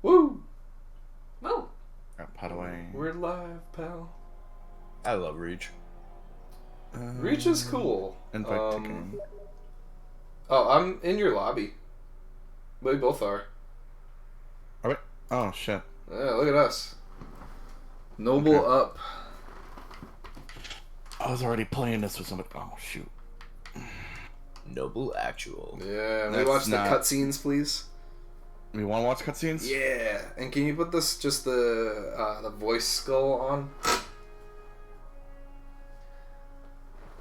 Woo! Woo! By the way, We're live, pal. I love Reach. Reach is cool. Invite to game. Oh, I'm in your lobby. We both are. Are we? Oh shit. Yeah, look at us. Noble Okay. up. I was already playing this with somebody. Oh shoot. Noble Actual. Yeah, we That's watch the not- cutscenes, please. You want to watch cutscenes? Yeah, and can you put this just the voice skull on?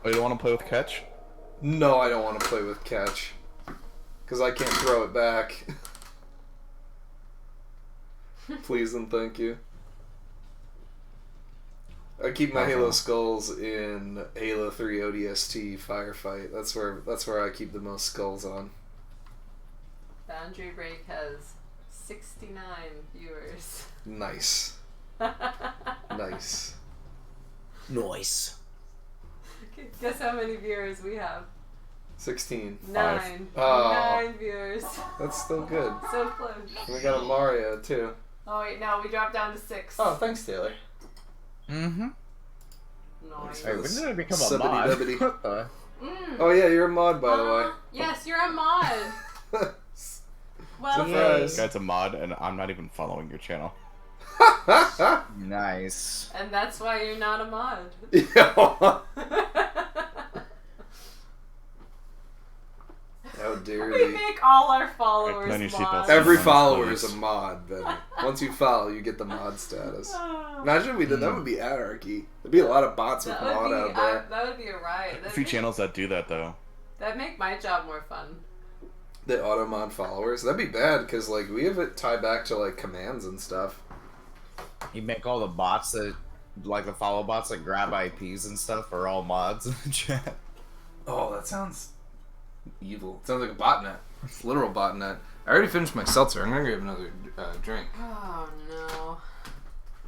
Oh, you don't want to play with Catch? No, I don't want to play with catch, because I can't throw it back. Please and thank you. I keep my Halo skulls in Halo 3 ODST Firefight. That's where I keep the most skulls on. Boundary Break has 69 viewers. Nice. Nice. Nice. Guess how many viewers we have? 16. 9. Oh. 9 viewers. That's still good. So close. And we got a Mario too. Oh wait, no, we dropped down to 6. Oh, thanks, Taylor. Mm-hmm. Nice. Hey, when did I become a Subbity mod? dubbity. What the? Oh yeah, you're a mod by the way. Yes, you're a mod. Well, Surprise. Guy's a mod, and I'm not even following your channel. Nice. and that's why you're not a mod. Yeah. How dare We they? make all our followers Put on your mods. seatbelts. Every Everyone follower is follows. a mod, then. Once you follow, you get the mod status. Oh. Imagine if we did that. Would be anarchy. There'd be a lot of bots with That would mod be, out there. that would be a riot. A That'd few make- channels that do that though. That'd make my job more fun. The auto mod followers. That'd be bad because like we have it tied back to like commands and stuff. You make all the bots that, like the follow bots that grab IPs and stuff, are all mods in the chat. Oh, that sounds evil. It sounds like a botnet. It's literal botnet. I already finished my seltzer. I'm gonna grab another drink. Oh no.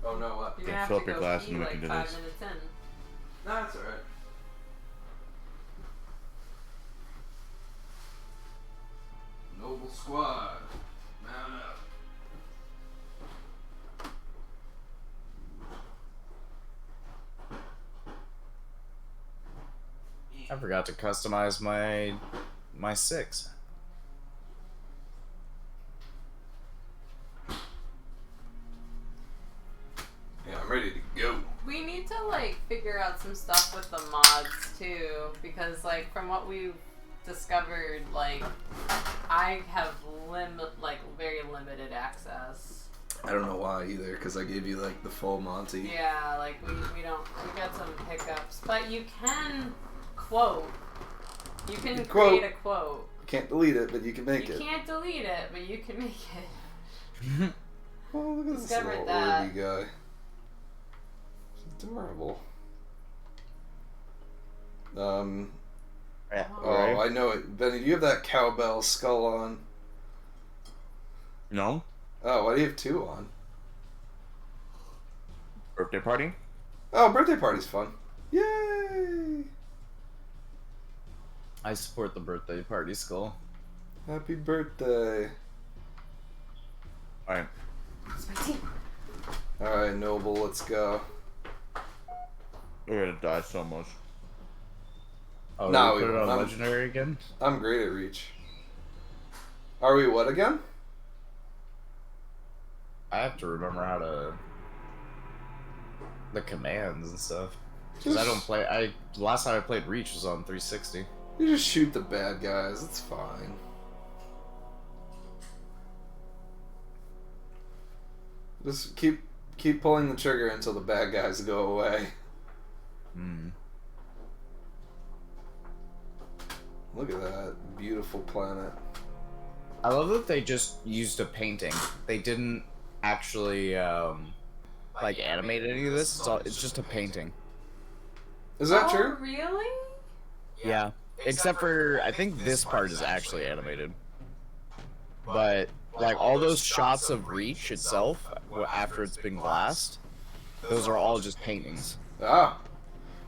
Oh no, what? You're Okay, gonna have fill to up your go glass pee and we like can do 5 this. minutes in. No, that's alright. Noble squad. Mount up. I forgot to customize my 6. Yeah, I'm ready to go. We need to like figure out some stuff with the mods too, because like from what we've discovered, like I have very limited access. I don't know why either, because I gave you like the full Monty. Yeah, like we got some hiccups, but you can quote. You can Quote. create a quote. You can't delete it, but you can make You it. can't delete it, but you can make it. Oh, look at this Discovered little that. Orby guy. It's adorable. Yeah. Oh, I know it. Benny, do you have that cowbell skull on? No? Oh, why do you have 2 on? Birthday party? Oh, birthday party's fun. Yay! I support the birthday party skull. Happy birthday. Alright. It's my team. Alright, Noble, let's go. We're gonna die so much. Oh, No, we put we it on won't. legendary again? I'm great at Reach. Are we what again? I have to remember how to the commands and stuff. Because I don't play. Last time I played Reach was on 360. You just shoot the bad guys, it's fine. Just keep pulling the trigger until the bad guys go away. Hmm. Look at that beautiful planet. I love that they just used a painting. They didn't actually like animate any of this. It's just a painting. Is that Oh, true? really? Yeah. Except for I think this part is actually animated. But like all those shots of Reach itself after it's been glassed, those are all just paintings. Ah.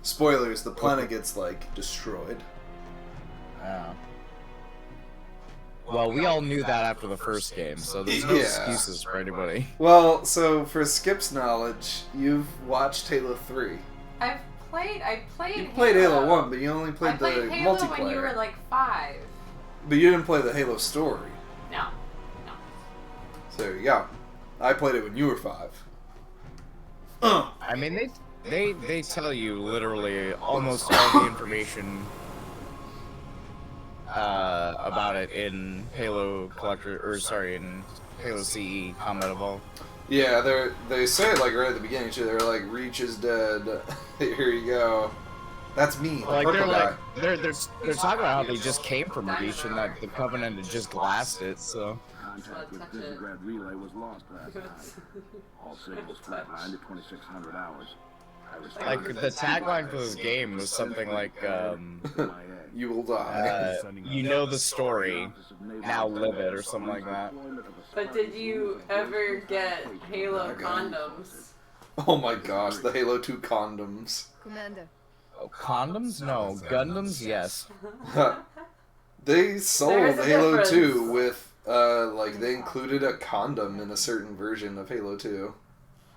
Spoilers, the planet gets like destroyed. Yeah. Well, we all knew that after the first game, so there's no Yeah. excuses for anybody. Well, so for Skip's knowledge, you've watched Halo 3. I played. You played Halo 1, but you only played, I played the Halo multiplayer. when you were like 5. But you didn't play the Halo story. No. So there you go. I played it when you were 5. I mean, they tell you literally almost all the information about it in Halo Collector, or sorry, in Halo CE Combat Evolved. Yeah, they say it like right at the beginning too. They're like, Reach is dead. Here you go. That's me, the Like purple guy. they're talking about how they just came from Reach and that the Covenant had just glassed it. So Contact with touch it. Visegrad Relay was lost last night. All signals flatlined at 2600 hours. I like responded the tagline for this game was something like, You will die. you know the story, now live it, or something like that. But did you ever get Halo condoms? Oh my gosh, the Halo 2 condoms. Commander, Oh, condoms? No, Gundams? Yes. They sold There's a Halo difference. 2 with, like, they included a condom in a certain version of Halo 2.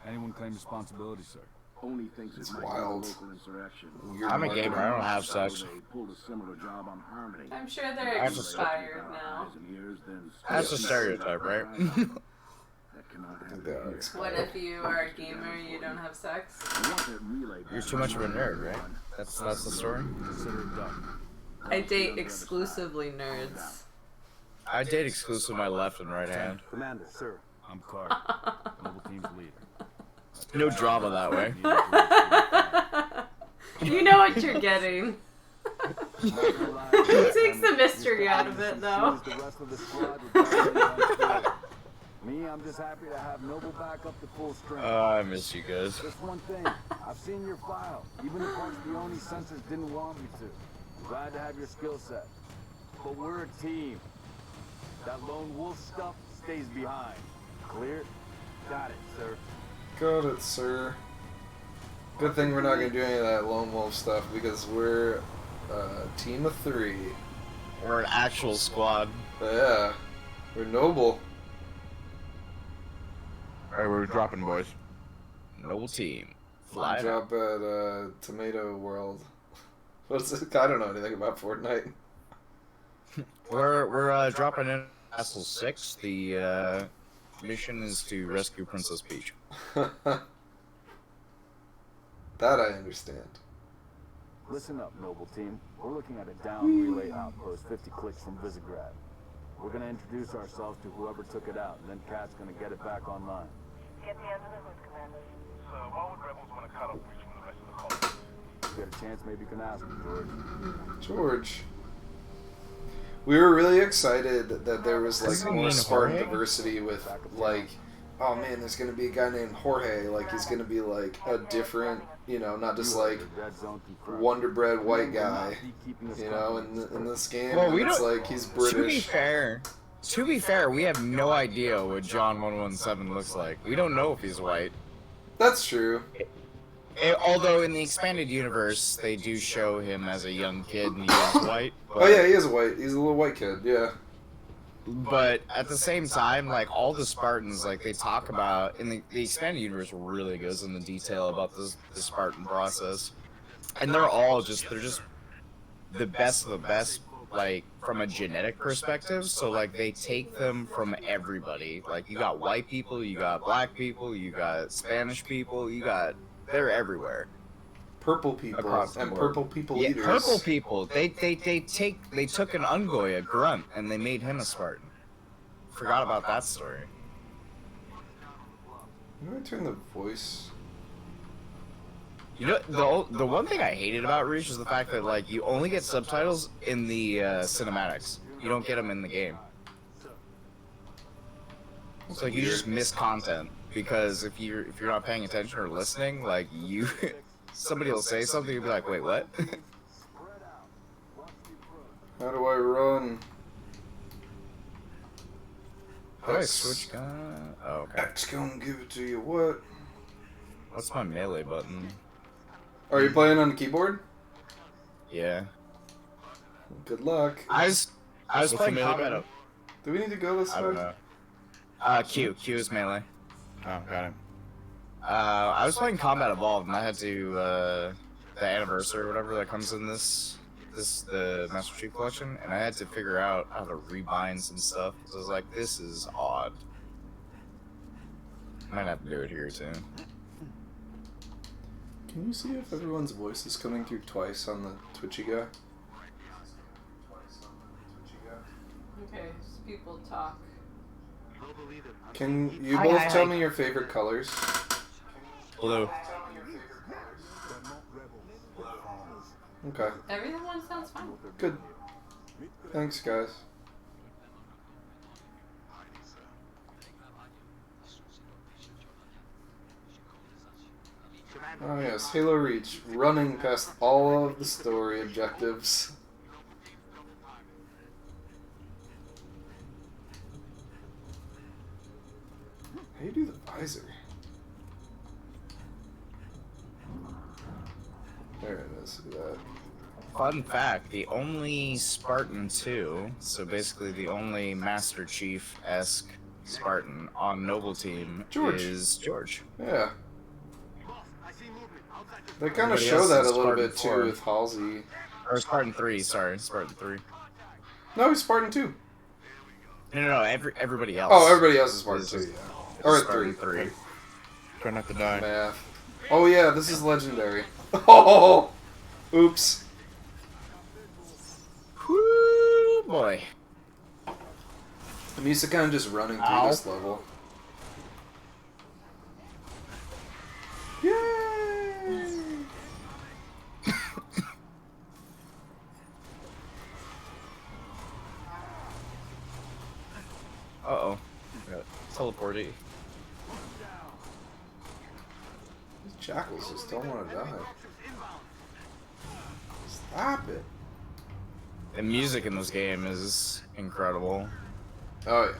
Anyone claim responsibility, sir? Only thinks It's it might be a wild. local insurrection. Weird I'm a marketing. gamer, I don't have sex. They pulled a similar job on Harmony. I'm sure they're That's a- expired now. That's a stereotype, right? That cannot happen They are here. What if you are a gamer and you don't have sex? I want that relay You're back. too much of a nerd, right? That's the story? Consider it done. I date exclusively nerds. I date exclusively my left and right hand. Commander, sir. I'm Clark, mobile team's leader. No drama that way. You know what you're getting. It takes the mystery out of it, though. The rest of the squad would Me, I'm just happy to have Noble back up to full strength. I miss you guys. Just one thing, I've seen your file. Even the parts the Oni sensors didn't want me to. I'm glad to have your skill set. But we're a team. That lone wolf stuff stays behind. Clear? Got it, sir. Got it, sir. Good thing we're not gonna do any of that lone wolf stuff because we're a team of 3. We're an actual squad. Yeah, we're noble. Alright, we're dropping, boys. Noble team. Fly. Drop at Tomato World. What's it? I don't know anything about Fortnite. We're dropping in Castle 6. The mission is to rescue Princess Peach. That I understand. Listen up, Noble team. We're looking at a down relay outpost 50 clicks from Visegrad. We're gonna introduce ourselves to whoever took it out, and then Cat's gonna get it back online. Get me under the hood, Commander. So why would rebels want to cut off Reach from the rest of the colony? If you get a chance, maybe you can ask him, George. George. We were really excited that there was like Doesn't he more mean Spartan Jorge? diversity with like, oh man, there's gonna be a guy named Jorge. Like he's gonna be like a different, you know, not just like Wonder Bread white guy. You know, in this game, Well, we it's don't- like he's To be British. fair, we have no idea what John 117 looks like. We don't know if he's white. That's true. Although in the expanded universe, they do show him as a young kid and he is white. But, Oh yeah, he is white. He's a little white kid. Yeah. But at the same time, like all the Spartans, like they talk about in the expanded universe, really goes into detail about the Spartan process, and they're just the best of the best, like from a genetic perspective. So like they take them from everybody. Like you got white people, you got black people, you got Spanish people, they're everywhere. Purple people Across the and board. purple people Yeah, eaters. purple people. They took an Ungoy, a grunt, and they made him a Spartan. Forgot about that story. I'm gonna turn the voice. You know, the one thing I hated about Reach is the fact that like you only get subtitles in the cinematics. You don't get them in the game. So like, you just miss content because if you're not paying attention or listening, like you, somebody will say something, you'll be like, wait, what? How do I run? How do I switch gun? Oh, okay. X gonna give it to you. What? What's my melee button? Are you playing on the keyboard? Yeah. Good luck. I was What's the playing melee combat. button? Do we need to go this I don't way? know. Q is melee. Oh, got it. I was playing Combat Evolved, and I had to, the anniversary or whatever that comes in the Master Chief Collection, and I had to figure out how to rebind some stuff, because I was like, this is odd. Might have to do it here, too. Can you see if everyone's voice is coming through twice on the Twitchy guy? Okay, just people talk. Can you Hi, both hi, tell hi. me your favorite colors? Blue. Okay, Everyone sounds fine. good. Thanks, guys. Oh yes, Halo Reach, running past all of the story objectives. How do you do the visor? There it is, look at that. Fun fact, the only Spartan 2, so basically the only Master Chief-esque Spartan on Noble Team George. is George. Yeah. They kind of Everybody show else that is a little Spartan bit 4. too with Halsey. Or Spartan 3, sorry, Spartan 3. No, he's Spartan 2. No, everybody else. Oh, everybody else is Spartan This 2, is- yeah. this Or is Spartan 3. 3. Try not to die. Math. Oh yeah, this is legendary. Oh! Oops. Whoo, boy. I'm used to kind of just running through Ow. this level. Yay! Uh-oh. Teleporty. These jackals just don't want to die. Stop it. The music in this game is incredible. Oh yeah.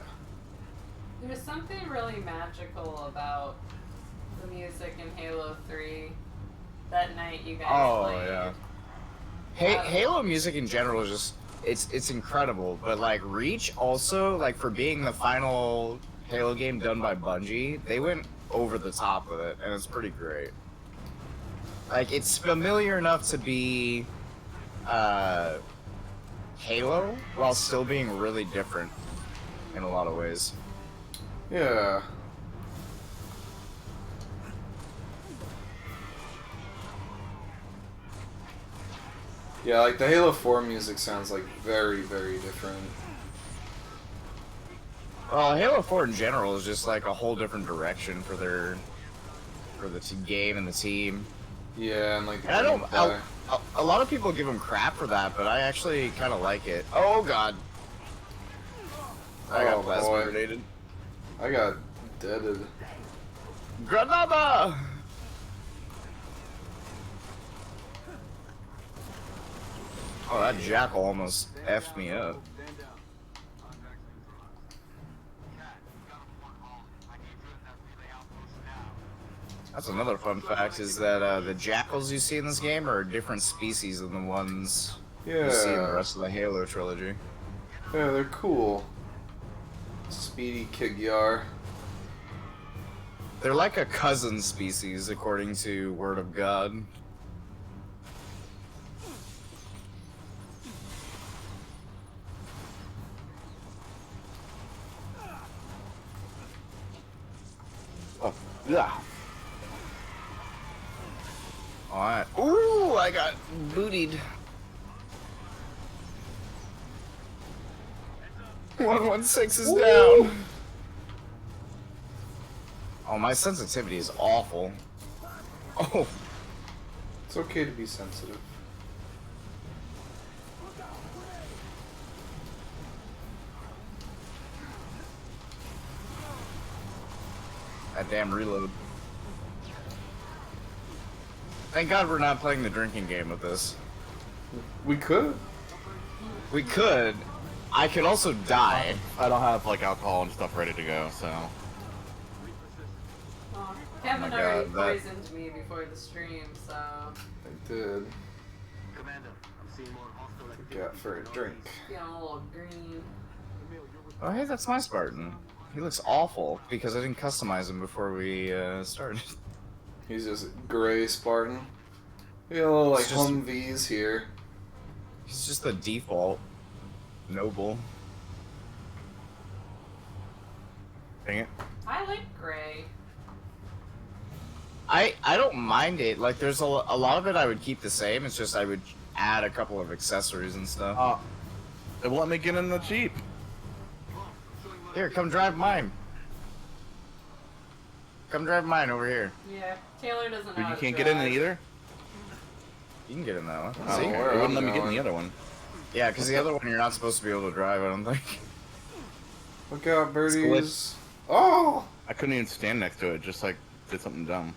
There was something really magical about the music in Halo 3 that night you guys played. Yeah. Halo music in general is just it's incredible, but like Reach also, like for being the final Halo game done by Bungie, they went over the top with it, and it's pretty great. Like it's familiar enough to be Halo while still being really different in a lot of ways. Yeah. Yeah, like the Halo 4 music sounds like very, very different. Well, Halo 4 in general is just like a whole different direction for the game and the team. Yeah, and like the And I don't. gameplay. A lot of people give him crap for that, but I actually kind of like it. Oh god! I got Oh, plasma boy. grenaded. I got deaded. Granada! Oh, that jackal almost effed me up. That's another fun fact, is that the jackals you see in this game are a different species than the ones you see in the Yeah. rest of the Halo trilogy. Yeah, they're cool. Speedy Kigyar. They're like a cousin species, according to Word of God. Oh, yeah. Alright. Ooh, I got bootied. 116 is down. Oh, my sensitivity is awful. Oh, It's okay to be sensitive. that damn reload. Thank God we're not playing the drinking game with this. We could. We could. I could also die. I don't have like alcohol and stuff ready to go, so. Aw, Kevin my already God, that- poisoned me before the stream, so I did. Commander, I'm seeing more hostile Got for a drink. feeling a little green. Oh, hey, that's my Spartan. He looks awful because I didn't customize him before we started. He's just gray Spartan. We got little like It's just- Humvees here. He's just the default noble. Dang it. I like gray. I don't mind it. Like, there's a lot of it I would keep the same. It's just I would add a couple of accessories and stuff. It won't let me get in the Jeep. Here, come drive mine. Come drive mine over here. Yeah, Taylor doesn't know. Dude, how you to can't get in drive. it either? You can get in that one. Oh, See? where It wouldn't let I'm me get in going. the other one. Yeah, because the other one you're not supposed to be able to drive, I don't think. Look out, birdies. Oh! I couldn't even stand next to it, just like did something dumb.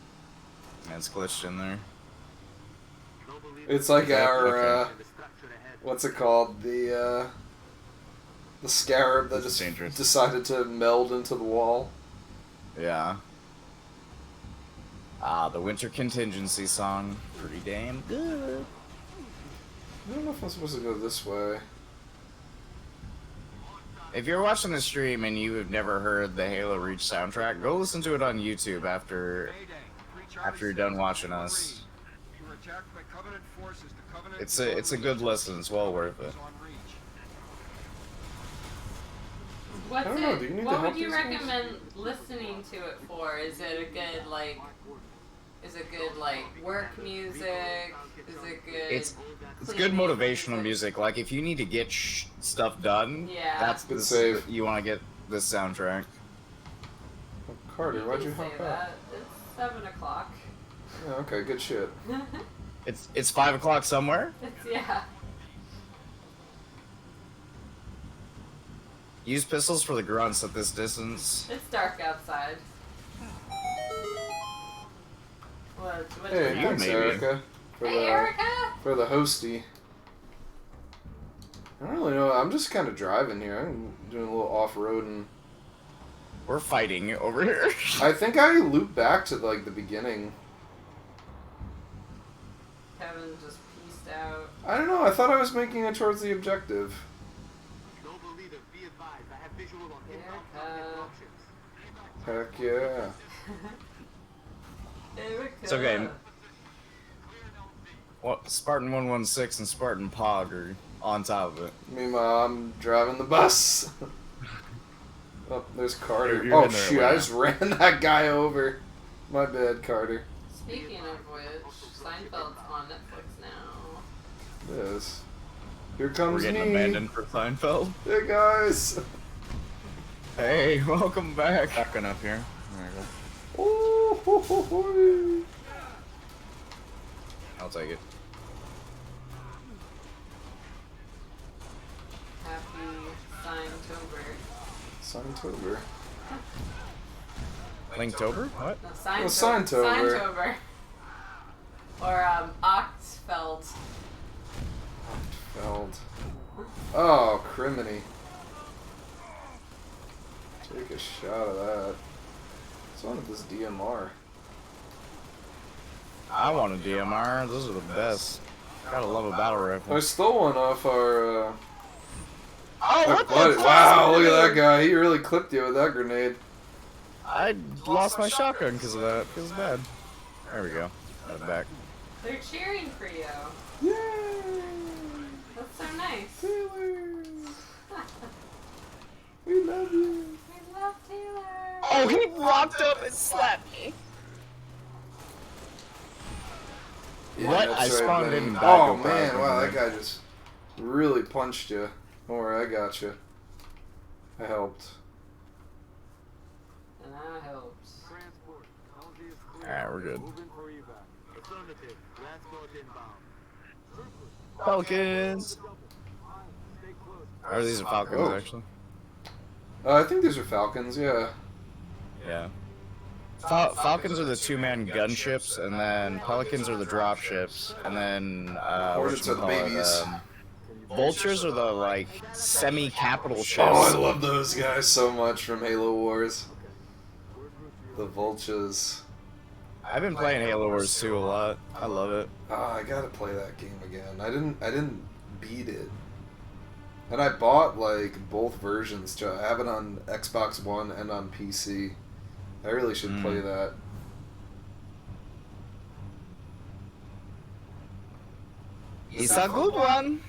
Man, it's glitched in there. It's like Okay, our, okay. what's it called? The scarab that This is just dangerous. decided to meld into the wall. Yeah. Ah, the winter contingency song. Pretty damn good. I don't know if I'm supposed to go this way. If you're watching the stream and you have never heard the Halo Reach soundtrack, go listen to it on YouTube after you're done watching us. It's a good listen. It's well worth it. What's I don't know, it? do you need to What help would you these guys? recommend listening to it for? Is it a good like? Is it good like work music? Is it good? It's cleaning good motivational music. Like if you need to get stuff done, Yeah. that's Good this, save. you want to get this soundtrack. Oh, Carter, why'd you say hop that? out? It's 7 o'clock. Yeah, okay, good shit. It's 5 o'clock somewhere. Yeah. Use pistols for the grunts at this distance. It's dark outside. What Hey, you, thanks, maybe. Erica, for Hey, the Erica! for the hosty. I don't really know. I'm just kind of driving here. I'm doing a little off-roading. We're fighting over here. I think I looped back to like the beginning. Kevin just pieced out. I don't know. I thought I was making it towards the objective. Erica. Heck yeah. Erica. It's okay. What Spartan 116 and Spartan Pog are on top of it. Meanwhile, I'm driving the bus. Oh, there's Carter. You're Oh in there, shoot! I Atlanta. just ran that guy over. My bad, Carter. Speaking of which, Seinfeld's on Netflix now. Yes. Here We're comes getting me. abandoned for Seinfeld. Hey guys. Hey, welcome back. Shotgun up here. There we go. Oh, ho, ho, ho. I'll take it. Happy Seintober. Signtober. Linktober? What? No, Seintober. Seintober. Or Oxfeld. Feld. Oh, criminy. Take a shot of that. What's on with this DMR? I want a DMR. Those are the best. Gotta love a battle rifle. I stole one off our. Oh, what the buddy. fuck? Wow, look at that guy. He really clipped you with that grenade. I lost my shotgun because of that. Feels bad. There we go. Got it back. They're cheering for you. Yay! That's so nice. Taylor! We love you. We love Taylor. Oh, he walked up and slapped me. What? that's I spawned buddy. in back Oh up man, back wow, in that guy just really punched you. Don't worry, I got you. I helped. And I helped. Alright, we're good. Moving for evac. Affirmative. Last guard inbound. Falcons! Stay close. Or these are Falcons, Oh. actually. I think these are Falcons, yeah. Yeah. Falcons are the two-man gunships, and then Pelicans are the dropships, and then Hornets are the babies. Vultures are the like semi-capital ships. Oh, I love those guys so much from Halo Wars. The Vultures. I've been playing Halo Wars 2 a lot. I love it. Ah, I gotta play that game again. I didn't beat it. And I bought like both versions. Too. I have it on Xbox One and on PC. I really should play that. It's a good one.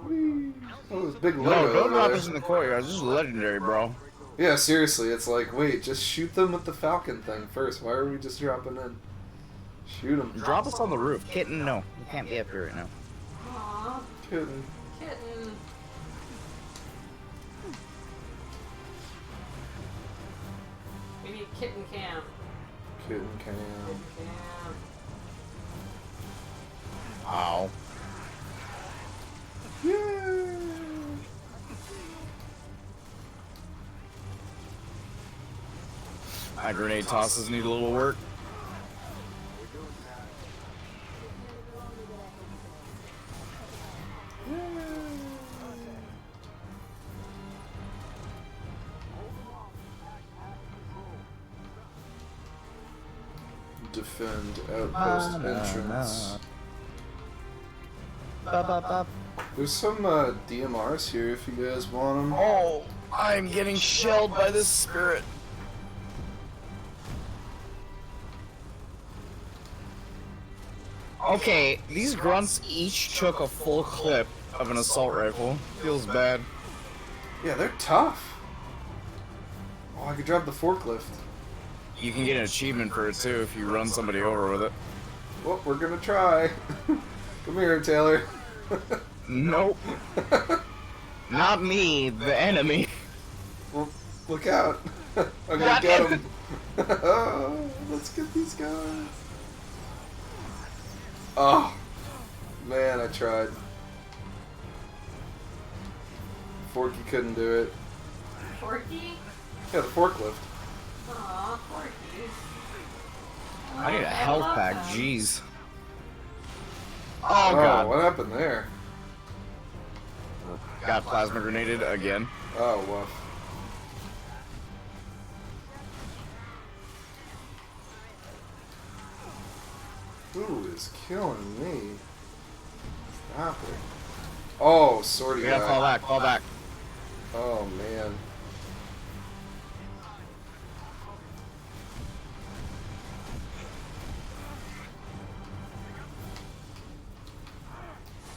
Whee. Oh, this big No, logo. don't over drop there. us in the courtyard. This is legendary, bro. Yeah, seriously, it's like, wait, just shoot them with the Falcon thing first. Why are we just dropping in? Shoot them. Drop us on the roof. Kitten, no. You can't be up here right now. Aw, Kidding. kitten. We need kitten camp. Kidding, Cam. Camp. Ow. Yeah. My grenade tosses need a little work. Defend outpost entrance. There's some DMRs here if you guys want them. Oh, I'm getting shelled by this spirit. Okay, these grunts each took a full clip of an assault rifle. Feels bad. Yeah, they're tough. Oh, I could drive the forklift. You can get an achievement for it too if you run somebody over with it. Well, we're gonna try. Come here, Taylor. Nope. Not me, the enemy. Well, look out. I'm gonna God get damn him. Oh, let's get these guys. Oh, man, I tried. Forky couldn't do it. Forky? Yeah, the forklift. Aw, Forky. I need a health love pack, them. jeez. Oh Oh, god. what happened there? Got plasma grenaded again. Oh, woof. Who is killing me? Stop it. Oh, sorty We gotta guy. fall back, fall back. Oh, man.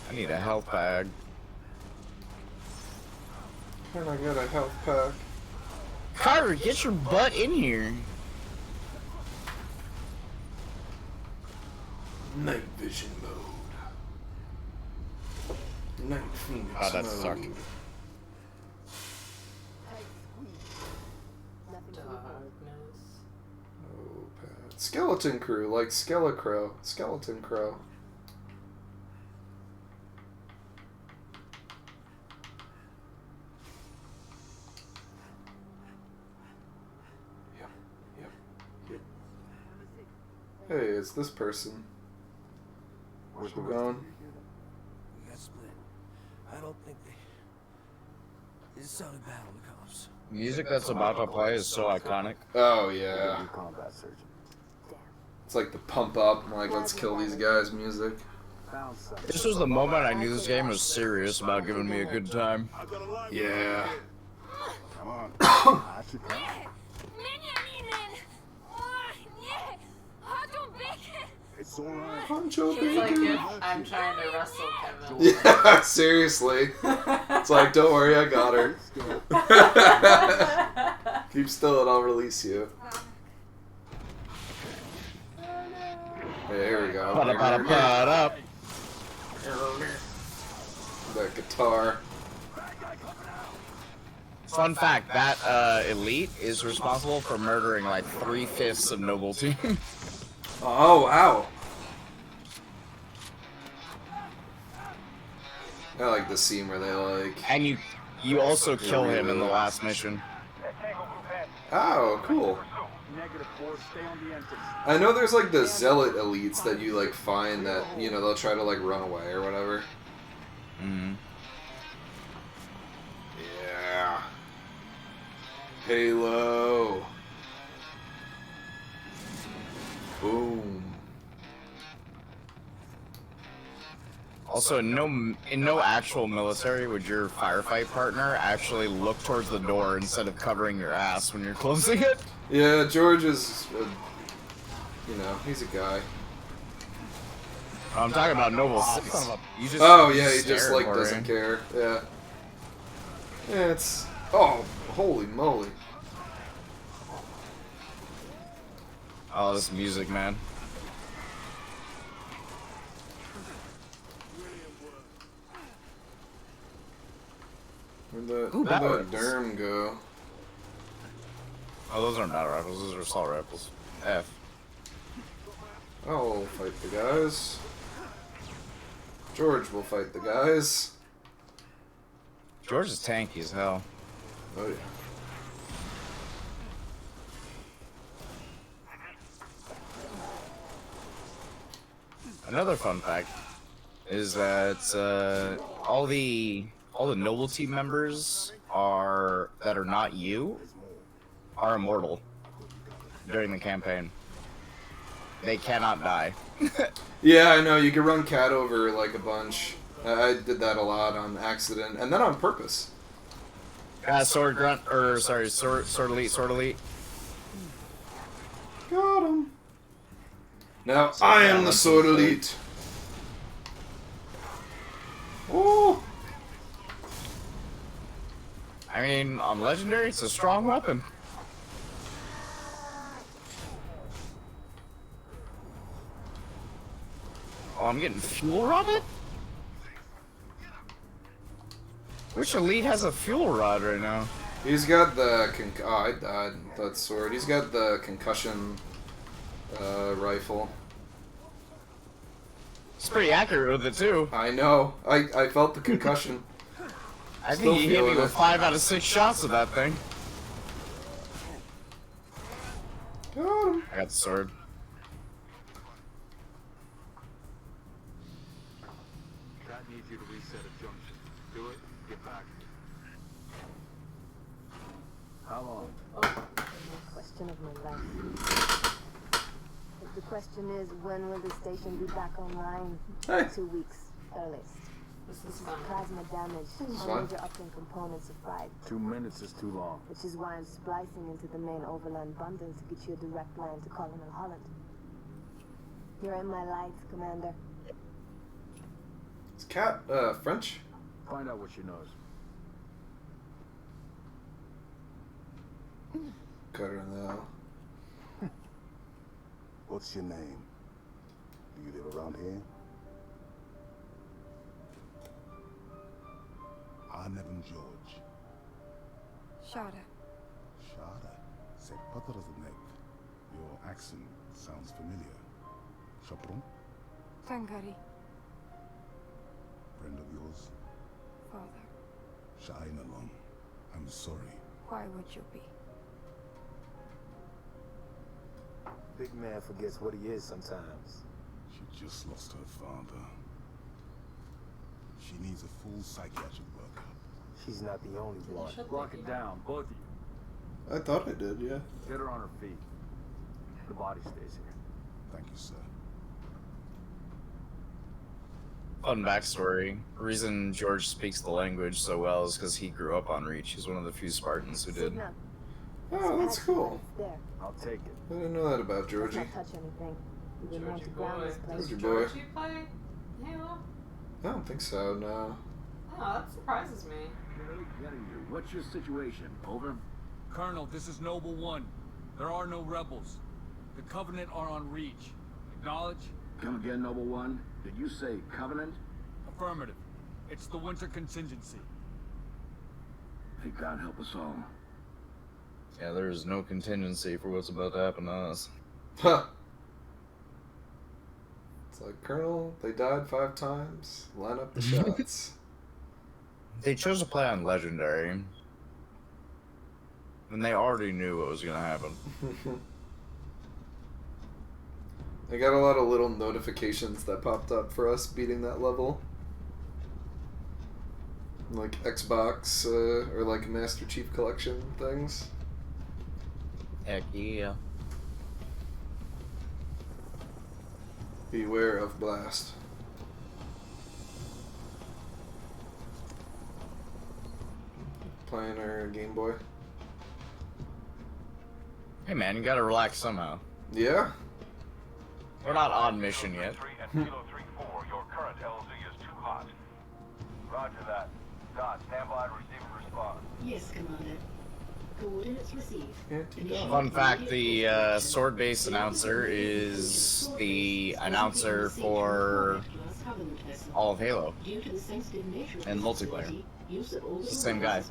I need a health pack. Can I get a health pack? Carter, get your butt in here. Night vision mode. Night Phoenix Oh, that mode. sucked. Darkness. Oh, Pat. Skeleton crew, like Skelecrow. Skeleton Crow. Yep, yep, yep. Hey, it's this person. Where's we going? We got split. I don't think they. It sounded bad on the cops. Music that's about to play is so iconic. Oh, yeah. New combat surgeon. It's like the pump up, like, let's kill these guys music. Found something. This was the moment I knew this game was serious about giving me a good time. Yeah. Come on. I should come. It's alright. Poncho It's like Bacon. if I'm trying to wrestle Kevin. Yeah, seriously. It's like, don't worry, I got her. Keep still and I'll release you. There we go. Ba-da-ba-da-ba-da. That guitar. Fun fact, that elite is responsible for murdering like 3/5 of Noble Team. Oh, wow. I like the scene where they like... And you also kill him in the last mission. Oh, cool. -4, stay on the entrance. I know there's like the zealot elites that you like find that, you know, they'll try to like run away or whatever. Mm-hmm. Yeah. Halo. Boom. Also, in no actual military would your firefight partner actually look towards the door instead of covering your ass when you're closing it. Yeah, George is, you know, he's a guy. I'm talking about Noble 6. You just Oh yeah, he just stare like for doesn't it. care. Yeah. Yeah, it's holy moly. Oh, this music, man. Where'd Ooh, battle that rifles. Derm go? Oh, those aren't battle rifles. Those are assault rifles. F. I'll fight the guys. George will fight the guys. George is tanky as hell. Oh yeah. Another fun fact is that all the noble team members that are not you are immortal during the campaign. They cannot die. Yeah, I know. You can run Cat over like a bunch. I did that a lot on accident, and then on purpose. Sword grunt, or sorry, sword elite. Got him. Now I am the Sword Elite. Ooh. I mean, on legendary, it's a strong weapon. Oh, I'm getting fuel rodded? Which elite has a fuel rod right now? He's got the I died with that sword. He's got the concussion rifle. It's pretty accurate with it too. I know. I felt the concussion. I Still think he hit me feeling with it. 5 out of 6 shots with that thing. Got him. I got the sword. That needs you to reset a junction. Do it, get back. How long? Question of my life. The question is, when will the station be back online? Hey. 2 weeks earliest. This is fun. Plasma damage is on fun. major uplink components of 5, 2 minutes is too long. which is why I'm splicing into the main overland bundle to get you a direct line to Colonel Holland. You're in my life, Commander. Is Cat French? Find out what she knows. Colonel. What's your name? Do you live around here? I'm Evan George. Shada. Shada. C'est pas nek. Your accent sounds familiar. Chaperon? Tangari. Friend of yours? Father. Shine along. I'm sorry. Why would you be? Big man forgets what he is sometimes. She just lost her father. She needs a full psychiatric workup. She's not the only one. Lock it down, both of you. I thought I did, yeah. Get her on her feet. The body stays here. Thank you, sir. Fun backstory. The reason George speaks the language so well is because he grew up on Reach. He's one of the few Spartans who did. Signal. Oh, that's cool. There. I'll take it. I didn't know that about Let's Georgie. not touch anything. We didn't want to Georgie ground boy. this place. Does Georgie boy. Georgie play Halo? I don't think so, no. Oh, that surprises me. Getting you. What's your situation? Over? Colonel, this is Noble One. There are no rebels. The Covenant are on Reach. Acknowledge? Come again, Noble One. Did you say Covenant? Affirmative. It's the winter contingency. May God help us all. Yeah, there is no contingency for what's about to happen to us. Huh. It's like, Colonel, they died 5 times. Line up the shots. They chose to play on Legendary. And they already knew what was going to happen. I got a lot of little notifications that popped up for us beating that level. Like Xbox or like Master Chief Collection things. Heck yeah. Beware of blast. Playing our Game Boy. Hey man, you gotta relax somehow. Yeah. We're not on mission yet. And Kilo 3-4, your current LZ is too hot. Roger that. Don, stand by to receive a response. Yes, Commander. Coordinates received. Fun fact, the sword base announcer is the announcer for all of Halo and multiplayer. It's the same guy.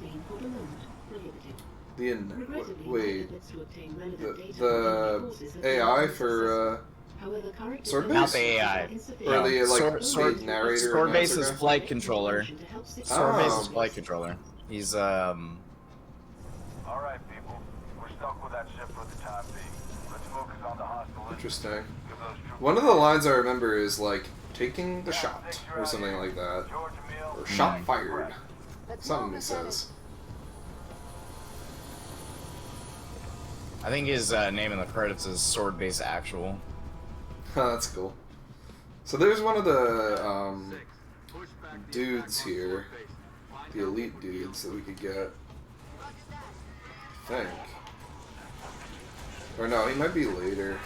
Wait, the AI for sword base? Not the AI. Or the like sword narrator. sword base is announcer guy? flight controller. Sword base is flight controller. He's Alright, people. We're stuck with that ship for the time being. Let's focus on the hostile. Interesting. Give those troops One of the lines I remember is like taking the shot or something like that, or shot fired. Something he says. I think his name in the credits is Sword Base Actual. That's cool. So there's one of the dudes here, the elite dudes that we could get. I think. Or no, he might be later.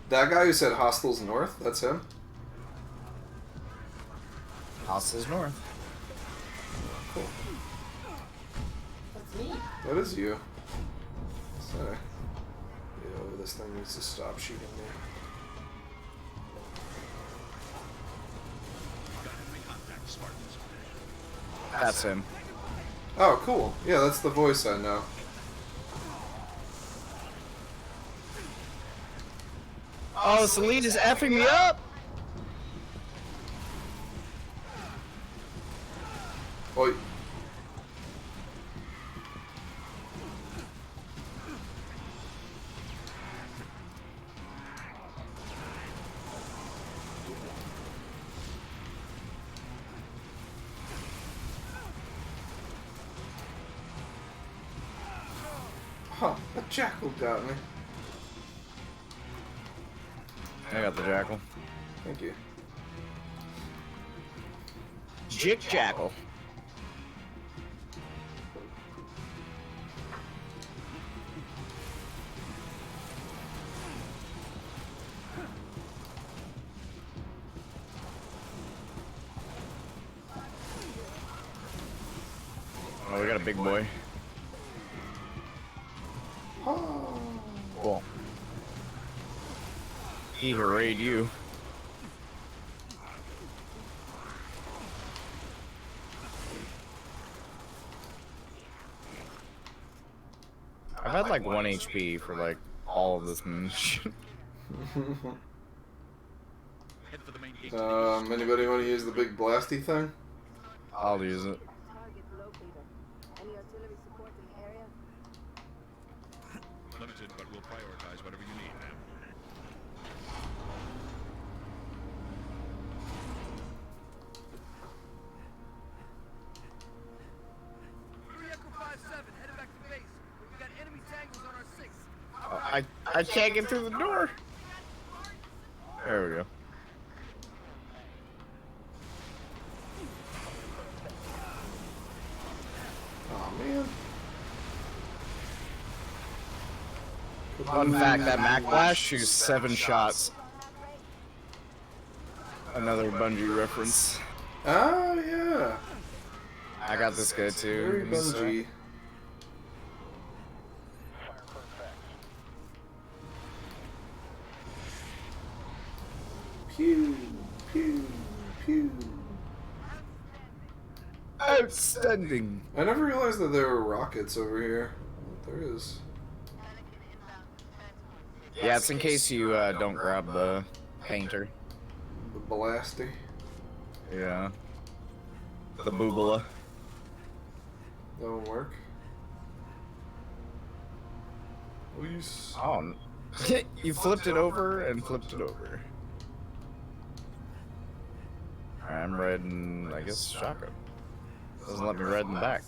That guy who said Hostiles North, that's him? Hostiles North. Cool. That's me. That is you. Sorry. Yo, this thing needs to stop shooting me. That's him. Oh, cool. Yeah, that's the voice I know. Oh, Celine is effing me up! Oi. Huh, a jackal got me. I got the jackal. Thank you. Jick Jackal. Oh, we got a big boy. Cool. He harried you. I've had like 1 HP for like all of this mission. Anybody want to use the big blasty thing? I'll use it. Any artillery support in the area? Limited, but we'll prioritize whatever you need, ma'am. Headed back to base. We got enemy tangles on our 6. I can't get through the door. There we go. Oh man. Fun fact, that Mac Blast shoots 7 shots. Another Bungie reference. Oh yeah. I got this guy too. Very He's, Bungie. Pew, pew, pew. Outstanding. I never realized that there were rockets over here. There is. Yeah, it's in case you don't grab the painter. The blasty. Yeah. The boobala. That won't work. Please. Oh, you flipped it over and flipped it over. I'm riding, I guess, shotgun. Doesn't let me ride in the back.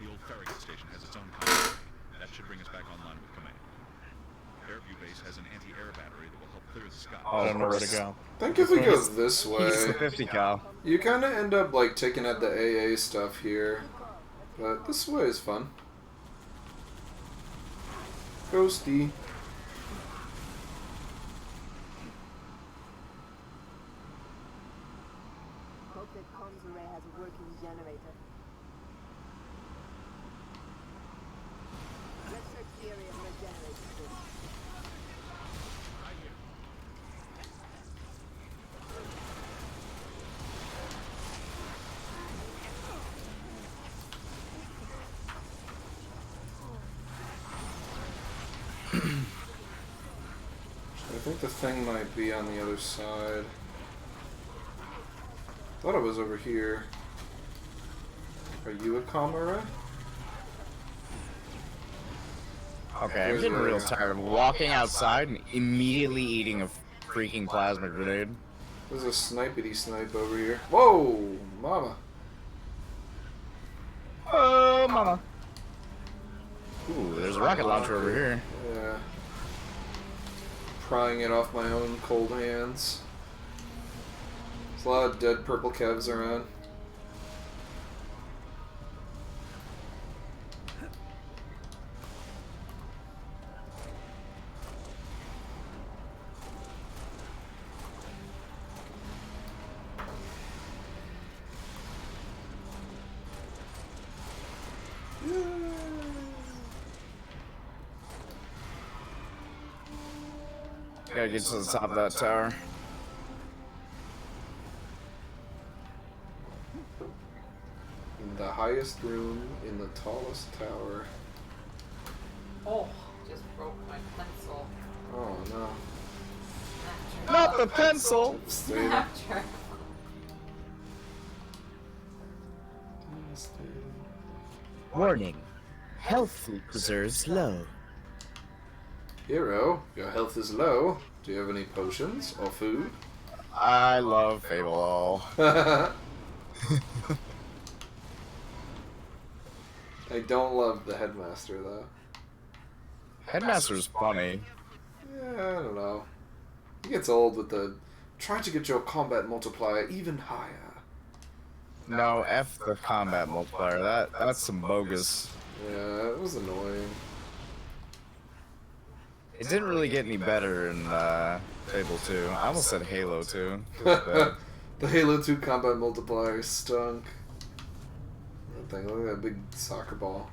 The old ferry station has its own power. That should bring us back online with command. Airview Base has an anti-air battery that will help clear the sky. I don't know where to go. I think if we go this He's the way, 50 cal. you kind of end up like taking out the AA stuff here. But this way is fun. Ghosty. Hope that comms array has a working generator. Let's search the area for a generator. I think the thing might be on the other side. Thought it was over here. Are you a comm array? Okay, I'm getting real tired of walking outside and immediately eating a freaking plasma grenade. There's a snipety snipe over here. Whoa, mama. Oh, mama. Ooh, there's a rocket launcher over here. Yeah. Prying it off my own cold hands. There's a lot of dead purple kevs around. Gotta get to the top of that tower. In the highest room in the tallest tower. Oh, just broke my pencil. Oh no. Not the pencil! Snapchat. Warning. Health reserves low. Hero, your health is low. Do you have any potions or food? I love Fable. I don't love the headmaster though. Headmaster's funny. Yeah, I don't know. He gets old with the trying to get your combat multiplier even higher. No, F the combat multiplier. That's some bogus. Yeah, it was annoying. It didn't really get any better in Fable 2. I almost said Halo 2. The Halo 2 combat multiplier stunk. That thing, look at that big soccer ball.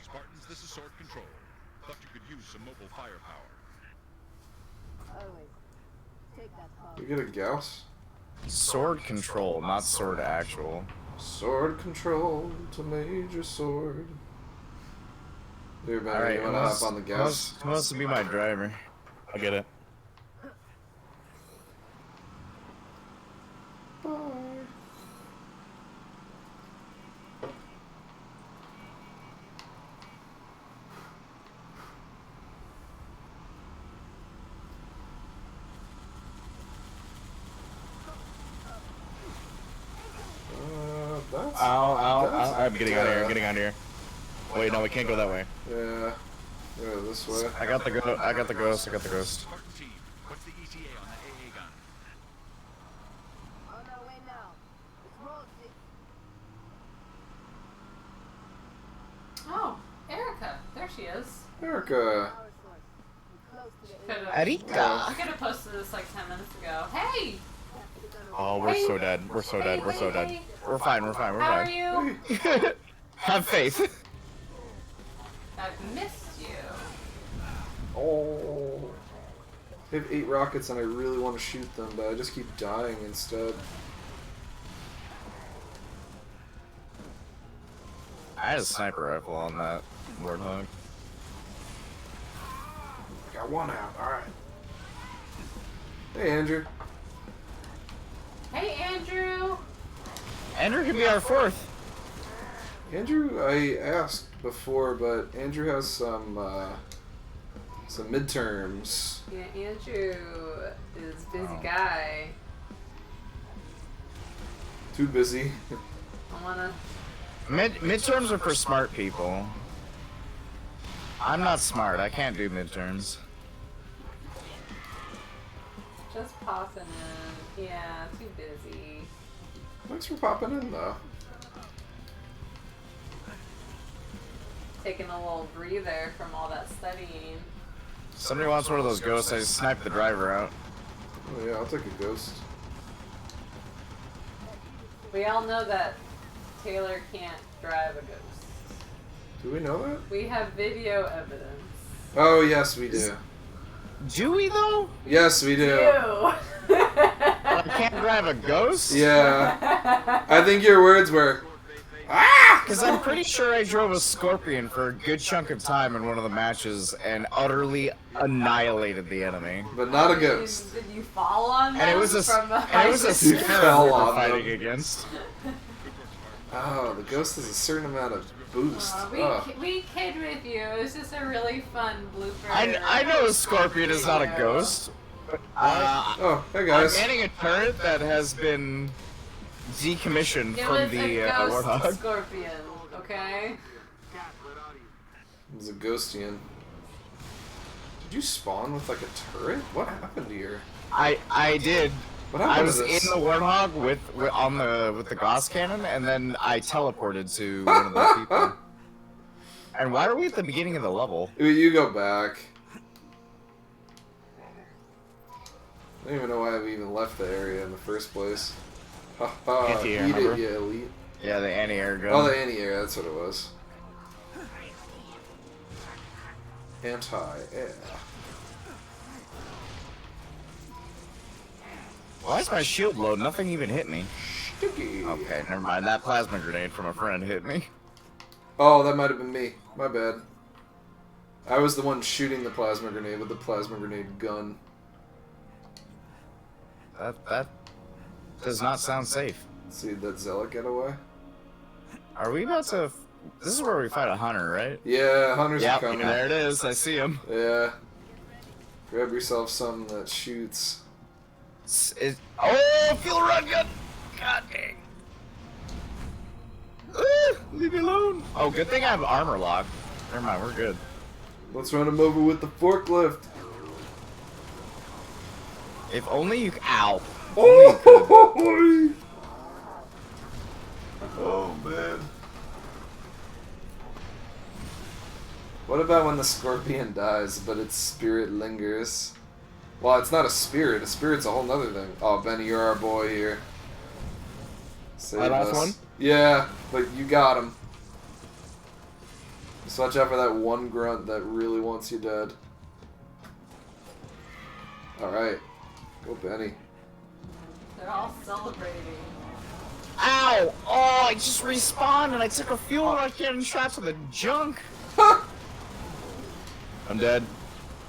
Spartans, this is Sword Control. Thought you could use some mobile firepower. Always. Take that call. You get a Gauss? Sword control, not sword actual. Sword control to Major Sword. Here, man, Alright, you wanna hop on the Gauss? Who wants to be my driver? I'll get it. Bye. That's... I'm getting out of here. I'm getting out of here. Wait, no, we can't go that way. Yeah. Yeah, this way. I got the ghost. I got the ghost. Spartan team, what's the ETA on that AA gun? On our way now. It's Rosie. Oh, Erica. There she is. Erica. Power source. We're close to the Could've- Erika. I could have posted this like 10 minutes ago. Hey! Oh, we're so dead. We're so dead. We're so dead. We're fine. We're fine. We're How are fine. you? Have faith. I've missed you. Oh. I have 8 rockets and I really want to shoot them, but I just keep dying instead. I had a sniper rifle on that Warthog. Got one out. Alright. Hey, Andrew. Hey, Andrew! Andrew can be our fourth. Andrew, I asked before, but Andrew has some midterms. Yeah, Andrew is a busy guy. Too busy. I wanna... Midterms are for smart people. I'm not smart. I can't do midterms. Just popping in. Yeah, too busy. Thanks for popping in, though. Taking a little breather from all that studying. Somebody wants one of those ghosts. I just sniped the driver out. Oh, yeah, I'll take a ghost. We all know that Taylor can't drive a ghost. Do we know that? We have video evidence. Oh, yes, we do. Do we, though? Yes, we do. I can't drive a ghost? Yeah. I think your words were, ah! Because I'm pretty sure I drove a Scorpion for a good chunk of time in one of the matches and utterly annihilated the enemy. But not a ghost. Did you fall on them? And it was a You Scarab fell we were on fighting them. against. Oh, the ghost has a certain amount of boost. We kid with you. It was just a really fun blooper. I know a Scorpion is not a ghost. But, oh, hey guys. I'm getting a turret that has been decommissioned from the Warthog. Scorpion, okay? It was a ghostian. Did you spawn with like a turret? What happened to your? I did. What happened I was to this? in the Warthog with the Gauss cannon, and then I teleported to one of the people. And why are we at the beginning of the level? You go back. I don't even know why we even left the area in the first place. Haha, Anti-air, eat it, remember? you elite. Yeah, the anti-air gun. Oh, the anti-air, that's what it was. Anti-air. Why is my shield low? Nothing even hit me. Sticky. Okay, never mind. That plasma grenade from a friend hit me. Oh, that might have been me. My bad. I was the one shooting the plasma grenade with the plasma grenade gun. That does not sound safe. See that Zealot get away? Are we about to... This is where we fight a hunter, right? Yeah, hunters are Yep, coming. there it is. I see him. Yeah. Grab yourself something that shoots. Oh, feel run gun! God dang. Leave me alone. Oh, good thing I have armor lock. Never mind, we're good. Let's run him over with the forklift. If only you... Ow. Oh, oh man. What about when the scorpion dies, but its spirit lingers? Well, it's not a spirit. A spirit's a whole nother thing. Oh, Benny, you're our boy here. Save My last us. one? Yeah, but you got him. Just watch out for that one grunt that really wants you dead. Alright. Go, Benny. They're all celebrating. Ow! Oh, I just respawned and I took a fuel rush getting shot to the junk. I'm dead.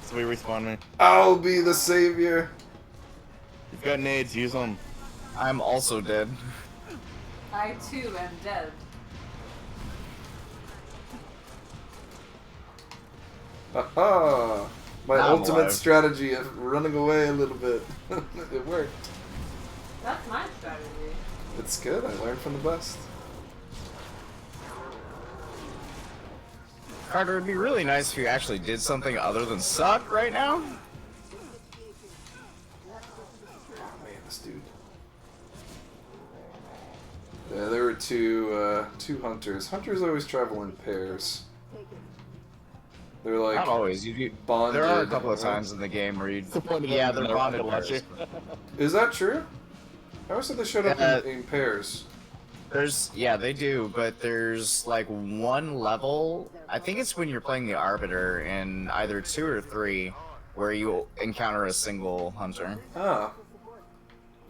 So we respawn me. I'll be the savior. You've got nades, use them. I'm also dead. I too am dead. Haha! My Now I'm ultimate alive. strategy of running away a little bit. It worked. That's my strategy. It's good. I learned from the best. Carter, it'd be really nice if you actually did something other than suck right now. Oh man, this dude. Yeah, there were two hunters. Hunters always travel in pairs. They're like Not always. You bonded. There are a couple of times in the game where you... Yeah, they're bonded pairs. Is that true? I always thought they showed up Yeah. in pairs. Yeah, they do, but there's like one level, I think it's when you're playing the Arbiter in either 2 or 3, where you encounter a single hunter. Ah.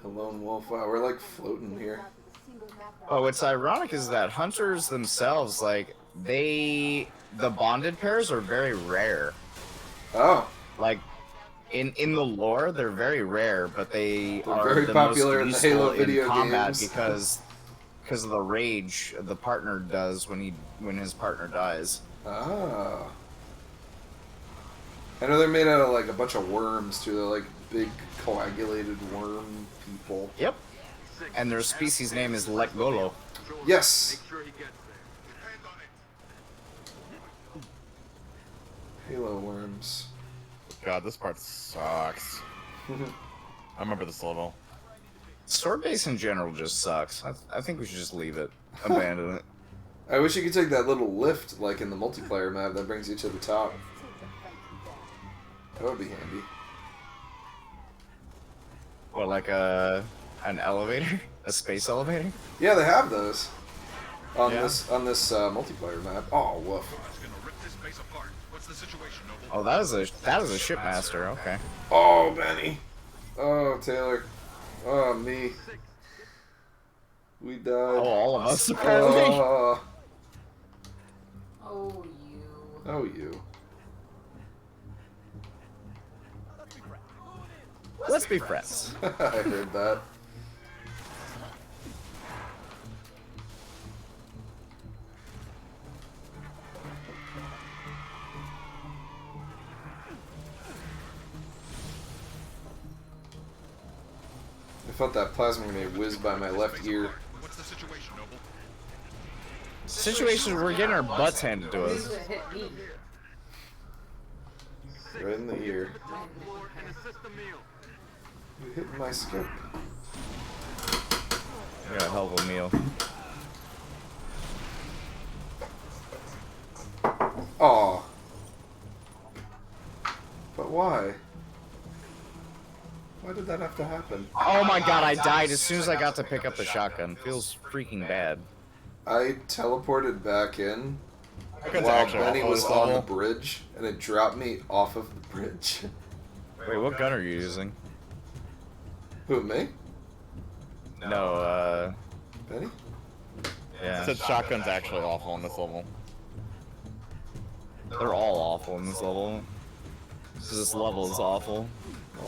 A lone wolf. Wow, we're like floating here. Oh, what's ironic is that hunters themselves, like, the bonded pairs are very rare. Oh. Like, in the lore, they're very rare, but they're are very the popular in the most Halo useful video in combat games. because of the rage the partner does when his partner dies. Ah. I know they're made out of like a bunch of worms too. They're like big coagulated worm people. Yep. And their species name is Lekgolo. Yes. Halo worms. God, this part sucks. I remember this level. Sword base in general just sucks. I think we should just leave it. Abandon it. I wish you could take that little lift, like in the multiplayer map, that brings you to the top. That would be handy. What, like an elevator? A space elevator? Yeah, they have those on Yeah. this multiplayer map. Oh, woof. Oh, that is a shipmaster. Okay. Oh, Benny. Oh, Taylor. Oh, me. We died. Oh, all of us apparently. Oh, Oh, you. oh, you. Let's be friends. I heard that. I felt that plasma grenade whiz by my left ear. What's the situation, Noble? Situation, we're getting our butts handed to us. It hit me. Right in the ear. You hit my scope. I got a hell of a meal. Aw. But why? Why did that have to happen? Oh my god, I died as soon as I got to pick up the shotgun. Feels freaking bad. I teleported back in Shotgun's while actually Benny awful was this on the level. bridge, and it dropped me off of the bridge. Wait, what gun are you using? Who, me? No, Benny? yeah. Said shotgun's actually awful on this level. They're all awful in this level. This level is awful. Aw.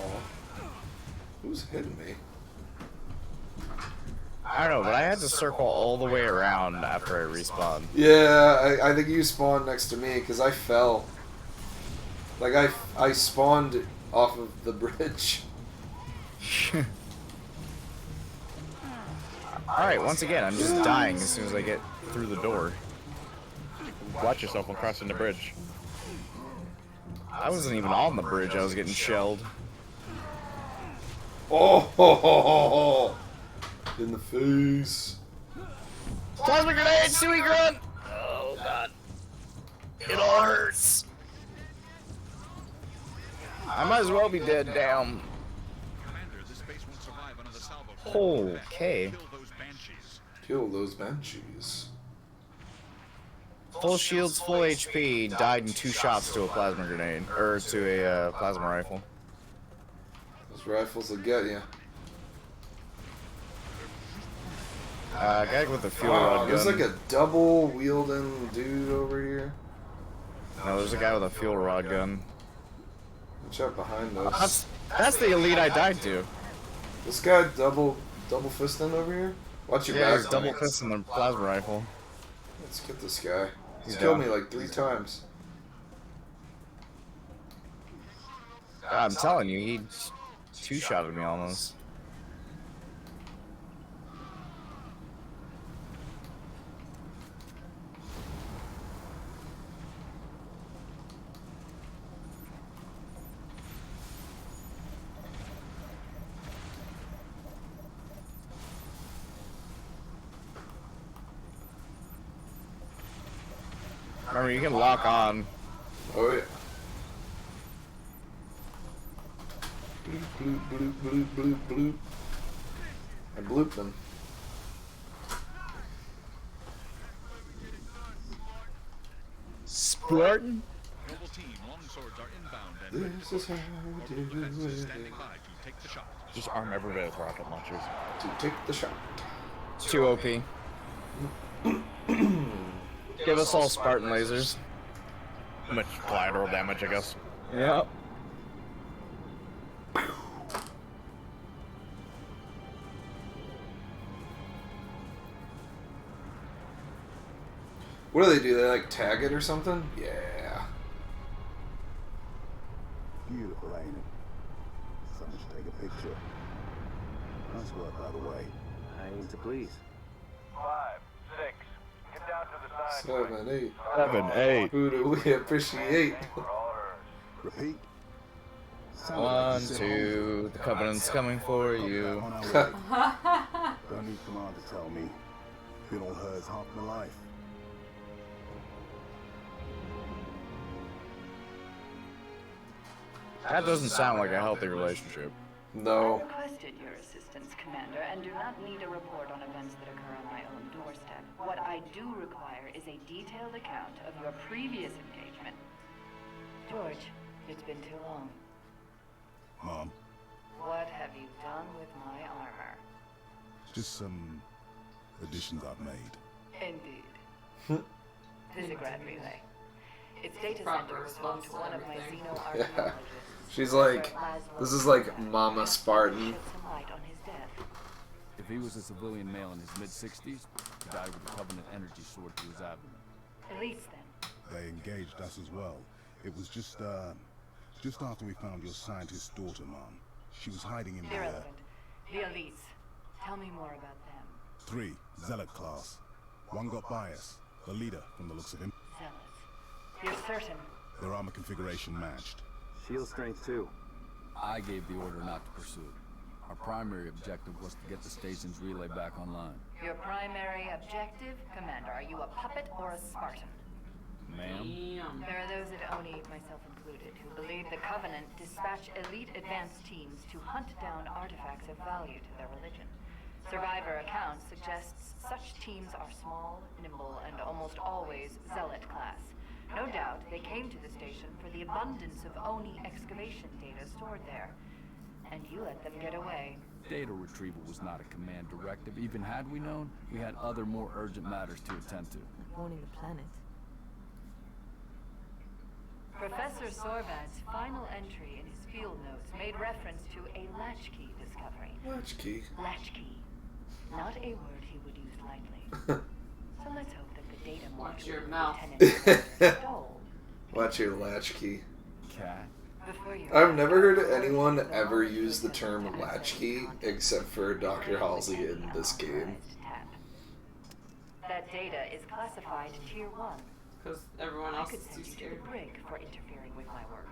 Who's hitting me? I don't know, but I had to circle all the way around after I respawned. Yeah, I think you spawned next to me, because I fell. Like, I spawned off of the bridge. Alright, once again, I'm just dying as soon as I get through the door. Watch yourself when crossing the bridge. I wasn't even on the bridge, I was getting shelled. Oh, ho, ho, ho, ho. In the face. Plasma grenade, Suey grunt! Oh god. It all hurts. I might as well be dead, damn. Commander, this base won't survive another salvo. Okay. Kill those banshees. Kill those banshees. Full shields, full HP, died in 2 shots to a plasma grenade. Or to a plasma rifle. Those rifles will get you. Guy with the fuel rod gun. There's like a double wielding dude over here. No, there's a guy with a fuel rod gun. Watch out behind us. That's the elite I died to. This guy double fisting over here? Watch your Yeah, back. he's double fisting the plasma rifle. Let's get this guy. He's Yeah. killed me like 3 times. I'm telling you, he 2-shotted me almost. Remember, you can lock on. Oh yeah. Bloop, bloop, bloop, bloop, bloop, bloop. I blooped them. Spartan? Noble team, longswords are inbound and This is how we do defenses it. standing by to take the shot. Just arm everybody with rocket launchers. To take the shot. 2 OP. Give us all Spartan lasers. Much collateral damage, I guess. Yep. What do? They like tag it or something? Yeah. Beautiful, ain't it? Someone should take a picture. Nice work, by the way. I aim to please. 5, 6. Get down to the side. 7, 8. 7, 8. Who do we appreciate? We're all Repeat. 1, 2, the Covenant's coming for you. On our way. Don't need command to tell me. Been all hers half my life. That doesn't sound like a healthy relationship. No. Requested your assistance, Commander, and do not need a report on events that occur on my own doorstep. What I do require is a detailed account of your previous engagement. George, it's been too long. Mom, What have you done with my armor? just some additions I've made. Indeed. Visegrad relay. Its data Proper center was home to one of my everything. xeno-archaeologists. She's like, this is like Mama Spartan. Shed some light on his death. If he was a civilian male in his mid-60s, he died with a Covenant energy sword through his abdomen. Elise, then. They engaged us as well. It was just after we found your scientist's daughter, Mom. She was hiding in the, Irrelevant. The Elise. Tell me more about them. 3, Zealot class. One got by us. The leader, from the looks of him. Zealots. You're certain? Their armor configuration matched. Shield strength 2. I gave the order not to pursue it. Our primary objective was to get the station's relay back online. Your primary objective, Commander, are you a puppet or a Spartan? Ma'am? Damn. There are those at ONI, myself included, who believe the Covenant dispatch elite advanced teams to hunt down artifacts of value to their religion. Survivor accounts suggests such teams are small, nimble, and almost always Zealot class. No doubt they came to the station for the abundance of ONI excavation data stored there. And you let them get away. Data retrieval was not a command directive. Even had we known, we had other more urgent matters to attend to. Warning the planet. Professor Sorvad's final entry in his field notes made reference to a latchkey discovery. Latchkey. Latchkey. Not a word he would use lightly. So let's hope that the data Watch module your mouth. Lieutenant stole. Watch your latchkey. Cat. Before you I've never heard anyone ever use the term latchkey except for Dr. Halsey in this game. That data is classified Tier 1. Because everyone I else could is too send you to scared. the brig for interfering with my work.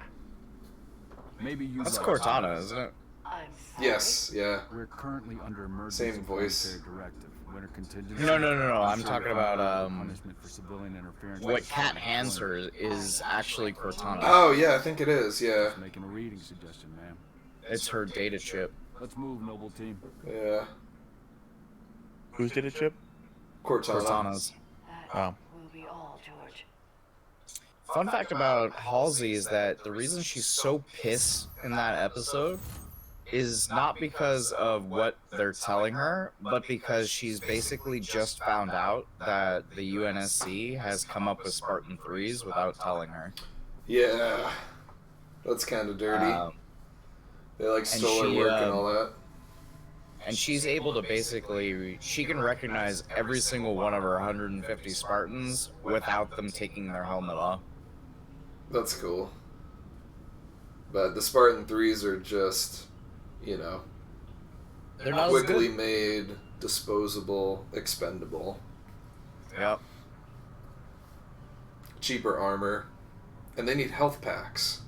Maybe you That's like Cortana, isn't it? I'm sorry. Yes, yeah. We're currently under emergency Same voice. planetary directive. Winter contingency. No. I'm talking about punishment for civilian interference. what Cat hands her is actually Cortana. Oh, yeah, I think it is, yeah. Just making a reading suggestion, ma'am. It's her data chip. Let's move, noble team. Yeah. Who's did a chip? Cortana. Cortana's. Oh. Will be all, George. Fun fact about Halsey is that the reason she's so pissed in that episode is not because of what they're telling her, but because she's basically just found out that the UNSC has come up with Spartan 3s without telling her. Yeah. That's kind of dirty. They like stole her work and all that. And she's able to basically, she can recognize every single one of her 150 Spartans without them taking their helmet off. That's cool. But the Spartan 3s are just, you know, They're not as quickly good. made, disposable, expendable. Yep. Cheaper armor. And they need health packs.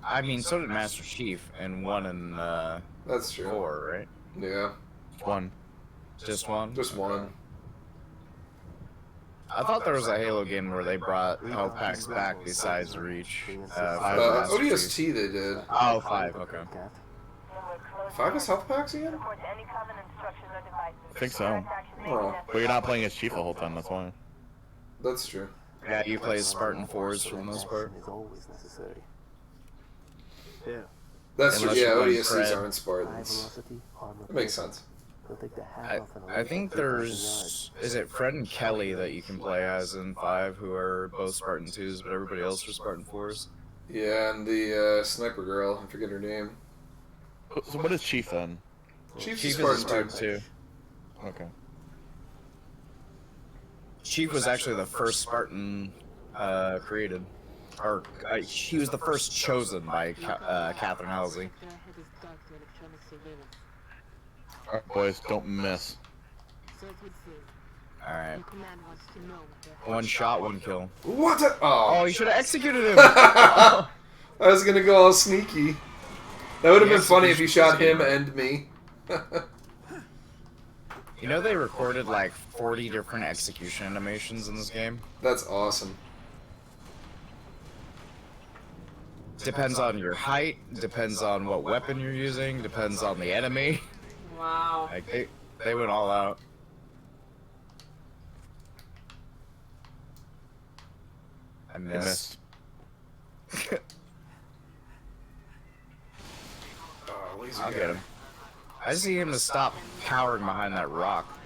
I mean, so did Master Chief in 1 and That's true. 4, right? Yeah. One. Just one? Just one. I thought there was a Halo game where they brought health packs back besides Reach. ODST they did. Oh, 5, okay. 5 is health packs again? I think so. Oh. But you're not playing as Chief the whole time, that's why. That's true. Yeah, you play as Spartan 4s for the most part. Is always necessary. Yeah. That's true, Unless yeah, you run ODSTs Fred. aren't Spartans. That makes sense. I think there's... Is it Fred and Kelly that you can play as in 5 who are both Spartan 2s, but everybody else are Spartan 4s? Yeah, and the sniper girl, I forget her name. So what is Chief then? Chief's Chief a is a Spartan Spartan 2. Okay. Chief was actually the first Spartan created. Or, he was the first chosen by Catherine Halsey. Alright, boys, don't miss. Alright. One shot, one kill. What? Oh, you should have executed him! I was gonna go all sneaky. That would have The been funny if you execution shot him scheme. and me. You know they recorded like 40 different execution animations in this game? That's awesome. Depends on your height, depends on what weapon you're using, depends on the enemy. Wow. Like they went all out. I missed. Oh, laser I'll guy. get him. I just need him to stop cowering behind that rock.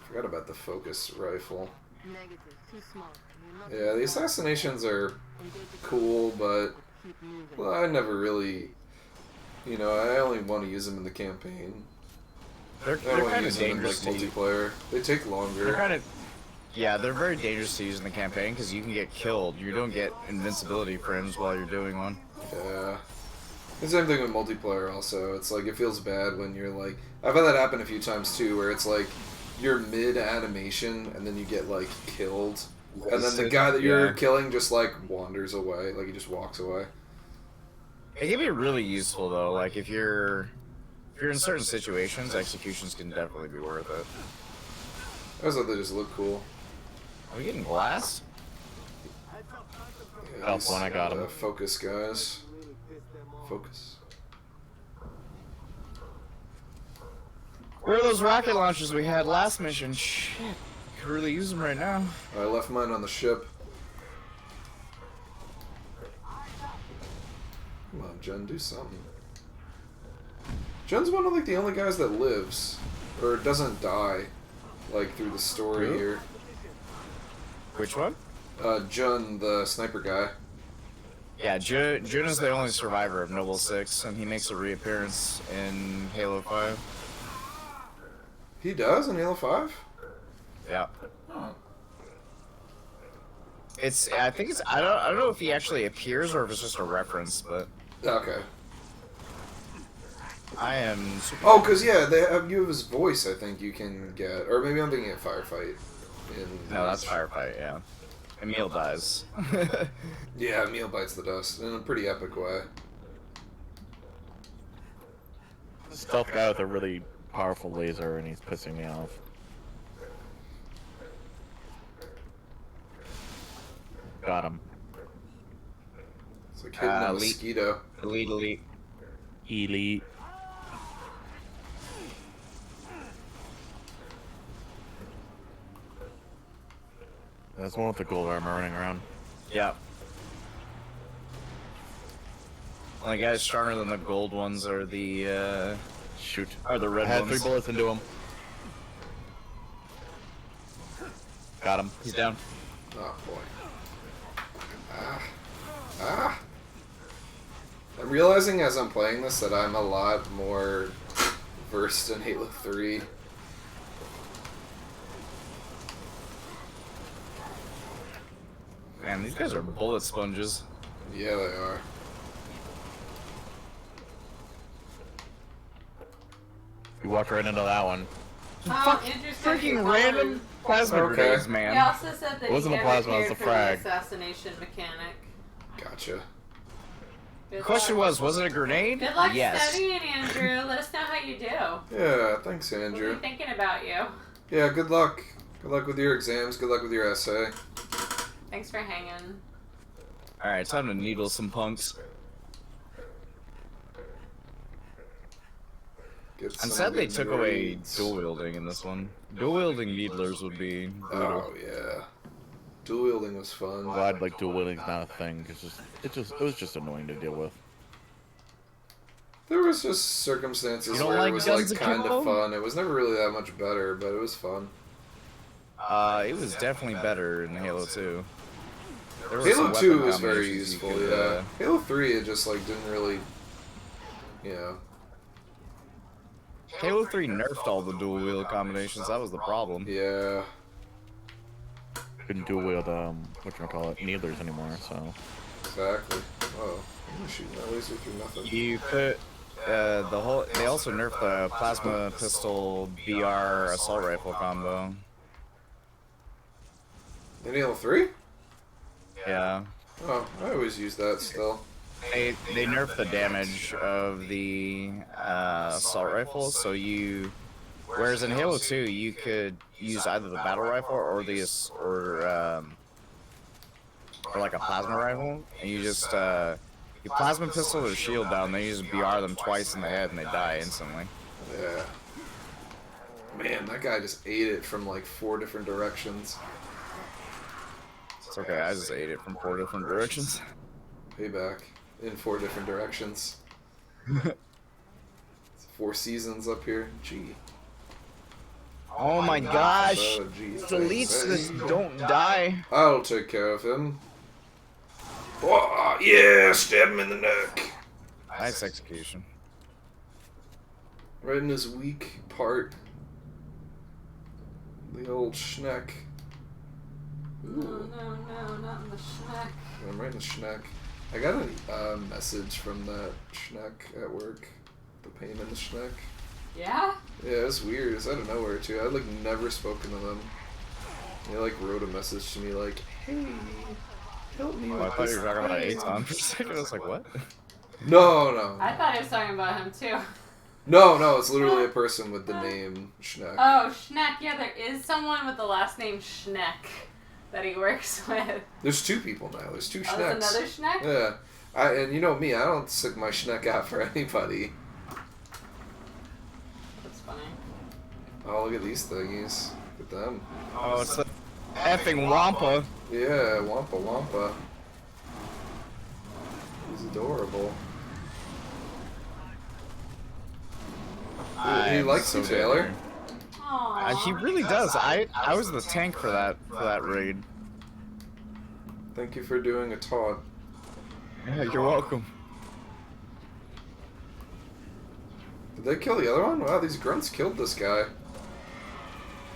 Forgot about the focus rifle. Negative, too small. Yeah, the assassinations are cool, but well, I never really, you know, I only want to use them in the campaign. They're I don't want to kind use of them in like dangerous to use. multiplayer. They take longer. They're kind of, yeah, they're very dangerous to use in the campaign because you can get killed. You don't get invincibility frames while you're doing one. Yeah. The same thing with multiplayer also. It's like, it feels bad when you're like... I've had that happen a few times too, where it's like, you're mid-animation, and then you get like, killed. And then the guy that you're killing just like, wanders away. Like, he just walks away. It can be really useful though, like if you're in certain situations, executions can definitely be worth it. I just thought they just look cool. Are we getting glass? Yeah, That's one I got him. Focus, guys. Focus. Where are those rocket launchers we had last mission? Shit, could really use them right now. I left mine on the ship. Come on, Jen, do something. Jen's one of like the only guys that lives, or doesn't die, like through the story Who? here. Which one? Jun, the sniper guy. Yeah, Jun is the only survivor of Noble 6, and he makes a reappearance in Halo 5. He does in Halo 5? Yeah. I think it's, I don't know if he actually appears or if it's just a reference, but Okay. I am super... Oh, because yeah, you have his voice, I think you can get. Or maybe I'm thinking of Firefight. No, that's Firefight, yeah. Emil dies. Yeah, Emil bites the dust in a pretty epic way. Stealth guy with a really powerful laser, and he's pissing me off. Got him. It's like hitting a Elite. mosquito. Elite. Elite. That's one with the gold armor running around. Yeah. Only guys stronger than the gold ones are the, Shoot. are the red I had ones. 3 bullets into him. Got him. He's down. Oh boy. Ah. I'm realizing as I'm playing this that I'm a lot more versed in Halo 3. Man, these guys are bullet sponges. Yeah, they are. You walked right into that one. Oh, interesting. Freaking random plasma Okay. grenades, He man. also said that It wasn't he a never plasma, it was cared a for the frag. assassination mechanic. Gotcha. The question was it a grenade? Good luck Yes. studying, Andrew. Let us know how you do. Yeah, thanks, We'll Andrew. be thinking about you. Yeah, good luck. Good luck with your exams. Good luck with your essay. Thanks for hanging. Alright, time to needle some punks. Get I'm some sad they took away grades. dual wielding in this one. Dual wielding needlers would be brutal. Oh yeah, dual wielding was fun. Glad like dual wielding's not a thing. It was just annoying to deal with. There was just circumstances You don't where like it was guns like akimbo? kind of fun. It was never really that much better, but it was fun. It was definitely better in Halo 2. There were Halo some 2 weapon was very combinations you useful, could, yeah. Halo 3, it just like didn't really, you know. Halo 3 nerfed all the dual wield combinations, that was the problem. Yeah. Couldn't dual wield whatchamacallit, needlers anymore, so. Exactly. Oh, I'm shooting that laser through nothing. You could They also nerfed the plasma pistol BR assault rifle combo. In Halo 3? Yeah. Oh, I always use that still. They nerfed the damage of the assault rifle, so whereas in Halo 2 you could use either the battle rifle or like a plasma rifle, and you just you plasma pistol their shield down, they just BR them twice in the head and they die instantly. Yeah. Man, that guy just ate it from like 4 different directions. It's okay, I just ate it from 4 different directions. Payback. In 4 different directions. 4 seasons up here. Gee. Oh my gosh! Oh, geez. Deletes this, don't die. I'll take care of him. Oh, yeah, stab him in the neck. Nice execution. Right in his weak part. The old schneck. No, not in the schneck. I'm right in the schneck. I got a message from that schneck at work. The pain in the schneck. Yeah? Yeah, it's weird. It's out of nowhere, too. I'd, like, never spoken to them. They, like, wrote a message to me, like, hey, help me with I thought this you were talking about thing." Aton for a second. I was like, what? No. I thought he was talking about him too. No, it's literally a person with the name Schneck. Oh, Schneck. Yeah, there is someone with the last name Schneck that he works with. There's 2 people now. There's 2 Oh, Schnecks. there's another Schneck? Yeah. And you know me, I don't stick my Schneck out for anybody. That's funny. Oh, look at these thingies. Look at them. Oh, it's the effing Wampa. Yeah, Wampa. He's adorable. He likes you, Taylor. He really does. I was the tank for that raid. Thank you for doing a taunt. Yeah, you're welcome. Did they kill the other one? Wow, these grunts killed this guy.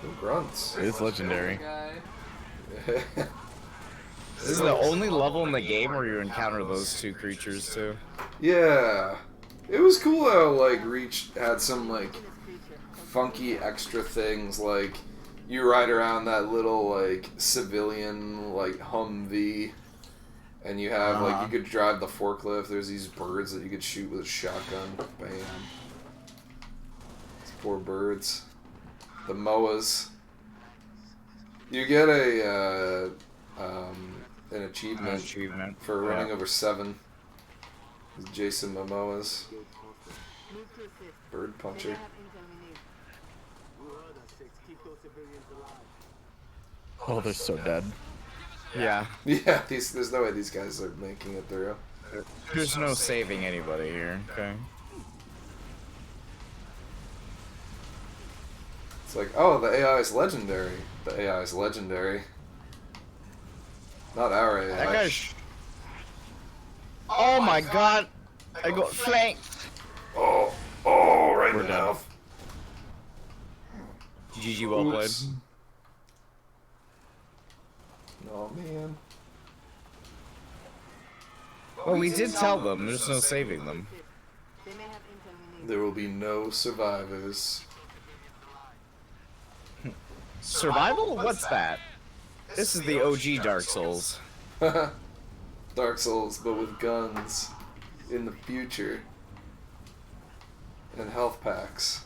Who grunts? It's legendary. This This is the only level in the game where you encounter those 2 creatures too. Yeah. It was cool how, like, Reach had some, like, funky extra things, like, you ride around that little, like, civilian, like, Humvee, and you have, like, you could drive the forklift, there's these birds that you could shoot with a shotgun. Bam. These poor birds. The MOAs. You get an achievement for running over 7. Jason Momoa's bird puncher. Oh, they're so dead. Yeah. Yeah, there's no way these guys are making it through. There's no saving anybody here, okay? It's like, oh, the AI is legendary. The AI is legendary. Not our AI. That guy's... Oh my god! I got flanked! Oh, right We're in the done. mouth. GG, well played. Oops. Oh, man. Well, we did tell them, there's no saving them. There will be no survivors. Survival? What's that? This is the OG Dark Souls. Dark Souls, but with guns in the future. And health packs.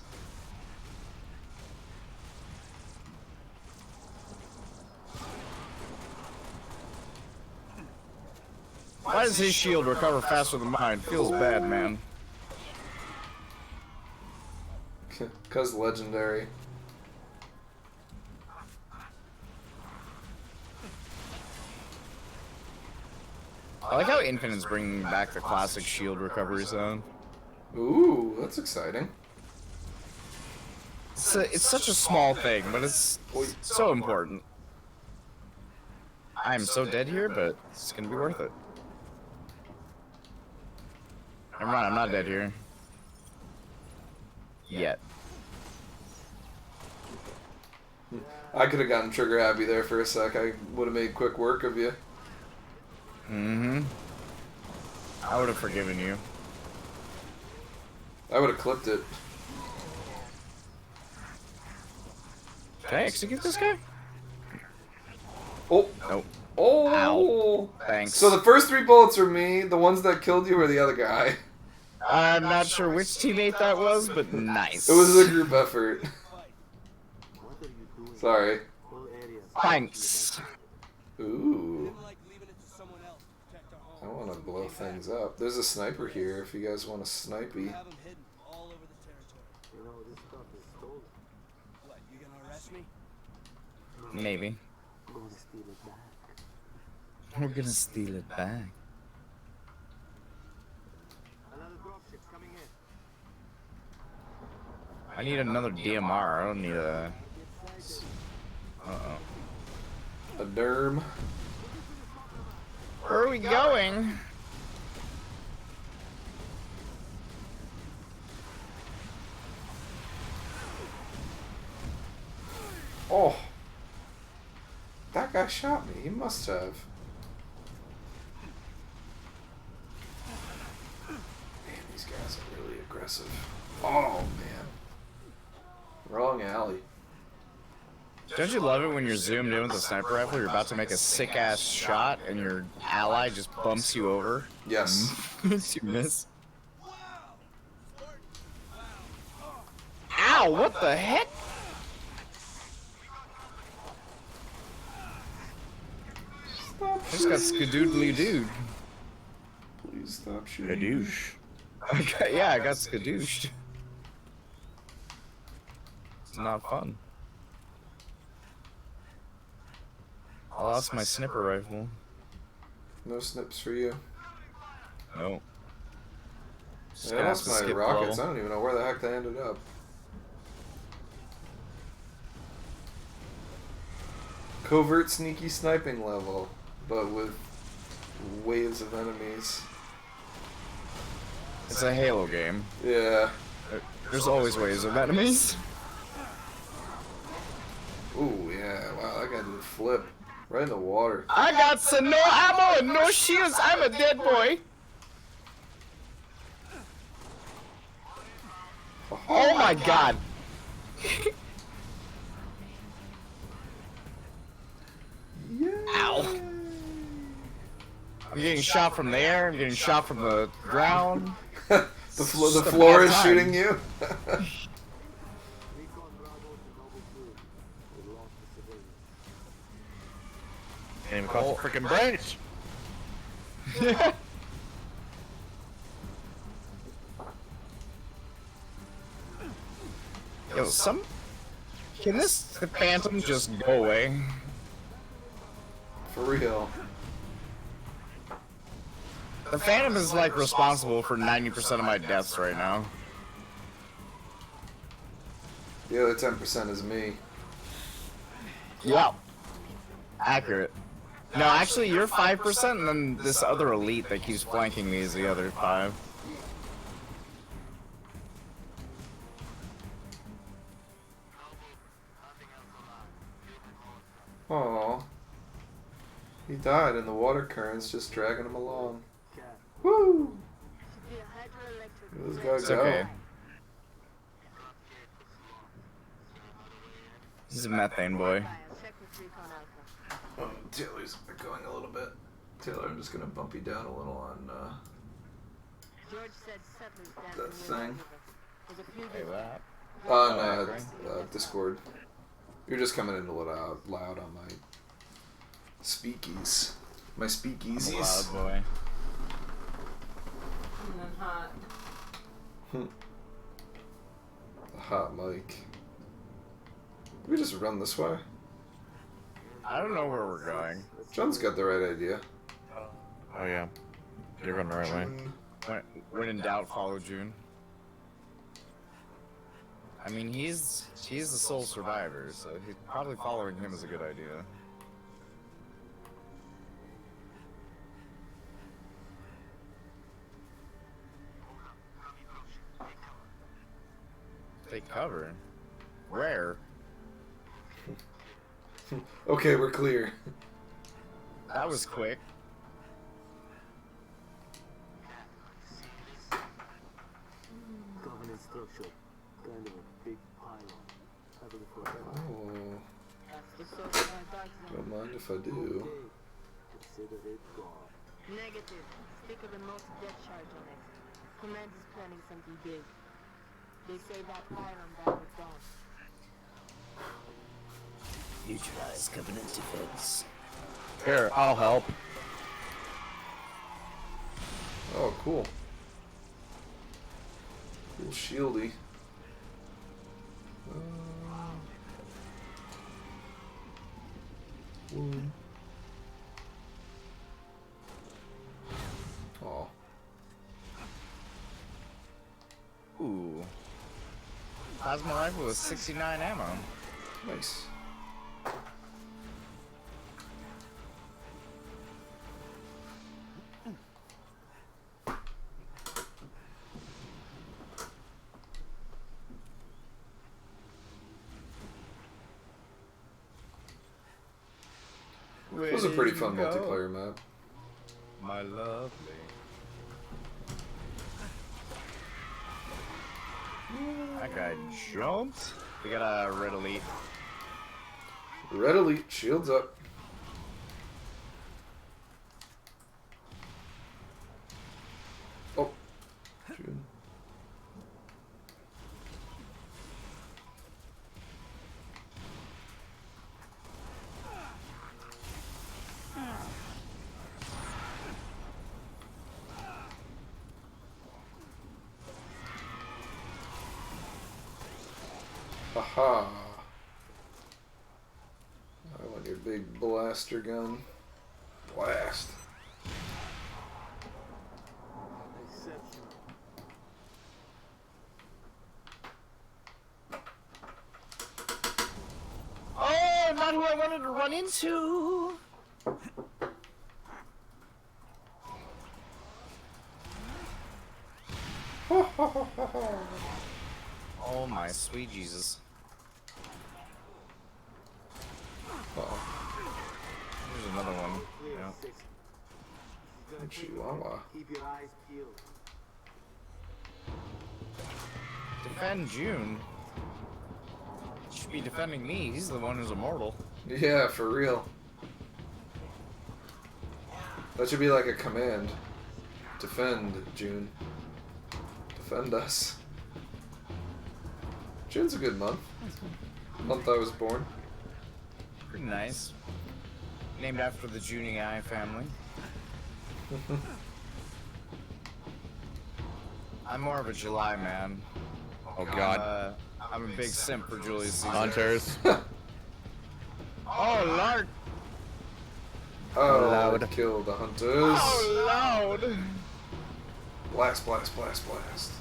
Why does his shield recover faster than mine? Feels bad, man. 'Cause legendary. I like how Infinite's bringing back the classic shield recovery zone. Ooh, that's exciting. It's such a small thing, but it's so important. I'm so dead here, but it's gonna be worth it. Never mind, I'm not dead here. Yet. I could have gotten trigger happy there for a sec. I would have made quick work of you. Mm-hmm. I would have forgiven you. I would have clipped it. Can I execute this guy? Oh. Nope. Oh. Ow. Thanks. So the first 3 bullets were me. The ones that killed you were the other guy. I'm not sure which teammate that was, but nice. It was a group effort. Sorry. Thanks. Ooh. I want to blow things up. There's a sniper here if you guys want a snipey. Maybe. We're gonna steal it back. I need another DMR. I don't need a... Uh-oh. A derm. Where are we going? Oh. That guy shot me. He must have. Man, these guys are really aggressive. Oh, man. Wrong alley. Don't you love it when you're zoomed in with a sniper rifle, you're about to make a sick-ass shot, and your ally just bumps you over? Yes. You miss. Ow, what the heck? I just got skadoodly dude. Please stop shooting. Okay, yeah, I got skadooshed. It's not fun. I lost my sniper rifle. No snips for you. No. I lost my rockets. I don't even know where the heck they ended up. Covert sneaky sniping level, but with waves of enemies. It's a Halo game. Yeah. There's always waves of enemies. Ooh, yeah. Wow, that guy did a flip. Right in the water. I got some no ammo and no shields. I'm a dead boy. Oh my god. Ow. I'm getting shot from the air. I'm getting shot from the ground. the floor is shooting you. Can't even cross the freaking bridge. Yo, can this phantom just go away? For real. The phantom is like responsible for 90% of my deaths right now. The other 10% is me. Yeah. Accurate. No, actually, you're 5%, and then this other elite that keeps flanking me is the other 5. Aww. He died and the water current's just dragging him along. Woo! This guy It's go. okay. He's a methane boy. Oh, Taylor's going a little bit. Taylor, I'm just gonna bump you down a little on that thing. Hey, what? On Discord. You're just coming in a little loud on my speakies. My speakeasies. Loud boy. And then hot. The hot mic. Did we just run this way? I don't know where we're going. John's got the right idea. Oh yeah, you're going the right way. When in doubt, follow June. I mean, he's the sole survivor, so probably following him is a good idea. Take cover. Where? Okay, we're clear. That was quick. structure, kind of a big pylon. Have a look for it. Oh, That's the source of my dark zone. don't mind if I do. Consider it gone. Negative. Stick a remote death charge on it. Command is planning something big. They say that pylon died with Dawn. Neutralize Covenant defense. Here, I'll help. Oh, cool. Cool shieldy. Wound. Oh. Ooh. Plasma rifle with 69 ammo. Nice. It was a pretty fun multiplayer map. My lovely. That guy jumped. We got a red elite. Red elite, shields up. Oh. June. Haha. I want your big blaster gun. Blast. Exceptional. Oh, not who I wanted to run into. Oh my sweet Jesus. There's another one. Yeah. Chihuahua. Keep your eyes peeled. Defend June. Should be defending me. He's the one who's immortal. Yeah, for real. That should be like a command. Defend, June. Defend us. June's a good month. Month I was born. Pretty nice. Named after the Junii family. I'm more of a July man. Oh God. I'm a big simp for Julius Caesar. Hunters. Oh Lord! Oh, loud. Kill the hunters. Oh loud! Blast, blast, blast, blast.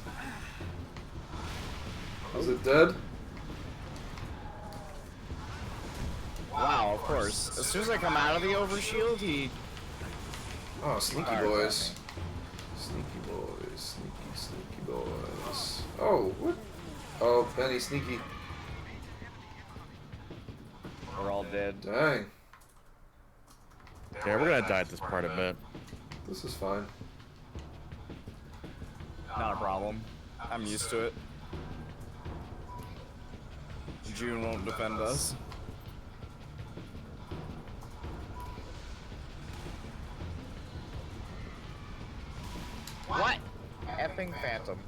Is it dead? Wow, of course. As soon as I come out of the overshield, he... Oh, sneaky boys. Sneaky boys. Sneaky, sneaky boys. Oh, what? Oh, Benny sneaky. We're all dead. Dang. Yeah, we're gonna die at this part a bit. This is fine. Not a problem. I'm used to it. June won't defend us. What? Effing phantom.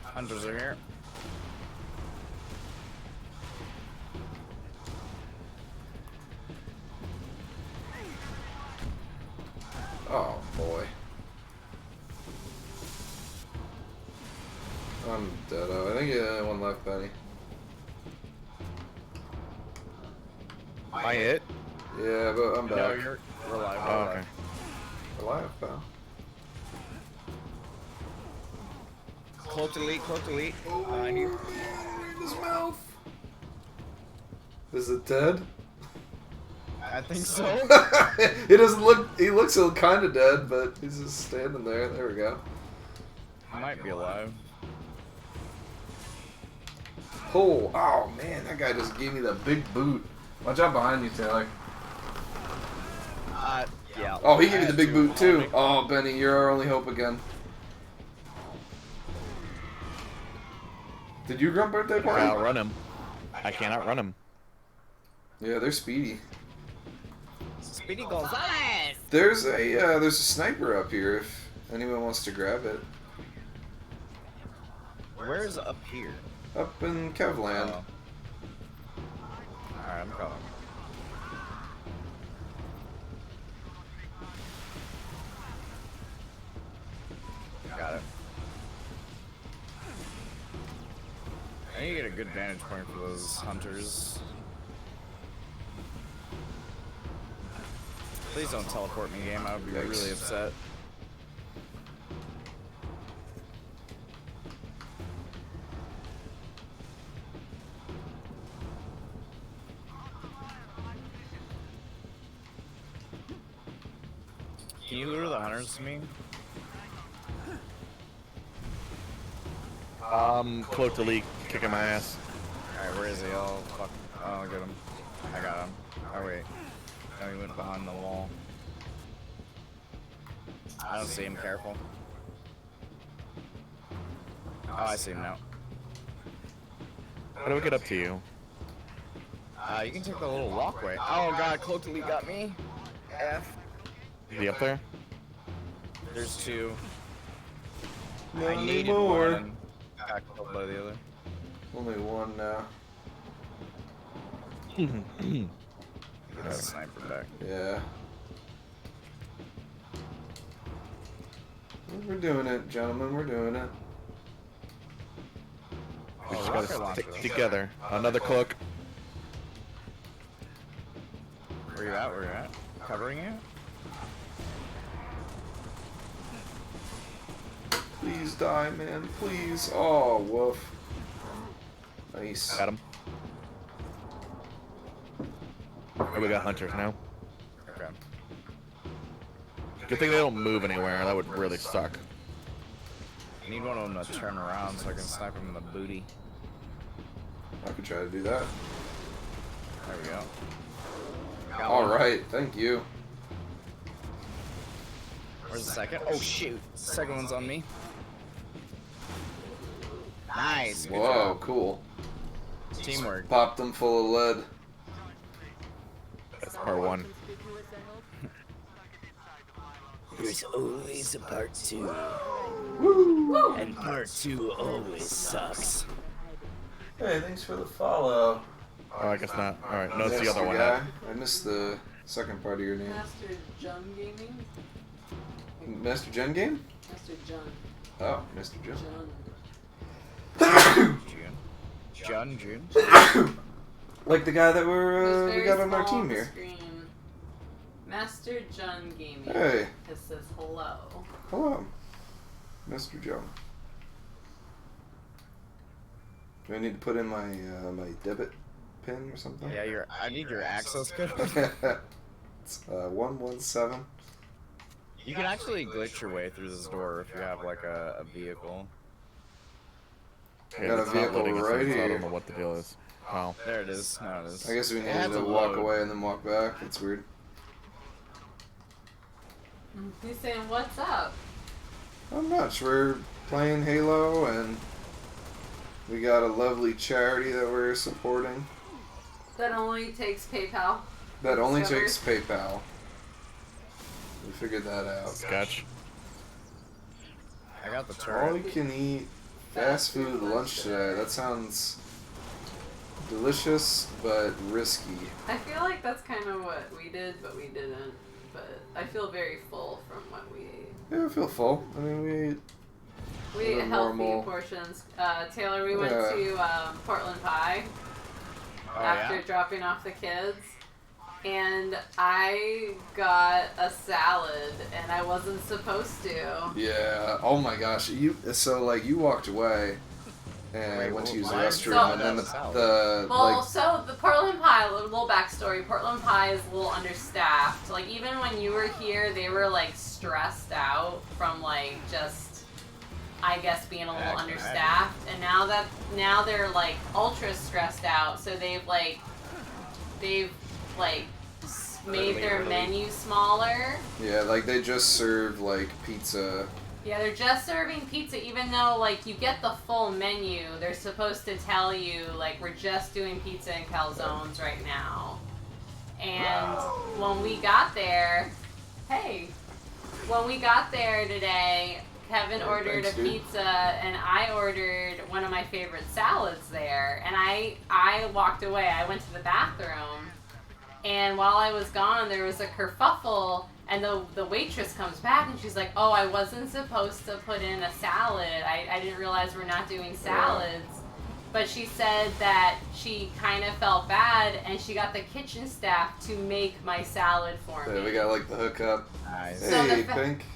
Hunters are here. Oh boy. I'm dead. I think you only one left, Benny. I hit? Yeah, but I'm back. No, you're alive. Oh, okay. Alive, pal. Cloak elite, cloak elite. Behind you. In his mouth. Is it dead? I think so. He doesn't look. He looks kind of dead, but he's just standing there. There we go. Might be alive. Oh, oh man, that guy just gave me the big boot. Watch out behind you, Taylor. Yeah. Oh, he gave you the big boot too. Oh, Benny, you're our only hope again. Did you grunt birthday I party? can't outrun him. I can't outrun him. Yeah, they're speedy. Speedy Gonzalez! There's a sniper up here if anyone wants to grab it. Where's up here? Up in Kevland. Alright, I'm coming. Got it. I need to get a good vantage point for those hunters. Please don't teleport me, game. I would be really upset. Can you lure the hunters to me? Cloak to leak, kicking my ass. Alright, where is he? Oh, fuck. Oh, get him. I got him. Oh, wait. No, he went behind the wall. I don't see him. Careful. Oh, I see him now. How do we get up to you? You can take the little walkway. Oh god, Cloak Elite got me. F. Is he up there? There's two. Not I needed anymore. one. Got killed by the other. Only one now. Get a sniper back. Yeah. We're doing it, gentlemen. We're doing it. We just rocket gotta launcher. stick together. Another cloak. Where you at? Where you at? Covering you? Please die, man. Please. Oh, woof. Nice. Got him. Oh, we got hunters now. Okay. Good thing they don't move anywhere. That would really suck. I need one of them to turn around so I can snipe him in the booty. I could try to do that. There we go. Got All one. right. Thank you. Where's the second? Oh shoot! The second one's on me. Nice. Good Whoa, job. cool. Teamwork. Popped them full of lead. That's part one. There's always a part 2. Woo! And part 2 always sucks. Hey, thanks for the follow. Oh, I guess not. Alright, no, it's the Master other one. guy. I missed the second part of your name. Master Jun Gaming? Master Gen Game? Master Jun. Oh, Mr. Jun. June. Like the guy that It was we very got on our small team the here. Screen. Master Jun Gaming. Hey. It says hello. Hello, Mr. Joe. Do I need to put in my my debit pin or something? Yeah, I need your access code. It's 117. You can actually glitch your way through this door if you have like a vehicle. I got a it's not vehicle loading, so right I here. don't know what the deal is. Wow. There it is. No, it is. I guess we It needed had to walk load. away and then walk back. That's weird. He's saying, what's up? I'm not sure. We're playing Halo and we got a lovely charity that we're supporting. That only takes PayPal. That only Discovered. takes PayPal. We figured that out. Sketch. I got the All turret. you can eat fast food lunch today. That sounds delicious but risky. I feel like that's kind of what we did, but we didn't. But I feel very full from what we ate. Yeah, I feel full. I mean, we ate We ate They're healthy normal. portions. Taylor, we went Yeah. to Portland Pie after yeah? dropping off the kids. And I got a salad, and I wasn't supposed to. Yeah. Oh my gosh. You you walked away and Wait, went to well, use the why restroom, So- and then Salad. the Well, like so the Portland Pie, a little backstory. Portland Pie is a little understaffed. Like, even when you were here, they were, like, stressed out from, like, just, I guess, being a little Heck, understaffed. And now they're, like, ultra stressed out. So they've, like, they've like made their menu smaller. Yeah, like they just serve like pizza. Yeah, they're just serving pizza, even though like you get the full menu. They're supposed to tell you like we're just doing pizza and calzones right now. And when we got there, when we got there today, Kevin ordered a pizza and I ordered one of my favorite salads there. And I walked away. I went to the bathroom. And while I was gone, there was a kerfuffle. And the waitress comes back and she's like, oh, I wasn't supposed to put in a salad. I didn't realize we're not doing salads. But she said that she kind of felt bad and she got the kitchen staff to make my salad for me. Yeah, we got like the hookup. Nice. Hey, Pink.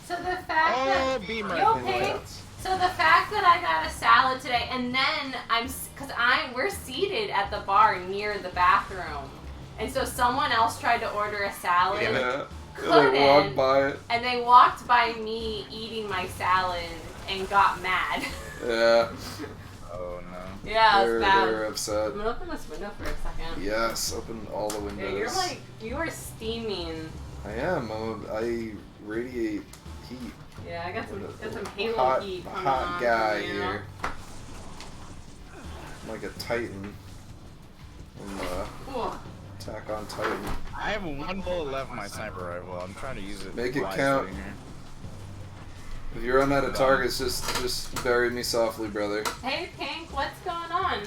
So the fact that Beamer. Yo, Pink. So the fact that I got a salad today, and then we're seated at the bar near the bathroom, and so someone else tried to order a salad. Yeah. Couldn't, They walked by it. and they walked by me eating my salad and got mad. Yeah. Oh no. Yeah, it's bad. They're upset. I'm gonna open this window for a second. Yes, open all the windows. Yeah, you are steaming. I am. I radiate heat. Yeah, I got some Halo Hot, heat. hot guy you know? here. I'm like a Titan. Ooh. Attack on Titan. I have one bullet left in my sniper rifle. I'm trying to use it. Make it wisely count. here. If you run out of targets, just bury me softly, brother. Hey, Pink, what's going on?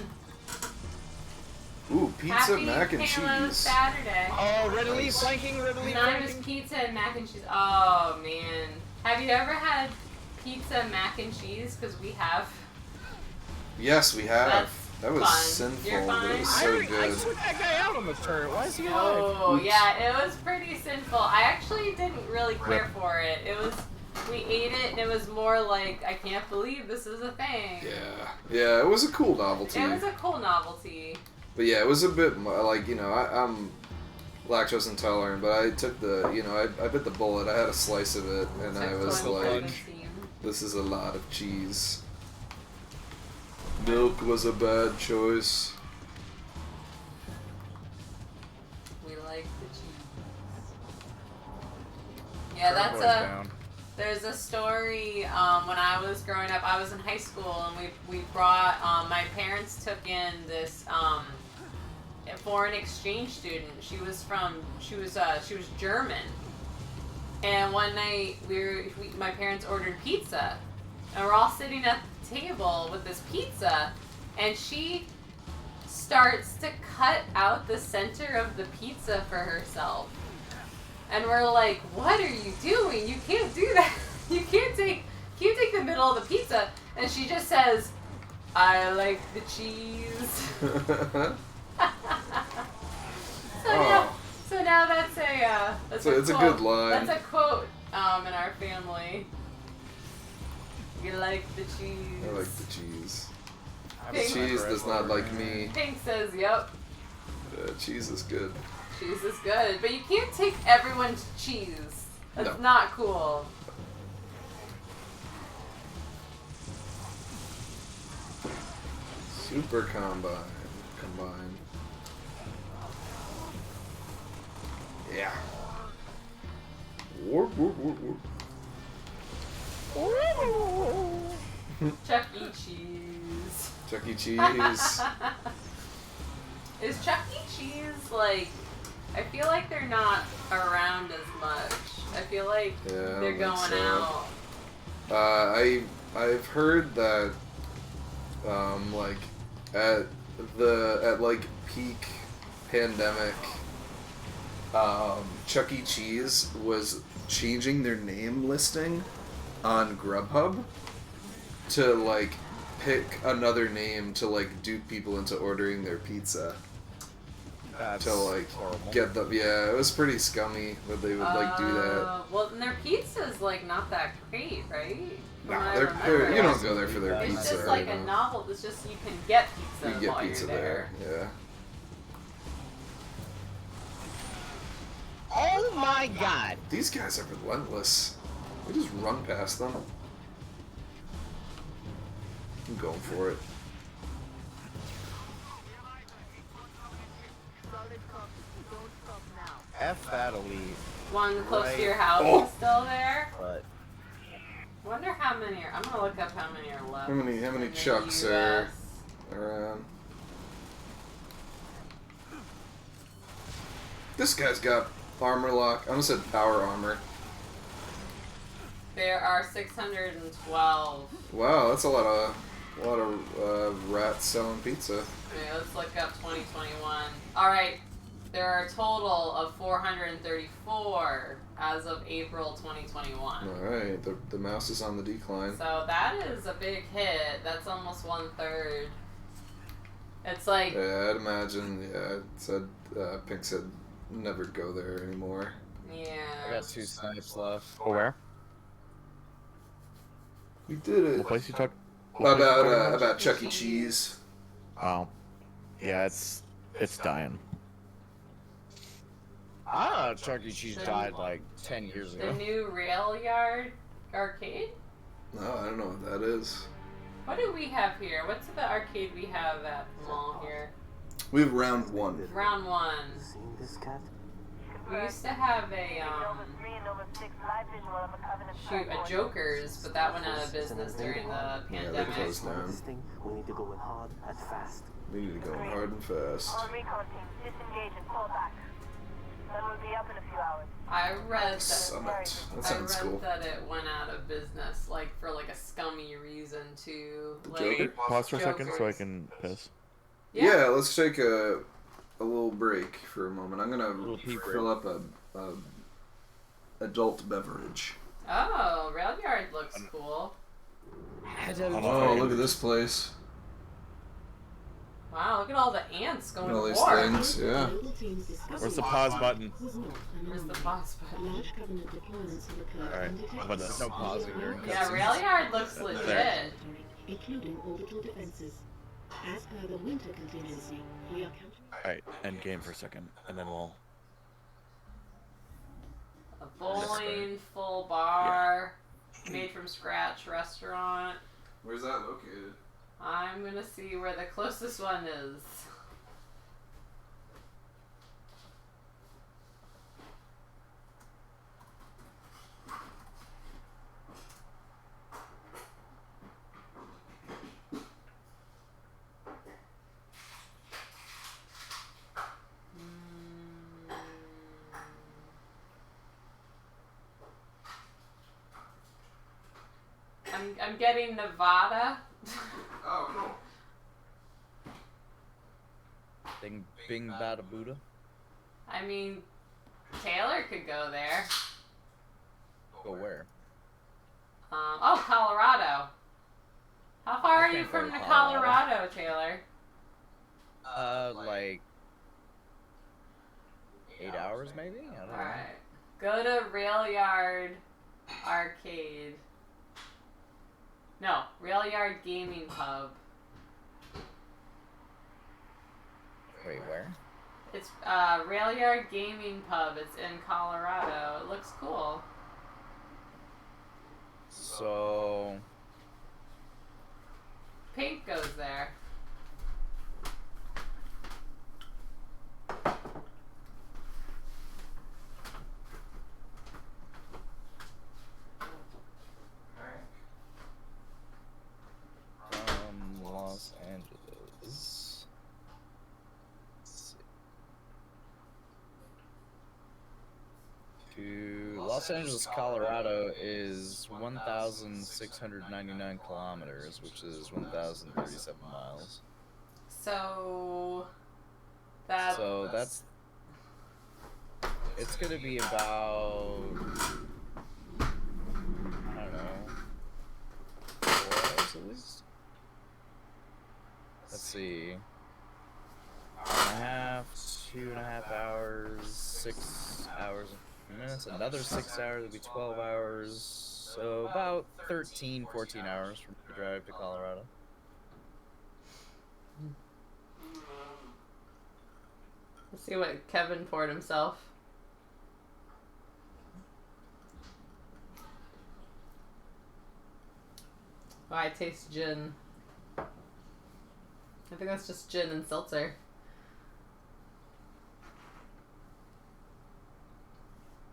Ooh, pizza, Happy mac and Halo cheese. Saturday. Oh, Red Elite flanking, Red Elite Anonymous flanking. pizza and mac and cheese. Oh, man. Have you ever had pizza, mac and cheese? Because we have. Yes, we have. That's that was fun. sinful, You're but it fine. was so I good. took that guy out on the turret. Why is he alive? Oh, Oops. yeah, it was pretty sinful. I actually didn't really care for it. We ate it, and it was more like, I can't believe this is a thing. Yeah, it was a cool novelty. It was a cool novelty. But yeah, it was a bit like, I'm lactose intolerant, but I took I bit the bullet. I had a slice of it, and I was like, this is a lot of cheese. Milk was a bad choice. We like the cheese. Yeah, there's a story, when I was growing up, I was in high school, and we brought, my parents took in this, a foreign exchange student. She was German. And one night, my parents ordered pizza, and we're all sitting at the table with this pizza, and she starts to cut out the center of the pizza for herself. And we're like, what are you doing? You can't do that. You can't take the middle of the pizza. And she just says, I like the cheese. So now that's it's a good line. That's a quote in our family. You like the cheese. I like the cheese. Pink, Cheese does not like me. Pink says, yep. Cheese is good. Cheese is good, but you can't take everyone's cheese. That's not cool. Super combine. Yeah. Warp. Chuck E. Cheese. Chuck E. Cheese. Is Chuck E. Cheese like? I feel like they're not around as much. I feel like they're going out. I've heard that like at peak pandemic, Chuck E. Cheese was changing their name listing on Grubhub to like pick another name to like dupe people into ordering their pizza. To like horrible. Get them, yeah, it was pretty scummy that they would like do that. Well, and their pizza's like not that great, right? Nah, they're you don't go there for their It's pizza. just like a novel. It's just you can get pizza. You can get while pizza you're there. there, yeah. Oh my god! These guys are relentless. We just run past them. I'm going for it. F that elite. One close Right. to your house Oh. is still there. But Wonder how many are. I'm gonna look up how many are left. How many in the chucks are US. around? This guy's got armor lock. I almost said power armor. There are 612. Wow, that's a lot of rats selling pizza. Okay, let's look up 2021. All right, there are a total of 434 as of April 2021. All right, the mouse is on the decline. So that is a big hit. That's almost 1/3. It's like Yeah, I'd imagine. Yeah, it said Pink said never go there anymore. yeah. I got 2 snipes left. Oh, where? We did it. What place you talk? what place you talking About Chuck E. Cheese. Oh, yeah, it's dying. Chuck E. Cheese died like 10 years The ago. new Rail Yard arcade? No, I don't know what that is. What do we have here? What's the arcade we have at the mall here? We have round 1. Round 1. Seeing this cat? We used to have a shoot a Joker's, but that went out of business during the Yeah, they pandemic. closed down. This thing, we need to go in hard and fast. We need to go hard and fast. All recon teams, disengage and pull back. Then we'll be up in a few hours. I read that. Summit. That I sounds read cool. that it went out of business, like for like a scummy reason too. Like, Joker? Pause for a second so I Jokers. can piss. Yeah, let's take a little break for a moment. I'm gonna Little pee break. fill up a adult beverage. Oh, Rail Yard looks cool. Oh, look at this place. Wow, look at all the ants going All to these war. things, yeah. Where's the pause button? Where's the pause button? Large Covenant deployments have occurred Alright, undetected. how about this? No pausing during Yeah, cutscenes. Rail Yard looks legit. Including orbital defenses. As per the winter contingency, we are counting. Alright, end game for a second, and then we'll... A bowling, full bar, made from scratch restaurant. Where's that located? I'm gonna see where the closest one is. I'm getting Nevada. Oh, cool. Bing bada Buddha. I mean, Taylor could go there. Go where? Oh, Colorado. How far are you can't go from to Colorado, Taylor? Like 8 hours maybe? I don't know. Alright. Go to Rail Yard Arcade. No, Rail Yard Gaming Pub. Wait, where? It's Rail Yard Gaming Pub. It's in Colorado. It looks cool. So Pink goes there. Los Angeles. Let's see. To Los Angeles, Colorado is 1,699 kilometers, which is 1,037 miles. So that's it's gonna be about, I don't know, 4 hours at least. Let's see. Hour and a half, 2.5 hours, 6 hours and a few minutes, another 6 hours would be 12 hours. So about 13, 14 hours from the drive to Colorado. let's see what Kevin poured himself. Oh, I taste gin. I think that's just gin and seltzer.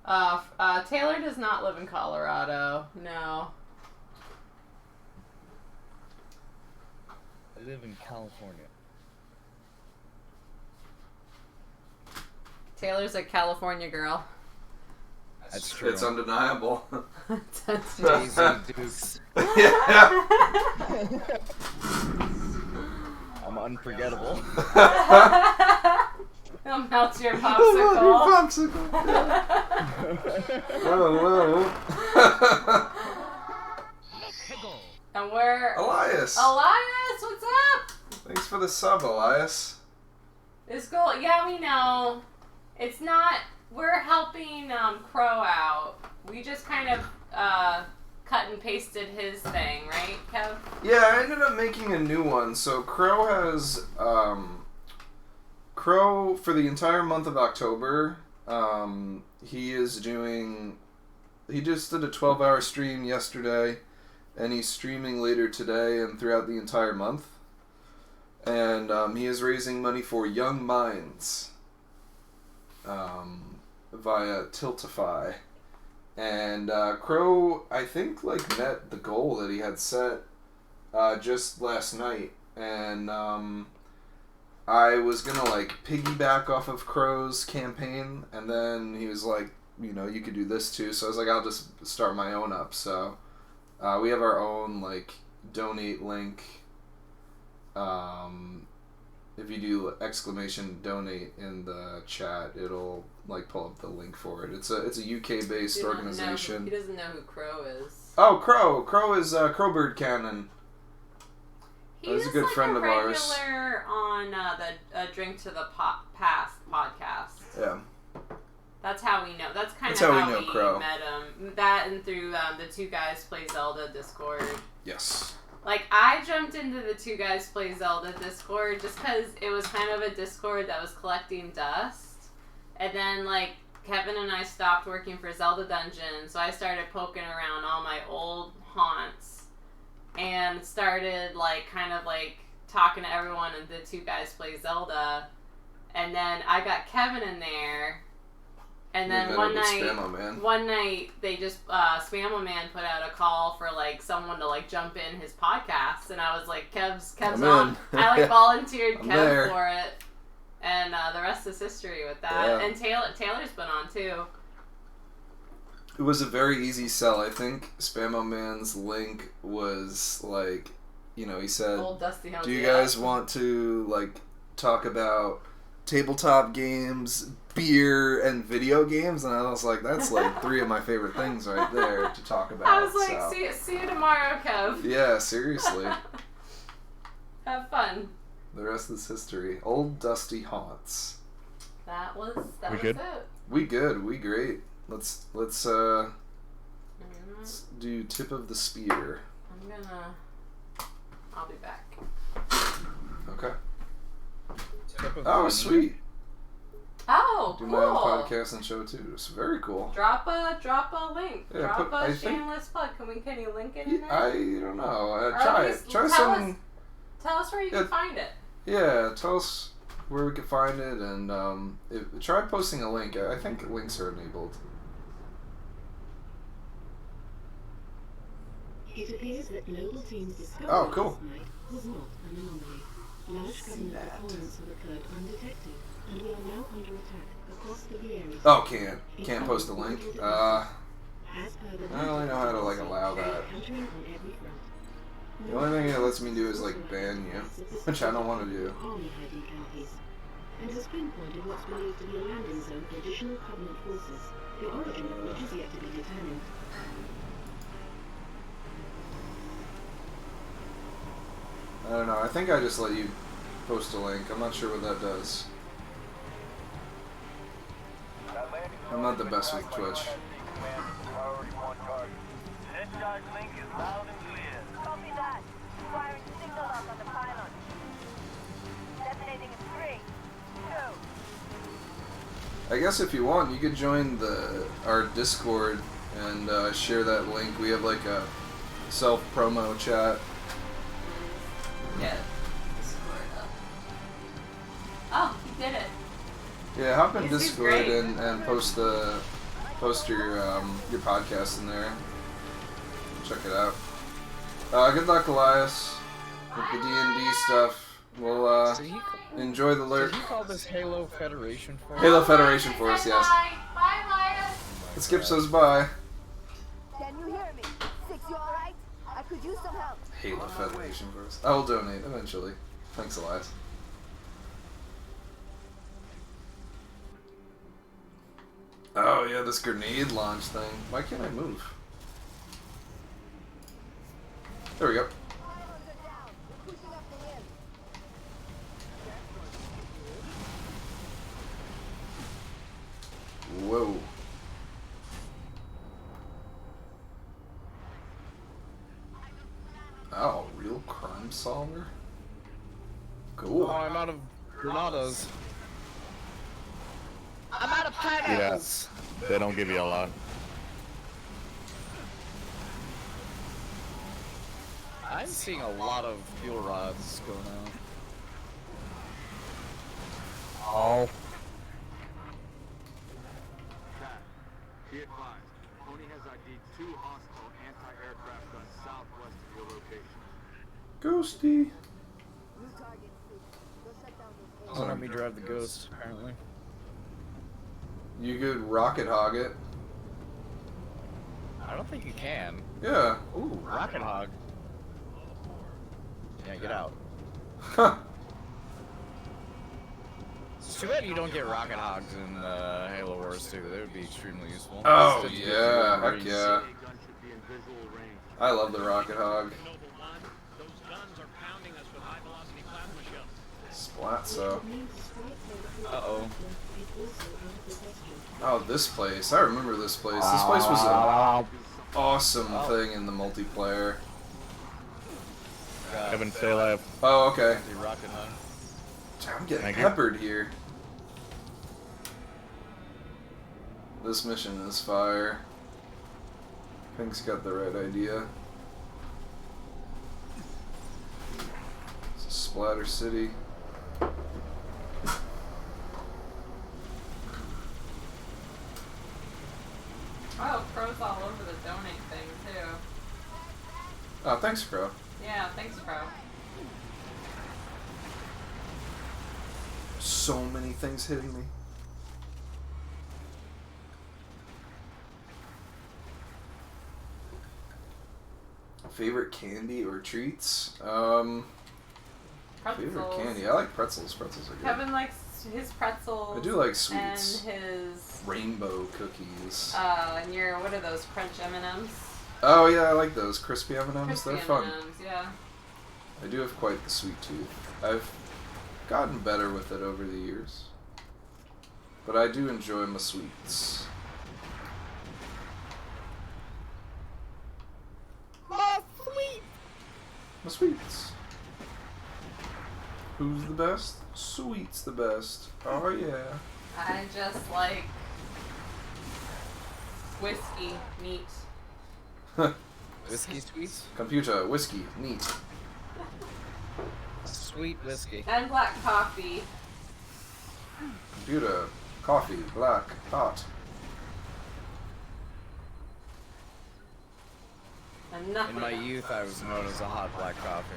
Taylor does not live in Colorado. No. I live in California. Taylor's a California girl. That's true. It's undeniable. That's Daisy Dukes. Yeah. I'm unforgettable. It'll melt your popsicle. Whoa. And we're... Elias! Elias, what's up? Thanks for the sub, Elias. This goal, yeah, we know. It's not... We're helping Crow out. We just kind of cut and pasted his thing, right, Kev? Yeah, I ended up making a new one. So Crow has... Crow, for the entire month of October, he is doing... He just did a 12-hour stream yesterday, and he's streaming later today and throughout the entire month. And he is raising money for Young Minds via Tiltify. And Crow, I think, like, met the goal that he had set just last night. And I was gonna, like, piggyback off of Crow's campaign, and then he was like, you know, you could do this too. So I was like, I'll just start my own up. So we have our own, like, donate link. If you do exclamation donate in the chat, it'll, like, pull up the link for it. It's a UK based organization. He doesn't know who Crow is. Oh, Crow! Crow is Crowbird Cannon. He's a good like friend a of ours. regular on the Drink to the Past podcast. Yeah. That's how we know. That's kind of That's how how we know we Crow. met him. That and through the Two Guys Play Zelda Discord. Yes. Like, I jumped into the Two Guys Play Zelda Discord just because it was kind of a Discord that was collecting dust. And then, like, Kevin and I stopped working for Zelda Dungeon, so I started poking around all my old haunts and started, like, kind of, like, talking to everyone in the Two Guys Play Zelda. And then I got Kevin in there. And then one night they just Spam-O-Man put out a call for, like, someone to, like, jump in his podcast, and I was like, Kev's on. I, like, volunteered Kev for it, and the rest is history with that. Yeah. And Taylor's been on too. It was a very easy sell. I think Spam-O-Man's link was, like, you know, he said, Old Dusty Hound, do you guys want to, like, talk about tabletop games, beer, and video games? And I was like, that's, like, 3 of my favorite things right there to talk about. I was like, so. see you tomorrow, Kev. Yeah, seriously. Have fun. The rest is history. Old Dusty Haunts. That was good? it. We good. We great. Let's do Tip of the Spear. I'll be back. Okay. Oh, sweet. Oh, do cool. my own podcast and show too. It's very cool. Drop a link. Yeah, Drop a shameless plug. Can you link it in there? I don't know. Try tell something. Tell us where you can find it. Yeah, tell us where we can find it, and try posting a link. I think links are enabled. It appears that Noble Team's discovery cool. last night was not an anomaly. Large government deployments have occurred undetected, and we are now under attack across the Vieri. Oh, can't post a link. I don't really know how to, like, allow that. The only thing it lets me do is, like, ban you, which I don't want to do. Army hiding canopies, and has pinpointed what's believed to be a landing zone for additional Covenant forces, the origin of which is yet to be determined. I don't know. I think I just let you post a link. I'm not sure what that does. I'm not the best with Twitch. Discharge link is loud and clear. Copy that. Firing signal lock on the pylon. Detonating in 3, 2. I guess if you want, you could join our Discord and share that link. We have, like, a self-promo chat. Yeah. Oh, he did it. Yeah, hop in He's Discord great. and post the post your podcast in there. Check it out. Good luck, Elias, with the D&D stuff. We'll enjoy the lurk. Did he call this Halo Federation Force? Halo Federation Force, yes. Bye, Elias. Skip says bye. Can you hear me? Six, you alright? I could use some help. Halo Federation Force. I will donate eventually. Thanks, Elias. Oh yeah, this grenade launch thing. Why can't I move? There we go. Whoa. Oh, real crime solver? Cool. Oh, I'm out of granadas. I'm out of pineapples. Yeah, they don't give you a lot. I'm seeing a lot of fuel rods going out. Oh. Be advised, Pony has ID'd 2 hostile anti-aircraft guns southwest of your location. Ghosty. Don't let me drive the ghost, apparently. You could rocket hog it. I don't think you can. Yeah. Ooh, rocket hog. Yeah, get out. Huh. It's too bad you don't get rocket hogs in Halo Wars 2. They would be extremely useful. Oh Instead of yeah, heck getting yeah. I love the rocket hog. Splat so. Uh-oh. Oh, this place. I remember this place. This place was an awesome thing in the multiplayer. Evan, stay alive. Oh, okay. Rocket hog. I'm getting Thank you. peppered here. This mission is fire. Pink's got the right idea. It's a Splatter City. Oh, Crow's all over the donate thing, too. Oh, thanks, Crow. Yeah, thanks, Crow. So many things hitting me. Favorite candy or treats? Pretzels. Favorite candy. I like pretzels. Pretzels are good. Kevin likes his pretzels. I do like sweets. And his Rainbow cookies. and your what are those Crunch M&Ms? Oh yeah, I like those crispy M&Ms. Crispy They're fun. M&Ms, yeah. I do have quite the sweet tooth. I've gotten better with it over the years, but I do enjoy my sweets. My sweets. Who's the best? Sweet's the best. Oh yeah. I just like whiskey, neat. Whiskey sweets? Computer, whiskey, neat. Sweet whiskey. And black coffee. Computer, coffee, black, hot. And nothing In my else. youth, I was known as a hot black coffee.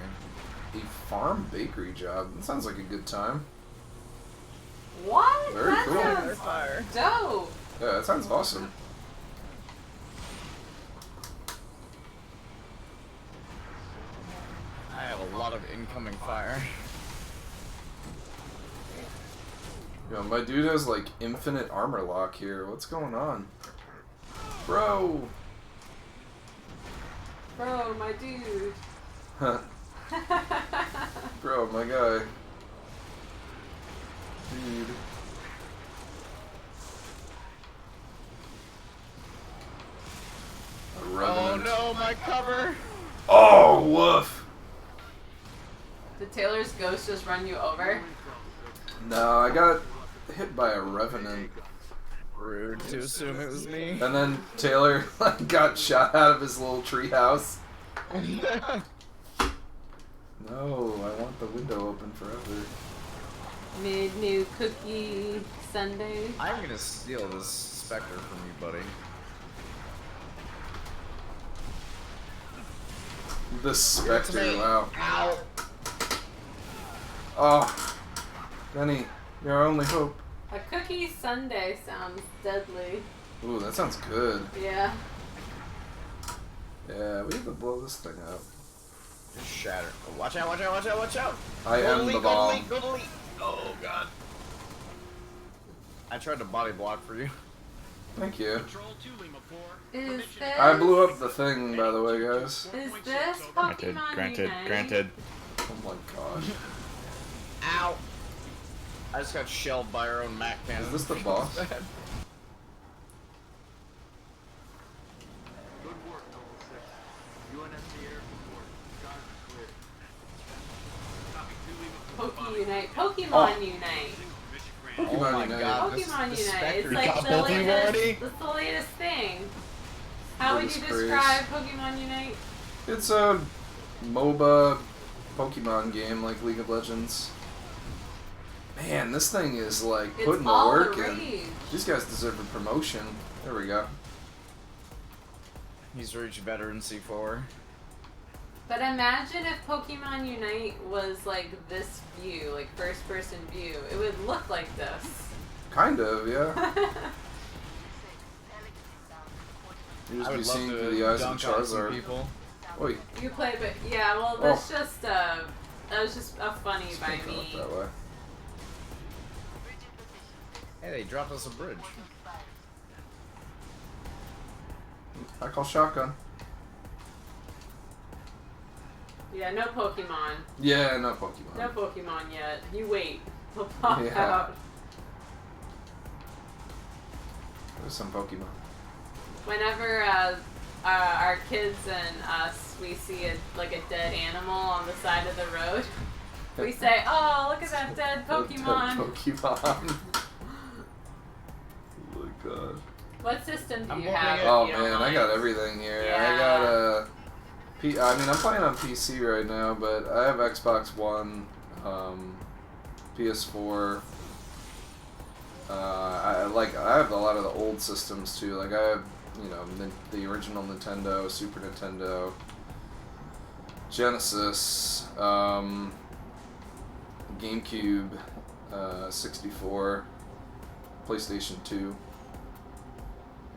A farm bakery job. That sounds like a good time. What? Very that cool. sounds dope. Yeah, that sounds awesome. I have a lot of incoming fire. Yo, my dude has like infinite armor lock here. What's going on? Bro! Bro, my dude. Huh. Bro, my guy. Dude. A Oh revenant. no, my cover! Oh, woof! Did Taylor's ghost just run you over? No, I got hit by a revenant. Rude to assume it was me. And then Taylor got shot out of his little treehouse. No, I want the window open forever. Made new cookie sundae. I'm gonna steal this Spectre from you, buddy. The Spectre, me. wow. Ow. Oh, Benny, you're our only hope. A cookie sundae sounds deadly. Ooh, that sounds good. Yeah. Yeah, we have to blow this thing up. Just shatter. Oh, watch out, watch out, watch out, watch out! I Go am to the leak, bomb. Go to leak. Oh, God. I tried to body block for you. Thank you. Is this? I blew up the thing, by the way, guys. Is this Granted, Pokemon granted, Unite? granted. Oh my god. Ow! I just got shelled by our own Mac cannon. Is this the boss? Good work, Noble 6. UNSC Air Support. Skies are clear. Copy 2, Lima 4-5. Pokemon Unite. Pokemon Oh my Unite. God, this is Pokemon the Unite. Spectre. It's You like got the both of you already? latest. It's the latest thing. How would you Latest craze. describe Pokemon Unite? It's a MOBA Pokemon game like League of Legends. Man, this thing is like It's putting the all the work in. rage. These guys deserve a promotion. There we go. He's reached veteran C4. But imagine if Pokemon Unite was like this view, like first person view. It would look like this. Kind of, yeah. You I just be would love seeing to through the eyes of dunk on some Charizard. people. Oi. You play, but yeah, well, that's just that was just a funny Just by can't go me. up that way. Hey, they dropped us a bridge. I call shotgun. Yeah, no Pokemon. Yeah, no Pokemon. No Pokemon yet. You wait. We'll pop Yeah. out. There's some Pokemon. Whenever our kids and us, we see like a dead animal on the side of the road, we say, "Oh, look at that dead Pokemon." Pokemon. Oh my god. What system do I'm you hoping have? Oh if you don't man, I mind? got everything here. Yeah. I got I mean, I'm playing on PC right now, but I have Xbox One, PS4. I have a lot of the old systems too. Like I have, you know, the original Nintendo, Super Nintendo, Genesis, GameCube, 64, PlayStation 2.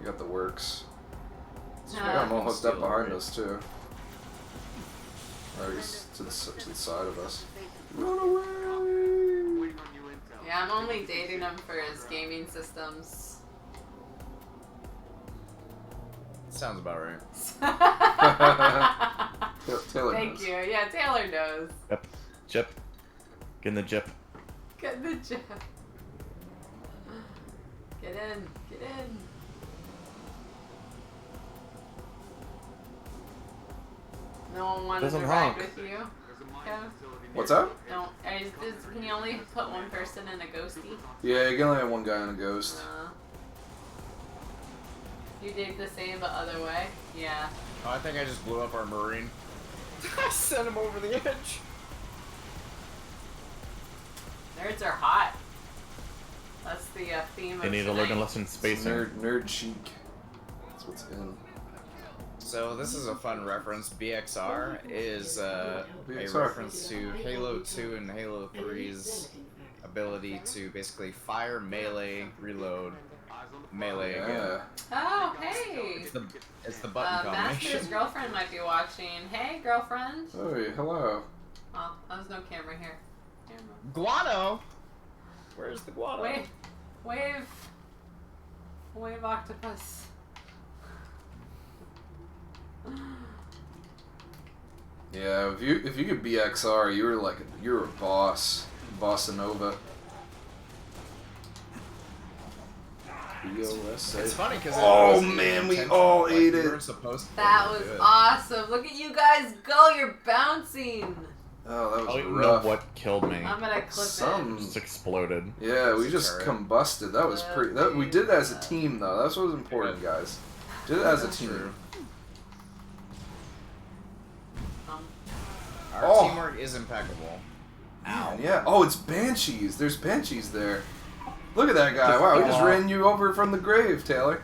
I got the works. So we got them all hooked up behind us too. Or I guess to the side of us. Run away! Yeah, I'm only dating him for his gaming systems. Sounds about right. Taylor Thank knows. you. Yeah, Taylor knows. Jip. Jip. Get in the jip. Get the jet. Get in. Get in. No one wanted Doesn't to ride honk. with you. Kev? What's up? No. Can you only put one person in a ghosty? Yeah, you can only have one guy on a ghost. You did the same but other way? Yeah. Oh, I think I just blew up our Marine. I sent him over the edge. Nerds are hot. That's the theme They of need to learn a tonight. lesson spacing. Nerd chic. That's what's in. So this is a fun reference. BXR is a BXR. reference to Halo 2 and Halo 3's ability to basically fire, melee, reload, melee again. Yeah. Oh, hey! It's the button Master's combination. girlfriend might be watching. Hey, girlfriend. Hey, hello. Oh, there's no camera here. Camera. Guano! Where's the guano? Wave octopus. Yeah, if you could BXR, you were a boss, Bossa Nova. It's funny because oh man, we all ate it. That was awesome. Look at you guys go. You're bouncing. Oh, that was I don't even rough. know what killed me. I'm gonna clip it. Just exploded. Yeah, we just combusted. That was pretty. We did it as a team, though. That's what was important, guys. Did it as a team. Our teamwork is impeccable. Ow. Yeah. Oh, it's Banshees. There's Banshees there. Look at that guy. Wow, he just ran you over from the grave, Taylor.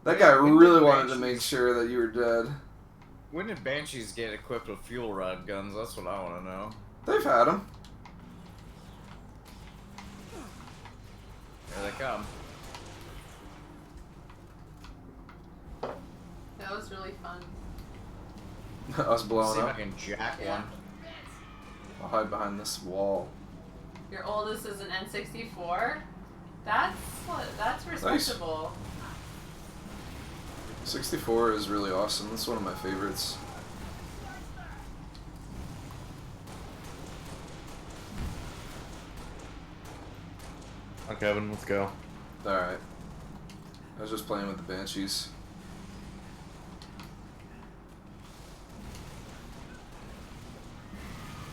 That guy really wanted to make sure that you were dead. When did Banshees get equipped with fuel rod guns? That's what I want to know. They've had them. Here they come. That was really fun. Us blowing See if up. I can jack one. I'll hide behind this wall. Your oldest is an N64? That's respectable. 64 is really awesome. That's one of my favorites. Oh, Kevin, let's go. Alright. I was just playing with the Banshees.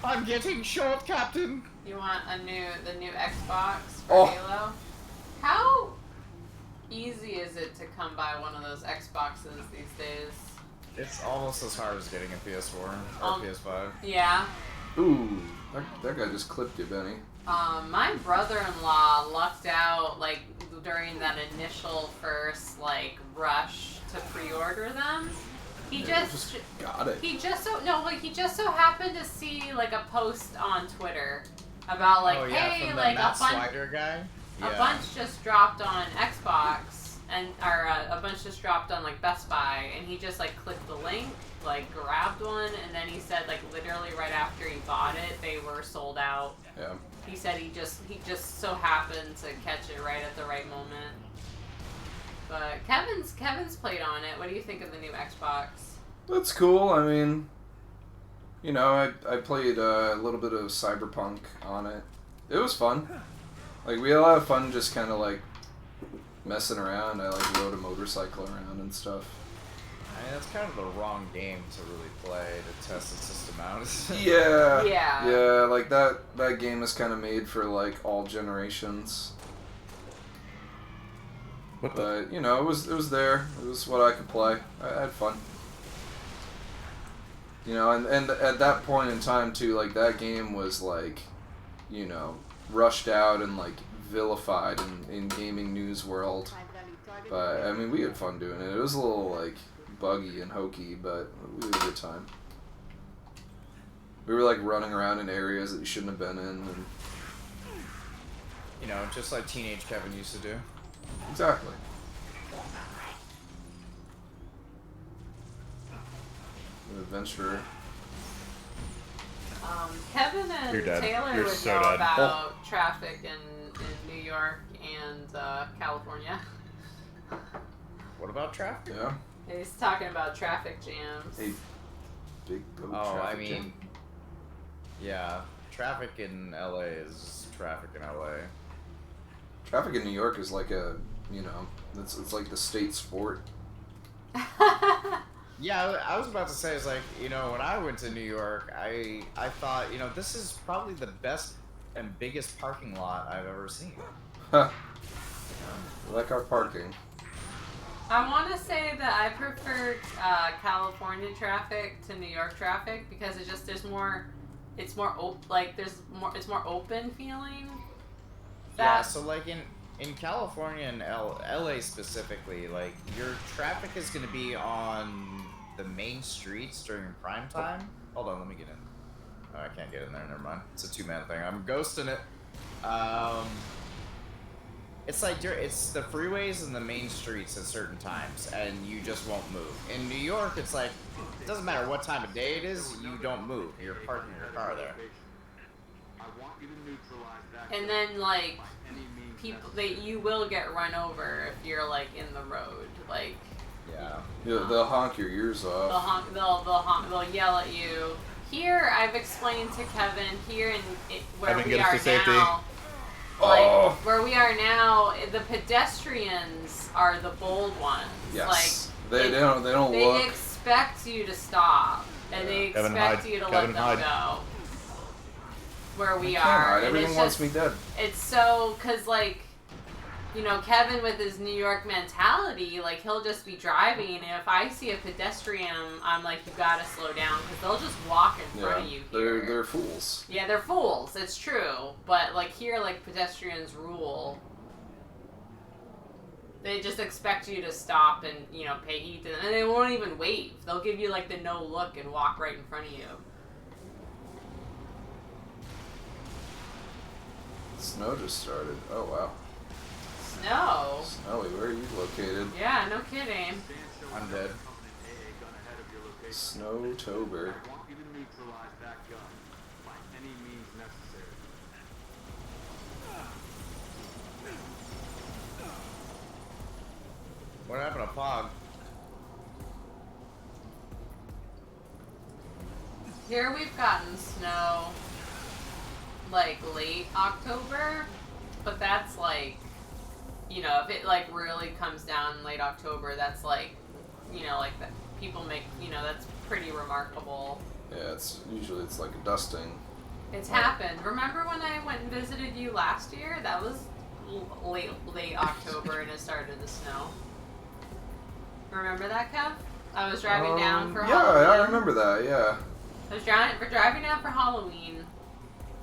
I'm getting short, Captain. You want the new Xbox for Halo? How easy is it to come by one of those Xboxes these days? It's almost as hard as getting a PS4 or PS5. Yeah. Ooh, that guy just clipped you, Benny. My brother-in-law lucked out like during that initial first like rush to pre-order them. He just got it. He just so happened to see like a post on Twitter about like, hey, like a bunch just dropped on Xbox or a bunch just dropped on like Best Buy, and he just like clicked the link, like grabbed one, and then he said like literally right after he bought it, they were sold out. Yeah. He said he just so happened to catch it right at the right moment. But Kevin's played on it. What do you think of the new Xbox? That's cool. I mean, you know, I played a little bit of Cyberpunk on it. It was fun. Like, we had a lot of fun just kind of like messing around. I like rode a motorcycle around and stuff. I mean, that's kind of the wrong game to really play to test the system out. Yeah. Yeah. Yeah, like that game is kind of made for like all generations. But you know, it was there. It was what I could play. I had fun. You know, and at that point in time too, like that game was like, you know, rushed out and like vilified in gaming news world. But I mean, we had fun doing it. It was a little like buggy and hokey, but we had a good time. We were like running around in areas that you shouldn't have been in, and you know, just like teenage Kevin used to do. Exactly. An adventurer. Kevin and You're dead. Taylor You're would so know dead. about traffic in New York and California. What about traffic? Yeah. He's talking about traffic jams. Hey, big boat Oh, I traffic mean, jam. yeah, traffic in LA is traffic in LA. Traffic in New York is like a, you know, it's like the state sport. Yeah, I was about to say, it's like, you know, when I went to New York, I thought, you know, this is probably the best and biggest parking lot I've ever seen. Huh. Like our parking. I want to say that I prefer California traffic to New York traffic because it's more open feeling. Yeah, so like in California and LA specifically, like your traffic is going to be on the main streets during prime time. Hold on, let me get in. Oh, I can't get in there, never mind. It's a two-man thing. I'm ghosting it. It's like it's the freeways and the main streets at certain times, and you just won't move. In New York, it's like, it doesn't matter what time of day it is, you don't move. You're parking your car there. And then like you will get run over if you're like in the road, like. Yeah. They'll honk your ears off. They'll yell at you. Here, I've explained to Kevin. Here where Kevin, we get us are to safety. now. Like where we are now, the pedestrians are the bold ones. Yes. Like They don't look. They expect you to stop, and they Kevin, expect hide. you to Kevin, let them hide. go. Where we I can't are, hide. and Everyone it's wants just, me dead. It's so, cause like you know, Kevin with his New York mentality, like, he'll just be driving, and if I see a pedestrian, I'm like, you gotta slow down, because they'll just walk in front of you here. They're fools. Yeah, they're fools, it's true. But, like, here, like, pedestrians rule. They just expect you to stop and, you know, pay heed to them. And they won't even wave. They'll give you, like, the no look and walk right in front of you. Snow just started. Oh, wow. Snow? Snowy, where are you located? Yeah, no kidding. I'm dead. Snowtober. What happened to Fog? Here we've gotten snow, like, late October, but that's, like, you know, if it, like, really comes down in late October, that's, like, you know, like, that people make, you know, that's pretty remarkable. Yeah, usually it's like a dusting. It's happened. Remember when I went and visited you last year? That was late October and it started to snow. Remember that, Kev? I was driving down for Halloween. Yeah, I remember that, yeah. I was driving down for Halloween.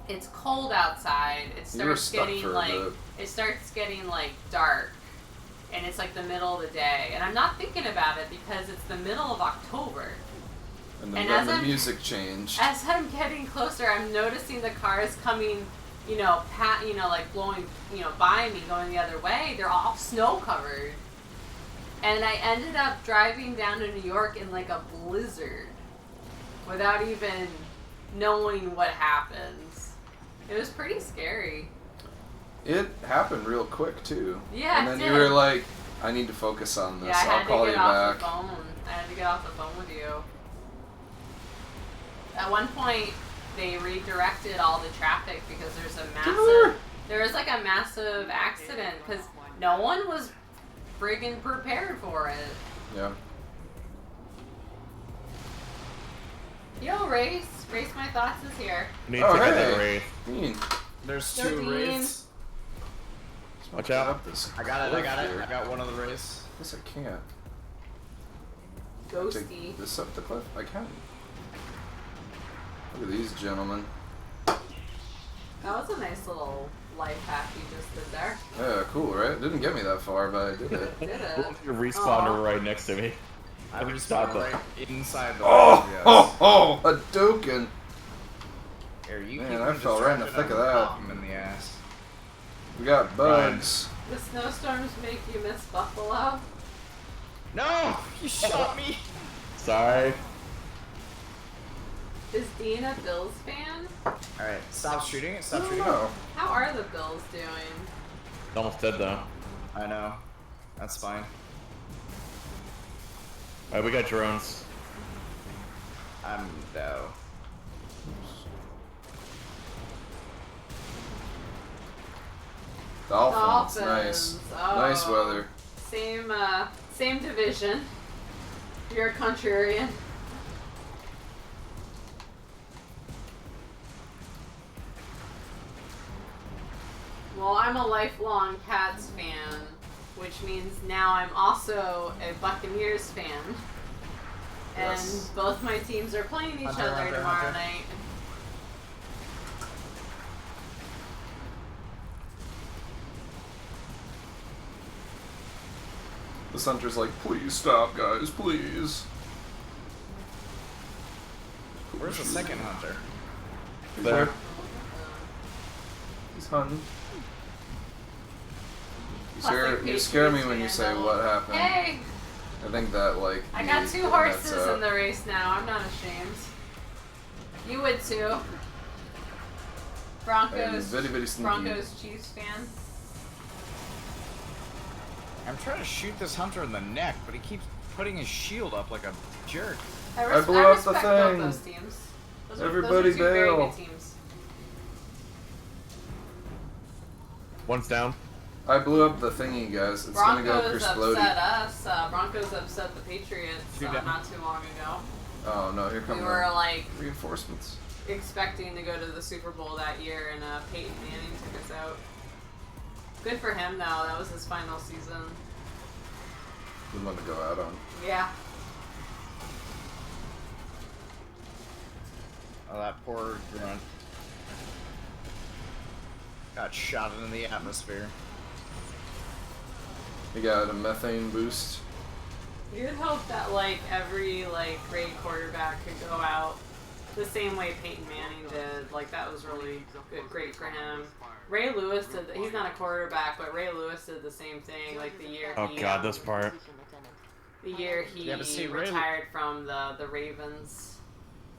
It's cold outside. It starts getting like dark. And it's like the middle of the day. And I'm not thinking about it because it's the middle of October. And then the music changed. As I'm getting closer, I'm noticing the cars coming, you know, like blowing, you know, by me, going the other way. They're all snow covered. And I ended up driving down to New York in like a blizzard without even knowing what happens. It was pretty scary. It happened real quick too. Yeah, and then you were like, I need to focus on this. Yeah, I'll call you back. I had to get off the phone with you. At one point, they redirected all the traffic because there was like a massive accident because no one was friggin' prepared for it. Yeah. Yo, Race My Thoughts is here. Need to get that Wraith. There's two Wraiths. Watch out. I got it. I got one of the Wraiths. Yes, I can't. Ghosty. Take this up the cliff? I can. Look at these gentlemen. That was a nice little life hack you just did there. Yeah, cool, right? It didn't get me that far, but I did it. Did it? Your respawner right next to me. I respawned right inside the Hadouken! Man, I fell right in the thick of that. In the ass. We got bugs. The snowstorms make you miss Buffalo? No! You shot me! Sorry. Is Dean a Bills fan? Alright, stop shooting it. Stop shooting it. How are the Bills doing? Almost dead though. I know. That's fine. Alright, we got drones. I'm no. Dolphins. Nice. Oh. Nice weather. Same division. You're a contrarian. Well, I'm a lifelong Pats fan, which means now I'm also a Buccaneers fan. And both my teams are playing each other tomorrow night. The Hunter's like, please stop, guys, please. Where's the second Hunter? There. He's hunting. You scare me when you say what happened. Hey! I think that, like... I got 2 horses in the race now. I'm not ashamed. You would too. Broncos Chiefs fan. I'm trying to shoot this Hunter in the neck, but he keeps putting his shield up like a jerk. I blew up the thing. Both those teams. Everybody those are 2 very bail. good teams. One's down. I blew up the thingy, guys. It's gonna go Chris-Blody. Upset us. Broncos upset the Patriots not too long ago. Oh no, here come we were like reinforcements. Expecting to go to the Super Bowl that year, and Peyton Manning took us out. Good for him, though. That was his final season. Good one to go out on. Yeah. Oh, that poor grunt. Got shot into the atmosphere. He got a methane boost. You'd hope that, like, every, like, great quarterback could go out the same way Peyton Manning did. Like, that was really great for him. Ray Lewis did, he's not a quarterback, but Ray Lewis did the same thing, like, the year Oh god, this part. The year he retired from the Ravens.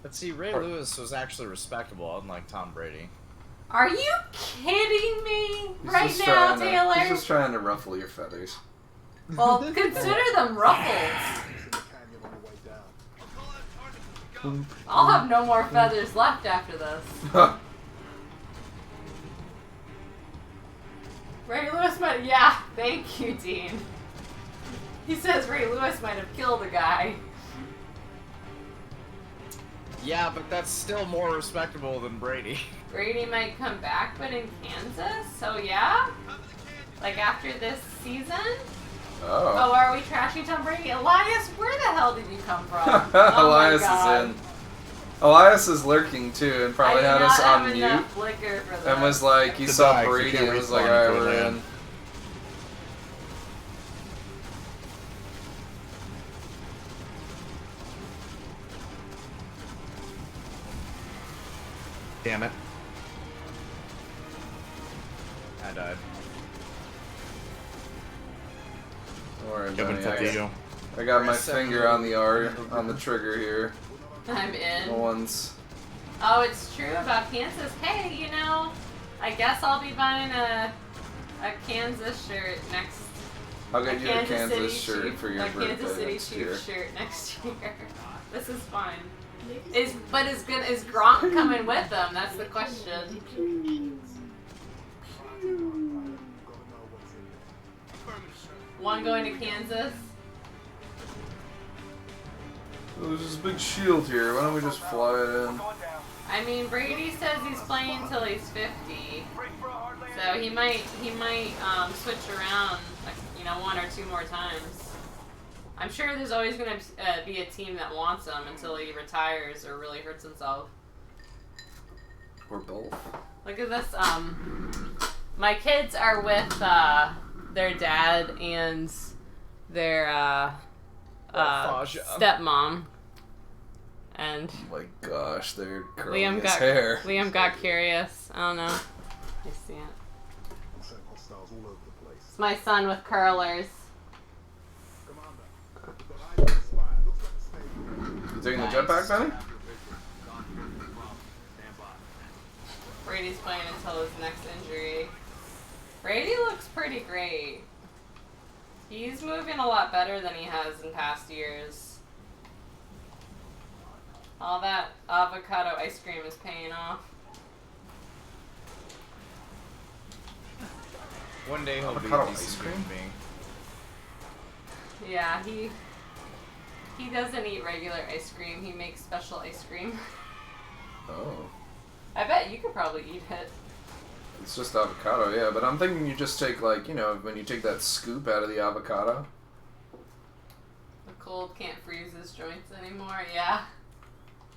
But see, Ray Lewis was actually respectable, unlike Tom Brady. Are you kidding me right He's now, just Taylor? He's just trying to ruffle your feathers. Well, consider them ruffles. I'll have no more feathers left after this. Ray Lewis might, yeah, thank you, Dean. He says Ray Lewis might have killed a guy. Yeah, but that's still more respectable than Brady. Brady might come back, but in Kansas? So yeah? Like after this season? Oh, are we trashing Tom Brady? Elias, where the hell did you come from? Elias is in. Elias is lurking too and probably had us on mute. And was like, he saw Brady and was like, alright, we're in. Damn it. I died. Alright, Benny, I got my finger on the on the trigger here. I'm in. Once. Oh, it's true about Kansas. Hey, you know, I guess I'll be buying a Kansas shirt next. I'll get you a Kansas City shirt Chief, for your birthday Kansas City next Chief year. shirt next year. This is fun. Is Gronk coming with them? That's the question. One going to Kansas. There's this big shield here. Why don't we just fly it in? I mean, Brady says he's playing until he's 50, so he might switch around, like, you know, one or two more times. I'm sure there's always going to be a team that wants him until he retires or really hurts himself. Or both. Look at this. My kids are with their dad and their stepmom. And oh my gosh, they're curling Liam his got hair. Liam got curious. I don't know. I see it. It's my son with curlers. You taking the jetpack, Benny? Brady's playing until his next injury. Brady looks pretty great. He's moving a lot better than he has in past years. All that avocado ice cream is paying off. One day he'll Avocado be ice decent cream? with me. Yeah, he doesn't eat regular ice cream. He makes special ice cream. Oh. I bet you could probably eat it. It's just avocado, yeah, but I'm thinking you just take, like, you know, when you take that scoop out of the avocado. The cold can't freeze his joints anymore, yeah.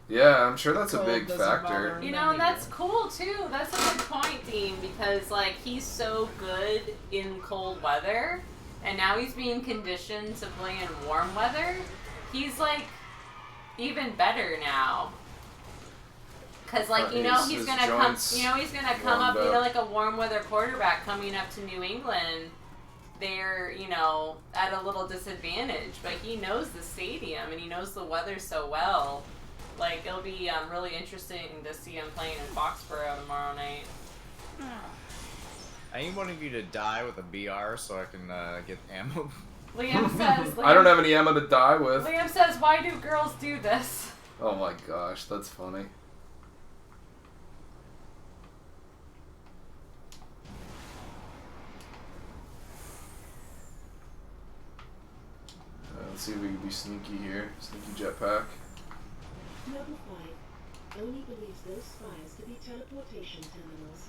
Yeah, I'm sure that's a Cold big doesn't factor. bother him. You know, and that's cool too. That's a good point, Dean, because like he's so good in cold weather, and now he's being conditioned to play in warm weather. He's like even better now. Cause like you know he's gonna come, you know he's gonna come up, you know, like a warm weather quarterback coming up to New England. They're, you know, at a little disadvantage, but he knows the stadium and he knows the weather so well. Like, it'll be really interesting to see him playing in Foxborough tomorrow night. I need one of you to die with a BR so I can get ammo. Liam says... I don't have any ammo to die with. Liam says, why do girls do this? Oh my gosh, that's funny. Let's see if we can be sneaky here. Sneaky jetpack. Noble 5 only believes those spires to be teleportation terminals.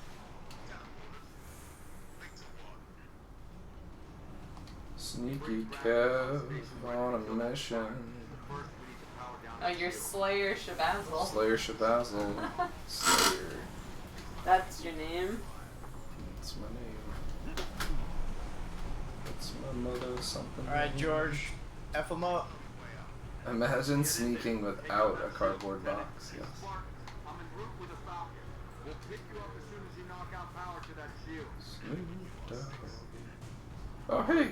Sneaky Kev on a mission. Oh, you're Slayer Shabazzle. Slayer Shabazzle. Slayer. That's your name? That's my name. That's my mother something. Alright, George. F him up. Imagine sneaking without a cardboard box. Yes. I'm en route with a Falcon. We'll pick you up as soon as you knock out power to that shield. Oh, hey.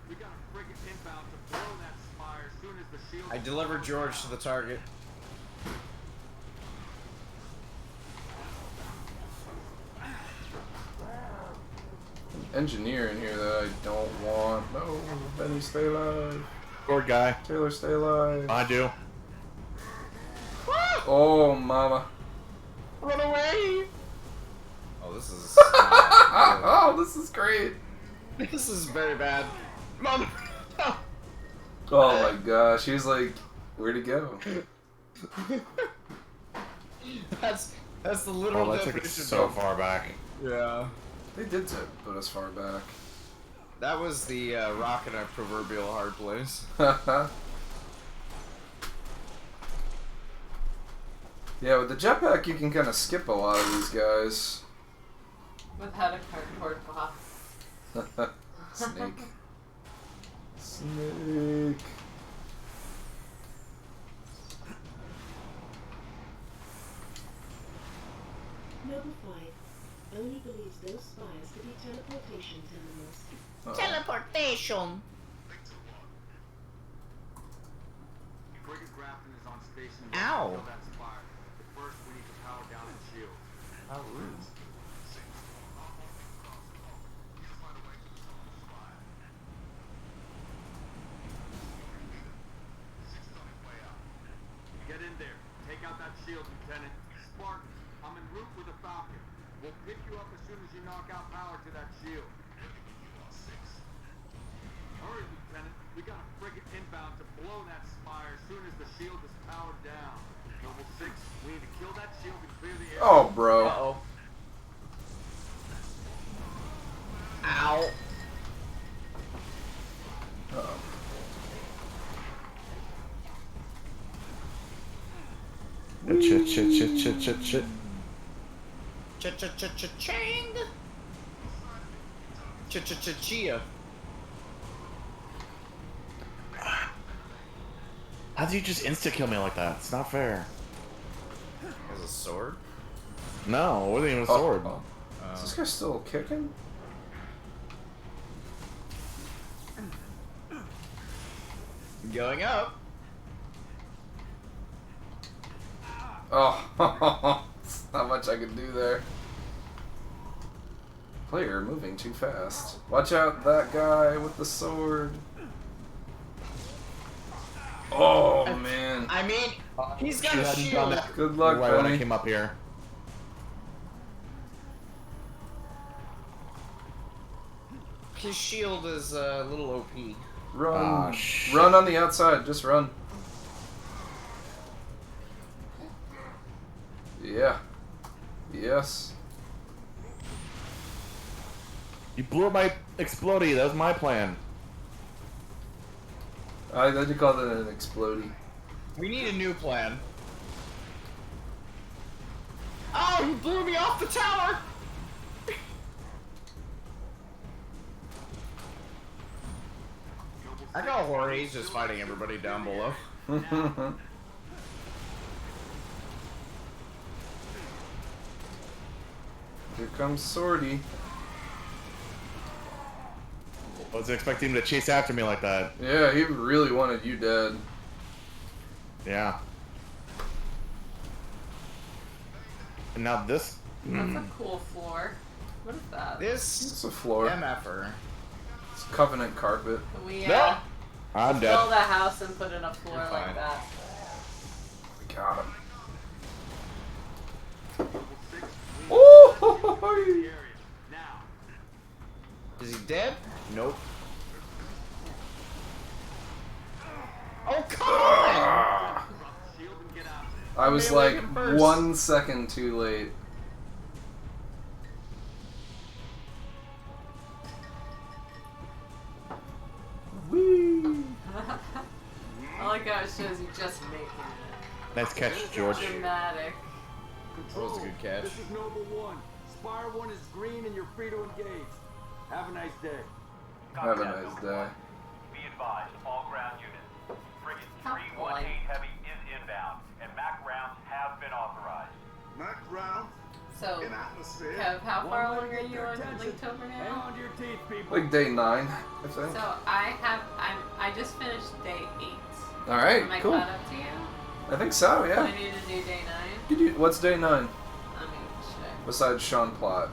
We got a frigate inbound to blow that spire as soon as the shield. I delivered George to the target. Engineer in here that I don't want. No, Benny, stay alive. Poor guy. Taylor, stay alive. I do. Oh, mama. Run away! Oh, this is. Oh, this is great. This is very bad. Mom! Oh my gosh, he's like, where'd he go? That's the literal Oh, that took definition. us so far back. Yeah. They did put us far back. That was the rock in a proverbial hard place. Yeah, with the jetpack you can kind of skip a lot of these guys. Without a cardboard box. Snake. Snake. Noble 5 only believes those spires to be teleportation terminals. Teleportation. Frigate Grafton is on station. Ow. Kill that spire. But first, we need to power down its shield. How rude. Get in there. Take out that shield, Lieutenant. Spartan, I'm en route with a Falcon. We'll pick you up as soon as you knock out power to that shield. Hurry, Lieutenant. We got a frigate inbound to blow that spire as soon as the shield is powered down. Noble 6, we need to kill that shield and clear the air. Oh, bro. Uh-oh. Ow. Uh-oh. Chit. Cha-cha-cha-cha-ching. Cha-cha-cha-chia. How do you just insta-kill me like that? It's not fair. Has a sword? No, it wasn't even a sword. Is this guy still kicking? Going up. Oh, not much I can do there. Player moving too fast. Watch out, that guy with the sword. Oh, man. I mean, he's got a Hadn't done shield. that Good luck, right when I Benny. came up here. His shield is a little OP. Run. Ah, shit. Run on the outside. Just run. Yeah. Yes. You blew up my explodey. That was my plan. I thought you called it an explodey. We need a new plan. Oh, you blew me off the tower! I got Jorge's just fighting everybody down below. Here comes Swordy. I was expecting him to chase after me like that. Yeah, he really wanted you dead. Yeah. And now this. That's a cool floor. What is that? This It's a floor. MFer. It's Covenant carpet. We No! I'm dead. build a house and put in a floor You're like fine. that. We got him. Oh! Is he dead? Nope. Oh, come on! I was Melee like him first. 1 second too late. like how it shows you just making it. Nice catch, George. Dramatic. That was a good catch. This is Noble 1. Spire 1 is green and you're free to engage. Have a nice day. Have a nice day. Be advised, all ground units. Frigate 318 Heavy is inbound, and MAC rounds have been authorized. MAC rounds? So, In atmosphere. Kev, how far along are you on Linktober Hang now? on to your teeth, people. Like day 9, I think. So I just finished day 8. All right, Am I cool. caught up to you? I think so. Do Yeah. I need to do day 9? Did you? What's day 9? Let me check. Besides Sean Plot.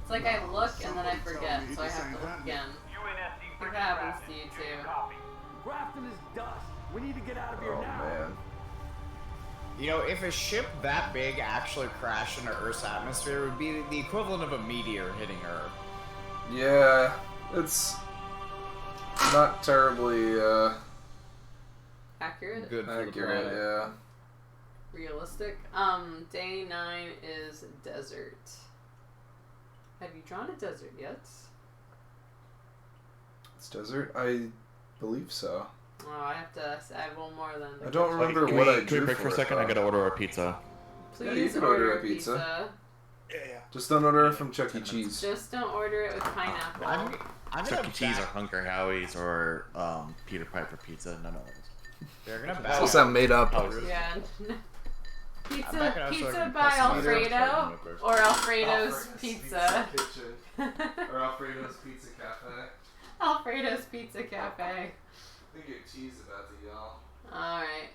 It's like I look and then I forget, so I have to look again. UNSC It happens to you too. Grafton is dust. We need to get out of here Oh now. man. You know, if a ship that big actually crashed into Earth's atmosphere, it would be the equivalent of a meteor hitting Earth. Yeah, it's not terribly Accurate? Good for the accurate. planet. Yeah. Realistic? Day 9 is desert. Have you drawn a desert yet? It's desert. I believe so. Oh, I have to add one more then. I don't remember Can what we, I can drew we break for a it, second? I though. gotta order a pizza. Please Yeah, you can order a pizza. Just don't order it from Chuck E. Cheese. Just don't order it with pineapple. I'm Chuck gonna E. Cheese or back- Hunker Howie's or Peter Piper Pizza. None of those. They're gonna This back will sound made up. Yeah. I'm backing out so I Pizza can by press the meter. Alfredo or Alfredo's Pizza. Kitchen. Or Alfredo's Pizza Cafe. Alfredo's Pizza Cafe. I think your cheese about to y'all. Alright.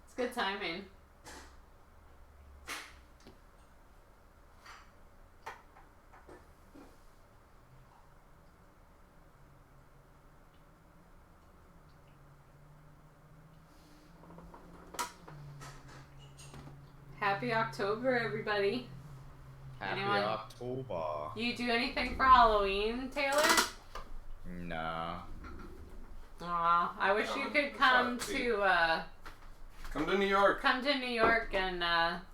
It's good timing. Happy October, everybody. Happy Anyone? October. You do anything for Halloween, Taylor? No. Aw, I wish you could come to Come to New York. come to New York and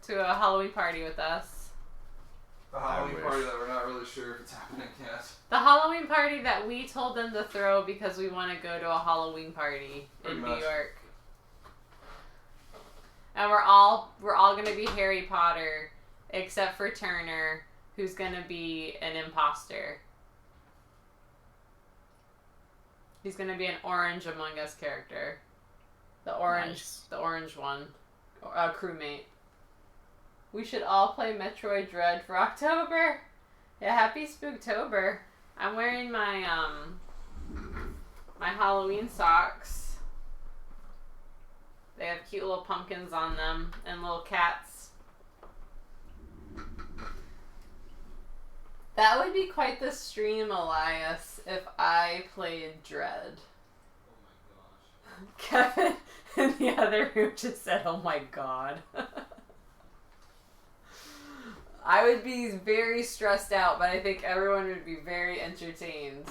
to a Halloween party with us. The Halloween party that we're not really sure if it's happening yet. The Halloween party that we told them to throw because we want to go to a Halloween party Pretty in much. New York. And we're all gonna be Harry Potter, except for Turner, who's gonna be an imposter. He's gonna be an Orange Among Us character. The orange one, crewmate. We should all play Metroid Dread for October. Yeah, happy Spooktober. I'm wearing my my Halloween socks. They have cute little pumpkins on them and little cats. That would be quite the stream, Elias, if I played Dread. Oh my gosh. Kevin in the other room just said, "Oh my god." I would be very stressed out, but I think everyone would be very entertained.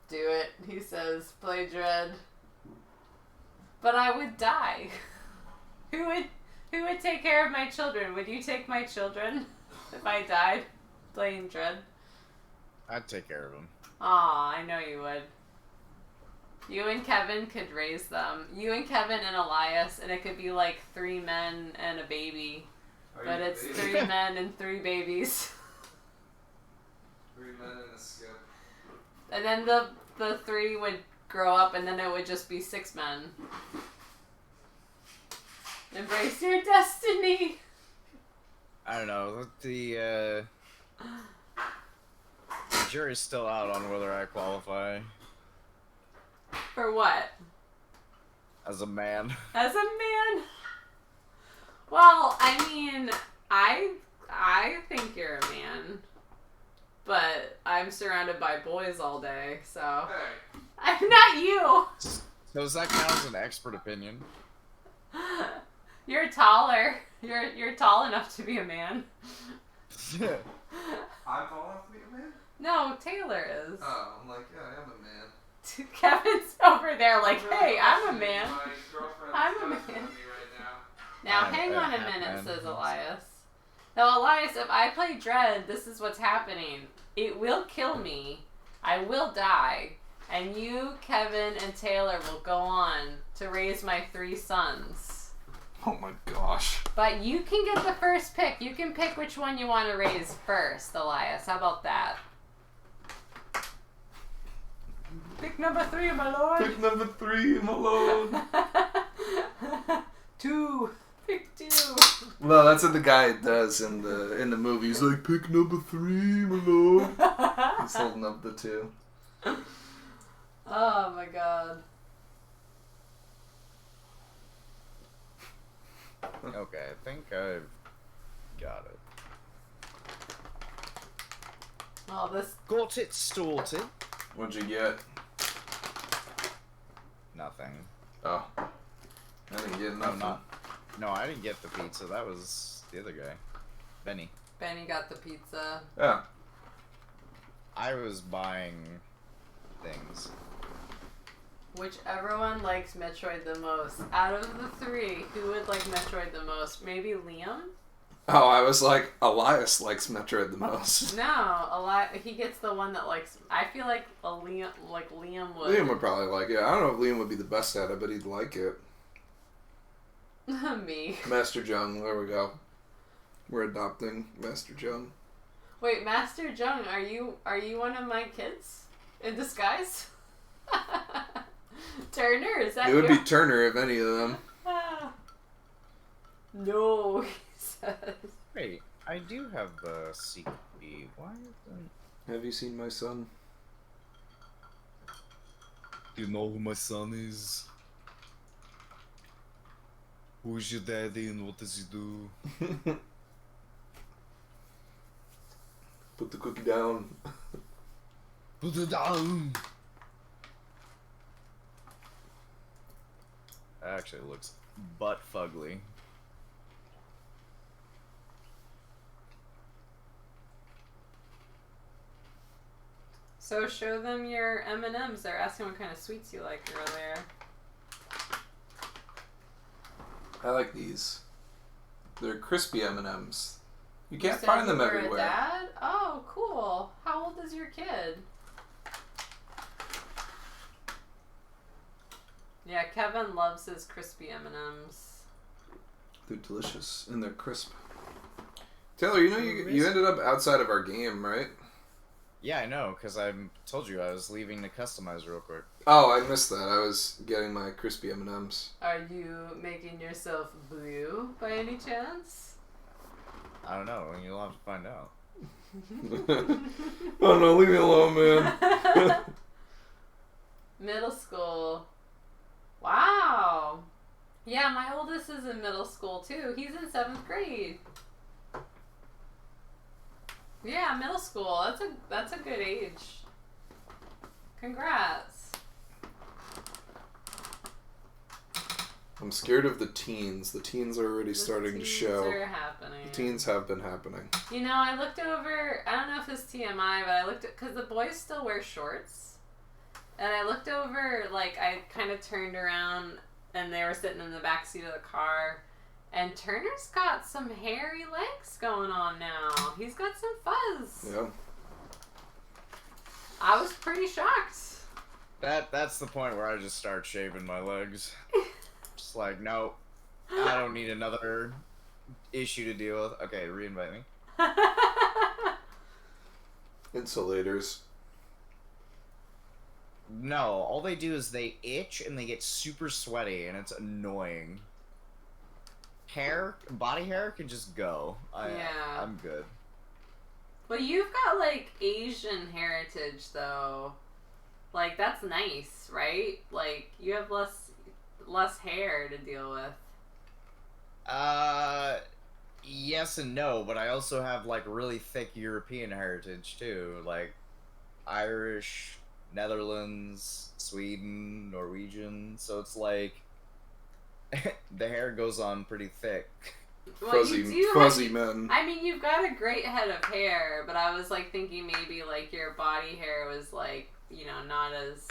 Do it, he says. Play Dread. But I would die. Who would take care of my children? Would you take my children if I died playing Dread? I'd take care of them. Aw, I know you would. You and Kevin could raise them. You and Kevin and Elias, and it could be like 3 men and a baby. But it's 3 men and 3 babies. 3 men and a skip. And then the 3 would grow up, and then it would just be 6 men. Embrace your destiny! I don't know. The jury's still out on whether I qualify For what? as a man. As a man? Well, I mean, I think you're a man. But I'm surrounded by boys all day, so... Hey. I'm not you! So does that count as an expert opinion? You're taller. You're tall enough to be a man. I'm tall enough to be a man? No, Taylor is. Oh, I'm like, yeah, I am a man. Kevin's over there like, hey, I'm a man. My girlfriend's I'm a touching man. on me right now. Now, hang on a minute, says Elias. Now, Elias, if I play Dread, this is what's happening. It will kill me. I will die. And you, Kevin, and Taylor will go on to raise my 3 sons. Oh my gosh. But you can get the first pick. You can pick which one you want to raise first, Elias. How about that? Pick number 3, my lord. Pick number 3, my lord. 2. Pick 2. Well, that's what the guy does in the movie. He's like, pick number 3, my lord. He's holding up the 2. Oh my god. Okay, I think I've got it. Oh, this... Got it sorted. What'd you get? Nothing. Oh. I didn't get nothing. No, I didn't get the pizza. That was the other guy. Benny. Benny got the pizza. Yeah. I was buying things. Whichever one likes Metroid the most. Out of the 3, who would like Metroid the most? Maybe Liam? Oh, I was like, Elias likes Metroid the most. No, he gets the one that likes... I feel like Liam would. Liam would probably like it. I don't know if Liam would be the best at it, but he'd like it. Me. Master Jung, there we go. We're adopting Master Jung. Wait, Master Jung, are you one of my kids? In disguise? Turner, is that It would be Turner if any of them. No, he says. Wait, I do have the CP. Why isn't... Have you seen my son? Do you know who my son is? Who is your daddy and what does he do? Put the cookie down. Put it down! That actually looks butt fugly. So show them your M&Ms. They're asking what kind of sweets you like earlier. I like these. They're crispy M&Ms. You You can't said find them you were everywhere. A dad? Oh, cool. How old is your kid? Yeah, Kevin loves his crispy M&Ms. They're delicious and they're crisp. Taylor, you know you ended up outside of our game, right? Yeah, I know, because I told you I was leaving to customize real quick. Oh, I missed that. I was getting my crispy M&Ms. Are you making yourself blue by any chance? I don't know. You'll have to find out. Oh no, leave me alone, man. Middle school. Wow. Yeah, my oldest is in middle school too. He's in 7th grade. Yeah, middle school. That's a good age. Congrats. I'm scared of the teens. The teens are already starting to show. Are happening. The teens have been happening. You know, I looked over, I don't know if it's TMI, but I looked at, because the boys still wear shorts. And I looked over, like, I kind of turned around, and they were sitting in the back seat of the car. And Turner's got some hairy legs going on now. He's got some fuzz. Yeah. I was pretty shocked. That's the point where I just start shaving my legs. Just like, no, I don't need another issue to deal with. Okay, reinvite me. Insulators. No, all they do is they itch and they get super sweaty and it's annoying. Body hair can just go. Yeah. I'm good. Well, you've got, like, Asian heritage, though. Like, that's nice, right? Like, you have less hair to deal with. Yes and no, but I also have, like, really thick European heritage, too. Like, Irish, Netherlands, Sweden, Norwegian, so it's like, the hair goes on pretty thick. Well, fuzzy men. I mean, you've got a great head of hair, but I was, like, thinking maybe, like, your body hair was, like, you know, not as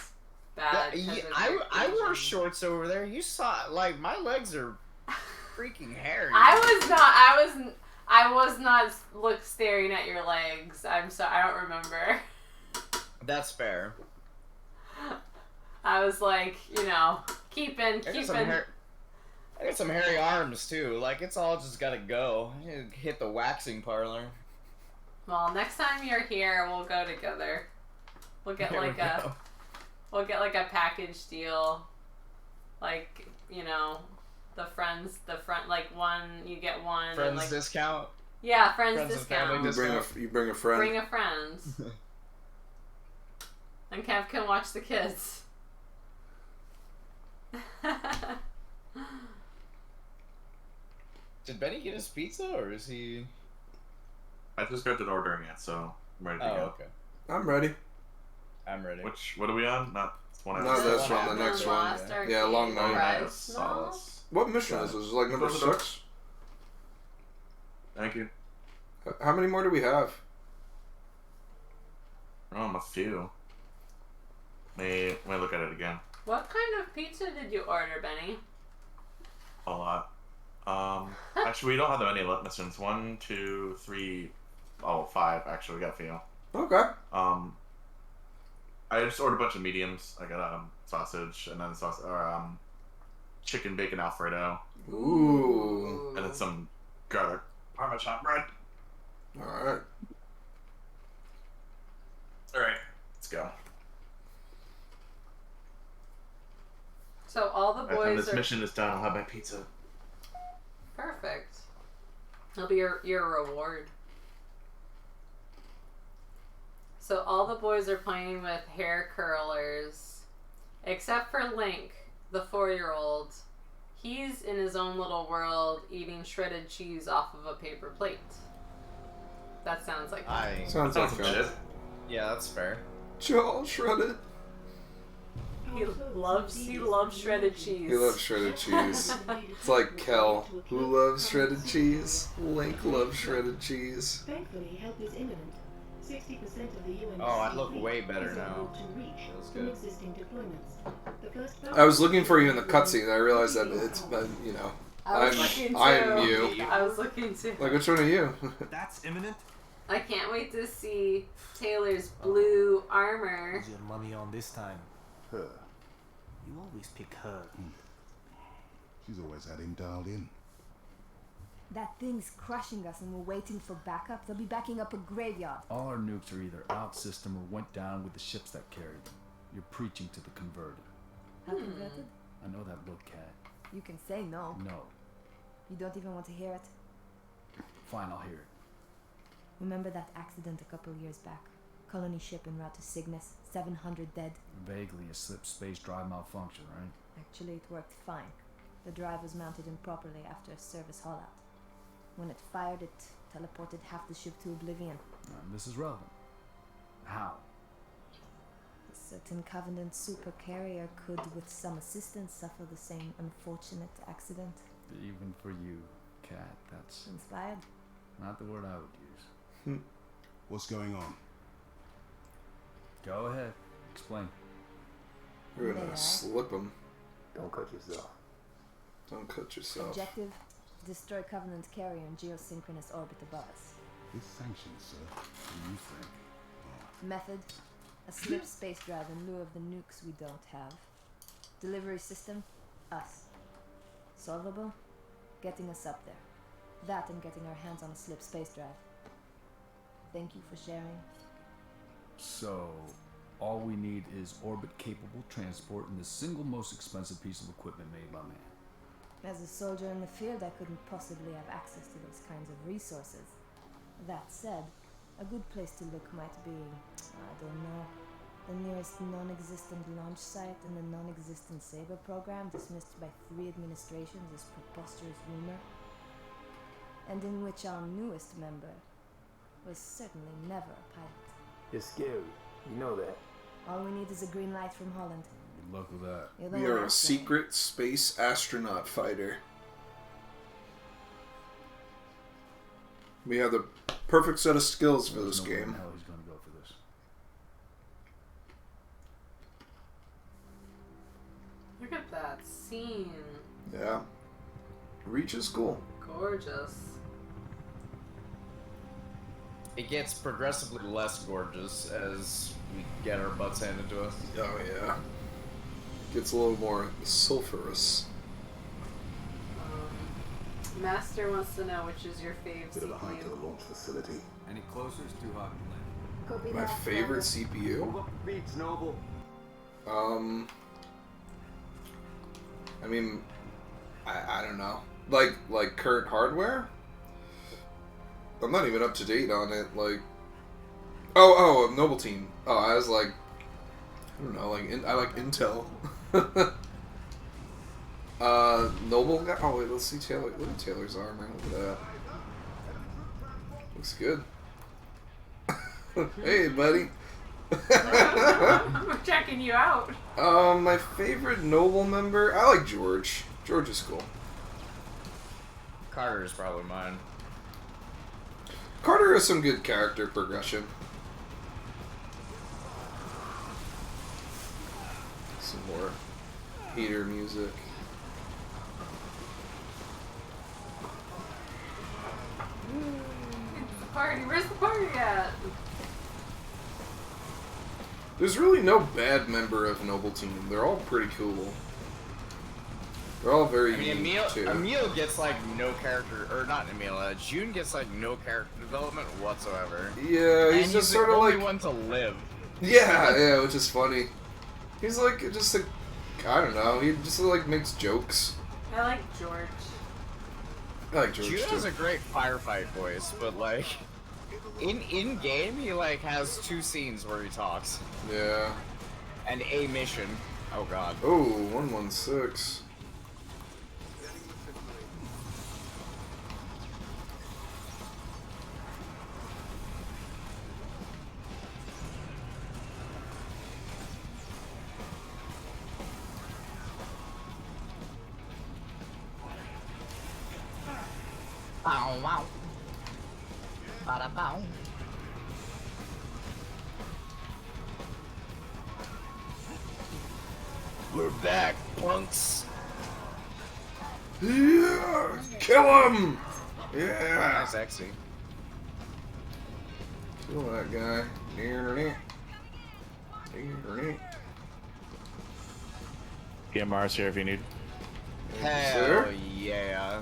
bad. I wore shorts over there. You saw, like, my legs are freaking hairy. I was not staring at your legs. I'm sorry, I don't remember. That's fair. I was like, you know, keeping. I got some hairy arms too. Like it's all just gotta go. Hit the waxing parlor. Well, next time you're here, we'll go together. We'll get we'll get like a package deal. Like, you know, like one, you get one. Friends and like, discount? Yeah, friends discount. You bring a friend. Bring a friend. And Kev can watch the kids. Did Benny get his pizza, or is he... I just started ordering it, so I'm ready to go. Okay. I'm ready. I'm ready. What are we on? Not one. No, this one, the next one. Yeah, Long Night. What mission is this? Is it like number 6? Thank you. How many more do we have? A few. Let me look at it again. What kind of pizza did you order, Benny? A lot. Actually, we don't have that many missions. 1, 2, 3, 5. Actually, we got a few. Okay. I just ordered a bunch of mediums. I got sausage and then chicken bacon Alfredo. Ooh. And then some garlic Parmesan bread. Alright. Alright, let's go. So all the By the time boys this mission is done, I'll have my pizza. Perfect. It'll be your reward. So all the boys are playing with hair curlers, except for Link, the 4-year-old. He's in his own little world, eating shredded cheese off of a paper plate. That sounds like Sounds like fun. Yeah, that's fair. All shredded. He loves shredded cheese. He loves shredded cheese. It's like Kel, who loves shredded cheese. Link loves shredded cheese. Thankfully, help is imminent. 60% of the UN. Oh, I look way better now. Feels good. Existing deployments. The first I was looking for you in the cutscene, and I realized that it's been, you know, I'm you. I was looking too. Like, which one are you? That's imminent? I can't wait to see Taylor's blue armor. Who's your mummy on this time? Her. You always pick her. She's always had him dialed in. That thing's crushing us and we're waiting for backup. They'll be backing up a graveyard. All our nukes are either out system or went down with the ships that carried them. You're preaching to the converted. How converted? I know that look, Cat. You can say no. No. You don't even want to hear it? Fine, I'll hear it. Remember that accident a couple years back? Colony ship en route to Cygnus, 700 dead. Vaguely a slip space drive malfunction, right? Actually, it worked fine. The drive was mounted improperly after a service haul-out. When it fired, it teleported half the ship to oblivion. This is relevant. How? A certain Covenant super carrier could, with some assistance, suffer the same unfortunate accident. Even for you, Cat, that's... Inspired? Not the word I would use. What's going on? Go ahead. Explain. You're gonna slip him. Don't cut yourself. Don't cut yourself. Objective: destroy Covenant carrier in geosynchronous orbit above us. It's sanctioned, sir. What do you think? Method: a slip space drive in lieu of the nukes we don't have. Delivery system: us. Solvable: getting us up there. That and getting our hands on a slip space drive. Thank you for sharing. So, all we need is orbit-capable transport and the single most expensive piece of equipment made by man. As a soldier in the field, I couldn't possibly have access to those kinds of resources. That said, a good place to look might be, I don't know, the nearest non-existent launch site and the non-existent Saber program dismissed by 3 administrations as preposterous rumor, and in which our newest member was certainly never a pilot. It's scary. You know that. All we need is a green light from Holland. Good luck with that. We are a secret space astronaut fighter. We have the perfect set of skills for this game. Where the hell he's gonna go for this. Look at that scene. Yeah. Reach is cool. Gorgeous. It gets progressively less gorgeous as we get our butts handed to us. Oh yeah. Gets a little more sulfurous. Master wants to know which is your fave Bit of a hike to the CPU. launch facility. Any closer? It's too hot to land. My favorite CPU? Beats Noble. I mean, I don't know. Like current hardware? I'm not even up to date on it. Like, oh, Noble Team. Oh, I was like, I don't know. Like, I like Intel. Noble guy. Oh wait, let's see Taylor. Look at Taylor's armor. Look at that. Looks good. Hey, buddy. We're checking you out. My favorite Noble member. I like George. George is cool. Carter is probably mine. Carter has some good character progression. Some more heater music. It's the party. Where's the party at? There's really no bad member of Noble Team. They're all pretty cool. They're all very I mean, unique too. Emil gets like no character, or not Emil. June gets like no character development whatsoever. Yeah, he's and just the sort of only like one to live. Yeah, which is funny. He's like just a, I don't know. He just like makes jokes. I like George. I like George June too. has a great firefight voice, but like in game he like has 2 scenes where he talks. Yeah. And a mission. Oh god. Oh, 116. Bow wow. Bada bow. We're back, punks. Yeah, kill him. Yeah. Nice sexy. Kill that guy. PMR's here if you need. Hell Sir? yeah.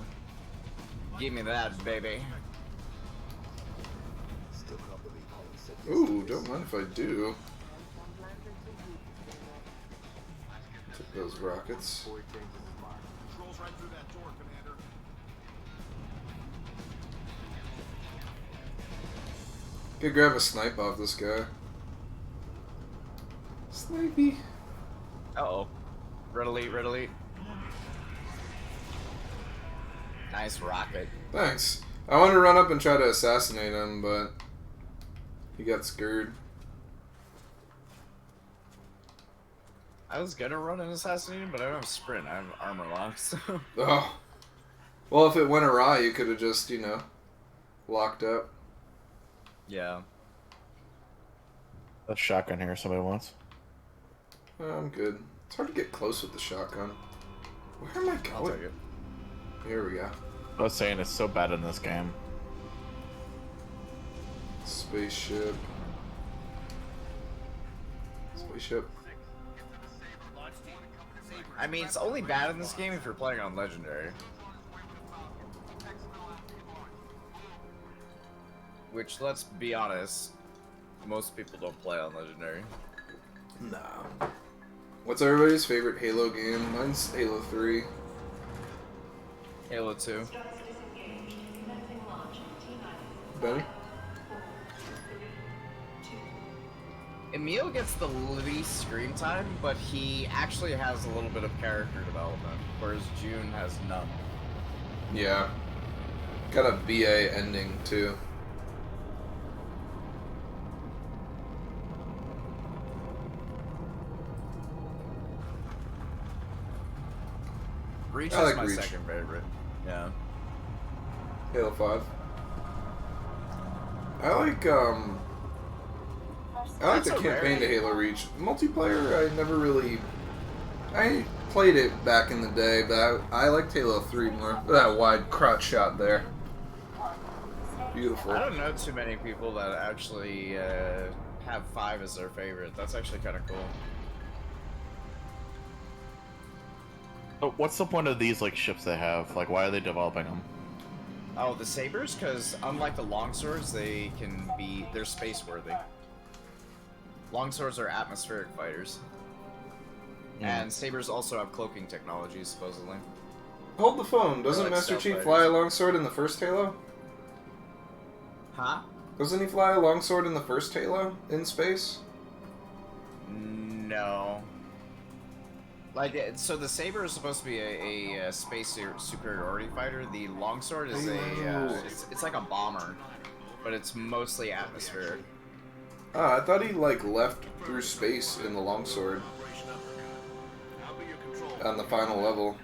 Give me that, baby. Ooh, don't mind if I do. Took those rockets. Could grab a snipe off this guy. Snipey. Uh-oh. Red elite, red elite. Nice rocket. Thanks. I wanted to run up and try to assassinate him, but he got scared. I was gonna run and assassinate him, but I don't have sprint. I have armor lock, so... Oh. Well, if it went awry, you could have just, you know, locked up. Yeah. A shotgun here somebody wants. I'm good. It's hard to get close with the shotgun. Where am I going? I'll take it. Here we go. I was saying it's so bad in this game. Spaceship. Spaceship. I mean, it's only bad in this game if you're playing on Legendary. Which, let's be honest, most people don't play on Legendary. Nah. What's everybody's favorite Halo game? Mine's Halo 3. Halo 2. Benny? Emil gets the least screen time, but he actually has a little bit of character development, whereas June has none. Yeah. Got a BA ending, too. Reach I is like my Reach. second favorite. Yeah. Halo 5. I like the That's campaign okay. to Halo Reach. Multiplayer, I never really I played it back in the day, but I liked Halo 3 more. That wide crotch shot there. Beautiful. I don't know too many people that actually have 5 as their favorite. That's actually kind of cool. But what's the point of these like ships they have? Like, why are they developing them? Oh, the sabers, because unlike the longswords, they're space worthy. Longswords are atmospheric fighters, and sabers also have cloaking technology, supposedly. Hold the phone. Doesn't like Master stealth Chief fighters. fly a longsword in the first Halo? Huh? Doesn't he fly a longsword in the first Halo in space? No. Like, so the saber is supposed to be a space superiority fighter. The longsword is it's like a bomber, but it's mostly atmospheric. Ah, I thought he like left through space in the longsword on the final level.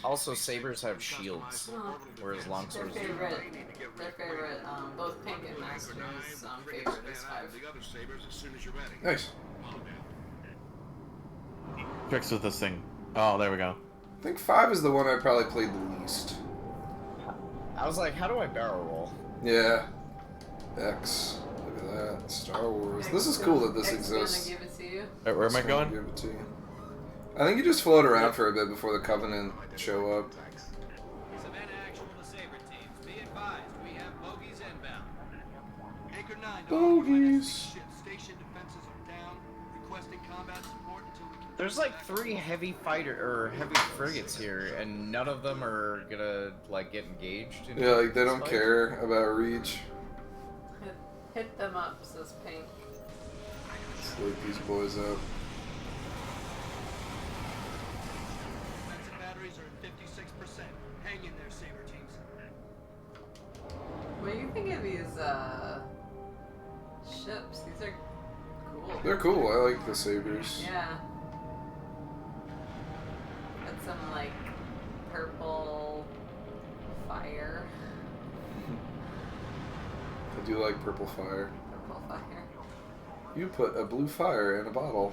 Also, sabers have shields, whereas longswords do not. Their favorite, both Pink and Master's favorite is 5. Nice. Tricks with this thing. Oh, there we go. I think 5 is the one I probably played the least. I was like, how do I barrel roll? Yeah. X. Look at that. Star Wars. This is cool that this exists. Give it to you. Where am I going? Give it to you. I think you just float around for a bit before the Covenant show up. Savannah actual to Saber teams. Be advised, we have bogeys inbound. Anchor 9 to all Bogeys. ships. Station defenses are down. Requesting combat support until we can. There's like 3 heavy frigates here, and none of them are gonna like get engaged. In Yeah, like they don't this fight. care about reach. Hit them up, says Pink. Let's look these boys up. Defensive batteries are at 56%. Hang in there, Saber teams. What do you think of these ships? These are cool. They're cool. I like the sabers. Yeah. Got some like purple fire. I do like purple fire. Purple fire. You put a blue fire in a bottle.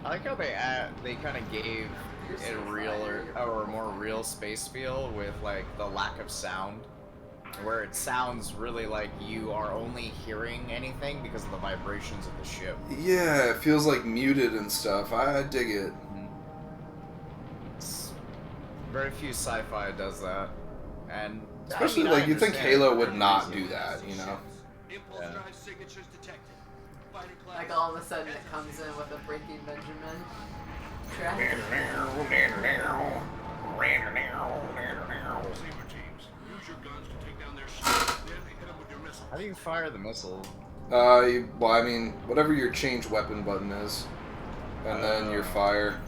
I like how they kind of gave it a real or more real space feel with like the lack of sound, where it sounds really like you are only hearing anything because of the vibrations of the ship. Yeah, it feels like muted and stuff. I dig it. Very few sci-fi does that, and Especially I mean, I like you think understand Halo for would good not reason. do that, you know? Impulse drive signatures detected. Fighter class. Like all of a sudden it comes in with a Breaking Benjamin track. How do you fire the missile? Well, I mean, whatever your change weapon button is, and then your fire.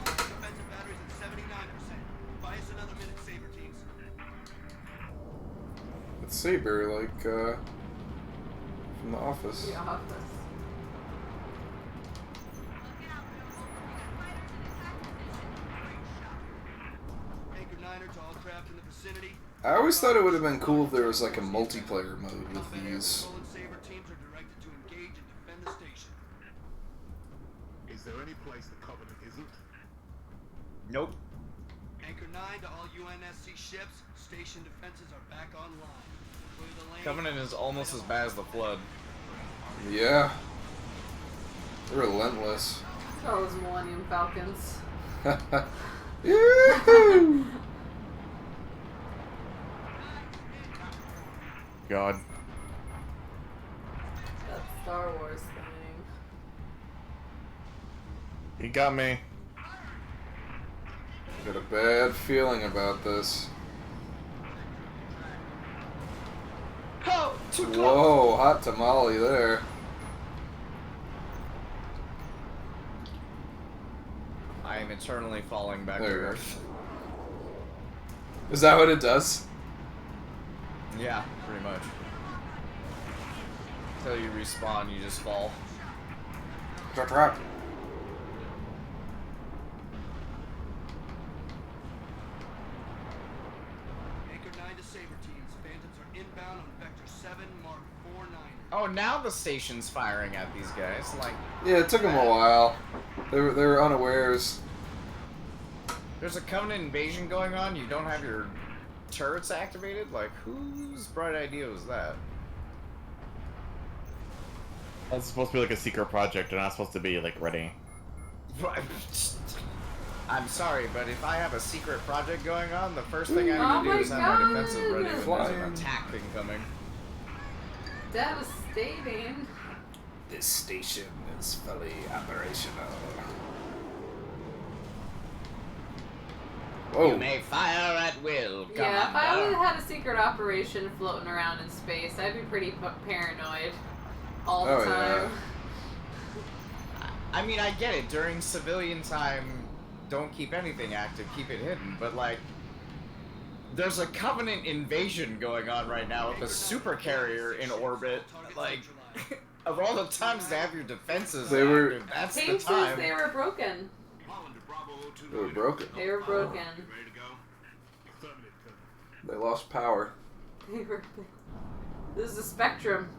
Defensive batteries at 79%. Buy us another minute, Saber teams. It's Saber, like, from The Office. The Office. Anchor 9er to all craft in the vicinity. I always thought it would have been cool if there was like a multiplayer mode with these. Patrol and Saber teams are directed to engage and defend the station. Is there any place the Covenant isn't? Nope. Anchor 9 to all UNSC ships. Station defenses are back online. Clear the lane. Covenant is almost as bad as the Flood. Yeah. They're relentless. Those Millennium Falcons. Yoo-hoo! God. That Star Wars thing. He got me. Got a bad feeling about this. Oh, too close. Whoa, hot tamale there. I am eternally falling back to There you go. Earth. Is that what it does? Yeah, pretty much. Until you respawn, you just fall. Drop, drop. Anchor 9 to Saber teams. Phantoms are inbound on Vector 7 Mark 49. Oh, now the station's firing at these guys. Like, Yeah, it took them a while. They were unawares. there's a Covenant invasion going on. You don't have your turrets activated. Like, whose bright idea was that? That's supposed to be like a secret project. They're not supposed to be like ready. I'm sorry, but if I have a secret project going on, the first thing I need to do is have my defensive ready when there's an attack incoming. Devastating. This station is fully operational. Whoa. You may fire at will. Yeah, if I would have had a secret operation floating around in space, I'd be pretty paranoid all the time. Yeah. I mean, I get it. During civilian time, don't keep anything active, keep it hidden. But, like, there's a Covenant invasion going on right now with a super carrier in orbit. Like, of all the times to have your defenses active, that's Payne the time. says they were broken. They were broken. They were broken. They lost power. This is a Spectrum.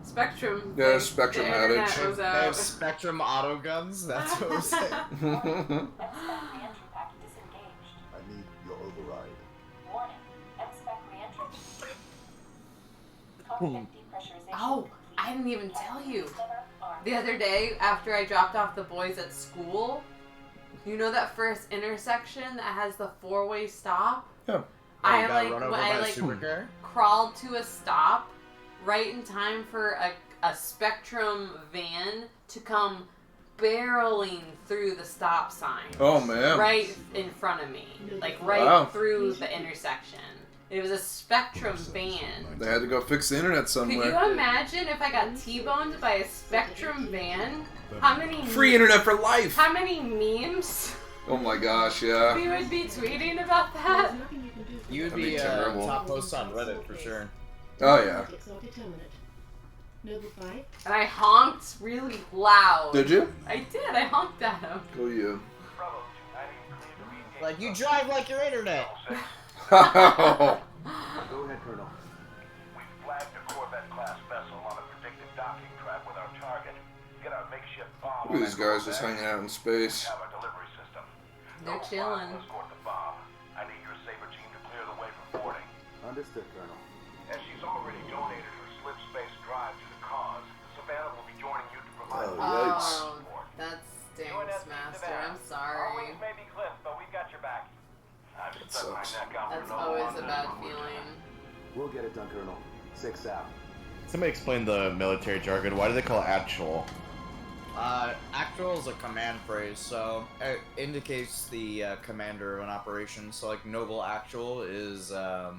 Spectrum. Yeah, thing. Spectrum The outage. internet was They out. have Spectrum auto guns. That's what we're saying. I need your override. Oh, I didn't even tell you. The other day, after I dropped off the boys at school, you know that first intersection that has the four-way stop? Yeah. I crawled to a stop right in time for a Spectrum van to come barreling through the stop sign. Oh, man. Right in front of me. Like right through the intersection. It was a Spectrum van. They had to go fix the internet Could somewhere. you imagine if I got T-boned by a Spectrum van? How many Free internet for life! How many memes Oh my gosh, yeah. we would be tweeting about that? You would That'd be be terrible. top post on Reddit for sure. Oh, yeah. And I honked really loud. Did you? I did. I honked at him. Go you. Like, you drive like your internet. Go ahead, Colonel. We flagged a Corvette-class vessel on a predicted docking track with our target. Get our makeshift bomb. Look at these guys just hanging out in space. Have a delivery system. They're chilling. Escort the bomb. I need your Saber team to clear the way for boarding. Understood, Colonel. As she's already donated her slip space drive to the cause, Savannah will be joining you to provide Oh, that stinks, Master. I'm sorry. Always may be clipped, but we've got your back. I've stuck my neck out That's for no always longer a bad than feeling. We'll get it done, Colonel. 6 out. Somebody explain the military jargon. Why do they call it actual? Actual is a command phrase, so it indicates the commander of an operation. So, like, Noble Actual is the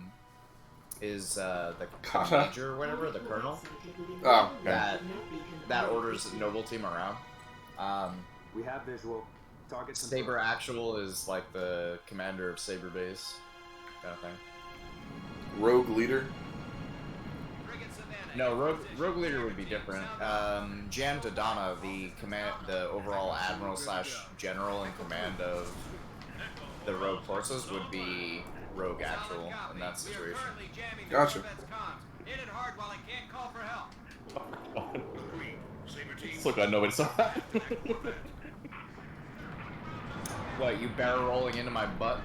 major or whatever, the colonel. Oh, that orders the Noble team around. We have visual. Target Saber Actual is like the commander of Saber Base, kind of thing. Rogue leader? No, Rogue Leader would be different. Jan Dodonna, the overall admiral / general in command of the Rogue forces, would be Rogue Actual in that situation. Gotcha. Hit it hard while I can't call for help. Look, I nobody saw that. What, you barrel rolling into my butt?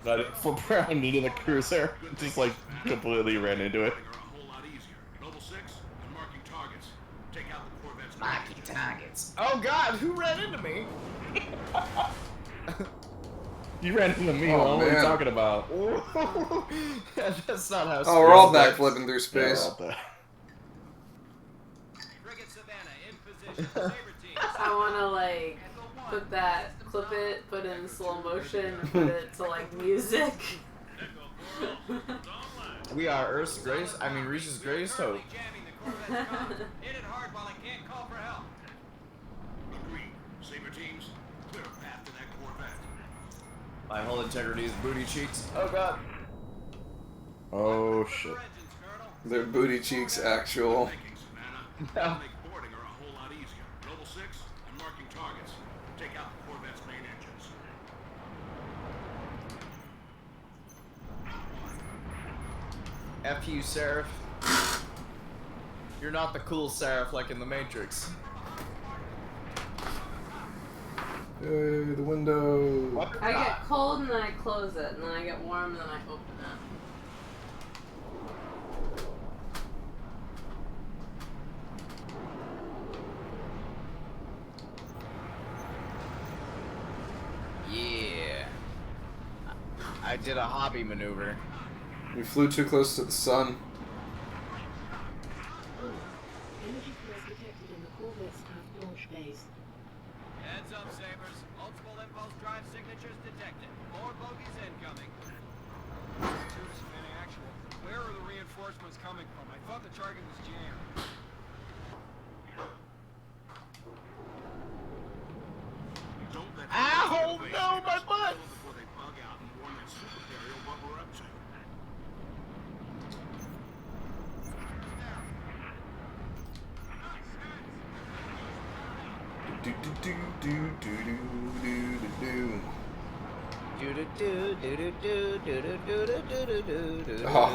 Got it. Flip around into the cruiser. Just like completely ran into it. Marking targets. Oh god, who ran into me? You ran into me. Oh, What are you man. talking about? That's not how. Oh, we're all backflipping through space. Frigate Savannah in position. Saber team. I want to, like, clip it, put it in slow motion, and put it to, like, music. We are Earth's greatest, Reach's greatest hope. Hit it hard while I can't call for help. Agreed. Saber teams, clear a path to that Corvette. My whole integrity is booty cheeks. Oh god. Oh shit. Their booty cheeks actual. No. Make boarding are a whole lot easier. Noble 6 and marking targets. Take out the Corvette's main engines. F you, Seraph. You're not the cool Seraph like in the Matrix. Hey, the window. I get cold and then I close it, and then I get warm and then I open it. Yeah. I did a hobby maneuver. We flew too close to the sun. Energy force detected in the Corvette's aft launch base. Heads up, Sabers. Multiple impulse drive signatures detected. More bogies incoming. Actual. Where are the reinforcements coming from? I thought the target was jammed. Don't let Ow! No, my butt! before they bug out and warn that super burial what we're up to. Do do do do do do do do. Oh.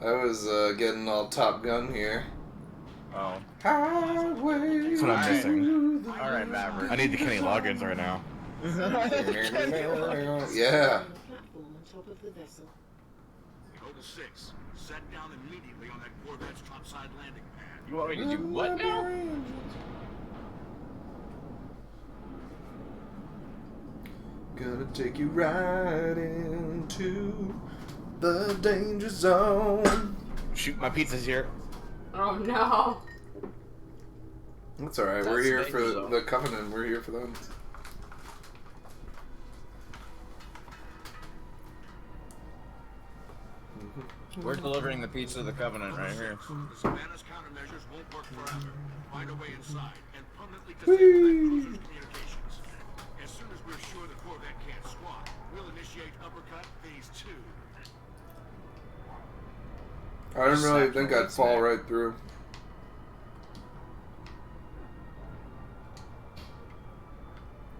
I was getting all Top Gun here. Oh. Highway. That's what I'm missing. Alright, Maverick. I need the Kenny Loggins right now. Yeah. Platform on top of the vessel. Noble 6, set down immediately on that Corvette's topside landing pad. You want me to do what now? Gonna take you right into the danger zone. Shoot, my pizza's here. Oh no. That's alright, we're here for the Covenant, we're here for them. We're delivering the pizza to the Covenant right here. The Savannah's countermeasures won't work forever. Find a way inside and permanently disable that cruiser's communications. As soon as we're sure the Corvette can't squat, we'll initiate uppercut phase 2. I didn't really think I'd fall right through.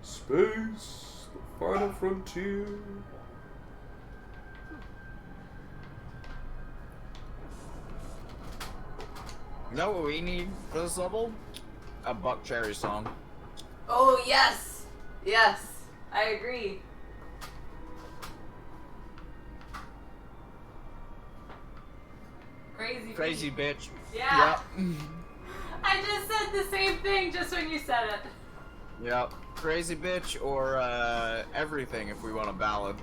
Space, the final frontier. You know what we need for this level? A Buck Cherry song. Oh yes, yes, I agree. Crazy bitch. Yeah. Yep. I just said the same thing just when you said it. Yep. Crazy bitch or everything if we want a ballad.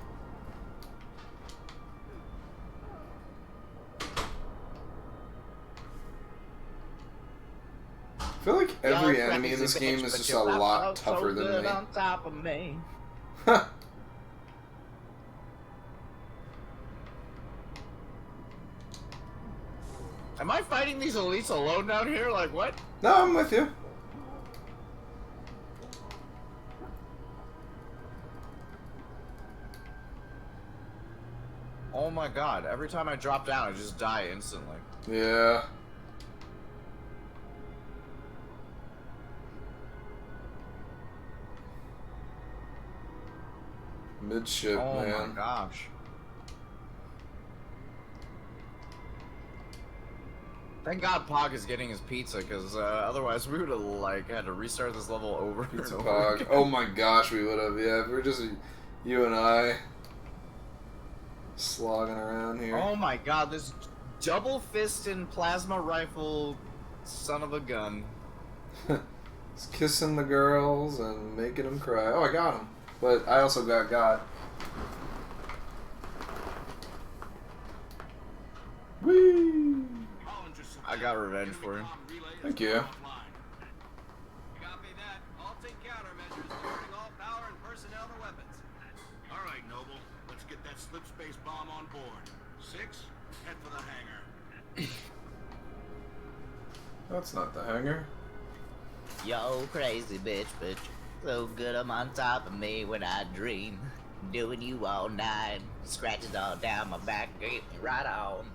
I feel like every enemy in this game is just a lot tougher than me. On top of me. Am I fighting these elites alone down here? Like what? No, I'm with you. Oh my god, every time I drop down I just die instantly. Yeah. Midship, oh man. My gosh. Thank God Pog is getting his pizza, because otherwise we would have like had to restart this level over Pizza and over. Pog. Oh my gosh, we would have. Yeah, if we're just you and I slogging around here. Oh my God, this double fist and plasma rifle son of a gun. He's kissing the girls and making them cry. Oh, I got him. But I also got. Whee! I got revenge for him. Thank you. Copy that. Halting countermeasures, diverting all power and personnel to weapons. All right, Noble. Let's get that slip space bomb on board. 6, head for the hangar. That's not the hangar. Yo, crazy bitch. So good I'm on top of me when I dream. Doing you all night. Scratches all down my back, get me right on.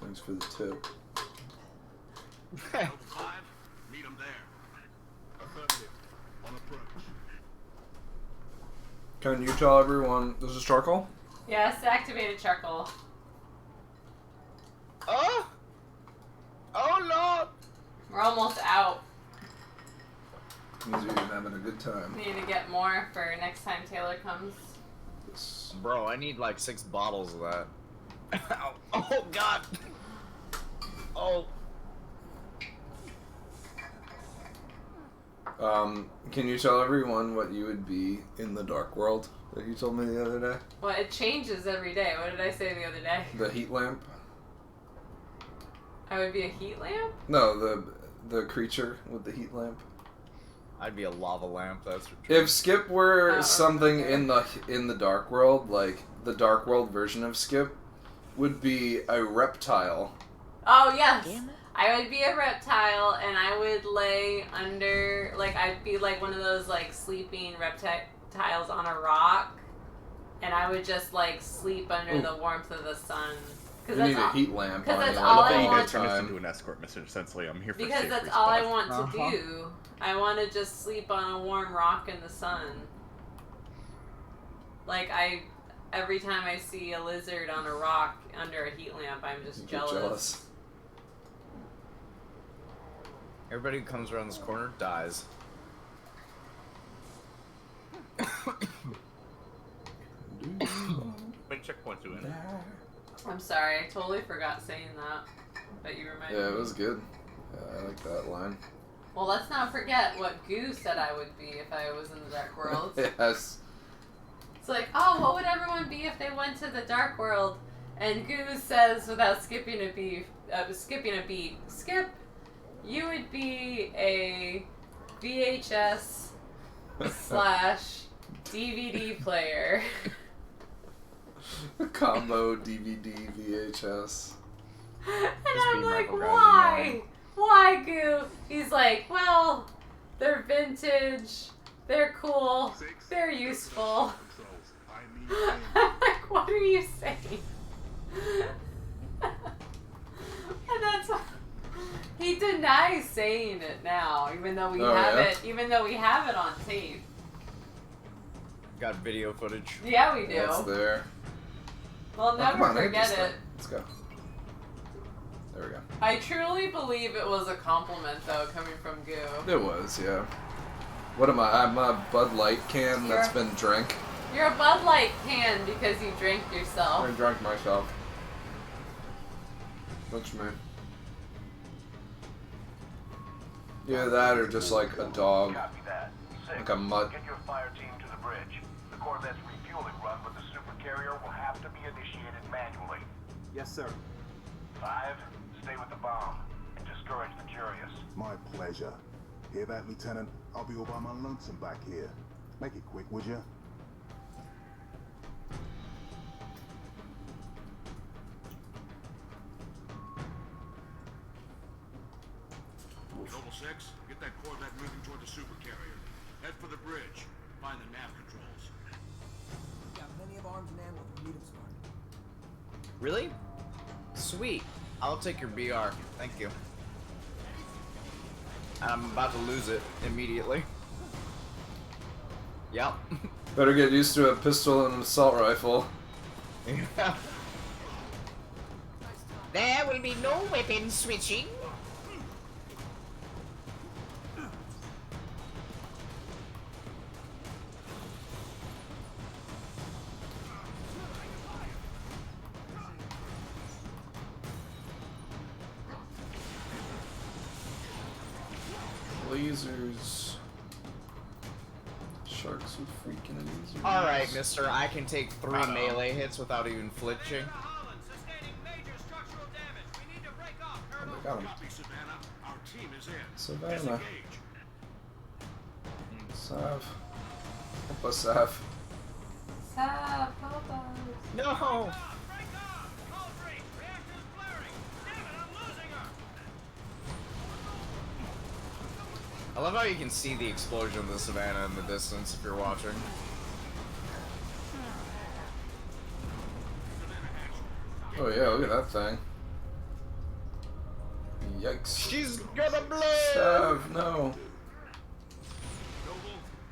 Thanks for the tip. Over 5, meet them there. Affirmative. On approach. Can you tell everyone this is charcoal? Yes, activated charcoal. Oh! Oh Lord! We're almost out. Means you're having a good time. We need to get more for next time Taylor comes. Bro, I need like 6 bottles of that. Oh God! Oh. Can you tell everyone what you would be in the dark world that you told me the other day? Well, it changes every day. What did I say the other day? The heat lamp? I would be a heat lamp? No, the creature with the heat lamp. I'd be a lava lamp. That's for sure. If Skip were something in the dark world, like the dark world version of Skip, would be a reptile. Oh, yes. I would be a reptile, and I would lay under, like, I'd be like one of those, like, sleeping reptiles on a rock, and I would just, like, sleep under the warmth of the sun. You need a heat lamp on that's you. all Like, I You want guys turn this into an escort mission, essentially. I'm here for Because safe that's all I respawn. want to do. I want to just sleep on a warm rock in the sun. Like, every time I see a lizard on a rock under a heat lamp, I'm just jealous. Everybody who comes around this corner dies. Wait, checkpoints you in. I'm sorry, I totally forgot saying that. But you reminded Yeah, me. it was good. Yeah, I like that line. Well, let's not forget what Goo said I would be if I was in the Dark World. Yes. It's like, oh, what would everyone be if they went to the Dark World? And Goo says, without skipping a beat, Skip, you would be a VHS / DVD player. Combo DVD VHS. And I'm like, why? Why, Goo? He's like, well, they're vintage, they're cool, they're useful. I'm like, what are you saying? And that's what, he denies saying it now, even though we have it on tape. Got video footage. Yeah, we do. It's there. We'll never come on, forget just, it. Let's go. There we go. I truly believe it was a compliment, though, coming from Goo. It was, yeah. What am I? I'm a Bud Light can that's been drank. You're a Bud Light can because you drank yourself. I drank myself. What you mean? Yeah, that or just like a dog. Copy that. 6, Like a mutt. Get your fire team to the bridge. The Corvette's refueling run with the supercarrier will have to be initiated manually. Yes, sir. 5, stay with the bomb and discourage the curious. My pleasure. Hear that, Lieutenant? I'll be all by my lonesome back here. Make it quick, would ya? Noble 6, get that Corvette moving toward the supercarrier. Head for the bridge. Find the nav controls. Got plenty of arms and ammo if you need them, Spark. Really? Sweet. I'll take your BR. Thank you. I'm about to lose it immediately. Yep. Better get used to a pistol and an assault rifle. Yeah. There will be no weapon switching. Lasers. Sharks with freaking lasers. Alright, mister, I can take 3 melee hits without even flinching. Oh, got him. Copy, Savannah. Our team is in. Savannah. Disengage. Sav. Help us, Sav. Sav, help us. No! I love how you can see the explosion of the Savannah in the distance if you're watching. Oh yeah, look at that thing. Yikes. She's gonna blow! Stav, no. Noble,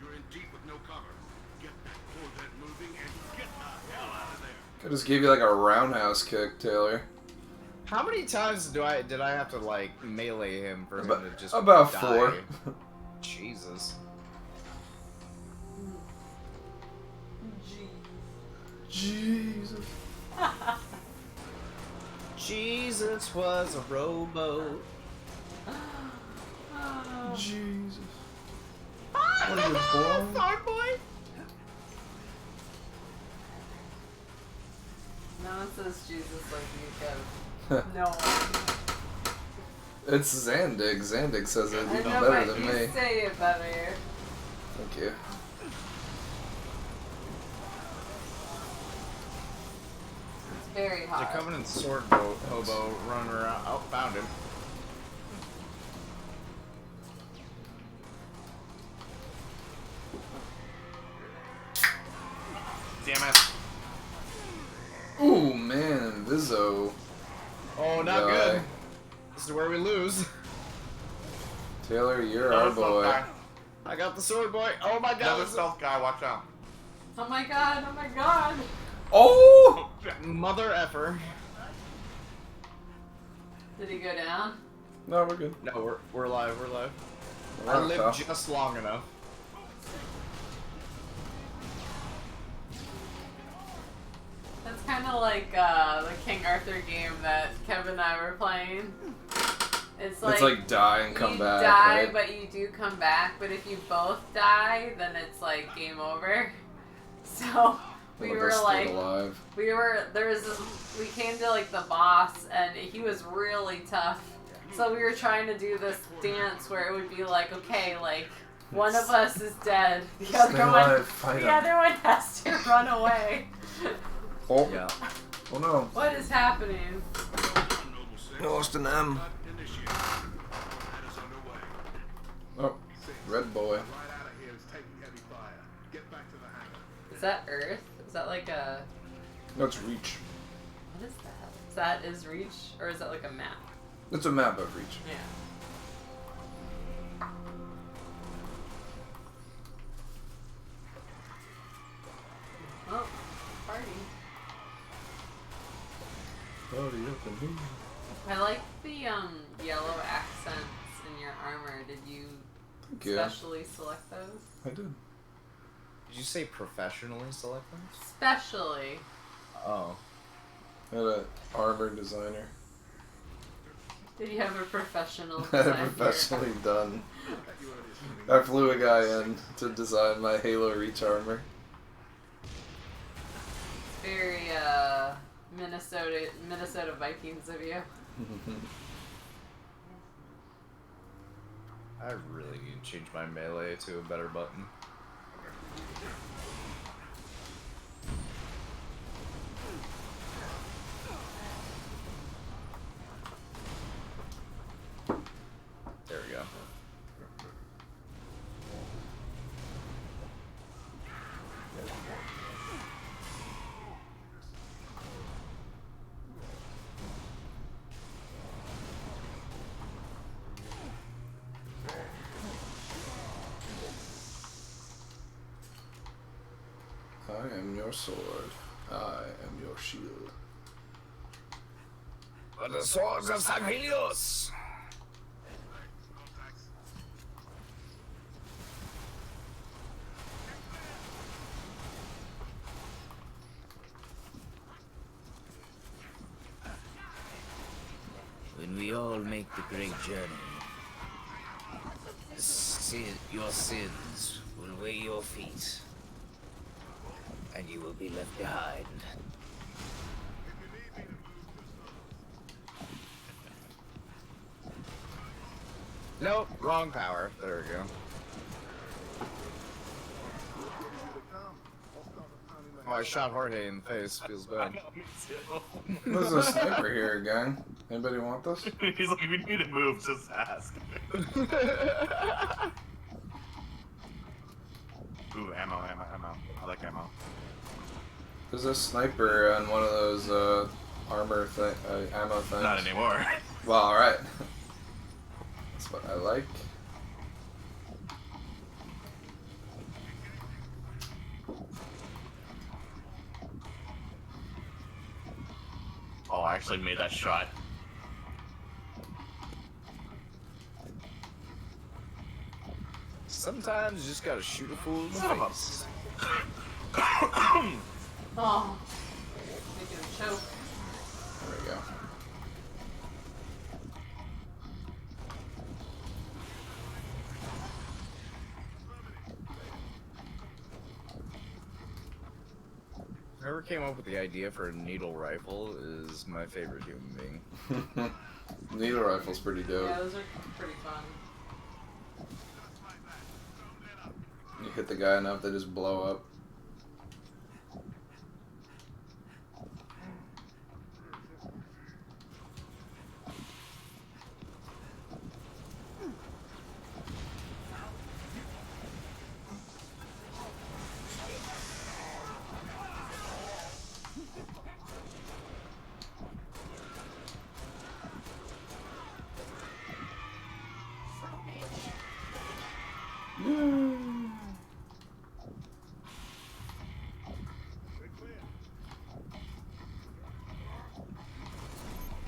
you're in deep with no cover. Get that Corvette moving and get the hell out of there. I just gave you like a roundhouse kick, Taylor. How many times did I have to like melee him for him to just About die? 4. Jesus. Jesus. Jesus was a rowboat. Jesus. What are you, boy? Sorry, boy. No one says Jesus like you, Kev. No one. It's Zandig. Zandig says it I even know, better but than you me. say it better. Thank you. It's very There's hard. a Covenant sword boat hobo running around. Oh, found him. Damn it. Ooh, man. Vizzo. Oh, not good. This is where we lose. Taylor, you're our boy. I got the sword boy. Oh my god. Another stealth guy, watch out. Oh my god, oh my god. Oh! Mother effer. Did he go down? No, we're good. No, we're live, we're live. We're I on lived top. just long enough. That's kind of like the King Arthur game that Kevin and I were playing. It's like die and come you back. die, Right? but you do come back. But if you both die, then it's like game over. So we Well, were they're like, still alive. there was this, we came to like the boss, and he was really tough. So we were trying to do this dance where it would be like, okay, like one of us is dead, the Stay other alive, fight him. one has to run away. Oh. Yeah. Oh no. What is happening? Lost an M. Oh, red boy. Is that Earth? Is that like a... No, it's Reach. What is that? Is that is Reach? Or is that like a map? It's a map of Reach. Yeah. Oh, party. Party up in here. I like the yellow accents in your armor. Did you Thank you. specially select those? I did. Did you say professionally select them? Specially. Oh. I had an armor designer. Did you have a professional I had it designer? professionally done. I flew a guy in to design my Halo Reach armor. Very Minnesota Vikings of you. I really need to change my melee to a better button. There we go. I am your sword. I am your shield. For the swords of Sanghelios! When we all make the great journey, your sins will weigh your feet, and you will be left behind. Nope, wrong power. There we go. Oh, I shot Jorge in the face. Feels bad. There's a sniper here, gang. Anybody want this? He's like, if you need to move, just ask. Ooh, ammo. I like ammo. There's a sniper on one of those armor ammo things. Not anymore. Well, alright. what I like. Oh, I actually made that shot. Sometimes you just gotta shoot a fool in the Son of a- face. Oh, making him choke. There we go. Whoever came up with the idea for a needle rifle is my favorite human being. Needle rifle's pretty dope. Yeah, those are pretty fun. You hit the guy enough, they just blow up.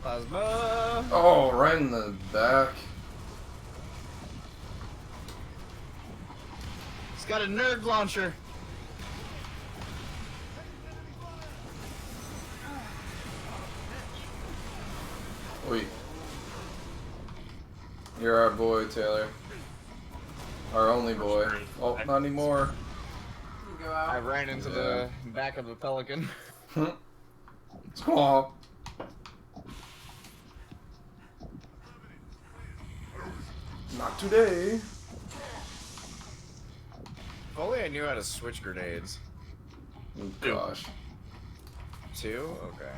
Plasma! Oh, right in the back. He's got a nerd launcher. Wait. You're our boy, Taylor. Our only boy. Oh, not anymore. You go out. I ran into the back of the Pelican. Aw. Not today. If only I knew how to switch grenades. Oh, gosh. 2? Okay.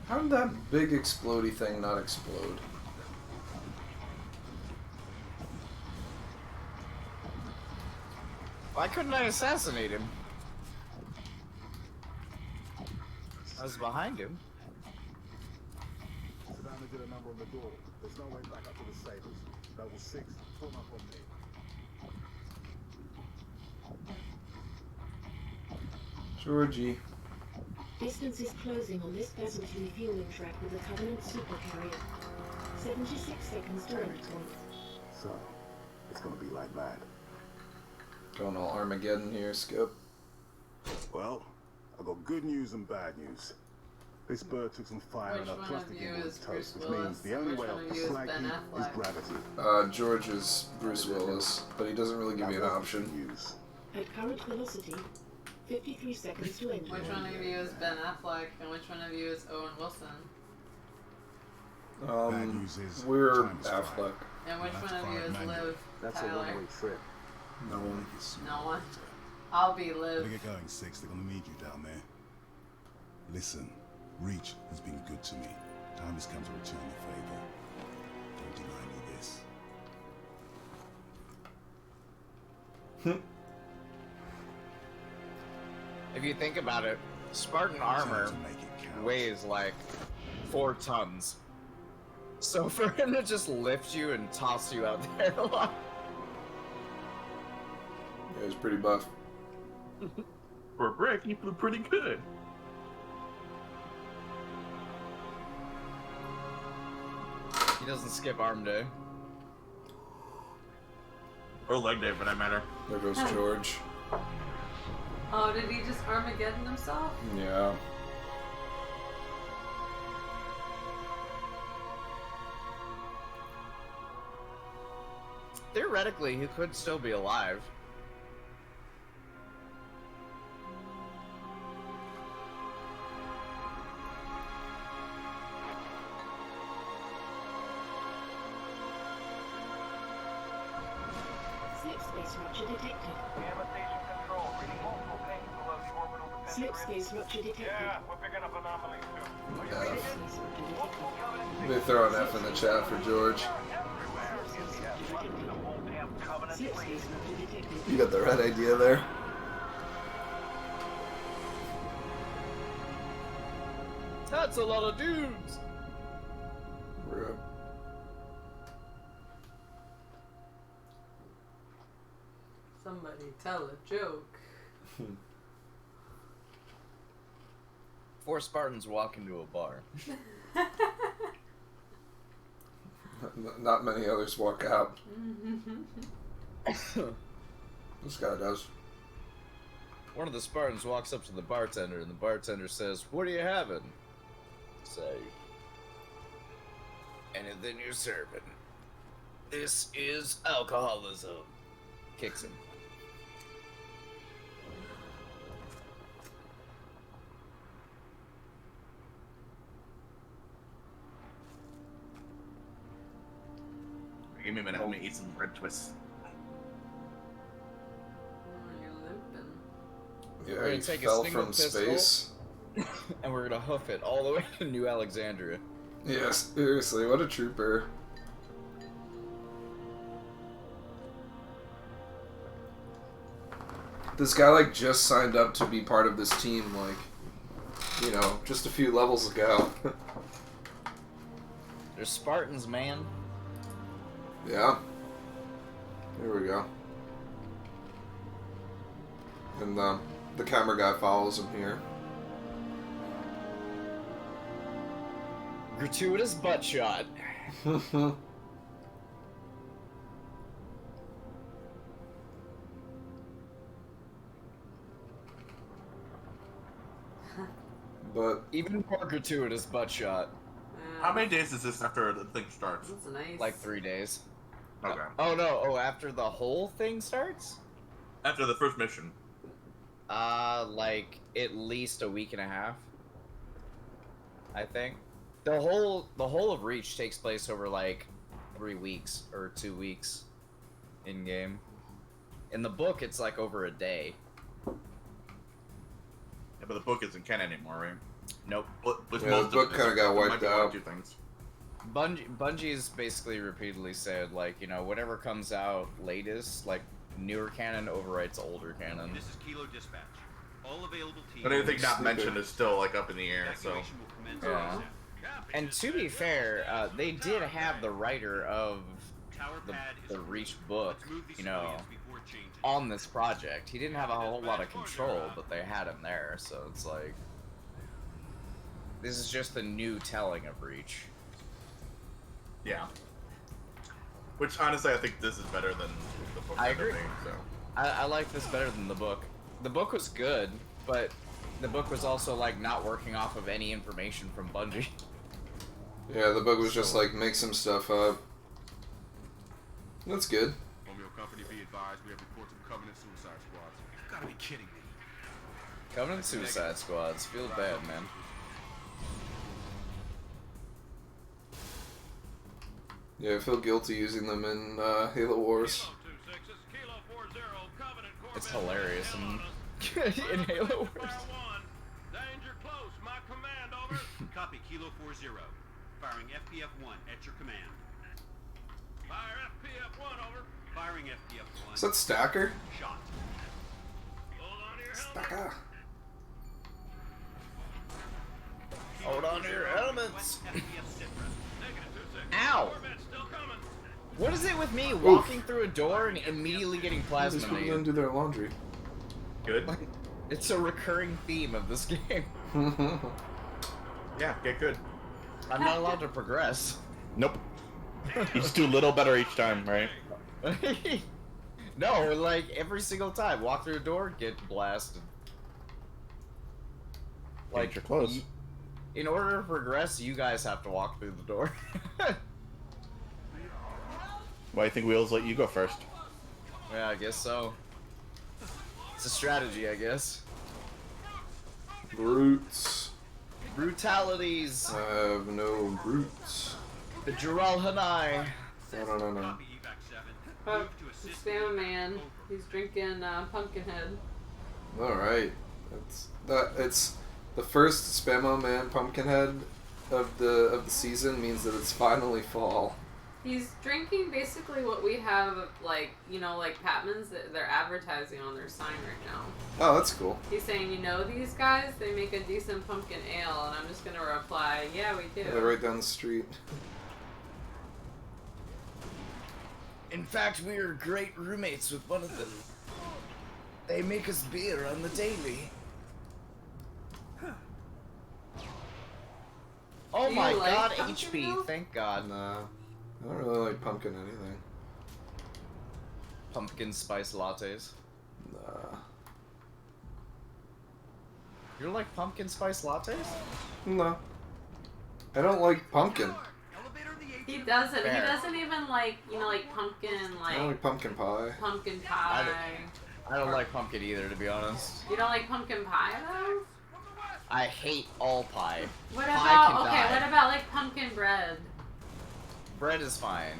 How did that big explodey thing not explode? Why couldn't I assassinate him? I was behind him. Savannah did a number on the door. There's no way back up to the Sabres. Level 6, form up on me. Georgie. Distance is closing on this pleasant refueling track with the Covenant supercarrier. 76 seconds to endpoint. So, it's gonna be like that. Going all Armageddon here, Skip. Well, I've got good news and bad news. This bird took some fire and I thrust it into its toast, which means the only way off the slag heap is gravity. George is Bruce Willis, but he doesn't really give you an option. At current velocity, 53 seconds to endpoint. Which one of you is Ben Affleck and which one of you is Owen Wilson? Bad news is We're time is Affleck. flying. And which one of you is Liv? That's a Tyler? one-way trip. No one. No one. I'll be Liv. Better get going, 6. They're gonna need you down there. Listen, Reach has been good to me. Time has come to return the favor. Don't deny me this. If you think about it, Spartan armor weighs like 4 tons. So for him to just lift you and toss you out there a lot. Yeah, he's pretty buff. For a brick, he flew pretty good. He doesn't skip arm day. Or leg day, for that matter. There goes George. Oh, did he just Armageddon himself? Yeah. Theoretically, he could still be alive. Slipspace rupture detected. Gamma station control, reading multiple pings below the orbital defense. Slipspace rupture detected. Yeah, we're picking up anomalies too. Slipspace rupture detected. Multiple Covenant Let me throw an F in the chat for George. You got the right idea there. That's a lot of dudes. Bro. Somebody tell a joke. 4 Spartans walk into a bar. Not many others walk out. This guy does. One of the Spartans walks up to the bartender, and the bartender says, "What are you having?" Say, "Anything you're serving. This is alcoholism." Kicks him. Give me a minute, let me eat some bread twists. You're limping. Yeah, We're gonna he take fell a single from pistol, space. and we're gonna hoof it all the way to New Alexandria. Yeah, seriously, what a trooper. This guy, like, just signed up to be part of this team, like, you know, just a few levels ago. They're Spartans, man. Yeah. Here we go. And the camera guy follows him here. Gratuitous butt shot. But even more gratuitous butt shot. How many days is this after the thing starts? That's nice. Like 3 days. Okay. Oh no! Oh, after the whole thing starts? After the first mission. Like at least a week and a half. I think. The whole of Reach takes place over like 3 weeks or 2 weeks in game. In the book, it's like over a day. Yeah, but the book isn't canon anymore, right? Nope. Which Yeah, most the book of it kind of got might wiped be one or out. two things. Bungie's basically repeatedly said, like, you know, whatever comes out latest, like, newer canon overwrites older canon. This is Kilo Dispatch. All available teams. But anything not mentioned is still like up in the air, so. Evacuation will commence Yeah. ASAP. And to be fair, they did have the writer of Tower pad is the Reach book, Let's move these you know, civilians before it changes. on this project. He didn't have a whole lot of control, but they had him there, so it's like... This is just a new telling of Reach. Yeah. Which, honestly, I think this is better than the book. I and agree. everything, so. I like this better than the book. The book was good, but the book was also, like, not working off of any information from Bungie. yeah, the book was just like, make some stuff up. That's good. Romeo Company, be advised, we have reports of Covenant suicide squads. You've got to be kidding me. Covenant Suicide Squads. Feel bad, man. Yeah, I feel guilty using them in Halo Wars. It's hilarious in Halo Wars. Danger close, my command, over. Copy, Kilo 40. Firing FPF-1 at your command. Fire FPF-1, over. Firing FPF-1. Is that Stacker? Shot. Hold on to your helmet. Stacker. Hold on to your elements. FPF Citra. Negative 2-6. Ow! Corvette's still coming. What is it with me walking through a door and immediately getting These plasma people made? don't do their laundry. Good? It's a recurring theme of this game. Yeah, get good. I'm not allowed to progress. Nope. You just do a little better each time, right? No, like every single time, walk through a door, get blasted. Like you're close. In order to progress, you guys have to walk through the door. Why do you think Wheels let you go first? Yeah, I guess so. It's a strategy, I guess. Brutes. Brutalities. I have no brutes. The Jural Hanai. No. Oh, Spam Man. He's drinking Pumpkinhead. Alright. It's the first Spamo Man Pumpkinhead of the season means that it's finally fall. He's drinking basically what we have, like, you know, like Patman's, they're advertising on their sign right now. Oh, that's cool. He's saying, you know these guys? They make a decent pumpkin ale, and I'm just gonna reply, yeah, we do. Yeah, right down the street. In fact, we are great roommates with one of them. They make us beer on the daily. Oh Do my you like god, pumpkin HP, milk? thank god. Nah, I don't really like pumpkin anything. Pumpkin spice lattes. Nah. You don't like pumpkin spice lattes? No. I don't like pumpkin. He doesn't. Fair. He doesn't even like, you know, like pumpkin, I don't like pumpkin pie. pumpkin pie. I don't like pumpkin either, to be honest. You don't like pumpkin pie though? I hate all pie. What Pie about can okay? die. What about like pumpkin bread Bread is fine.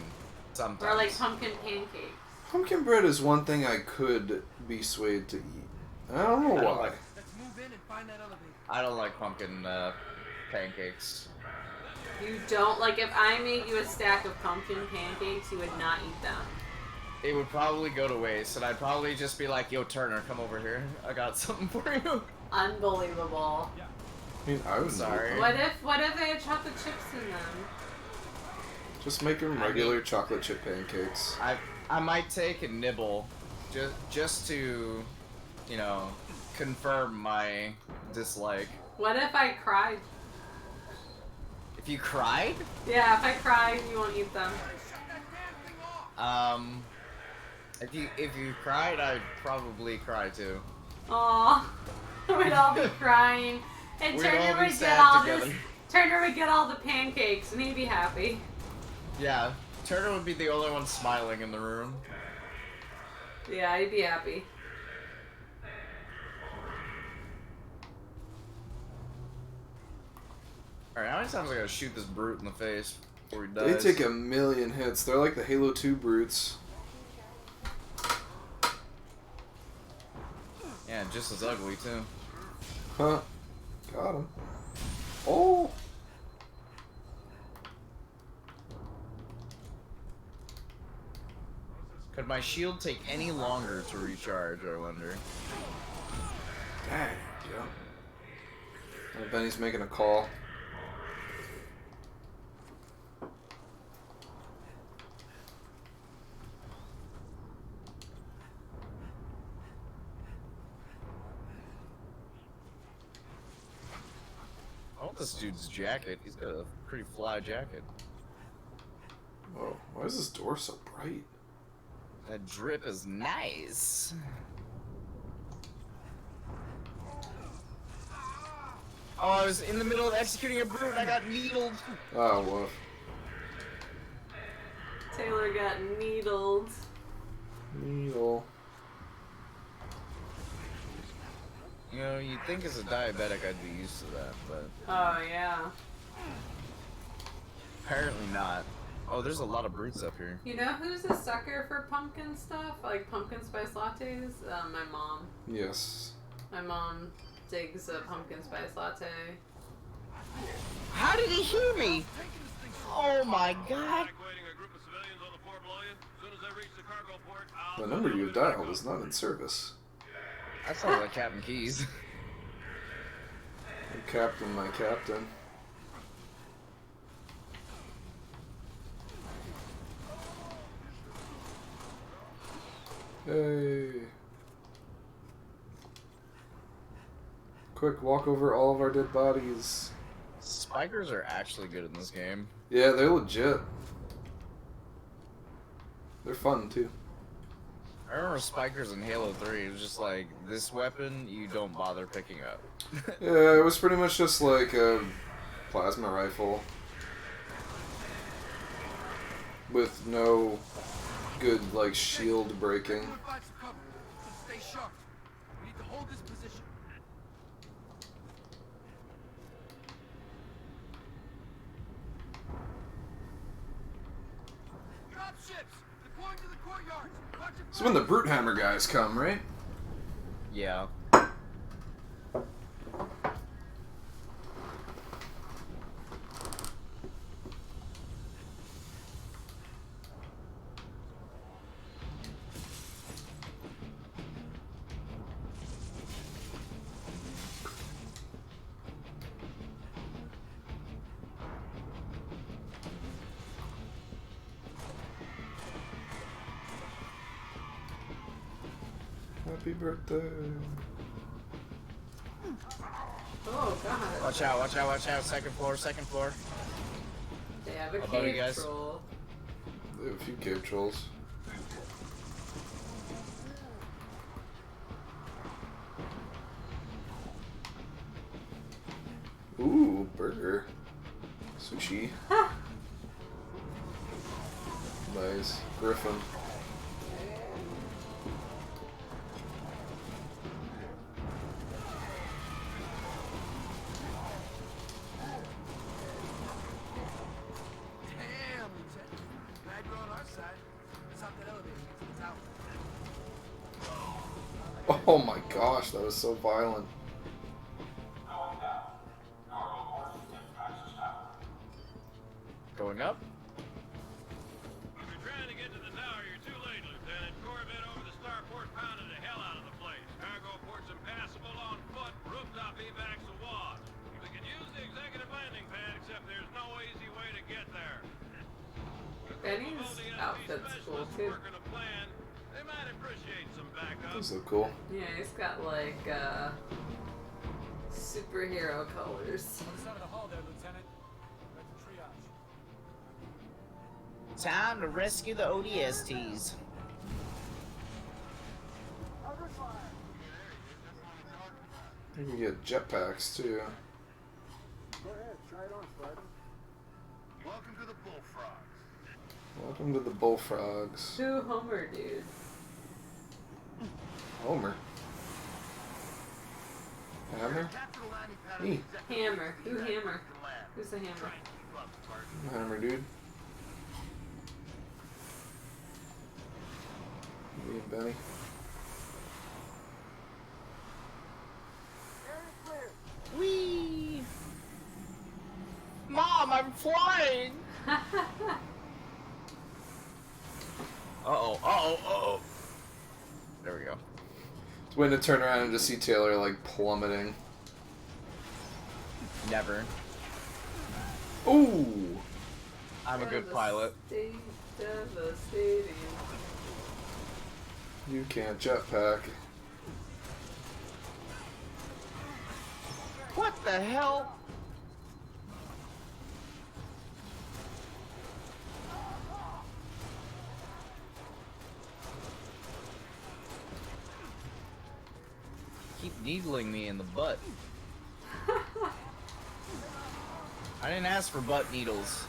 Sometimes. or like pumpkin pancakes? Pumpkin bread is one thing I could be swayed to eat. I don't know I don't why. like- Let's move in and find that elevator. I don't like pumpkin pancakes. You don't like if I made you a stack of pumpkin pancakes, you would not eat them. It would probably go to waste, and I'd probably just be like, "Yo, Turner, come over here. I got something for you." Unbelievable. I mean, I would Sorry. What if they had chocolate chips in them? just make them regular chocolate chip pancakes. I might take a nibble, just to, you know, confirm my dislike. What if I cried? If you cried, Yeah, if I cried, you won't eat them. if you cried, I'd probably cry too. Aw, we'd all be crying, and We'd Turner all be would get sad all together. this. Turner would get all the pancakes, and he'd be happy. Yeah, Turner would be the only one smiling in the room. Yeah, he'd be happy. Alright, how many times I gotta shoot this brute in the face before he They dies? take a million hits. They're like the Halo 2 brutes. Yeah, just as ugly too. Huh. Got him. Oh! Could my shield take any longer to recharge, I wonder? Dang, yeah. Benny's making a call. I want this dude's jacket. He's got a pretty fly jacket. Whoa, why is this door so bright? That drip is nice. Oh, I was in the middle of executing a brute and I got needled. Oh, woof. Taylor got needled. Needle. You know, you'd think as a diabetic I'd be used to that, but Oh yeah. apparently not. Oh, there's a lot of brutes up here. You know who's a sucker for pumpkin stuff? Like pumpkin spice lattes? My mom. Yes. My mom digs a pumpkin spice latte. How did he hear me? Oh my god. The number you have dialed is not in service. That sounds like Captain Keys. Captain, my captain. Hey. Quick, walk over all of our dead bodies. Spikers are actually good in this game. Yeah, they're legit. They're fun, too. I remember Spikers in Halo 3, it was just like, this weapon you don't bother picking up. Yeah, it was pretty much just like a plasma rifle. With no good, like, shield breaking. Stay sharp. We need to hold this position. Drop ships. Deploying to the courtyards. Watch it. It's when the Brute Hammer guys come, right? Yeah. Happy birthday. Oh god. Watch out, watch out, watch out. Second floor, second floor. They have a Above you cave guys. troll. They have a few cave trolls. Ooh, burger. Sushi. Nice. Griffin. Damn, Lieutenant. Glad you're on our side. Let's hop that elevator to the tower. Oh my gosh, that was so violent. Going up. If you're trying to get to the tower, you're too late, Lieutenant. Corvette over the starport pounded the hell out of the place. Cargo port's impassable on foot. Rooftop evacs a wad. We could use the executive landing pad, except there's no easy way to get there. Benny's outfit's cool too. Working a plan. They might appreciate some backup. Those look cool. Yeah, he's got like superhero colors. On the side of the hall there, Lieutenant. Right for triage. Time to rescue the ODSTs. You can get jetpacks too. Go ahead, try it on, Spider. Welcome to the Bullfrogs. Welcome to the Bullfrogs. Who Homer, dude? Homer. Hammer? Me. Hammer. Who Hammer? Who's the Hammer? Hammer, dude. Me and Benny. Whee! Mom, I'm flying! Uh-oh, uh-oh, uh-oh. There we go. It's when to turn around and just see Taylor, like, plummeting. Never. Ooh! I'm a good pilot. Devastating. You can't jetpack. What the hell? Keep needling me in the butt. I didn't ask for butt needles.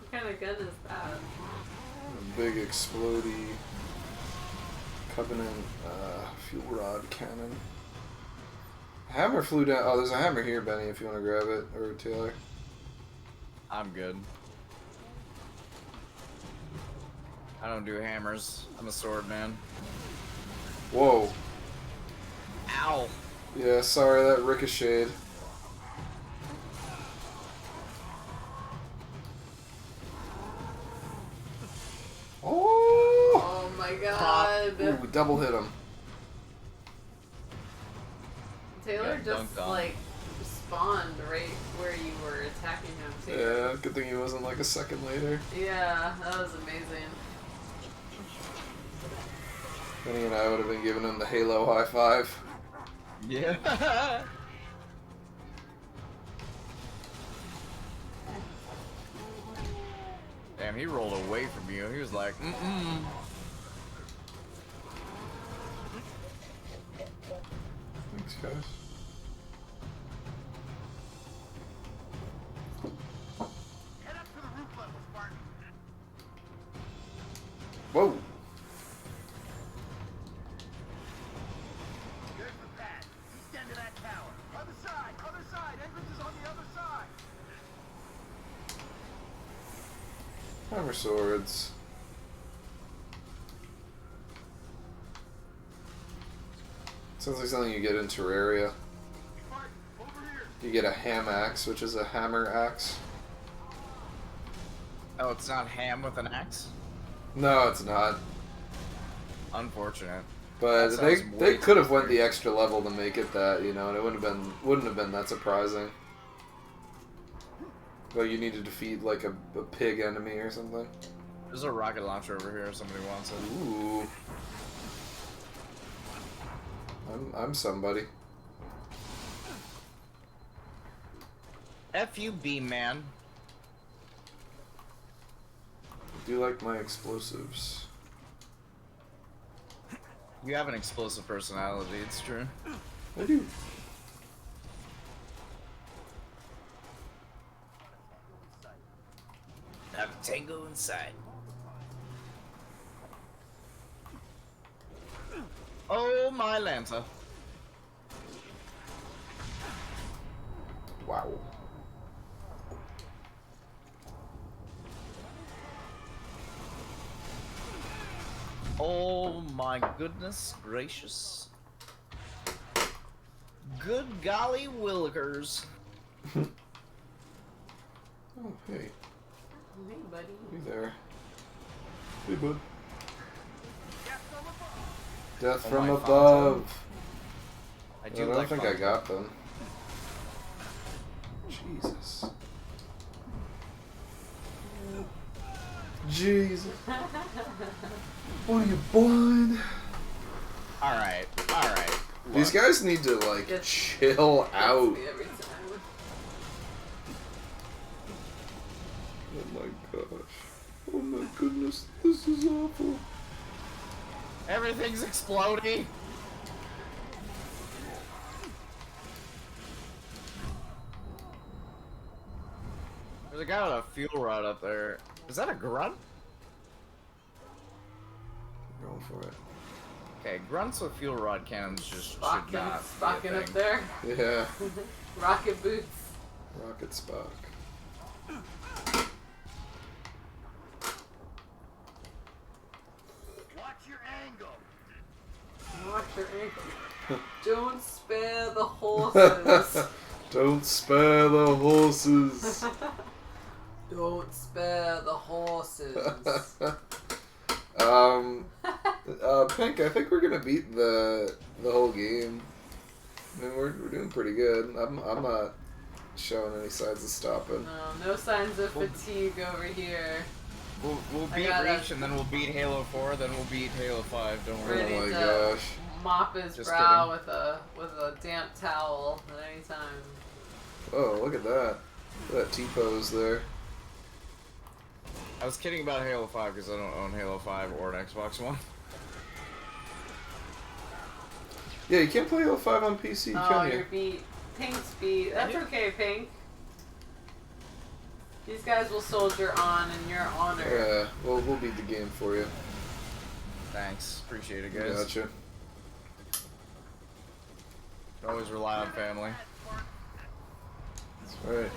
What kind of gun is that? A big explodey Covenant fuel rod cannon. Hammer flew down. Oh, there's a hammer here, Benny, if you want to grab it. Or Taylor. I'm good. I don't do hammers. I'm a sword man. Whoa. Ow. Yeah, sorry, that ricocheted. Oh my god. Ooh, we double hit him. Taylor Got just dunked on. like spawned right where you were attacking him too. Yeah, good thing he wasn't like a second later. Yeah, that was amazing. Benny and I would have been giving him the Halo high five. Yeah. Damn, he rolled away from you. He was like, mm-mm. Thanks, guys. Head up to the roof level, Spartan. Whoa. There's the pad. Extend to that tower. Other side, other side. Entrance is on the other side. Hammer swords. Sounds like something you get in Terraria. You get a ham axe, which is a hammer axe. Oh, it's not ham with an axe? No, it's not. Unfortunate. But they could have went the extra level to make it that, you know, and it wouldn't have been that surprising. But you need to defeat like a pig enemy or something. There's a rocket launcher over here if somebody wants it. Ooh. I'm somebody. F you, beam man. I do like my explosives. You have an explosive personality, it's true. I do. Have a tango inside. Oh my Lanta. Wow. Oh my goodness gracious. Good golly willikers. Oh, hey. Hey, buddy. Hey there. Hey, bud. Death from above. I don't like think I got them. Jesus. Jesus. What are you, blind? Alright. These guys need to, like, chill out. Oh my gosh. Oh my goodness. This is awful. Everything's exploding. There's a guy with a fuel rod up there. Is that a grunt? I'm going for it. Okay, grunts with fuel rod cannons just should not be a Spocking up thing. there. Yeah. Rocket boots. Rocket Spock. Watch your angle. Watch your ankle. Don't spare the horses. Don't spare the horses. Don't spare the horses. Pink, I think we're gonna beat the whole game. I mean, we're doing pretty good. I'm not showing any signs of stopping. No signs of fatigue over here. We'll beat Reach, and then we'll beat Halo 4, then we'll beat Halo 5. Don't worry. Oh my gosh. Mop his Just brow with a damp towel at any time. Oh, look at that. Look at that T-pose there. I was kidding about Halo 5 because I don't own Halo 5 or an Xbox One. Yeah, you can't play Halo 5 on PC, can you? You're beat. Pink's beat. That's okay, Pink. These guys will soldier on in your honor. Yeah, we'll beat the game for you. Thanks. Appreciate it, guys. Gotcha. Always rely on family. That's right.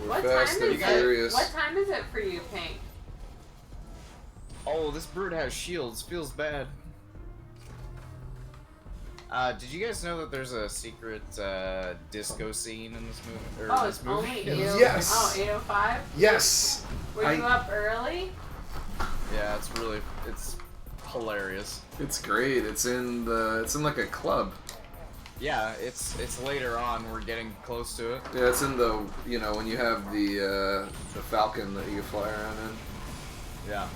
We're What fast time and is furious. it? What time is it for you, Pink? Oh, this bird has shields. Feels bad. Did you guys know that there's a secret disco scene in this movie? Oh, it's only 8:05? Yes. Oh, 8:05? Yes. Were you up early? Yeah, it's hilarious. It's great. It's in like a club. Yeah, it's later on. We're getting close to it. Yeah, it's in the when you have the Falcon that you can fly around in. Yeah,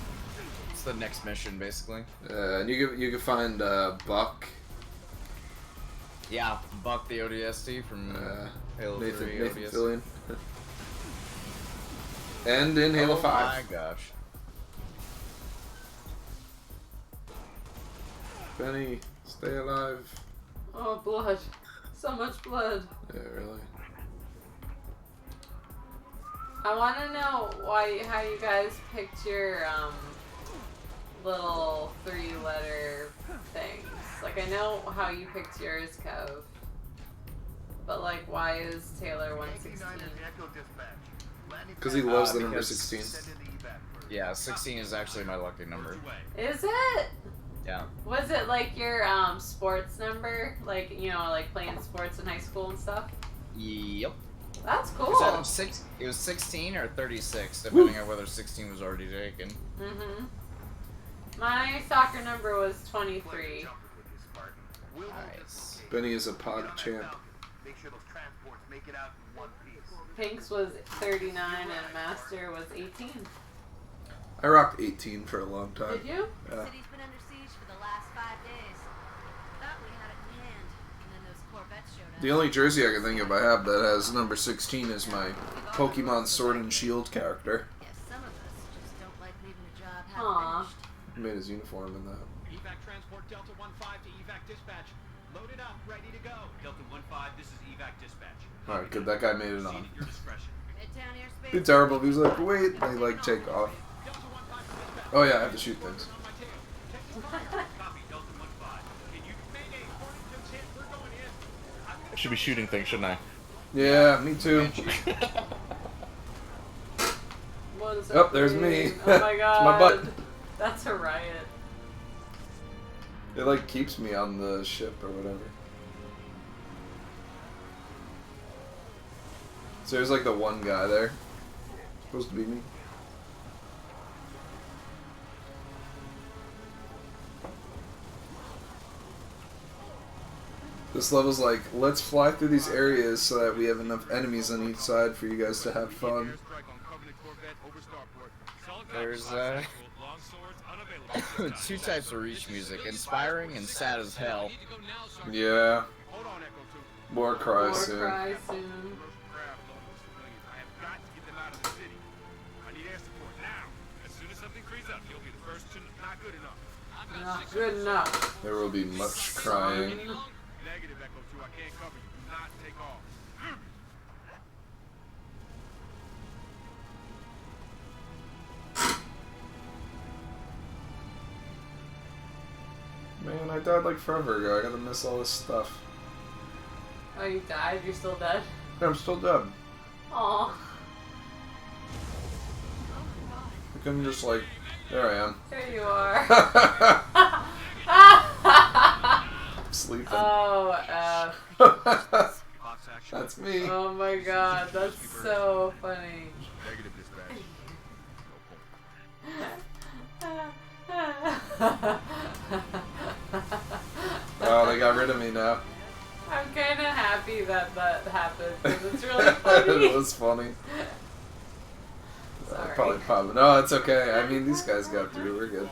it's the next mission basically. And you can find Buck. Yeah, Buck the ODST from Halo 3 Nathan ODST. Fillion. And in Halo 5. Oh my gosh. Benny, stay alive. Oh, blood. So much blood. Yeah, really. I want to know how you guys picked your little 3-letter things. Like, I know how you picked yours, Kev. But, like, why is Taylor 116? Because he loves the number 16. Yeah, 16 is actually my lucky number. Is it? Yeah. Was it, like, your sports number? Like, like playing sports in high school and stuff? Yep. That's cool. It was 16 or 36, depending on whether 16 was already taken. Mm-hmm. My soccer number was 23. Nice. Benny is a pod champ. Make sure those transports make it out in one piece. Pink's was 39 and Master was 18. I rocked 18 for a long time. Did you? Yeah. City's been under siege for the last 5 days. Thought we had it in hand, and then those Corvettes showed up. The only jersey I can think of I have that has number 16 is my Pokemon Sword and Shield character. Yes, some of us just don't like leaving a job half Aw. finished. He made his uniform in that. Evac transport Delta 1-5 to Evac dispatch. Loaded up, ready to go. Delta 1-5, this is Evac dispatch. Alright, good. That guy made it on. At your discretion. Midtown airspace. Be terrible if he was like, wait, they like take off. Oh yeah, I have to shoot things. Copy, Delta 1-5. Can you mayday Hornington's hit? We're going in. I should be shooting things, shouldn't I? Yeah, me too. What is Oh, there's me. happening? Oh my It's god. my butt. That's a riot. It like keeps me on the ship or whatever. So there's like the one guy there. Supposed to be me. This level's like, let's fly through these areas so that we have enough enemies on each side for you guys to have fun. There's 2 types of Reach music, inspiring and sad as hell. Yeah. More cry soon. More cry soon. Not good enough. There will be much crying. Negative Echo 2, I can't cover you. Do not take off. Man, I died like forever ago. I gotta miss all this stuff. Oh, you died? You're still dead? I'm still dead. Aw. I couldn't just like, there I am. There you are. I'm sleeping. Oh, F. That's me. Oh my god, that's so funny. Negative dispatch. Oh, they got rid of me now. I'm kind of happy that that happened because it's really funny. It was funny. Sorry. Probably pop. No, it's okay. I mean, these guys got through. We're good.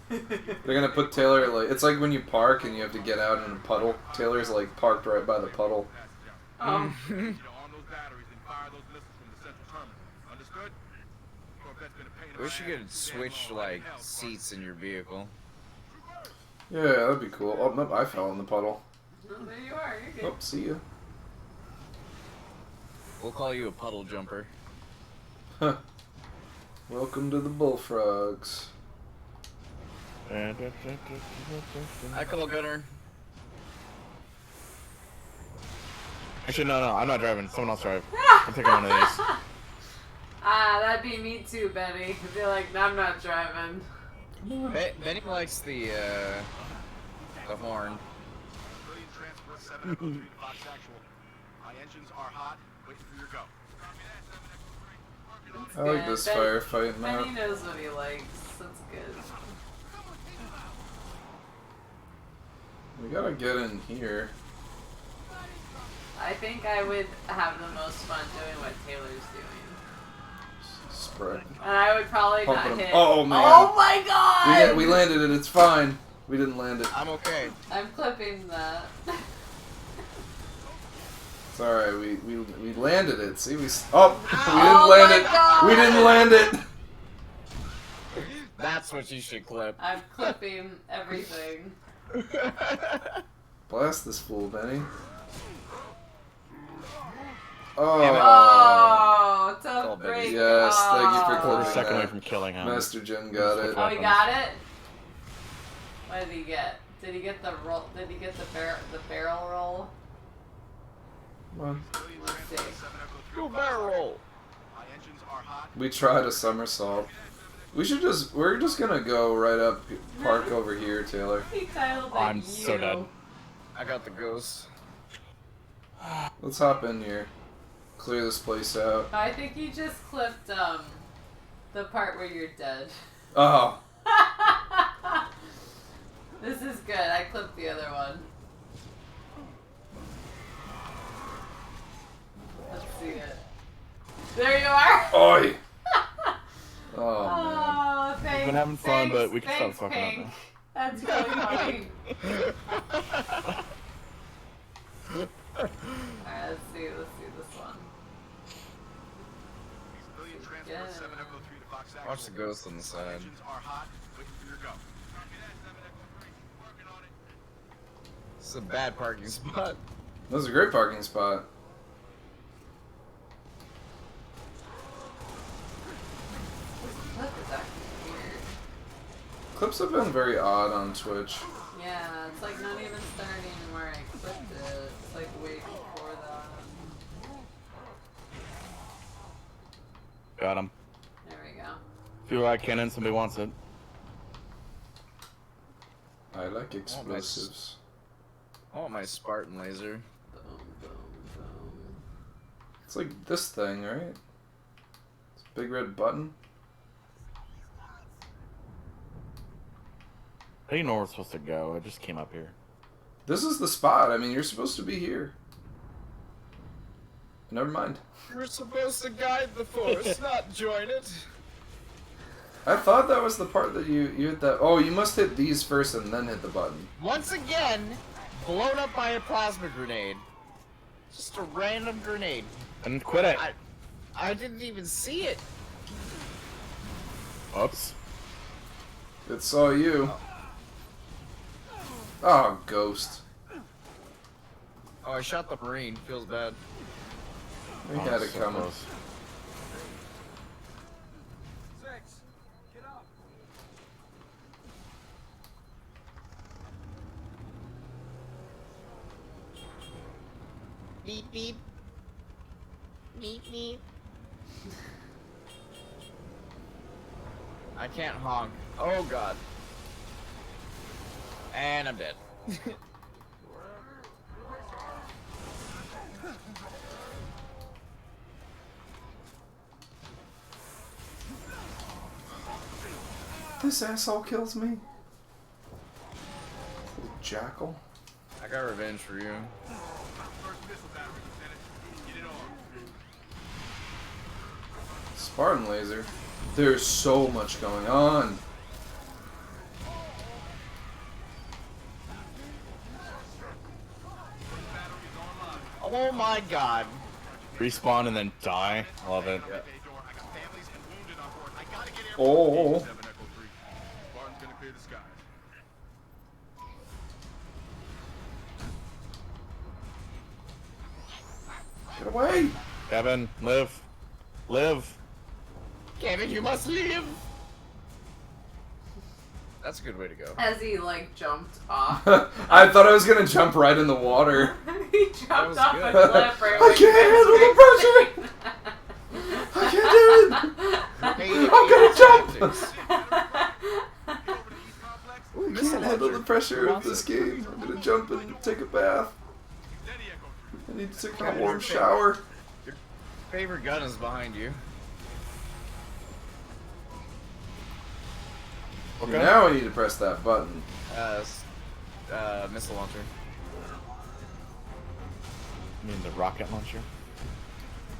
They're gonna put Taylor like it's like when you park and you have to get out in a puddle. Taylor's like parked right by the puddle. Oh. Wish you could switch like seats in your vehicle. Yeah, that'd be cool. Oh, nope, I fell in the puddle. Oh, there you are. You're good. Oh, see ya. We'll call you a puddle jumper. Huh. Welcome to the Bullfrogs. I call Gunner. Actually, no, I'm not driving. Someone else drive. I'm taking one of these. Ah, that'd be me too, Benny. I'd be like, I'm not driving. Benny likes the horn. My engines are hot. Waiting for your go. I like this firefight map. Benny knows what he likes. That's good. We gotta get in here. I think I would have the most fun doing what Taylor's doing. Spread. And I would probably Pumping not them. hit. Oh man. Oh my god! We landed it. It's fine. We didn't land it. I'm okay. I'm clipping that. It's alright. We landed it. See, we didn't my land it. God. We didn't land it. That's what you should clip. I'm clipping everything. Blast this fool, Benny. Oh, tough break. Yes, thank you for Oh. clipping We're a second that. away from killing him. Master Jim got it. Oh, he got it? What did he get? Did he get the roll? Did he get the barrel roll? Well, Let's see. Go barrel roll. My engines are hot. we tried a somersault. We're just gonna go right up, park over here, Taylor. He titled it I'm you. so dead. I got the ghost. Let's hop in here. Clear this place out. I think you just clipped the part where you're dead. Oh. This is good. I clipped the other one. Let's see it. There you are! Oi! Oh, thanks. We've been having fun, but we can stop fucking up Pink. now. That's really funny. Alright, let's see this one. Yeah. Watch the ghost on the side. This is a bad parking spot. That was a great parking spot. Clip is actually weird. Clips have been very odd on Twitch. Yeah, it's like not even starting where I clipped it. It's like way before that. Got him. There we go. Feel like cannon, somebody wants it. I like explosives. I want my Spartan laser. It's like this thing, right? It's a big red button. I didn't know where we're supposed to go. I just came up here. This is the spot. I mean, you're supposed to be here. Never mind. You're supposed to guide the force, not join it. I thought that was the part that you hit that. Oh, you must hit these first and then hit the button. Once again, blown up by a plasma grenade. Just a random grenade. And quit it. I didn't even see it. Oops. It saw you. Oh, ghost. Oh, I shot the Marine. Feels bad. We had it coming. Six, get up. Beep beep. Beep beep. I can't honk. Oh god. And I'm dead. This asshole kills me. Little jackal. I got revenge for you. Spartan laser. There's so much going on. Oh my god. Respawn and then die. Love it. Yeah. Oh. Get away! Kevin, live. Live. Kevin, you must live! That's a good way to go. As he like jumped off. I thought I was gonna jump right in the water. He jumped off good. a cliff right I can't handle the pressure! I can't do it! I'm gonna jump! I can't handle the pressure of this game. I'm gonna jump and take a bath. I need to take a warm shower. Your favorite gun is behind you. Okay. Now I need to press that button. Missile launcher. You mean the rocket launcher?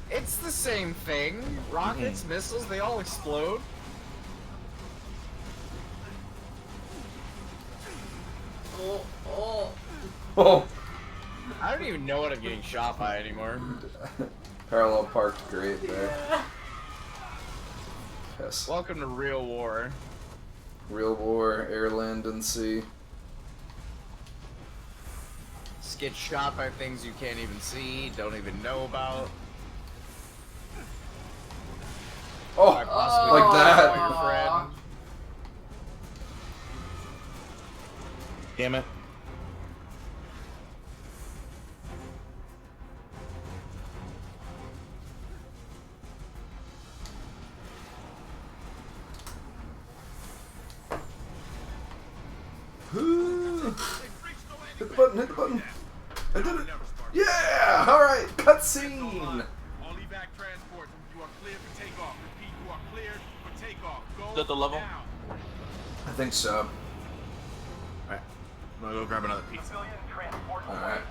It's the same thing. Rockets, missiles, they all explode. Oh. I don't even know what I'm getting shot by anymore. Parallel parked great there. Yes. Welcome to real war. Real war, air, land, and sea. Just get shot by things you can't even see, don't even know about. Oh, like that. Your friend. Damn it. Hit the button, hit the button. I did it. Yeah! Alright, cutscene! All evac transport, you are cleared for takeoff. Repeat, you are cleared for takeoff. Go Is that the level? now. I think so. Alright. gonna go grab another pizza. Alright.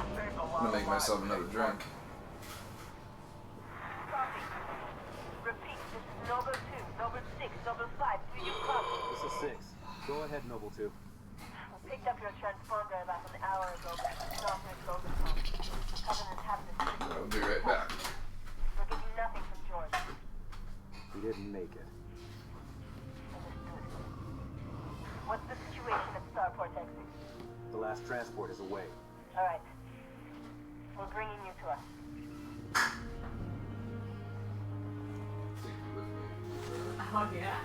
I'm gonna make myself another drink. Repeat, this is Noble 2, Noble 6, Noble 5. Do you copy? This is 6. Go ahead, Noble 2. We picked up your transponder about an hour ago. North near Golden Home. Covenant have this. I'll be right back. We're getting nothing from George. He didn't make it. What's the situation at Starport exit? The last transport is away. All right. We're bringing you to us. Oh yeah.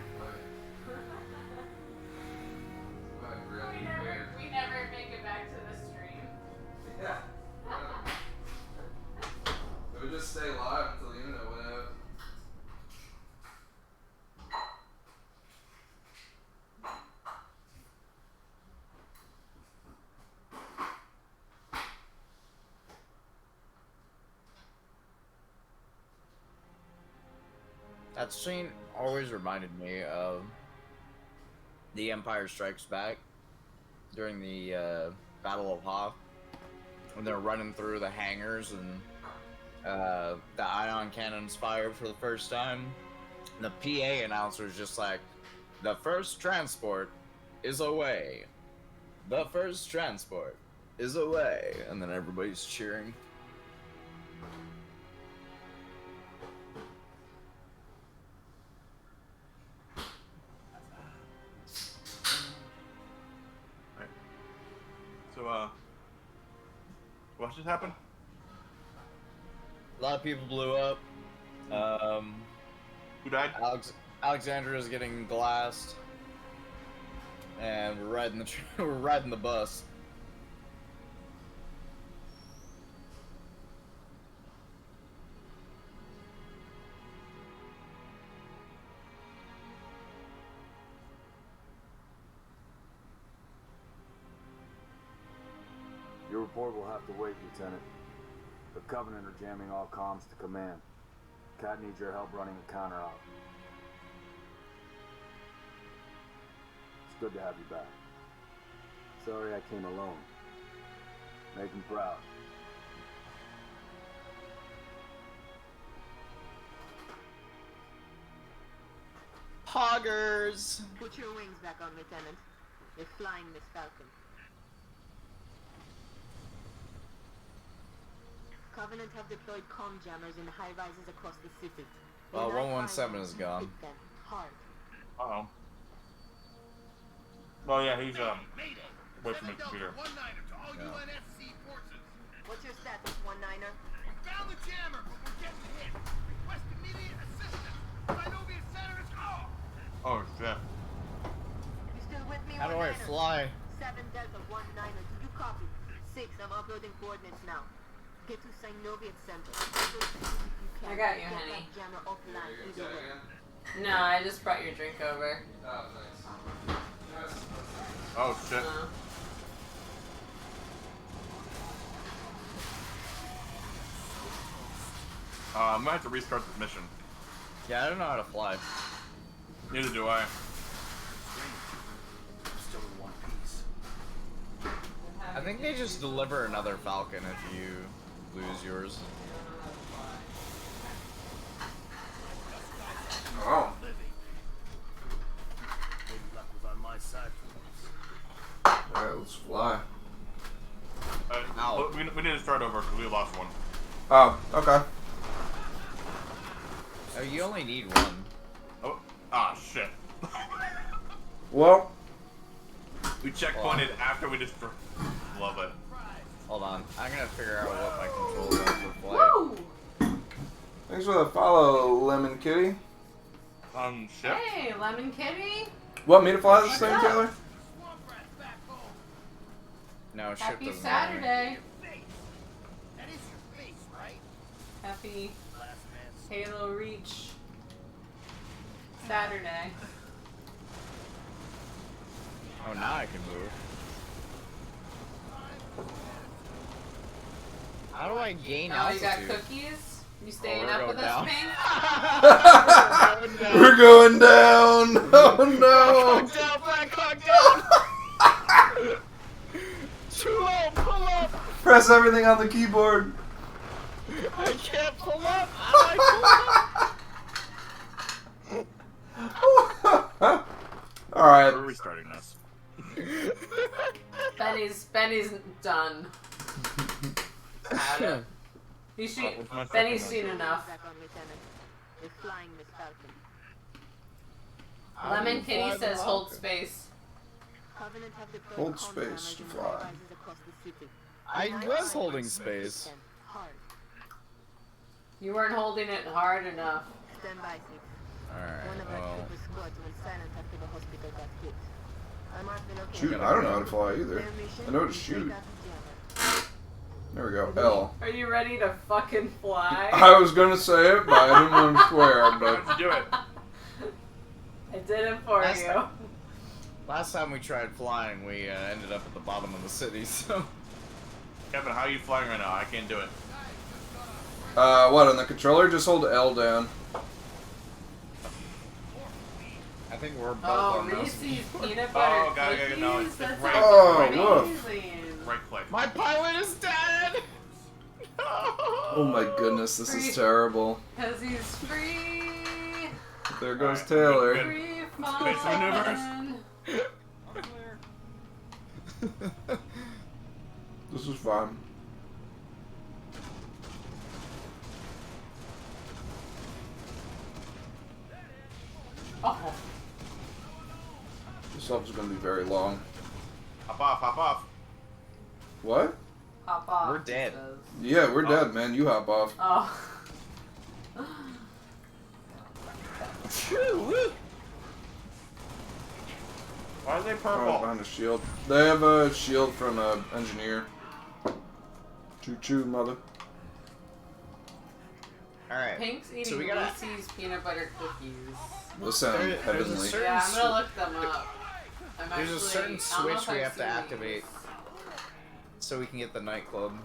We never make it back to the stream. Yeah. It would just stay live until the internet went out. That scene always reminded me of The Empire Strikes Back during the Battle of Hoth, when they're running through the hangars and the ion cannons fired for the first time. And the PA announcer is just like, "The first transport is away. The first transport is away." And then everybody's cheering. So, what just happened? A lot of people blew up. Who died? Alexandria's getting glassed, and we're riding the we're riding the bus. Your report will have to wait, Lieutenant. The Covenant are jamming all comms to command. Cat needs your help running a counter-op. It's good to have you back. Sorry I came alone. Make him proud. Poggers! Put your wings back on, Lieutenant. You're flying Miss Falcon. Covenant have deployed comm jammers in high-rises across the city. Well, 117 is gone. Hard. Uh-oh. Well, yeah, he's, away from his computer. Yeah. What's your status, One-Niner? Found the jammer, but we're getting hit. Request immediate assistance. Synovia Center is off. Oh, shit. You still with me, How do I One-Niner? fly? 7 Delta, 1-9er. Did you copy? 6, I'm uploading coordinates now. Get to Synovia Center. I got you, honey. That jammer offline either way. No, I just brought your drink over. Oh, nice. Oh, shit. I'm gonna have to restart this mission. Yeah, I don't know how to fly. Neither do I. Still in one piece. I think they just deliver another Falcon if you lose yours. Oh. Maybe luck was on my side for once. Alright, let's fly. We need to start over because we lost one. Oh, okay. Oh, you only need one. Oh, ah, shit. Well. We checkpointed after we just love it. Hold on, I'm gonna figure out what my controls are for flight. Woo! Thanks for the follow, Lemon Kitty. Ship? Hey, Lemon Kitty. Want me to fly this thing, Taylor? No, ship Happy doesn't Saturday. That is your face, right? Happy Halo Reach Saturday. Oh, now I can move. How do I gain Oh, you altitude? got cookies? You staying we're up with going us, down. Pink? We're going down! Oh no! Back down! Press everything on the keyboard. I can't pull up. Alright. We're restarting this. Benny's done. Benny's seen enough. Lemon Kitty says hold space. Hold space to fly. I was holding space. You weren't holding it hard enough. Alright, well. Shoot, I don't know how to fly either. I know how to shoot. There we go. L. Are you ready to fucking fly? I was gonna say it, but I didn't want to swear, but... Do it. I did it for you. Last time we tried flying, we ended up at the bottom of the city, so... Kevin, how are you flying right now? I can't do it. What, on the controller? Just hold L down. I think we're both on those. Reese's peanut butter cookies? No, it's That's right. amazing. Right click. My pilot is dead! Oh my goodness, this is terrible. Because he's free. There goes Taylor. Free Space maneuvers. This is fun. Oh. This episode's gonna be very long. Hop off, hop off. What? Hop off. We're dead. Yeah, we're dead, man. You hop off. Oh. Why are they Oh, purple? behind a shield. They have a shield from an engineer. Choo choo, mother. Alright. Pink's eating So we gotta... Reese's peanut butter cookies. Those sound heavenly. Yeah, I'm gonna look them up. There's a certain switch we have to activate so we can get the nightclub.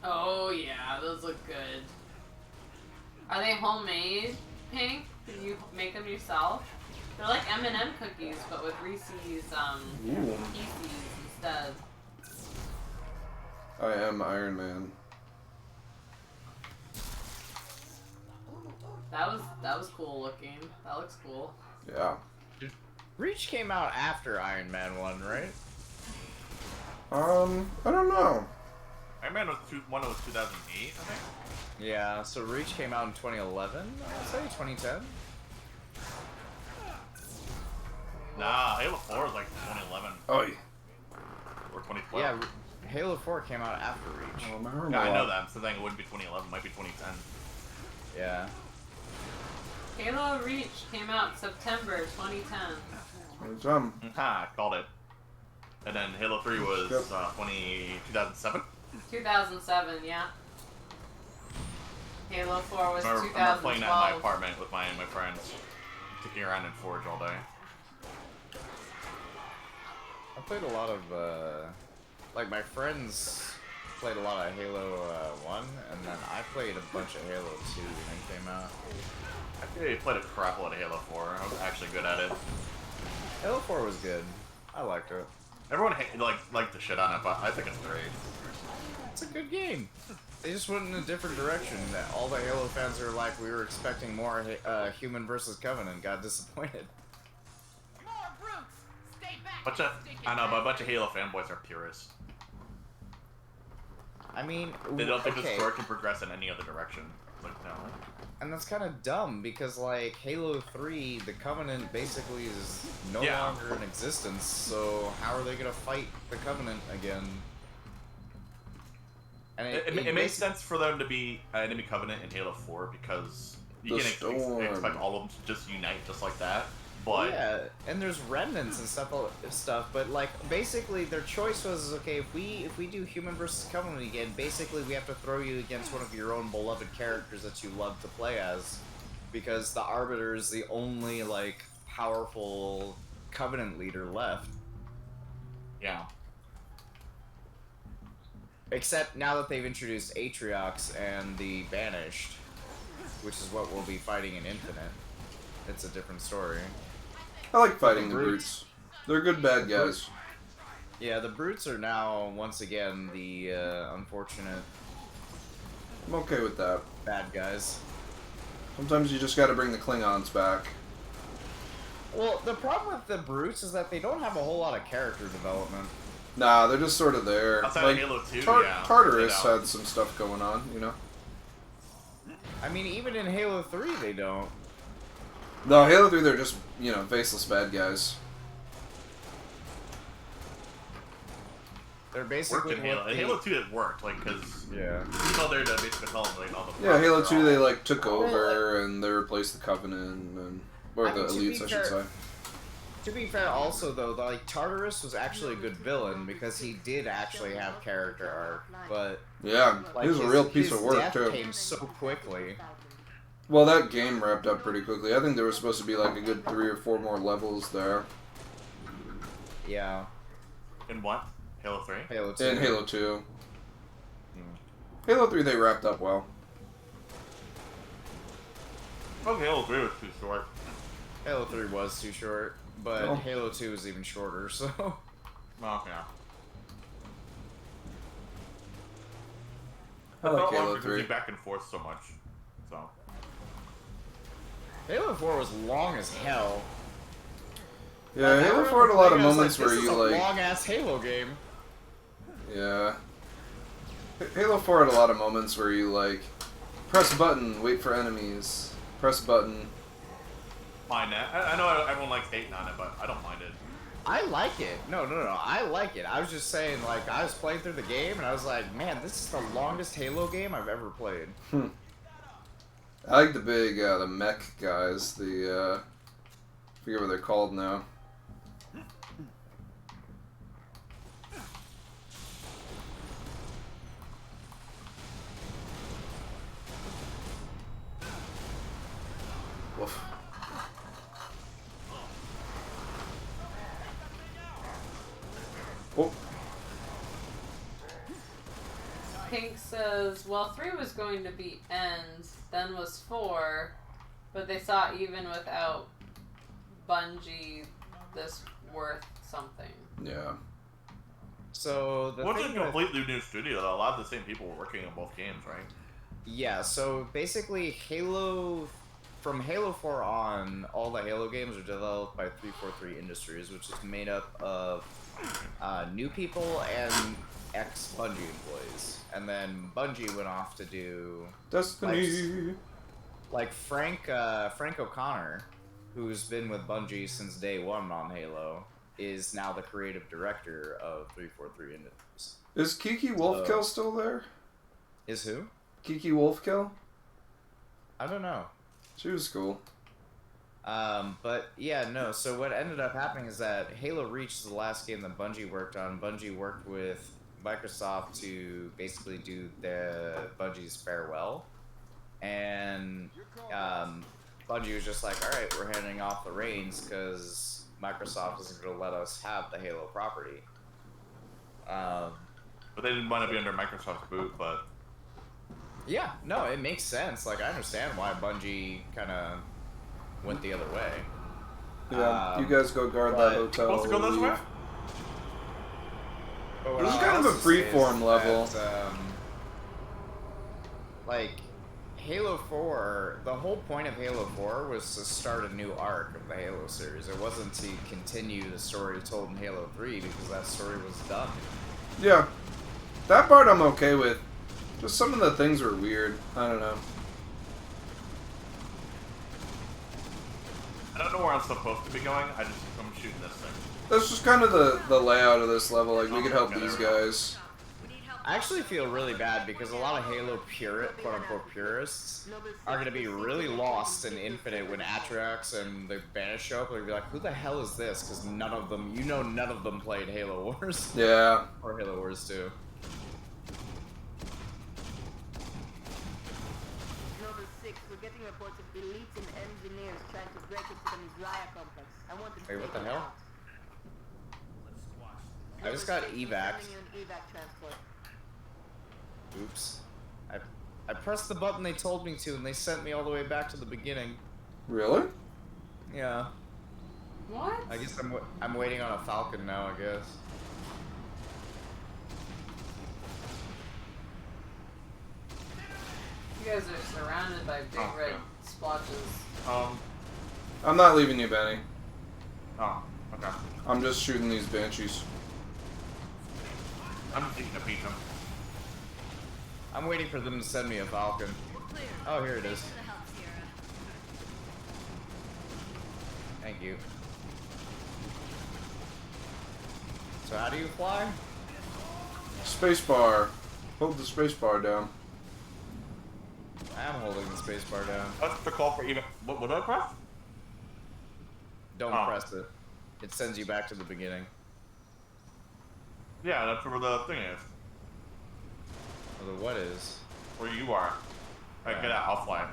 Oh yeah, those look good. Are they homemade, Pink? Did you make them yourself? They're like M&M cookies, but with Reese's Pieces instead. I am Iron Man. That was cool looking. That looks cool. Yeah. Reach came out after Iron Man 1, right? I don't know. Iron Man was 2008, I think. Yeah, so Reach came out in 2011, I'd say 2010. Nah, Halo 4 was like 2011. Oh, yeah. Or 2012. Yeah, Halo 4 came out after Reach. Yeah, I know that. I'm still saying it wouldn't be 2011, it might be 2010. Yeah. Halo Reach came out September 2010. Ha, called it. And then Halo 3 was 2007? 2007, yeah. Halo 4 was 2012. I remember playing that in my apartment with my friends. Kicking around in Forge all day. I played a lot of, like my friends played a lot of Halo 1, and then I played a bunch of Halo 2 when it came out. I think I played a crap load of Halo 4. I was actually good at it. Halo 4 was good. I liked it. Everyone liked the shit on it, but I think it's great. It's a good game. They just went in a different direction. All the Halo fans are like, we were expecting more Human versus Covenant. Got disappointed. I know, but a bunch of Halo fanboys are purists. I mean, They don't think the story can progress in any other direction. Like, no. And that's kind of dumb because, like, Halo 3, the Covenant basically is no longer in existence. So how are they gonna fight the Covenant again? And it makes sense for them to be enemy Covenant in Halo 4 because you can expect all of them to just unite just like that. But yeah, and there's remnants and stuff, but like basically their choice was okay. If we do Human versus Covenant again, basically we have to throw you against one of your own beloved characters that you love to play as, because the Arbiter is the only like powerful Covenant leader left. Yeah. Except now that they've introduced Atriox and the Banished, which is what we'll be fighting in Infinite. It's a different story. I like fighting the brutes. They're good bad guys. Yeah, the brutes are now once again the unfortunate. I'm okay with that. Bad guys. Sometimes you just got to bring the Klingons back. Well, the problem with the brutes is that they don't have a whole lot of character development. Nah, they're just sort of there. Outside like, of Halo 2, yeah. Tartarus had some stuff going on, you know? I mean, even in Halo 3, they don't. No, Halo 3, they're just, you know, faceless bad guys. They're basically... Worked in Halo. In Halo 2, it worked, like, because... Yeah. You go there to basically tell them, like, all the... Yeah, Halo 2, they, like, took over, and they replaced the Covenant, and... Or the Elites, I should say. To be fair, also though, like Tartarus was actually a good villain because he did actually have character arc, but yeah, like, he was a real piece of work death too. Came so quickly. Well, that game wrapped up pretty quickly. I think there was supposed to be like a good 3 or 4 more levels there. Yeah. In what? Halo 3? Halo 2. In Halo 2. Halo 3, they wrapped up well. Oh, Halo 3 was too short. Halo 3 was too short, but Oh. Halo 2 is even shorter, so... Well, yeah. I like felt Halo longer 'cause 3. you back and forth so much. So. Halo 4 was long as hell. Yeah, Like, I Halo remember 4 had a lot of playing, I was moments like, where this you is a like... long-ass Halo game. Yeah. Halo 4 had a lot of moments where you like... Press button, wait for enemies. Press button. Mind that. I know everyone likes hating on it, but I don't mind it. I like it. No, I like it. I was just saying, like, I was playing through the game, and I was like, man, this is the longest Halo game I've ever played. I like the big, the mech guys. The, I forget what they're called now. Woof. Oh. Pink says, well, 3 was going to be end, then was 4, but they saw even without Bungie, this worth something. Yeah. So the What's a thing with- completely new studio, though? A lot of the same people were working on both games, right? Yeah, so basically from Halo 4 on, all the Halo games are developed by 343 Industries, which is made up of new people and ex-Bungie employees. And then Bungie went off to do... Destiny! Like Frank O'Connor, who's been with Bungie since day one on Halo, is now the creative director of 343 Industries. Is Kiki Wolfkill still there? Is who? Kiki Wolfkill? I don't know. She was cool. But yeah, no, so what ended up happening is that Halo Reach is the last game that Bungie worked on. Bungie worked with Microsoft to basically do the Bungie's farewell. And Bungie was just like, alright, we're handing off the reins because Microsoft isn't going to let us have the Halo property. But they didn't want to be under Microsoft's boot, but... Yeah, no, it makes sense. Like, I understand why Bungie kind of went the other way. Yeah, you guys go guard that hotel. Supposed to go this way? This is kind of a freeform level. Like, Halo 4, the whole point of Halo 4 was to start a new arc of the Halo series. It wasn't to continue the story told in Halo 3 because that story was done. Yeah. That part I'm okay with. Just some of the things were weird. I don't know. I don't know where I'm supposed to be going. I'm shooting this thing. That's just kind of the layout of this level. Like, we could help these guys. I actually feel really bad because a lot of Halo quote-unquote purists are going to be really lost in Infinite when Atrax and the Banished show up. They're going to be like, who the hell is this? Because none of them, none of them played Halo Wars. Yeah. Or Halo Wars 2. Noble 6, we're getting reports of elites and engineers trying to break into the Mizraya complex. I want them to Wait, what take the them hell? out. I just got Noble 6, we're evac. sending you an evac transport. Oops. I pressed the button they told me to, and they sent me all the way back to the beginning. Really? Yeah. What? I guess I'm waiting on a Falcon now, I guess. You guys are surrounded by big red splotches. I'm not leaving you, Benny. Oh, okay. I'm just shooting these banshees. I'm just eating a pizza. I'm waiting for them to send me a Falcon. Oh, here it is. Thank you. So how do you fly? Spacebar. Hold the spacebar down. I am holding the spacebar down. That's the call for even. What would I press? Don't press it. It sends you back to the beginning. Yeah, that's where the thing is. Or the what is? Where you are. Alright, get out, I'll fly.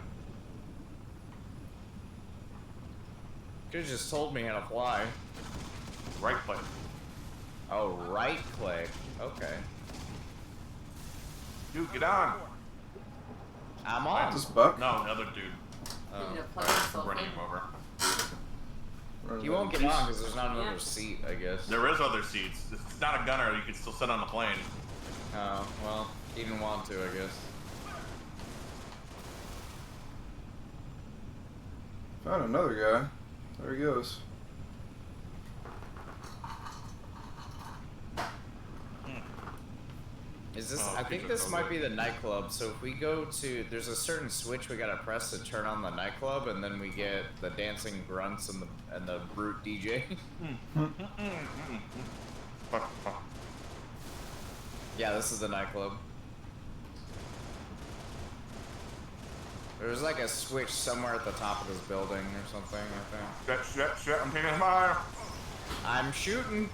Could've just told me how to fly. Right click. Oh, right click. Okay. Dude, get on! I'm on. Is this Buck? No, the other dude. Running him over. He won't get on because there's not another seat, I guess. There is other seats. If it's not a gunner, you can still sit on the plane. Oh, well, he didn't want to, I guess. Found another guy. There he goes. Is this? I think this might be the nightclub. So if we go to, there's a certain switch we gotta press to turn on the nightclub, and then we get the dancing grunts and the brute DJ. Yeah, this is the nightclub. There's like a switch somewhere at the top of this building or something, I think. Shit, I'm taking fire. I'm shooting.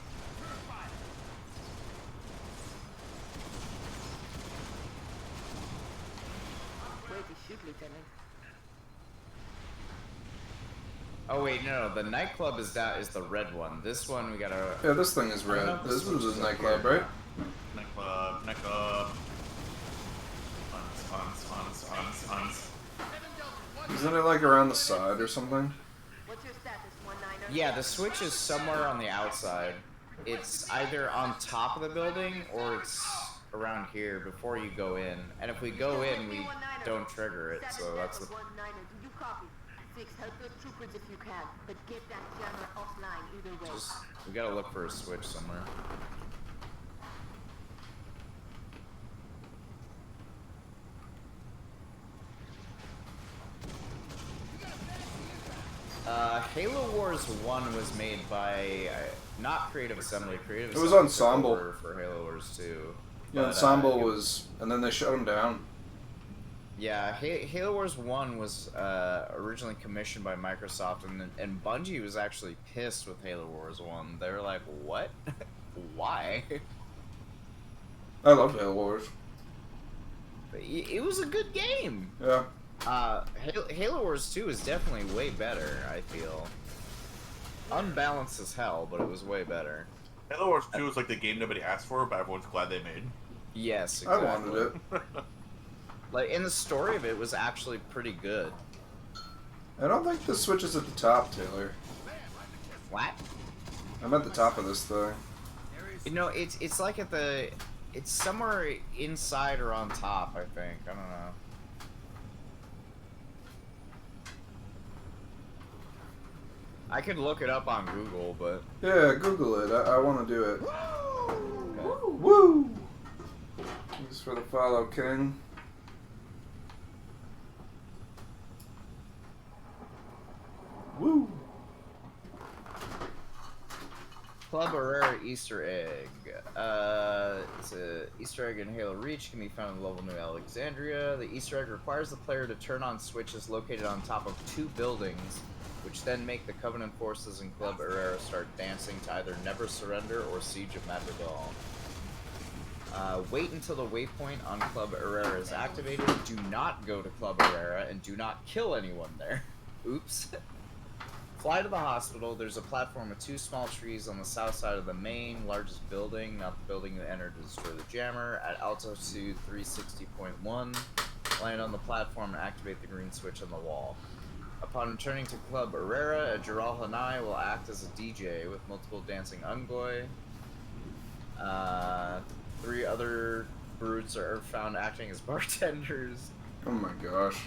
Oh wait, no, the nightclub is the red one. This one we gotta. Yeah, this thing is red. This one's a nightclub, right? Nightclub. Uns. Isn't it like around the side or something? Yeah, the switch is somewhere on the outside. It's either on top of the building or it's around here before you go in. And if we go in, we don't trigger it, so that's the... Help those troopers if you can, but get that jammer offline either way. We gotta look for a switch somewhere. Halo Wars 1 was made by, not Creative Assembly, It was Ensemble. For Halo Wars 2. Yeah, But, Ensemble was, and then they shut them down. Yeah, Halo Wars 1 was originally commissioned by Microsoft, and Bungie was actually pissed with Halo Wars 1. They were like, what? Why? I love Halo Wars. It was a good game. Yeah. Halo Wars 2 is definitely way better, I feel. Unbalanced as hell, but it was way better. Halo Wars 2 was like the game nobody asked for, but everyone's glad they made. Yes, exactly. exactly. I wanted it. Like, and the story of it was actually pretty good. I don't think the switch is at the top, Taylor. What? I'm at the top of this thing. You know, it's like at the... It's somewhere inside or on top, I think. I don't know. I could look it up on Google, but... Yeah, Google it. I want to do it. Woo! Woo! Thanks for the follow, King. Woo! Club Aurora Easter egg. It's an Easter egg in Halo Reach, can be found in level New Alexandria. The Easter egg requires the player to turn on switches located on top of 2 buildings, which then make the Covenant forces in Club Aurora start dancing to either Never Surrender or Siege of Madrigal. Wait until the waypoint on Club Aurora is activated. Do not go to Club Aurora and do not kill anyone there. Oops. Fly to the hospital. There's a platform with 2 small trees on the south side of the main, largest building, not the building you enter to destroy the jammer, at altitude 360.1. Land on the platform and activate the green switch on the wall. Upon returning to Club Herrera, Jiral Hanai will act as a DJ with multiple dancing envoy. 3 other brutes are found acting as bartenders. Oh my gosh.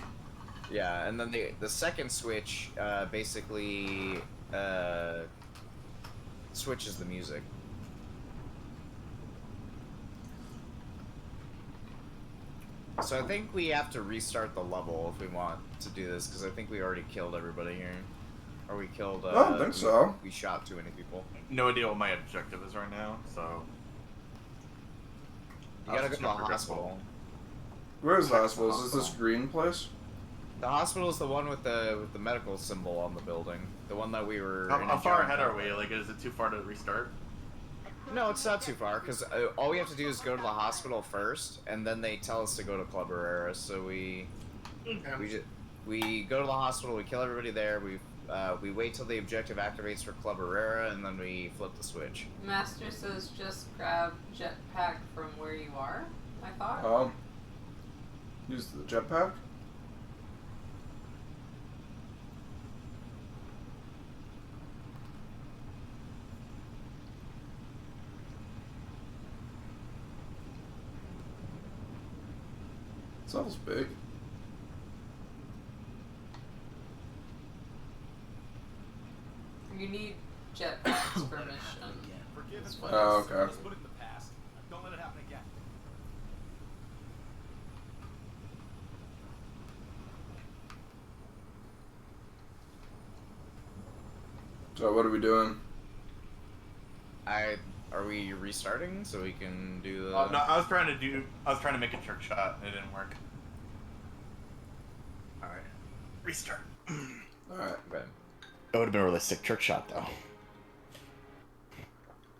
Yeah, and then the second switch basically switches the music. So I think we have to restart the level if we want to do this, because I think we already killed everybody here. Or we killed, I don't think so. We shot too many people. No idea what my objective is right now, so... You gotta go to the hospital. Where is the hospital? Is this green place? The hospital is the one with the medical symbol on the building. The one that we were in. How far ahead are we? Like, is it too far to restart? No, it's not too far, because all we have to do is go to the hospital first, and then they tell us to go to Club Herrera, so we go to the hospital, we kill everybody there, we wait till the objective activates for Club Herrera, and then we flip the switch. Master says just grab jetpack from where you are, I thought. Use the jetpack? This level's big. You need jetpacks permission. Oh, okay. Let's put it in the past. Don't let it happen again. So what are we doing? Are we restarting so we can do the... No, I was trying to make a trick shot, and it didn't work. Alright. Restart. Alright. Okay. It would have been a really sick trick shot, though.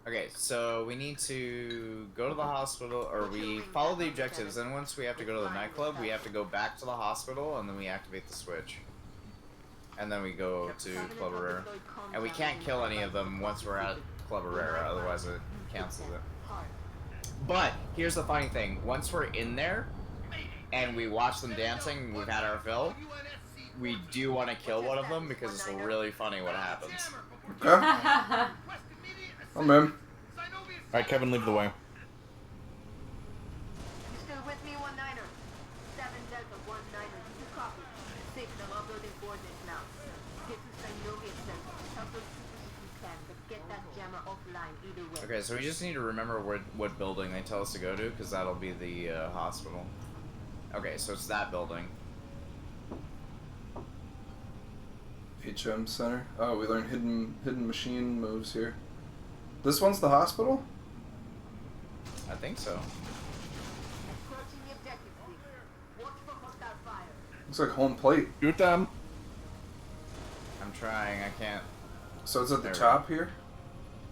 Okay, so we need to go to the hospital, or we follow the objectives, and once we have to go to the nightclub, we have to go back to the hospital, and then we activate the switch. And then we go to Club Herrera. And we can't kill any of them once we're at Club Herrera, otherwise it cancels it. But, here's the funny thing, once we're in there, and we watch them dancing, we've had our fill, we do want to kill one of them, because it's really funny what happens. Okay. I'm in. Alright, Kevin, leave the way. You still with me, 1-9er? 7 Delta 1-9er. You copy. 6, I'm uploading coordinates now. Get to Synovian Center. Help those troopers if you can, but get that jammer offline either way. Okay, so we just need to remember what building they tell us to go to, because that'll be the hospital. Okay, so it's that building. HM Center. Oh, we learned hidden machine moves here. This one's the hospital? I think so. Approaching the objective, please. Watch for hostile fire. Looks like home plate. Shoot them. I'm trying, I can't. So it's at the There we top here?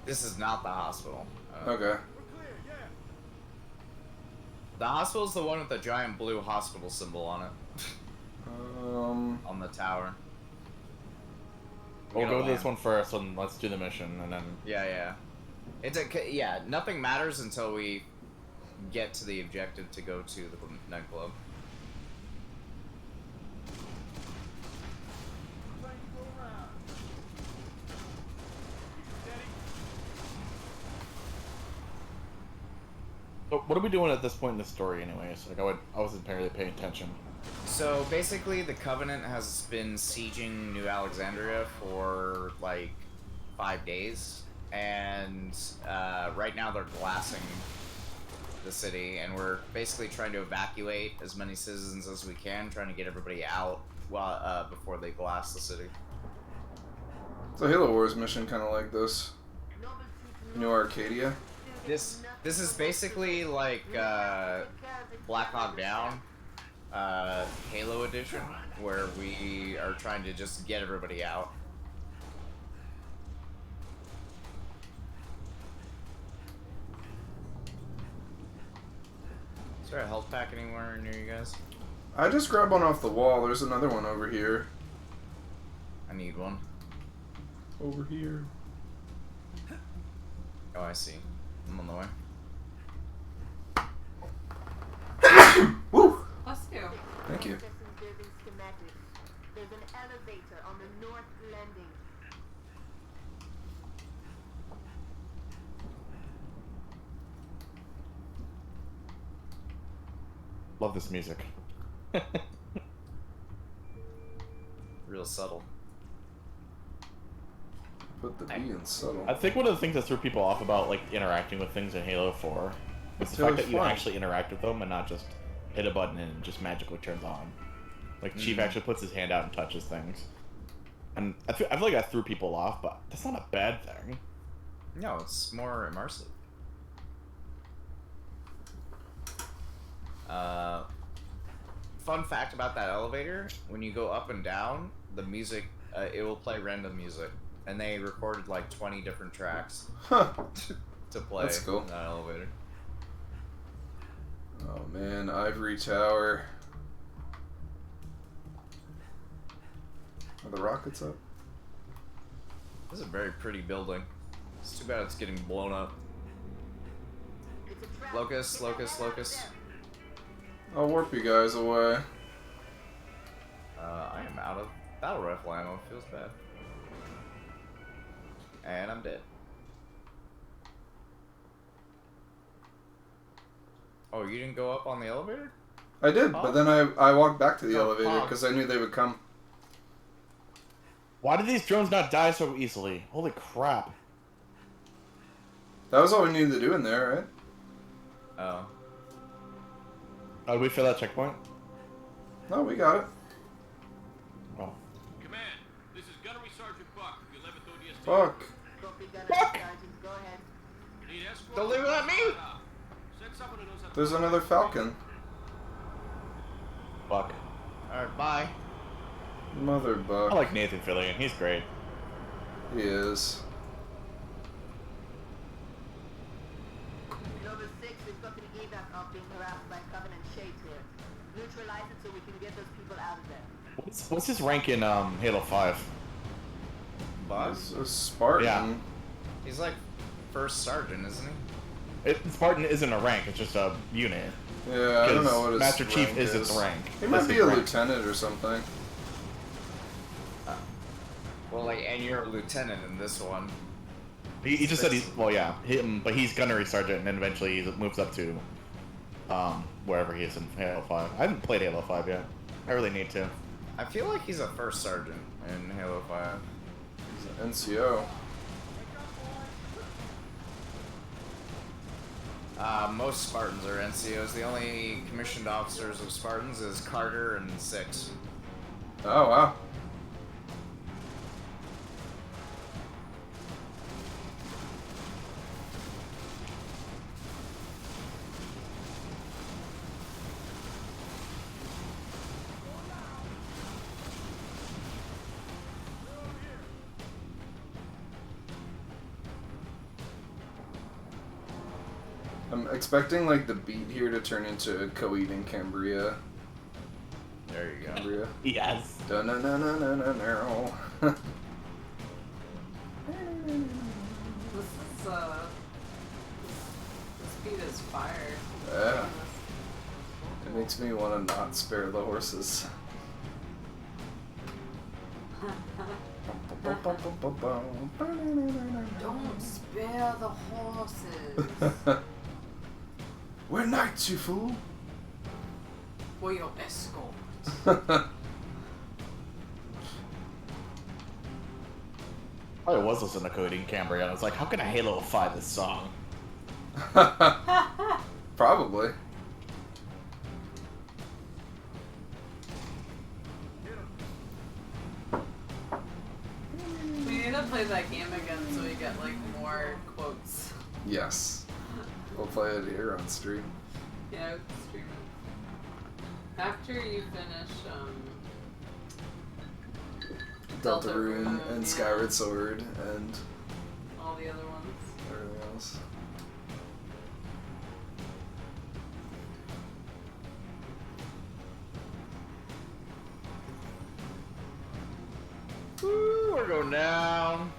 This is not the hospital. Okay. The hospital's the one with the giant blue hospital symbol on it. On the tower. We'll go to this one first, and let's do the mission, and then... Yeah. Yeah, nothing matters until we get to the objective to go to the nightclub. So what are we doing at this point in the story, anyways? Like, I wasn't really paying attention. So basically, the Covenant has been sieging New Alexandria for like 5 days, and right now they're glassing the city, and we're basically trying to evacuate as many citizens as we can, trying to get everybody out while before they glass the city. It's a Halo Wars mission kind of like this. New Arcadia. This is basically like Black Hawk Down, Halo Edition, where we are trying to just get everybody out. Is there a health pack anywhere near you guys? I just grabbed one off the wall. There's another one over here. I need one. Over here. Oh, I see. I'm on the way. Woo! Let's do. Thank you. There's an elevator love this music. Real subtle. Put the B in subtle. I think one of the things that threw people off about like interacting with things in Halo 4 is the fact that you actually interact with them and not just hit a button and it just magically turns on. Like Chief actually puts his hand out and touches things. And I feel like that threw people off, but that's not a bad thing. No, it's more immersive. Fun fact about that elevator, when you go up and down, the music, it will play random music. And they recorded like 20 different tracks to play That's cool. in that elevator. Oh man, Ivory Tower. Are the rockets up? This is a very pretty building. It's too bad it's getting blown up. Locust, locust, locust. I'll warp you guys away. I am out of battle rifle ammo. Feels bad. And I'm dead. Oh, you didn't go up on the elevator? I did, but then I walked back to the Oh, elevator fuck. because I knew they would come. Why did these drones not die so easily? Holy crap. That was all we needed to do in there, right? Oh. Oh, did we fill that checkpoint? No, we got it. Oh. Command, this is Gunnery Sergeant Buck, the 11th ODST. Fuck. Fuck! Need escort? Don't leave it at me! Send someone who knows how to There's another Falcon. Fuck. Alright, bye. Mother Buck. I like Nathan Fillion. He's great. He is. Nova 6, we've got an evac op being harassed by Covenant shades here. Neutralize it so we can get those people out of there. What's his rank in Halo 5? Boss? He's a Spartan. Yeah. He's like first sergeant, isn't he? Spartan isn't a rank, it's just a unit. Yeah, I don't know what his Master Chief rank is its rank. He That's might his be a rank. lieutenant or something. Well, like, and you're a lieutenant in this one. He just said he's, well, yeah, but he's gunnery sergeant, and then eventually he moves up to wherever he is in Halo 5. I haven't played Halo 5 yet. I really need to. I feel like he's a first sergeant in Halo 5. He's an NCO. Most Spartans are NCOs. The only commissioned officers of Spartans is Carter and Six. Oh, wow. I'm expecting like the beat here to turn into Coed and Cambria. There you go. Cambria. Yes. Da na na na na na na. This beat is fire. Yeah. It makes me want to not spare the horses. Don't spare the horses. We're knights, you fool. For your escort. I was listening to Cody and Cambria, and I was like, how can a Halo-ify this song? Probably. We need to play that game again so we get like more quotes. Yes. We'll play it here on stream. Yeah, stream it. After you finish Delta Rune and Skyward Sword and all the other ones. everything else. Woo, we're going down.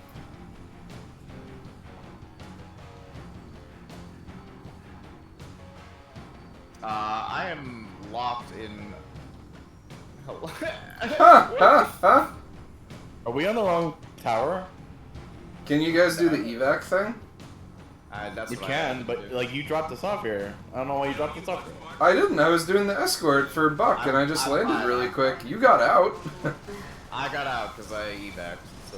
I am locked in. Are we on the wrong tower? Can you guys do the evac thing? That's We what can, but like you dropped us off here. I don't know why you dropped us off here. I didn't. I was doing the escort for Buck, and I just landed really quick. You got out. I got out because I evac. So.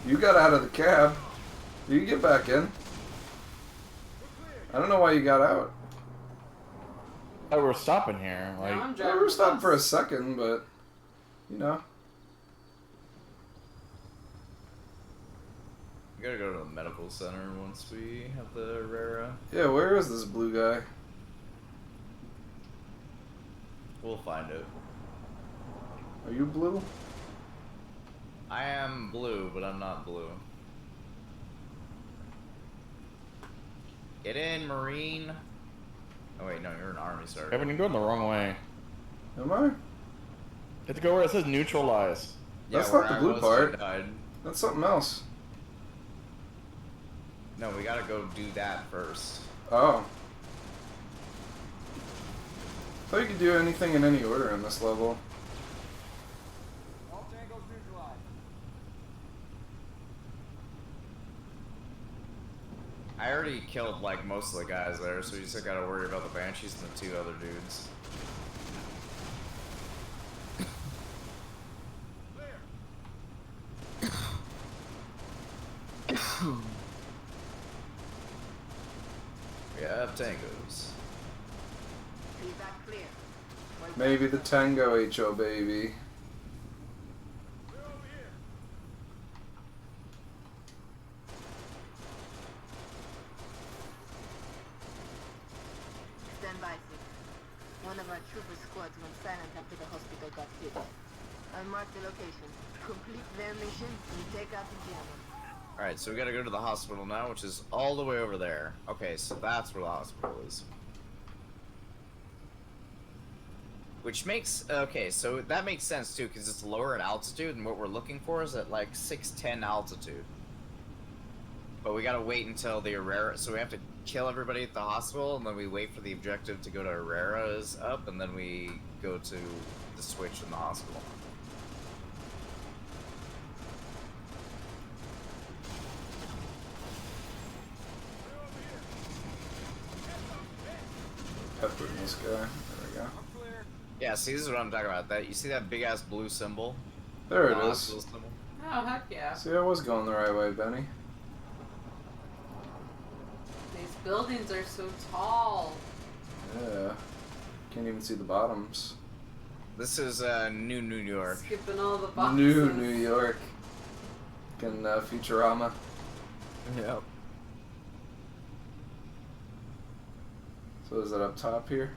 You got out of the cab. You can get back in. I don't know why you got out. I thought we were stopping here. Like, we were stopping for a second, but you know. We gotta go to the medical center once we have the Herrera. Yeah, where is this blue guy? We'll find it. Are you blue? I am blue, but I'm not blue. Get in, Marine. Oh wait, no, you're an Army sergeant. Evan, you're going the wrong way. Am I? You have to go where it says neutralize. That's not the blue part. That's something else. No, we gotta go do that first. Oh. I thought you could do anything in any order in this level. All tangos neutralized. I already killed like most of the guys there, so we just gotta worry about the Banshees and the 2 other dudes. We have tangos. Feedback clear. Maybe the Tango HO baby. Stand by, 6. One of our trooper squads went silent after the hospital got hit. I marked the location. Complete their mission and take out the jammer. Alright, so we gotta go to the hospital now, which is all the way over there. Okay, so that's where the hospital is. Which makes, okay, so that makes sense too, because it's lower in altitude, and what we're looking for is at like 610 altitude. But we gotta wait until the Herrera, so we have to kill everybody at the hospital, and then we wait for the objective to go to Herrera's up, and then we go to the switch in the hospital. Peppering this guy. There we go. Yeah, see, this is what I'm talking about. That you see that big ass blue symbol? There it The is. hospital symbol? Oh, heck yeah. See, I was going the right way, Benny. These buildings are so tall. Yeah. Can't even see the bottoms. This is New York. Skipping all the boxes. New York. Fucking Futurama. Yep. So is it up top here?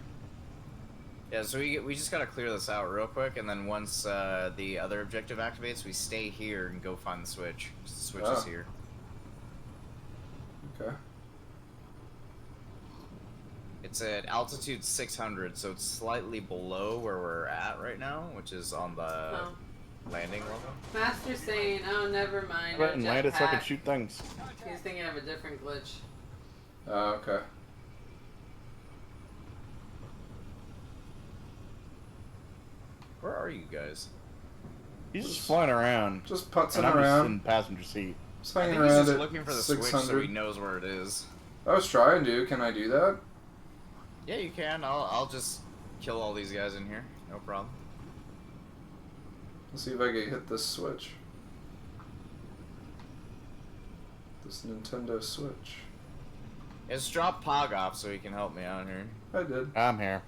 Yeah, so we just gotta clear this out real quick, and then once the other objective activates, we stay here and go find the switch. The switch is here. Okay. It's at altitude 600, so it's slightly below where we're at right now, which is on the landing level. Master's saying, oh, never mind. Go ahead and land it so I can shoot things. He's thinking of a different glitch. Oh, okay. Where are you guys? He's just flying around. Just putzing and I'm around. just in the passenger seat. Just hanging I think around he's just at looking for the 600. switch so he knows where it is. I was trying to. Can I do that? Yeah, you can. I'll just kill all these guys in here. No problem. Let's see if I can hit this switch. This Nintendo Switch. Yeah, just drop Pog off so he can help me out here. I did. I'm here.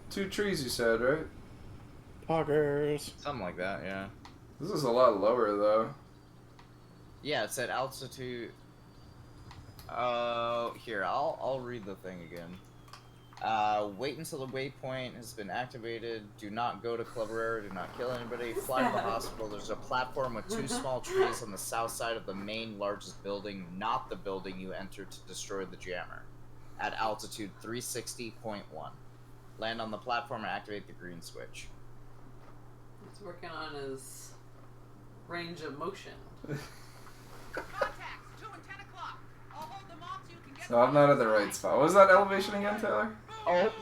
2 trees, you said, right? Poggers. Something like that, yeah. This is a lot lower, though. Yeah, it's at altitude. Here, I'll read the thing again. Wait until the waypoint has been activated. Do not go to Club Herrera. Do not kill anybody. Fly to the hospital. There's a platform with 2 small trees on the south side of the main largest building, not the building you entered to destroy the jammer. At altitude 360.1. Land on the platform and activate the green switch. He's working on his range of motion. No, I'm not in the right spot. What was that elevation again, Taylor? Oh,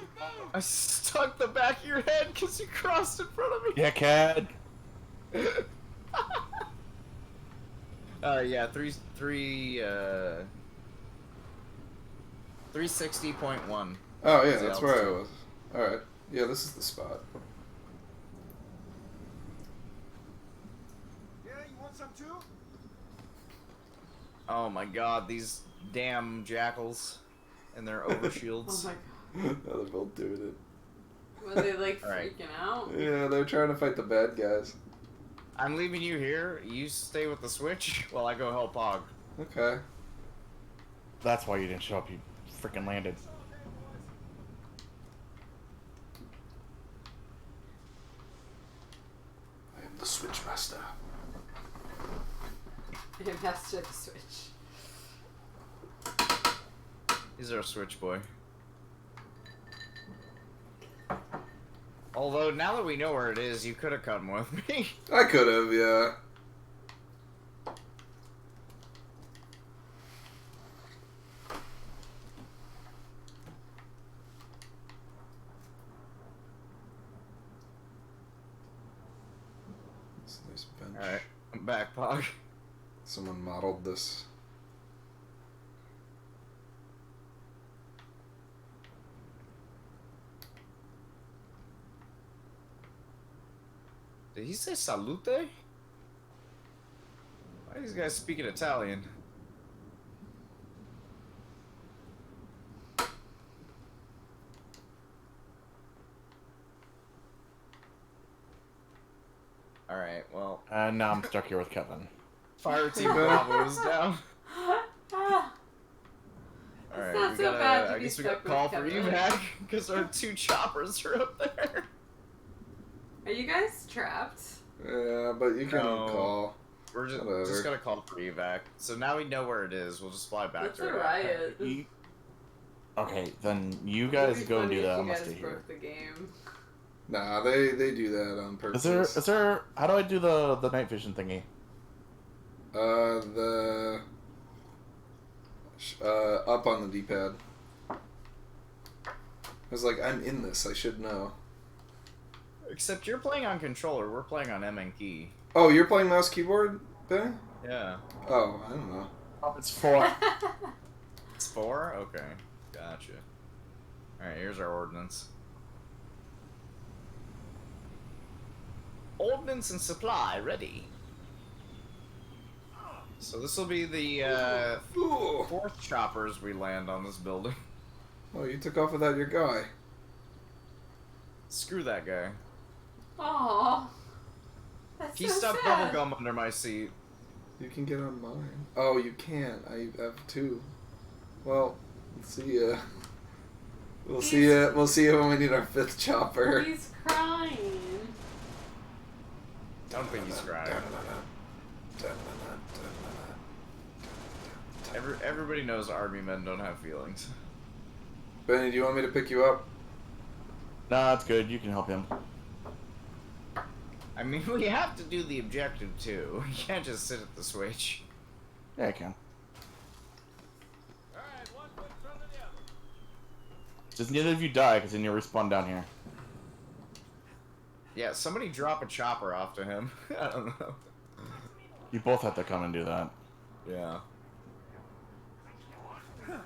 I stuck the back of your head because you crossed in front of me. Yeah, Cad. Yeah, 360.1. Oh yeah, that's where I was. All right. Yeah, this is the spot. Yeah, you want some too? Oh my god, these damn jackals and their overshields. Oh my god. They're both doing it. Were they like freaking out? Yeah, they're trying to fight the bad guys. I'm leaving you here. You stay with the switch while I go help Pog. Okay. That's why you didn't show up. You freaking landed. I am the Switch Master. It has to switch. He's our switch boy. Although, now that we know where it is, you could have come with me. I could have, yeah. It's a nice bench. Alright, I'm back, Pog. Someone modeled this. Did he say salute? Why are these guys speaking Italian? Alright, well. And now I'm stuck here with Kevin. Fire Team Bravo is down. Alright, not so bad to I be guess we got stuck a call with for you Kevin. back because our 2 choppers are up there. Are you guys trapped? Yeah, but you can No. call. We're just, Whatever. gonna call for evac. So now we know where it is. We'll just fly back That's to a it. riot. Okay, then you guys go and do that. I'm gonna stay here. Broke the game. Nah, they do that on purpose. Is there? How do I do the night vision thingy? Up on the D-pad. I was like, I'm in this. I should know. Except you're playing on controller. We're playing on M and key. Oh, you're playing mouse keyboard, Ben? Yeah. Oh, I don't know. It's 4. It's 4? Okay. Gotcha. Alright, here's our ordnance. Ordnance and supply ready. So this will be the 4th choppers we land on this building. Oh, you took off without your guy. Screw that guy. Aww. That's He so stuffed sad. bubblegum under my seat. You can get on mine. Oh, you can't. I have 2. Well, see ya. We'll see ya. We'll see ya when we need our 5th chopper. He's crying. I don't think he's crying. Everybody knows army men don't have feelings. Benny, do you want me to pick you up? Nah, it's good. You can help him. I mean, we have to do the objective too. We can't just sit at the switch. Yeah, I can. Just neither of you die, because then you'll respawn down here. Yeah, somebody drop a chopper off to him. I don't know. You both have to come and do that. Yeah.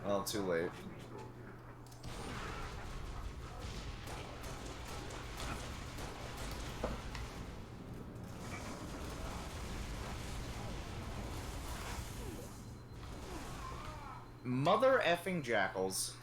Well, too late. Mother effing jackals.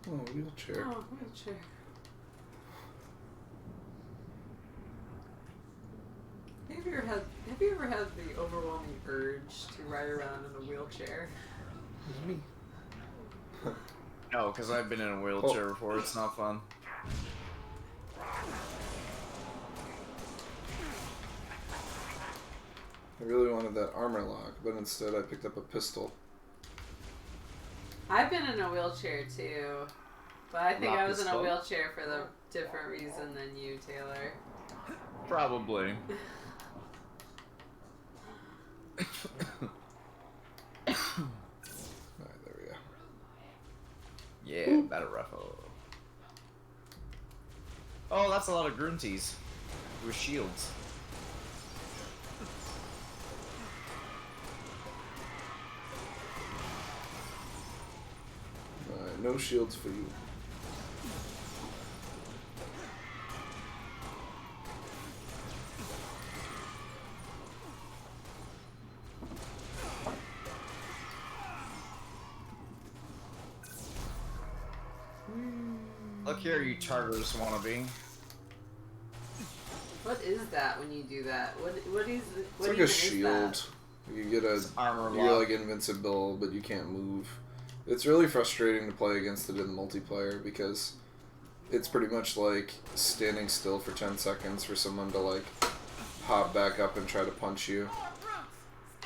Oh, wheelchair. Oh, wheelchair. Have you ever had the overwhelming urge to ride around in a wheelchair? Me. No, because I've been in a wheelchair before. It's not fun. I really wanted that armor lock, but instead I picked up a pistol. I've been in a wheelchair too, but I think Lock I was in a pistol? wheelchair for the different reason than you, Taylor. Probably. Alright, there we go. Yeah, battle rifle. Oh, that's a lot of grunties with shields. Alright, no shields for you. Look here, you Tartarus wannabe. What is that when you do that? What is it? It's like a shield. You get a armor you're lock. like invincible, but you can't move. It's really frustrating to play against it in multiplayer because it's pretty much like standing still for 10 seconds for someone to like hop back up and try to punch you.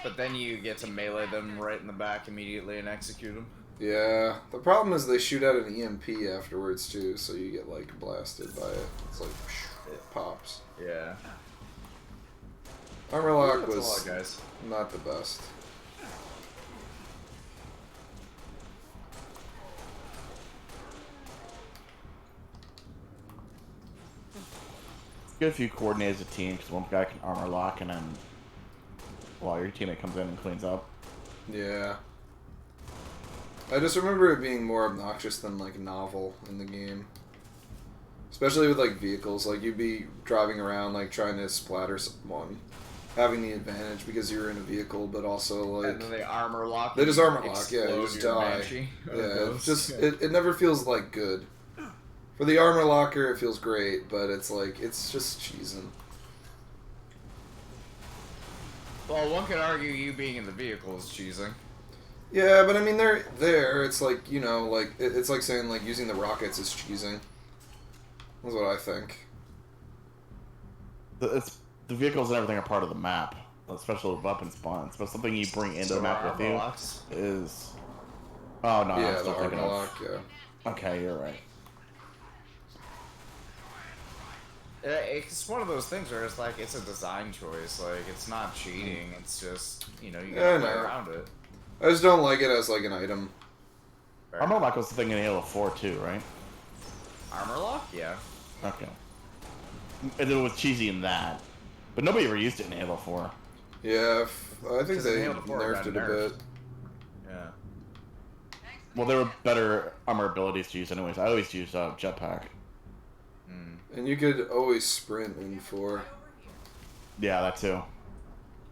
But then you get to melee them right in the back immediately and execute them. Yeah, the problem is they shoot out an EMP afterwards too, so you get like blasted by it. It's like it pops. Yeah. Armor lock That's a was lot, guys. not the best. It's good if you coordinate as a team, because one guy can armor lock, and then while your teammate comes in and cleans up. Yeah. I just remember it being more obnoxious than like novel in the game. Especially with like vehicles, like you'd be driving around like trying to splatter someone, having the advantage because you're in a vehicle, but also like And then they armor lock. they just and armor lock, yeah, you explode just your die. Banshee. Yeah, it's just it never feels like good. For the armor locker, it feels great, but it's like it's just cheesing. Well, one could argue you being in the vehicle is cheesing. Yeah, but I mean they're there. It's like like it's like saying like using the rockets is cheesing. That's what I think. The vehicles and everything are part of the map, especially weapon spawns. But something you bring into the map with you locks? is. Oh no! Yeah, I'm still the thinking armor of. lock. Yeah. Okay, you're right. It's one of those things where it's like it's a design choice. Like it's not cheating. It's just you Yeah, gotta I play know. around it. I just don't like it as like an item. Armor lock was the thing in Halo 4 too, right? Armor lock? Yeah. Okay. And it was cheesy in that, but nobody ever used it in Halo 4. Yeah, I think 'Cause in they Halo 4 it got nerfed it a nerfed. bit. Yeah. Well, there were better armor abilities to use anyways. I always used jetpack. And you could always sprint in 4. Yeah, that too.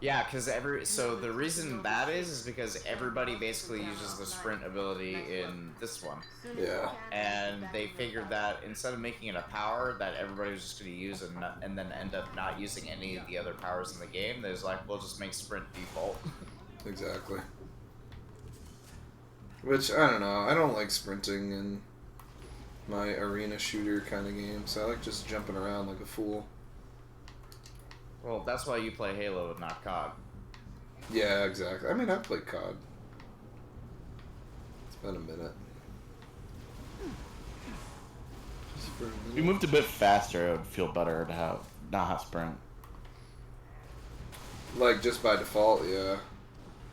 Yeah, because so the reason that is because everybody basically uses the sprint ability in this one. Yeah. And they figured that instead of making it a power that everybody was just going to use and then end up not using any of the other powers in the game, there's like, we'll just make sprint default. Exactly. Which, I don't know, I don't like sprinting in my arena shooter kind of games. I like just jumping around like a fool. Well, that's why you play Halo and not COD. Yeah, exactly. I mean, I've played COD. It's been a minute. Just for a If minute. you moved a bit faster, it would feel better to not have sprint. Like, just by default, yeah.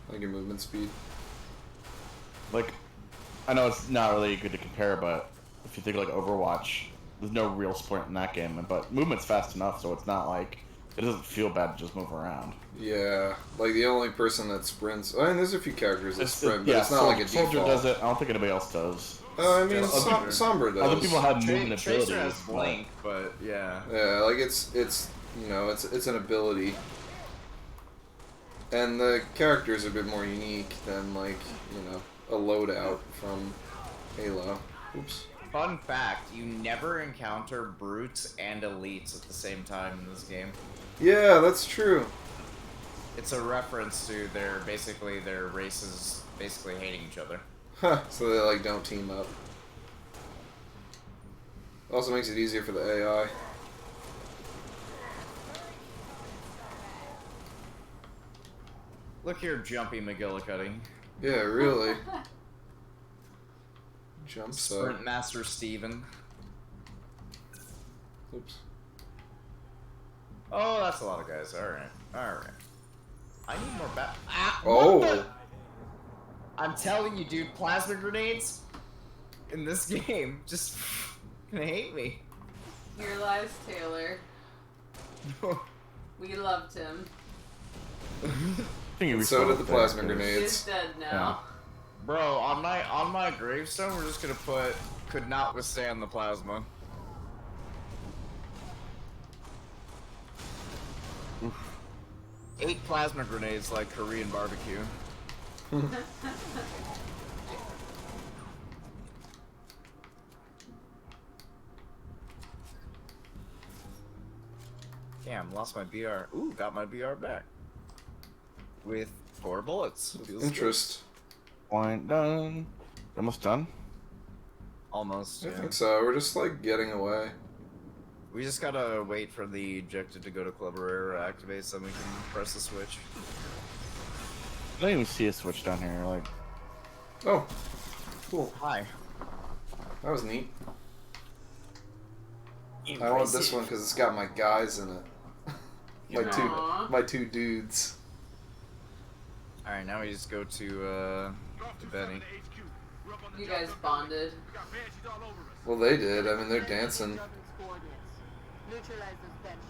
Like your movement speed. Like, I know it's not really good to compare, but if you think like Overwatch, there's no real sprint in that game, but movement's fast enough, so it's not like it doesn't feel bad to just move around. Yeah, like the only person that sprints. I mean, there's a few characters that sprint, but yeah, it's not like a Soldier default. does it. I don't think anybody else does. I mean, Just other- Sombra does. Other people have movement Tracer abilities. has Blink, but yeah. Yeah, like it's it's an ability, and the character's a bit more unique than like a loadout from Halo. Oops. Fun fact, you never encounter brutes and elites at the same time in this game. Yeah, that's true. It's a reference to their races basically hating each other. Huh, so they like don't team up. Also makes it easier for the AI. Look here, Jumpy McGillicuddy. Yeah, really. Jumps Sprint up. Master Steven. Oops. Oh, that's a lot of guys. Alright. Alright. I need more Ah, Oh. what the? I'm telling you, dude, plasma grenades in this game just gonna hate me. Here lies Taylor. We loved him. So did the plasma He's grenades. dead now. Bro, on my gravestone, we're just gonna put could not withstand the plasma. 8 plasma grenades like Korean barbecue. Damn, lost my BR. Ooh, got my BR back. With 4 bullets. Feels Interest. Point done. Almost done? good. Almost. I Yeah. think so. We're just like getting away. We just gotta wait for the ejected to go to Club Herrera activate so we can press the switch. I don't even see a switch down here. Like, Oh, cool. Hi. That was neat. I want this one because it's got my guys in it. my two dudes. Alright, now we just go to Benny. You guys bonded. Well, they did. I mean, they're dancing. Neutralize those banshees.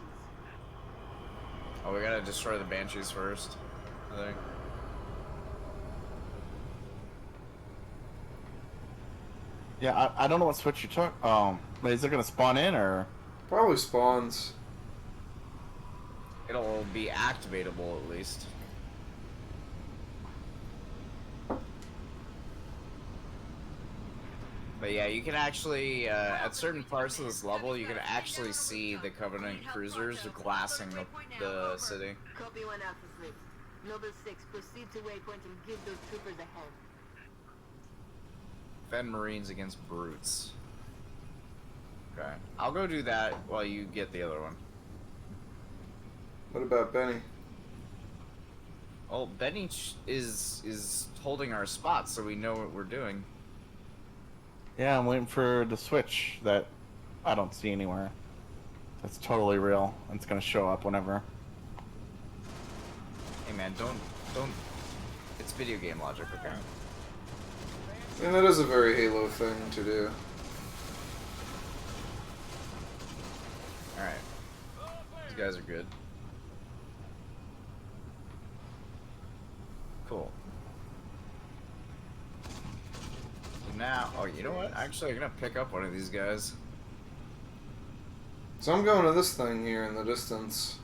Oh, we gotta destroy the Banshees first, I think. yeah, I don't know what switch you took. But is it gonna spawn in or? Probably spawns. It'll be activatable at least. But yeah, you can actually, at certain parts of this level, you can actually see the Covenant cruisers glassing the city. Copy 1 Alpha Fleet. Noble 6, proceed to waypoint and give those troopers a hand. Fen Marines against Brutes. Okay. I'll go do that while you get the other one. What about Benny? Oh, Benny is holding our spot so we know what we're doing. Yeah, I'm waiting for the switch that I don't see anywhere. That's totally real. It's gonna show up whenever. Hey man, don't. It's video game logic, okay? And that is a very Halo thing to do. Alright. These guys are good. Cool. Now, oh, you know what? Actually, I'm gonna pick up one of these guys. So I'm going to this thing here in the distance.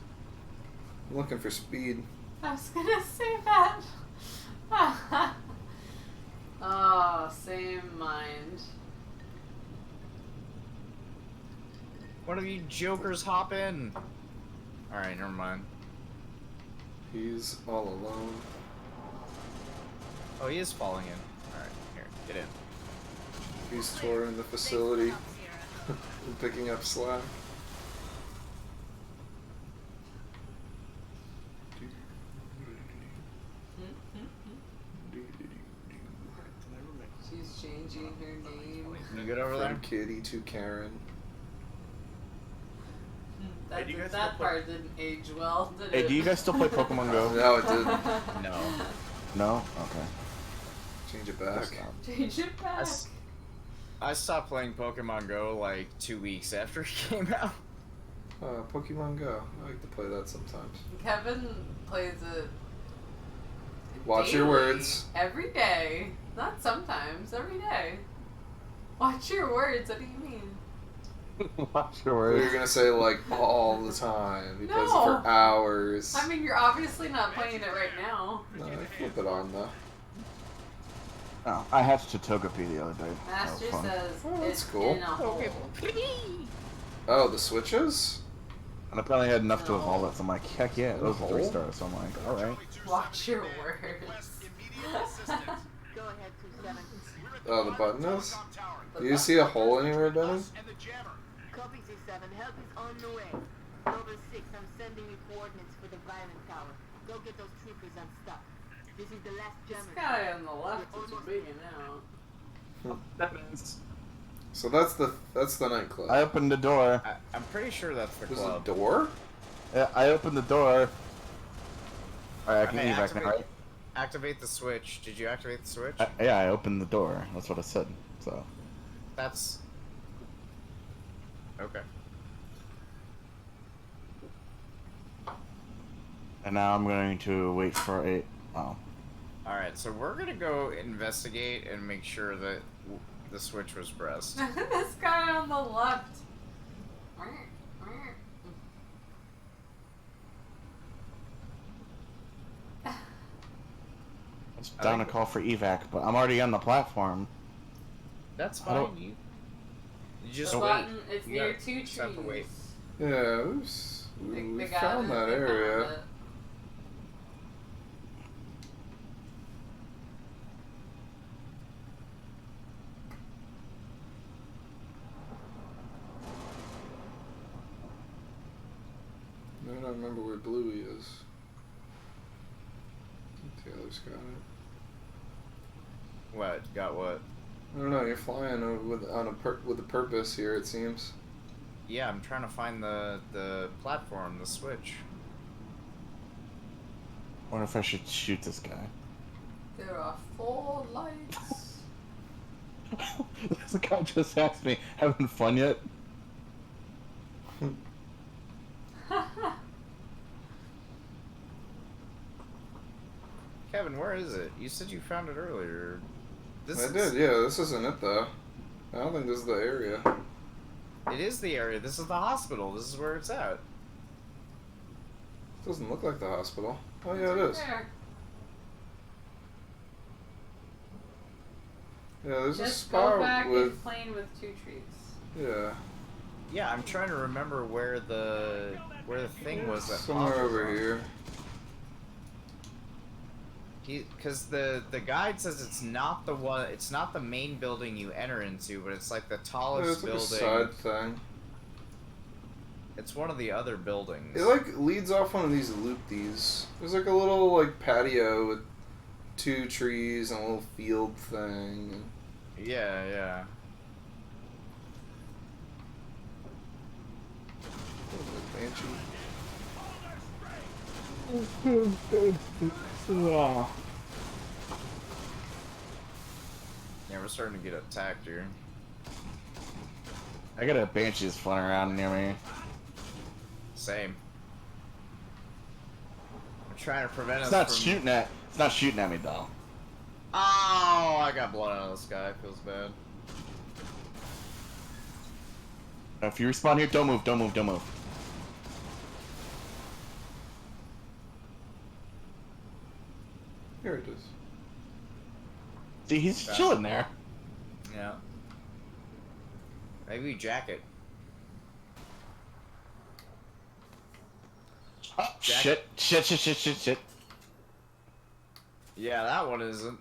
I'm looking for speed. I was gonna say that. Oh, same mind. One of you jokers hop in! Alright, never mind. He's all alone. Oh, he is falling in. Alright, here, get in. He's touring the facility and picking up slack. She's changing her name. You good over there? From Kitty to Karen. That part didn't age well, did Hey, it? do you guys still play Pokemon Go? No, it didn't. No. No? Okay. Change it back. Change it back. I stopped playing Pokemon Go like 2 weeks after it came out. Pokemon Go. I like to play that sometimes. Kevin plays it. Watch your daily, words. Every day. Not sometimes, every day. Watch your words, what do you mean? Watch your So words. you're gonna say like all the time. He plays it No. for hours. I mean, you're obviously not playing it right now. No, I flip it on though. Oh, I hatched a Togepi the other day. Master That was fun. says Oh, that's it's cool. in a hole. Oh, the switches? And apparently I had enough to evolve it, so I'm like, heck yeah, it was a Oh. 3-star, so I'm like, alright. Watch your words. Go ahead, 2-7. Oh, the button is? Do you see a hole anywhere, Benny? Copy 2-7. Help is on the way. Noble 6, I'm sending you coordinates for the Violent Tower. Go get those troopers unstuck. This is the last This jammer. guy on the left is big now. So that's the nightclub. I opened the door. I'm pretty sure that's the There's club. a door? Yeah, I opened the door. Alright, I can Okay, evac now, right? Activate the switch. Did you activate the switch? Yeah, I opened the door. That's what I said. So. That's... Okay. And now I'm going to wait for a... Oh. Alright, so we're gonna go investigate and make sure that the switch was pressed. This guy on the left. It's down a call for evac, but I'm already on the platform. That's I don't- fine. You just The wait. button, it's You near got- 2 just have to wait. trees. Yeah, The we guy found that they area. found it. I don't remember where Bluey is. Taylor's got it. What? Got what? I don't know. You're flying with a purpose here. It seems. Yeah, I'm trying to find the platform, the switch. I wonder if I should shoot this guy. There are 4 lights. This guy just asked me, having fun yet? Kevin, where is it? You said you found it earlier. I did, yeah. This isn't it, though. I don't think this is the area. It is the area. This is the hospital. This is where it's at. It doesn't look like the hospital. Oh, yeah, it is. There. Yeah, there's a Just go spot back with... and plane with 2 trees. Yeah. Yeah, I'm trying to remember where the thing was that Somewhere popped over from. here. Because the guide says it's not the one. It's not the main building you enter into, but it's like the Yeah, tallest it's like a building. side thing. It's one of the other buildings. It like leads off one of these loop-these. There's like a little like patio with 2 trees and a little field thing. Yeah, yeah. Yeah, we're starting to get attacked here. I got a Banshee just flying around near me. Same. I'm trying to prevent It's us not from... shooting at. It's not shooting at me though. Oh, I got blown out of the sky. Feels bad. If you respawn here, don't move. Don't move. Don't move. Here it is. See, he's chilling there. Yeah. Maybe jack it. Oh, Jack- shit. Yeah, that one isn't.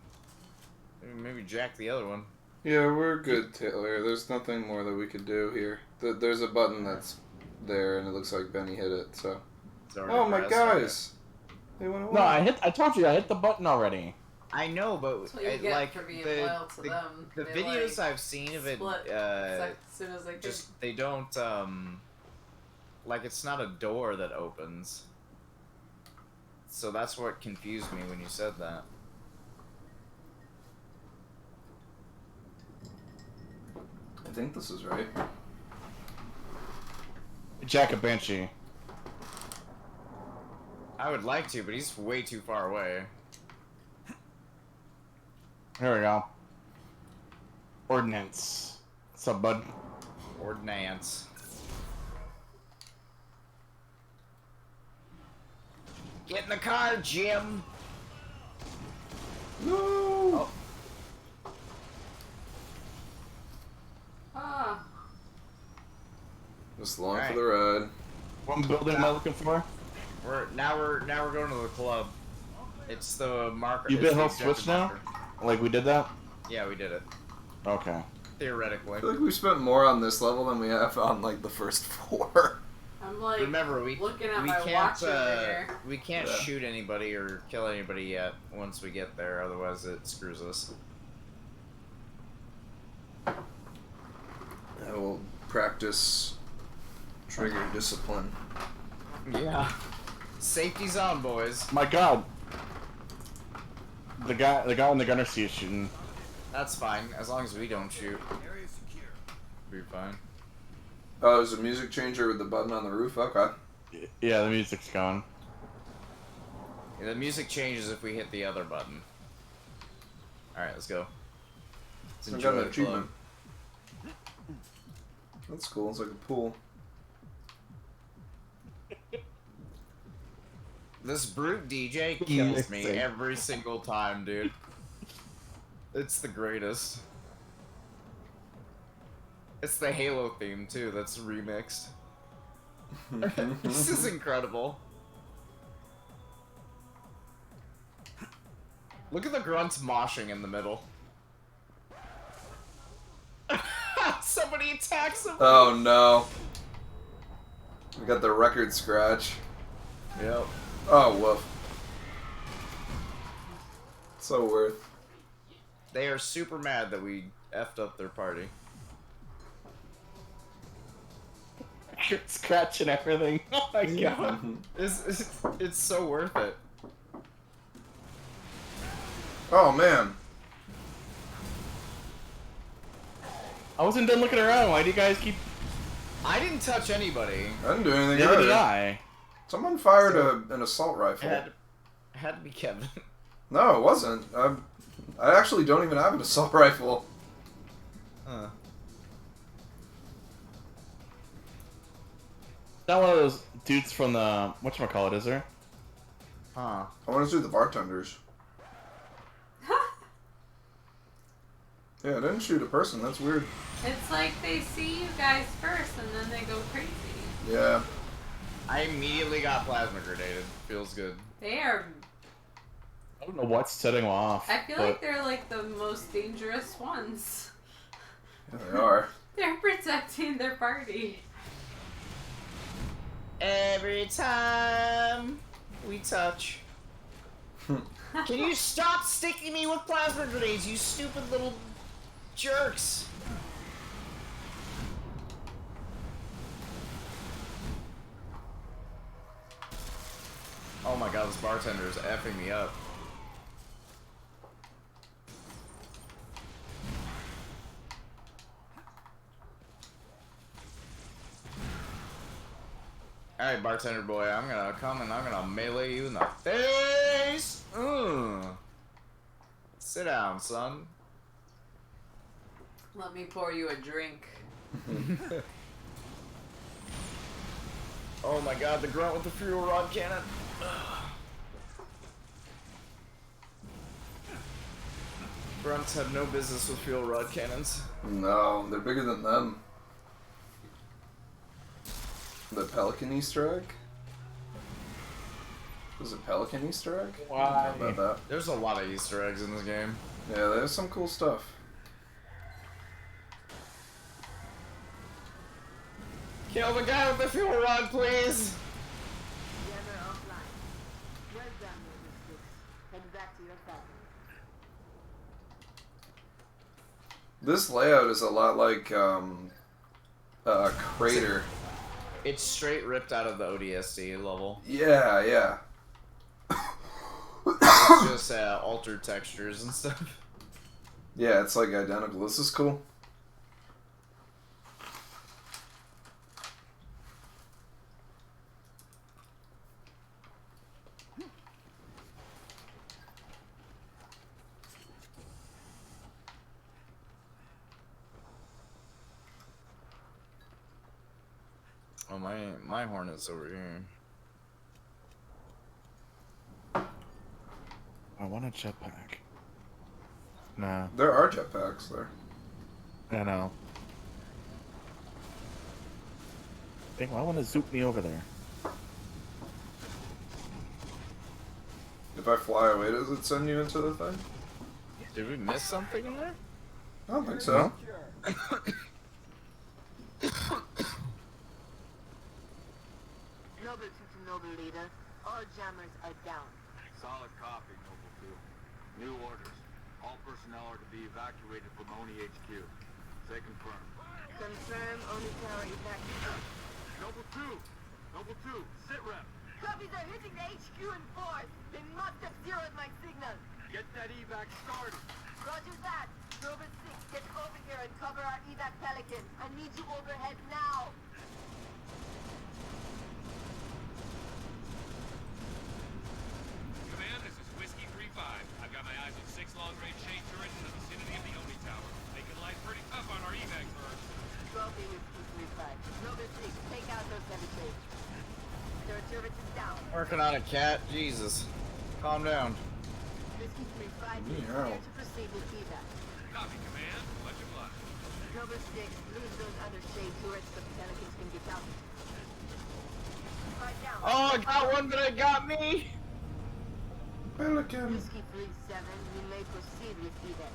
Maybe jack the other one. Yeah, we're good, Taylor. There's nothing more that we could do here. There's a button that's there, and it looks like Benny hit it. So. Oh my guys! They went away. No, I told you I hit the button already. I know, but That's what you get like for being the loyal to them. the They, videos like, I've seen of it, split as soon as they could. just they don't like it's not a door that opens. So that's what confused me when you said that. I think this is right. Jack a Banshee. I would like to, but he's way too far away. Here we go. Ordnance. What's up, bud? Ordnance. Get in the car, Jim! No! Oh. Ah. Just along Alright. for the ride. What building am I looking for? We're going to the club. It's the marker. You it's bit the whole objective switch now? marker. Like we did that? Yeah, we did it. Okay. Theoretically. I feel like we spent more on this level than we have on like the first 4. I'm like Remember, we looking at we my can't watch over here. we can't Yeah. shoot anybody or kill anybody yet. Once we get there, otherwise it screws us. I will practice trigger discipline. Yeah. Safety's on, boys. My God, The guy in the gunner seat is shooting. That's fine, as long as we don't shoot. We're fine. Oh, there's a music changer with the button on the roof? Okay. Yeah, the music's gone. Yeah, the music changes if we hit the other button. Alright, let's go. Let's I enjoy got an the achievement. club. That's cool. It's like a pool. This brute DJ kills me every single time, dude. It's the greatest. It's the Halo theme, too, that's remixed. This is incredible. Look at the grunts moshing in the middle. Somebody attacks him! Oh no. We got the record scratch. Yep. Oh, woof. So worth. They are super mad that we effed up their party. Scratch and everything. Oh my god. It's so worth it. Oh man. I wasn't done looking around. Why do you guys keep... I didn't touch anybody. I didn't do anything Neither either. did I. Someone fired an assault rifle. It had to be Kevin. No, it wasn't. I actually don't even have an assault rifle. Huh. Not one of those dudes from the... whatchamacallit, is there? Huh. I want to do the bartenders. Yeah, I didn't shoot a person. That's weird. It's like they see you guys first and then they go crazy. Yeah. I immediately got plasma grenaded. Feels good. They are... I don't know what's setting them off. I feel like they're like the most dangerous ones. Yeah, they are. They're protecting their party. Every time we touch. Can you stop sticking me with plasma grenades, you stupid little jerks? Oh my god, this bartender is effing me up. Alright, bartender boy, I'm gonna come and I'm gonna melee you in the face! Sit down, son. Let me pour you a drink. Oh my god, the grunt with the fuel rod cannon. Grunts have no business with fuel rod cannons. No, they're bigger than them. The Pelican Easter egg? Was it Pelican Easter egg? Why? I don't know about that. There's a lot of Easter eggs in this game. Yeah, there's some cool stuff. Kill the guy with the fuel rod, please! Jammer offline. Well done, Mr. Head back to your family. This layout is a lot like Crater. It's straight ripped out of the ODST level. Yeah, yeah. It's just altered textures and stuff. Yeah, it's like identical. This is cool. Oh, my Hornet's over here. I want a jetpack. Nah. There are jetpacks there. I know. Dang, why want to zoop me over there? If I fly away, does it send you into the thing? Did we miss something in there? I don't think so. Noble 2 to Noble Leader. All jammers are down. Solid copy, Noble 2. New orders. All personnel are to be evacuated from ONI HQ. Say confirm. Confirm Oni Tower evacuation. Noble 2! Noble 2, sit rep. Copies are hitting the HQ in force. They must have zeroed my signal. Get that evac started. Roger that. Nova 6, get over here and cover our evac Pelican. I need you overhead now. Command, this is Whiskey 3-5. I've got my eyes on 6 long-range shade turrets in the vicinity of the Oni Tower. They can light pretty tough on our evac birds. Copy, Whiskey 3-5. Nova 6, take out those heavy shades. Their turret is down. Working on it, Cat. Jesus. Calm down. Whiskey 3-5, Yeah. clear to proceed with evac. Copy, Command. Much obliged. Nova 6, lose those other shade turrets so the Pelicans can get out. Right down. Oh, I got one, but it got me. Pelican. Whiskey 3-7, you may proceed with evac.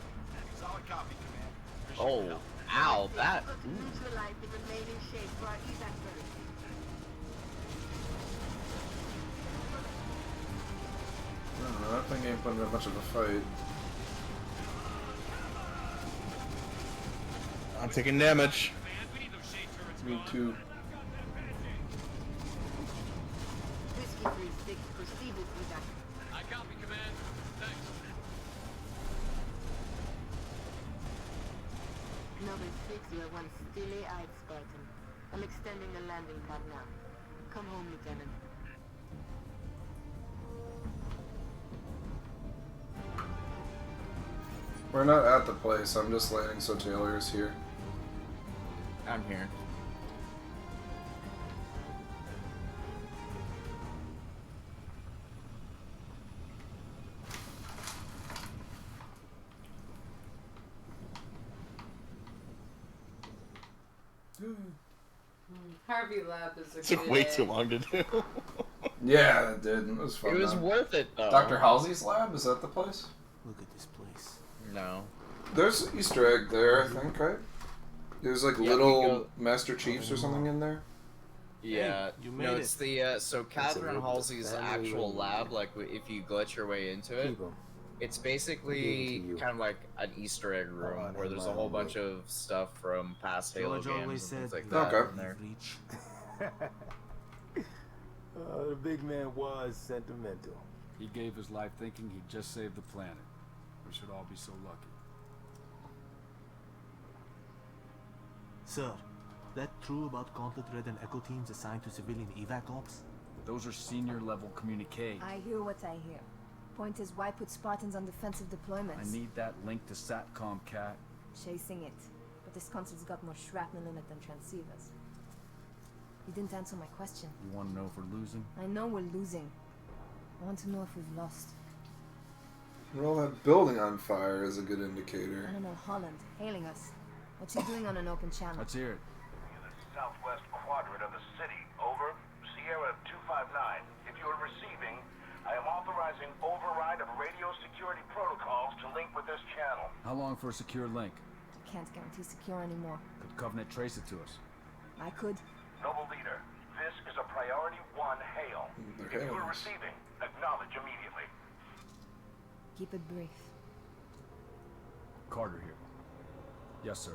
Solid copy, Command. Oh, ow, that. Able to neutralize the remaining shade for our evac turret. I don't know, that thing ain't putting up much of a fight. I'm taking damage. Me too. Whiskey 3-6, proceed with evac. I copy, Command. Thanks. Nova 6, you are one stilly-eyed Spartan. I'm extending the landing pad now. Come home, Lieutenant. We're not at the place, I'm just landing so Taylor is here. I'm here. Harvey Lab is a It took good way too long to do. Yeah, it did. It was fun. It was though. worth it, though. Dr. Halsey's lab? Is that the place? Look at this place. No. There's an Easter egg there, I think, right? There's like Yeah, little we go- Master Chiefs or something in there. Yeah, you made no, it. it's the, so Catherine little Halsey's family actual reunion. lab, like, if you glitch your way into it, Keep 'em. it's basically to you. kind of like an Easter egg room on, where there's a Emma, whole I'm bunch with. of stuff from past Halo George always games and things said like that Okay. in there. reach. The big man was sentimental. He gave his life thinking he'd just saved the planet. We should all be so lucky. Sir, that true about Gauntlet Red and Echo teams assigned to civilian evac ops? Those are senior level communique. I hear what I hear. Point is, why put Spartans on defensive deployments? I need that link to SATCOM, Cat. Chasing it. But this console's got more shrapnel in it than transceivers. You didn't answer my question. You want to know if we're losing? I know we're losing. I want to know if we've lost. Well, that building on fire is a good indicator. Colonel Holland, hailing us. What's he doing on an open channel? Let's hear it. Southwest quadrant of the city. Over. Sierra 259. If you are receiving, I am authorizing override of radio security protocols to link with this channel. How long for a secure link? Can't guarantee secure anymore. Could Covenant trace it to us? I could. Noble leader, this is a priority 1 hail. If you are receiving, acknowledge immediately. Keep it brief. Carter here. Yes, sir.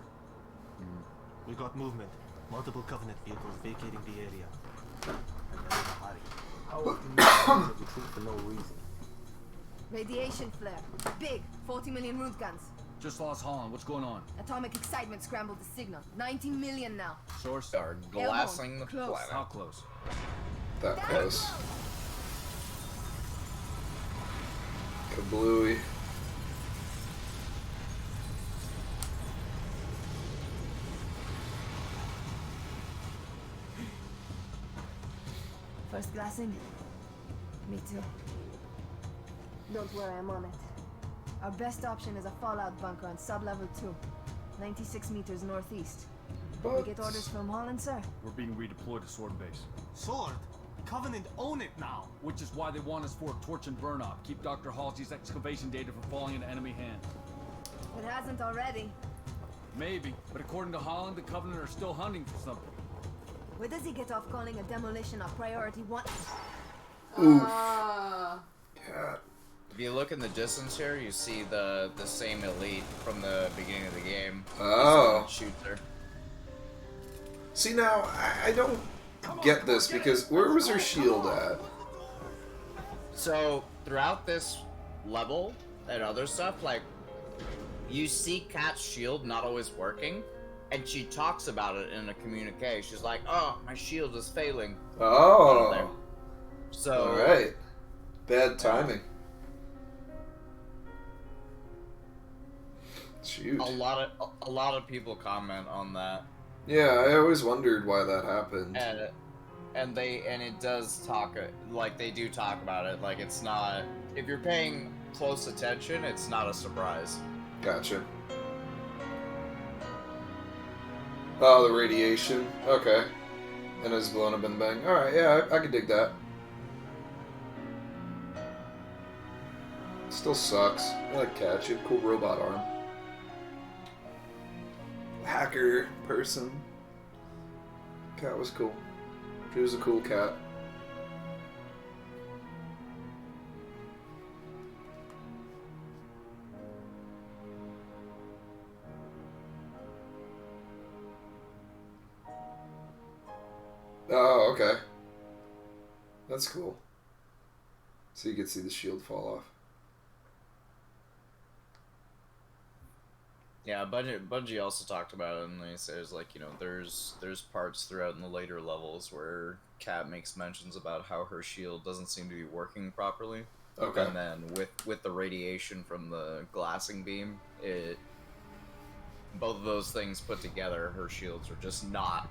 We got movement. Multiple Covenant vehicles vacating the area. And they're in a hurry. How often do you retreat for no reason? Radiation flare. Big. 40 million root guns. Just lost Holland. What's going on? Atomic excitement scrambled the signal. 19 million now. Source? Are glassing the Close. planet. How close? That close. Kablooey. First glassing? Me too. Don't worry, I'm on it. Our best option is a fallout bunker on sub-level 2. 96 meters northeast. We get orders from Holland, sir? We're being redeployed to Sword Base. Sword? Covenant own it now! Which is why they want us for torch and burn off. Keep Dr. Halsey's excavation data from falling into enemy hands. It hasn't already. Maybe, but according to Holland, the Covenant are still hunting for something. Where does he get off calling a demolition a priority 1? Cat. If you look in the distance here, you see the same elite from the beginning of the game. Oh. Shoots her. See, now, I don't get this, because where was her shield at? So, throughout this level, and other stuff, like, you see Kat's shield not always working, and she talks about it in a communique. She's like, "Oh, my shield is failing." Oh. So. Alright. Bad timing. Shoot. A lot of people comment on that. Yeah, I always wondered why that happened. And it does talk, like, they do talk about it. Like, it's not, if you're paying close attention, it's not a surprise. Gotcha. Oh, the radiation. Okay. And it's blown up in the bang. Alright, yeah, I can dig that. Still sucks. I like Cat. She had a cool robot arm. Hacker person. Cat was cool. She was a cool cat. Oh, okay. That's cool. So you can see the shield fall off. Yeah, Bungie also talked about it, and they says, like, you know, there's parts throughout in the later levels where Kat makes mentions about how her shield doesn't seem to be working properly. Okay. And then with the radiation from the glassing beam, both of those things put together, her shields are just not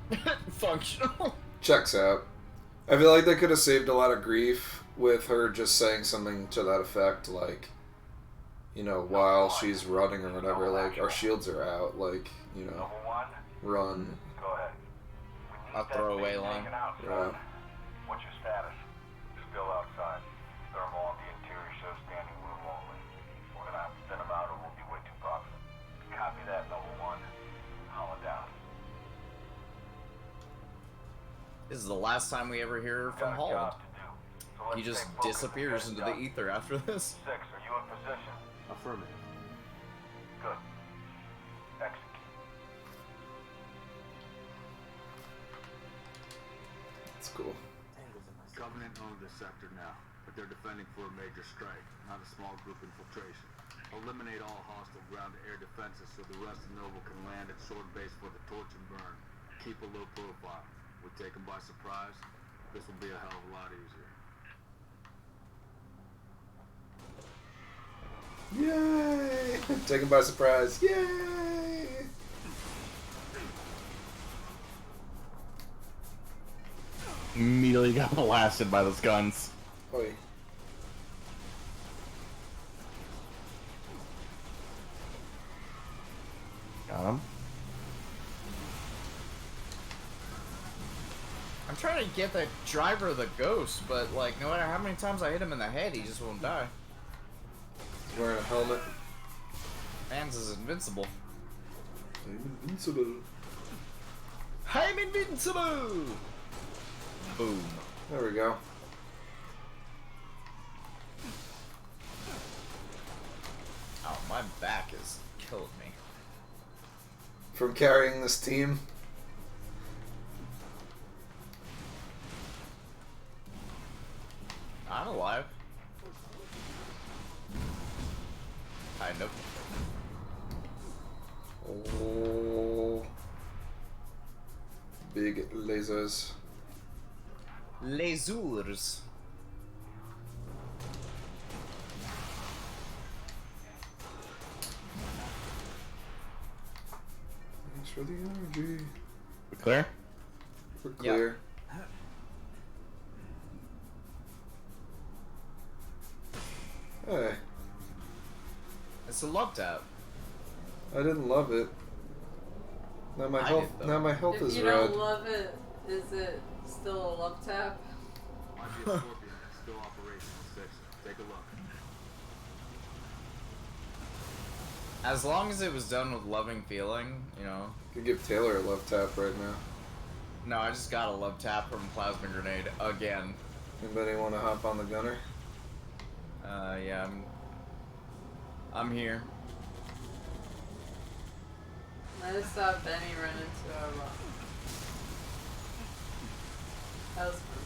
functional. Checks out. I feel like they could have saved a lot of grief with her just saying something to that effect, like, you know, while she's running or whatever, like, our shields are out, like, you know, run. Go ahead. A throwaway line. Yeah. What's your status? Still outside. Thermal on the interior shows standing room only. We're gonna have to thin them out or we'll be way too proximate. Copy that, number 1. Holla down. This is the last time we ever hear from Holland. He just disappears into the ether after this. 6, are you in position? Affirmative. Good. Execute. That's cool. Covenant owns the sector now, but they're defending for a major strike, not a small group infiltration. Eliminate all hostile ground-to-air defenses so the rest of Noble can land at Sword Base for the torch and burn. Keep a low profile. We take them by surprise, this will be a hell of a lot easier. Yay! Taken by surprise. Yay! Immediately got blasted by those guns. Oi. Got him. I'm trying to get the driver of the ghost, but, like, no matter how many times I hit him in the head, he just won't die. He's wearing a helmet. Hans is invincible. I'm invincible. I'm invincible! Boom. There we go. Oh, my back is killing me. From carrying this team. I'm alive. Kind of. Oh. Big lasers. Lasers. Thanks for the energy. We clear? We're clear. Yep. Hey. It's a love tap. I didn't love it. Now my health. Now my health is If you red. don't love it, is it still a love tap? Might be a Scorpion that's still operational, 6. Take a look. As long as it was done with loving feeling, you know. Could give Taylor a love tap right now. No, I just got a love tap from Plasma Grenade again. Anybody want to hop on the gunner? Yeah, I'm here. I just saw Benny run into a rock. That was fun.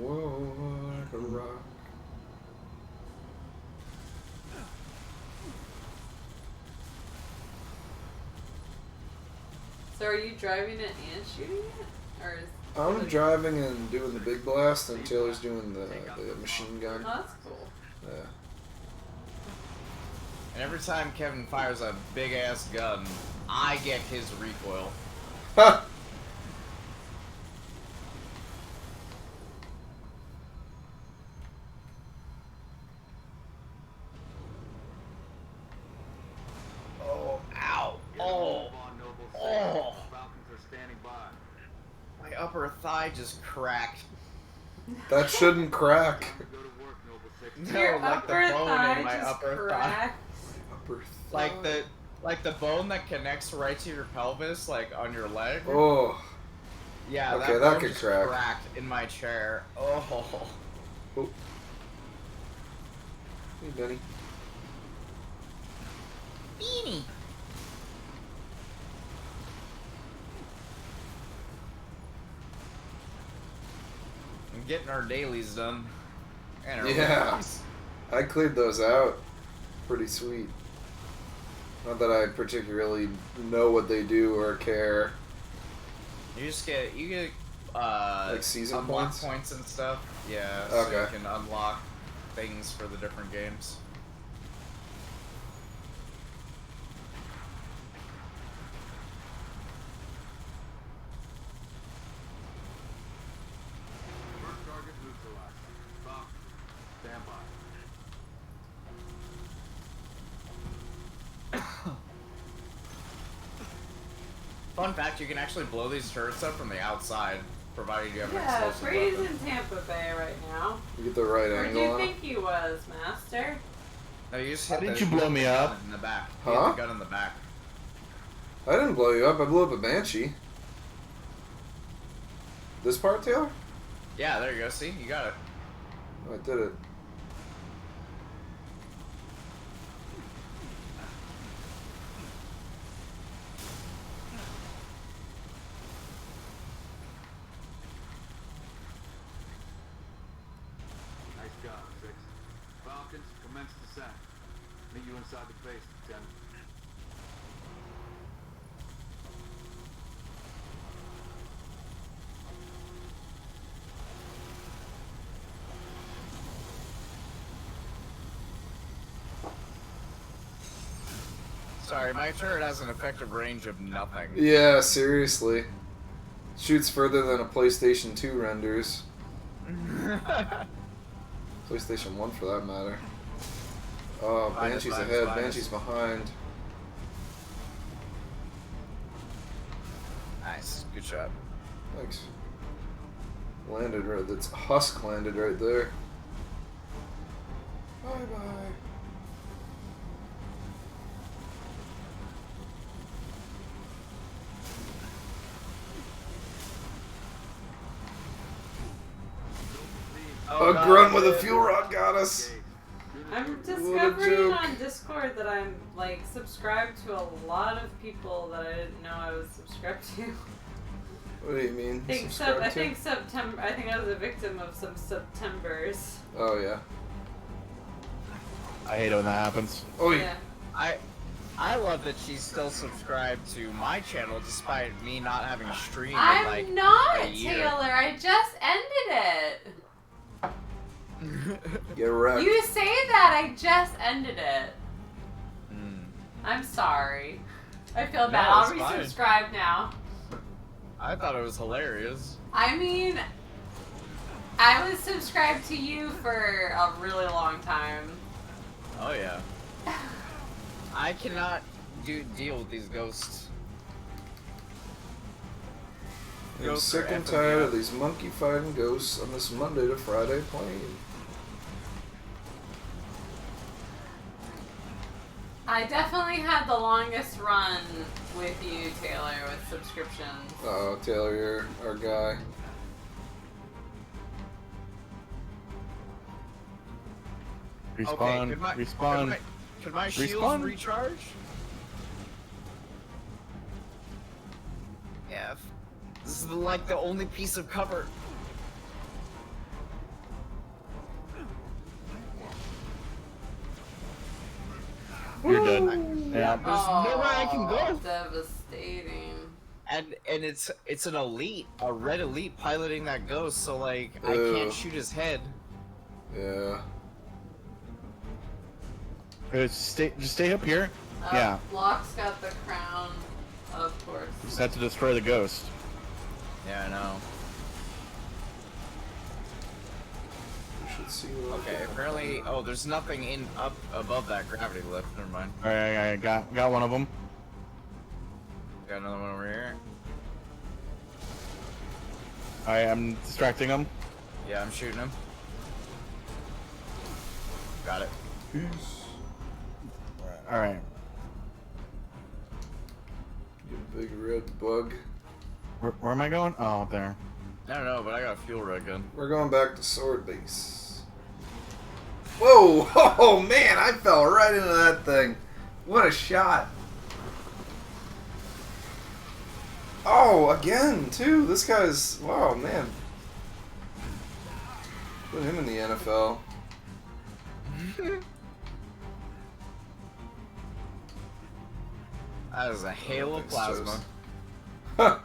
Whoa, like a rock. So are you driving it and shooting it? Or is I'm driving and doing the big blast, and Taylor's doing the machine gun. Oh, that's cool. Yeah. And every time Kevin fires a big ass gun, I get his recoil. Ha! Oh, ow. Oh. Oh. My upper thigh just cracked. That shouldn't crack. Your No, like the upper bone thigh in my just upper cracked. Upper Like the bone that connects right to your pelvis, like on your leg. Oh. Yeah, Okay, that that bone could just crack. cracked in my chair. Oh. Oh. Hey, Benny. Beanie. I'm getting our dailies done. And our Yeah. weeklies. I cleared those out. Pretty sweet. Not that I particularly know what they do or care. You get like season unlock points? and stuff. Yeah, so Okay. you can unlock things for the different games. First target neutralized. Stop. Stand by. Fun fact, you can actually blow these turrets up from the outside, provided you have an Yeah, explosive Brady's weapon. in Tampa Bay right now. You get the right Where do angle you on it. think he was, Master? No, you just How hit did the- you blow hit me the up? gun in the back. Huh? You hit the gun in the back. I didn't blow you up. I blew up a Banshee. This part, Taylor? Yeah, there you go. See, you got it. I did it. Nice job, 6. Falcons, commence descent. Meet you inside the base, Lieutenant. Sorry, my turret has an effective range of nothing. Yeah, seriously. Shoots further than a PlayStation 2 renders. PlayStation 1 for that matter. Oh, Minus, Banshee's minus, ahead, minus. Banshee's behind. Nice, good shot. Thanks. Landed right, that's Husk landed right there. Bye bye. Oh, A God. grunt with a fuel rod got us. I'm What a discovering joke. on Discord that I'm like subscribed to a lot of people that I didn't know I was subscribed to. What do you mean? I Subscribe to? think September. I think I was a victim of some Septembers. Oh yeah. I hate it when that happens. Oh Yeah. I love that she's still subscribed to my channel despite me not having streamed in I'm like not, a year. Taylor. I just ended it. Get wrecked. You say that, I just ended it. Mm. I'm sorry. I feel No, bad. I'll it's fine. resubscribe now. I thought it was hilarious. I mean, I was subscribed to you for a really long time. Oh yeah. I cannot deal with these ghosts. I'm Ghosts sick are and effing tired me of these monkey fighting ghosts on this Monday to Friday plane. I definitely had the longest run with you, Taylor, with subscriptions. Oh, Taylor, you're our guy. Respawn. could my, Respawn. Could my shields Respawn? recharge? Yeah. This is like the only piece of cover. You're dead. Yeah. There's nowhere I can go. Devastating. and it's an elite, a red elite piloting that ghost. So like, I Ew. can't shoot his head. Yeah. Just stay up here. Yeah. Locke's got the crown, of course. Just have to destroy the ghost. Yeah, I know. We should see. Okay, apparently. Oh, there's nothing up above that gravity lift. Never mind. All right, I got one of them. Got another one over here. I am distracting him. Yeah, I'm shooting him. Got it. Peace. All right. You big red bug. Where am I going? Oh, there. I don't know, but I got a fuel red gun. We're going back to sword base. Whoa! Oh man, I fell right into that thing. What a shot! Oh, again too. This guy's wow, man. Put him in the NFL. That is a hail of plasma. Huh.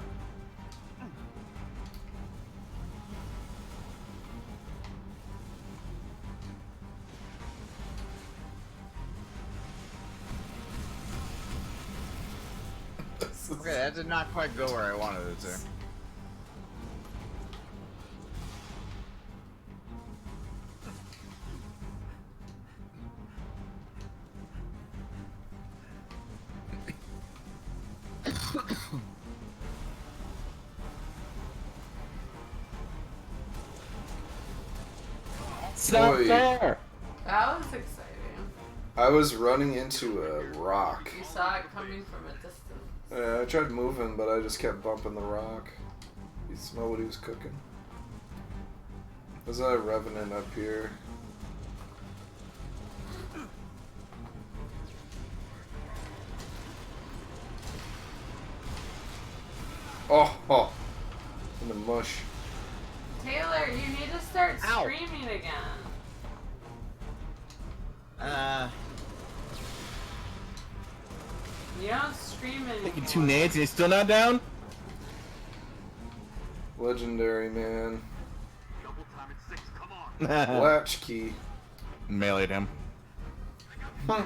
Okay, that did not quite go where I wanted it to. It's not Boy. fair. That was exciting. I was running into a rock. You saw it coming from a distance. I tried moving, but I just kept bumping the rock. You smell what he was cooking? There's a revenant up here. Oh, in the mush. Taylor, you need to start streaming again. You don't stream anymore. Taking 2 nades and he's still not down? Legendary, man. Latchkey. Meleeed him. Huh.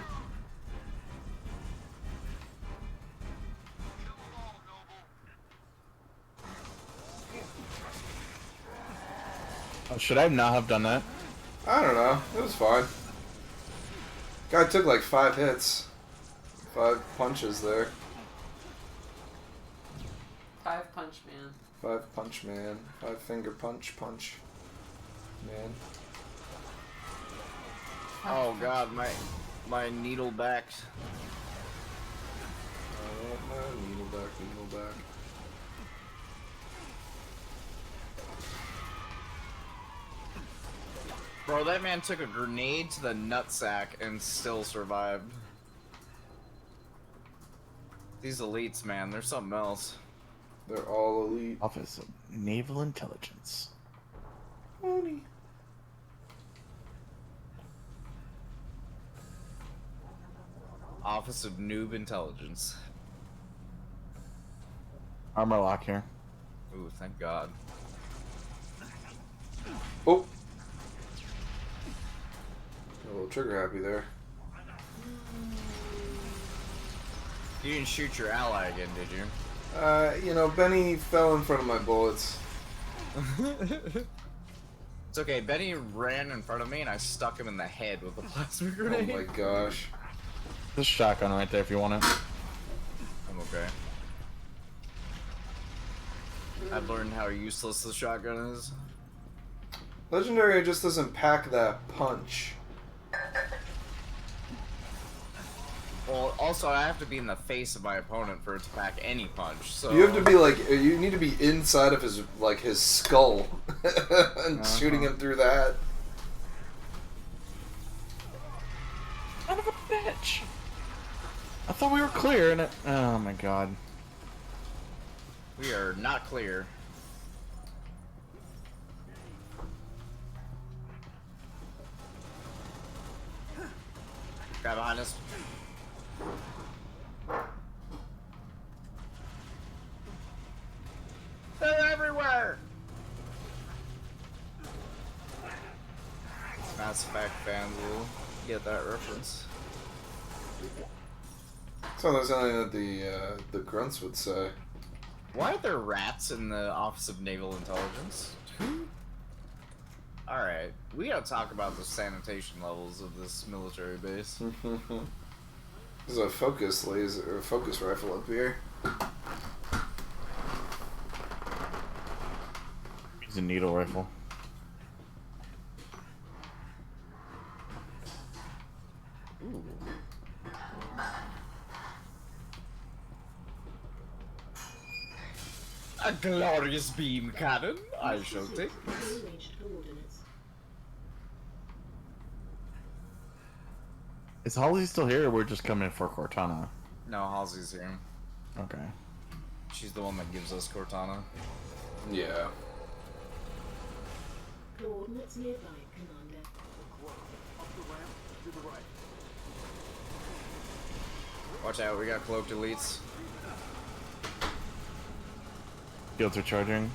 Oh, should I not have done that? I don't know. It was fine. Guy took like 5 hits. 5 punches there. 5 punch man. 5 punch man. 5 finger punch man. Oh god, my needle backs. Needle back. Bro, that man took a grenade to the nutsack and still survived. These elites, man, they're something else. They're all elite. Office of Naval Intelligence. Money. Office of Noob Intelligence. Armor lock here. Ooh, thank God. Oh. A little trigger happy there. You didn't shoot your ally again, did you? You know, Benny fell in front of my bullets. It's okay, Benny ran in front of me and I stuck him in the head with a plasma grenade. Oh my gosh. This shotgun right there if you want it. I'm okay. I've learned how useless the shotgun is. Legendary just doesn't pack that punch. Well, also I have to be in the face of my opponent for it to pack any punch. So You have to be like, you need to be inside of his skull and shooting him through that. Son of a bitch! I thought we were clear and it. Oh my god. We are not clear. Guy behind us. Mass Effect fans will get that reference. So there's something that the grunts would say. Why are there rats in the Office of Naval Intelligence? Alright, we gotta talk about the sanitation levels of this military base. There's a focus laser or focus rifle up here. It's a needle rifle. Ooh. A glorious beam cannon, I shall take this. Is Halsey still here, or we're just coming for Cortana? No, Halsey's here. Okay. She's the one that gives us Cortana. Yeah. Coordinates nearby, Commander. Up the ramp, to the right. Watch out, we got cloaked elites. Fields are charging.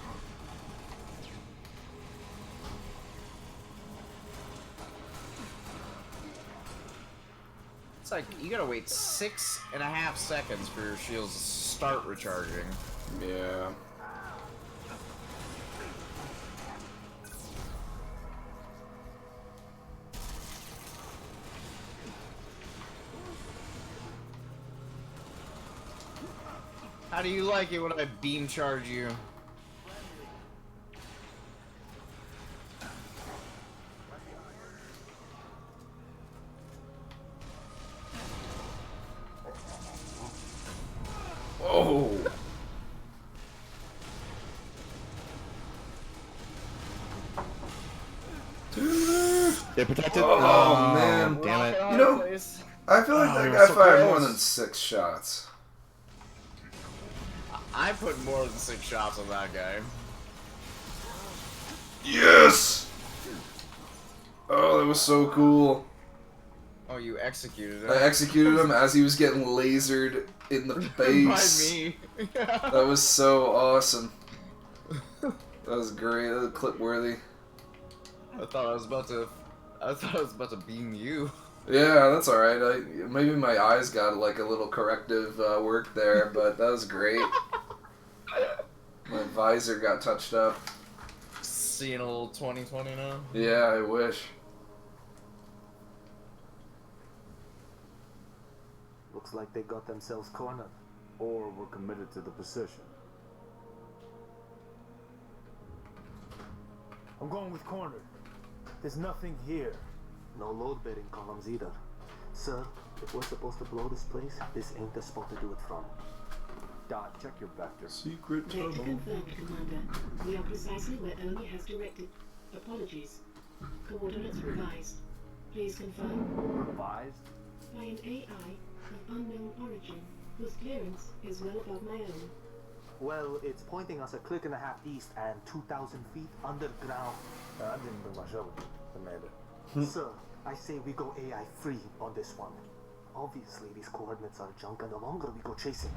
It's like, you gotta wait 6.5 seconds for your shields to start recharging. Yeah. How do you like it when I beam charge you? Oh! They protected. Oh, man. Damn it. You know, I feel like that guy fired more than 6 shots. I put more than 6 shots on that guy. Yes! Oh, that was so cool. Oh, you executed him. I executed him as he was getting lasered in the face. By me. That was so awesome. That was great. That was clip worthy. I thought I was about to beam you. Yeah, that's alright. Maybe my eyes got like a little corrective work there, but that was great. My visor got touched up. Seeing a little 2020 now? Yeah, I wish. Looks like they got themselves cornered, or were committed to the position. I'm going with cornered. There's nothing here. No load bearing columns either. Sir, if we're supposed to blow this place, this ain't the spot to do it from. Dot, check your vector. Secret Vector confirmed, Commander. We are precisely where Oni has directed. Apologies. Coordinates revised. Please confirm. Revised? By an AI of unknown origin, whose clearance is well above my own. Well, it's pointing us a click and a half east and 2,000 feet underground. I didn't bring my shovel, Commander. Sir, I say we go AI free on this one. Obviously, these coordinates are junk, and the longer we go chasing.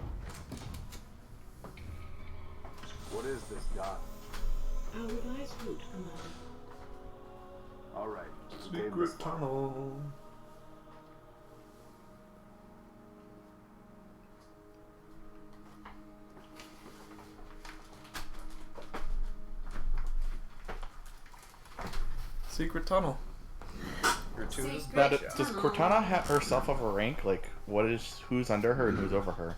What is this, Dot? Our revised route, Commander. Alright. Secret tunnel. Secret tunnel. Now, does Cortana herself have a rank? Like, who's under her and who's over her?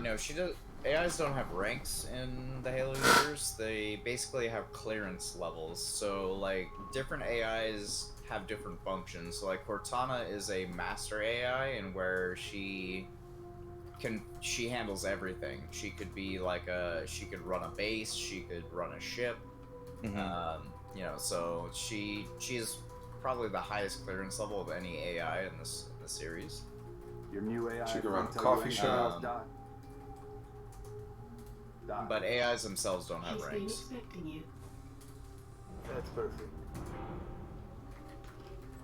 No, she does. AIs don't have ranks in the Halo universe. They basically have clearance levels. So, like, different AIs have different functions. So, like, Cortana is a master AI, and where she handles everything. She could be like she could run a base. She could run a ship. Mm-hmm. You know, so she is probably the highest clearance level of any AI in this series. Your new AI. She can run a coffee shop. But AIs themselves don't have ranks. Expecting you. That's perfect.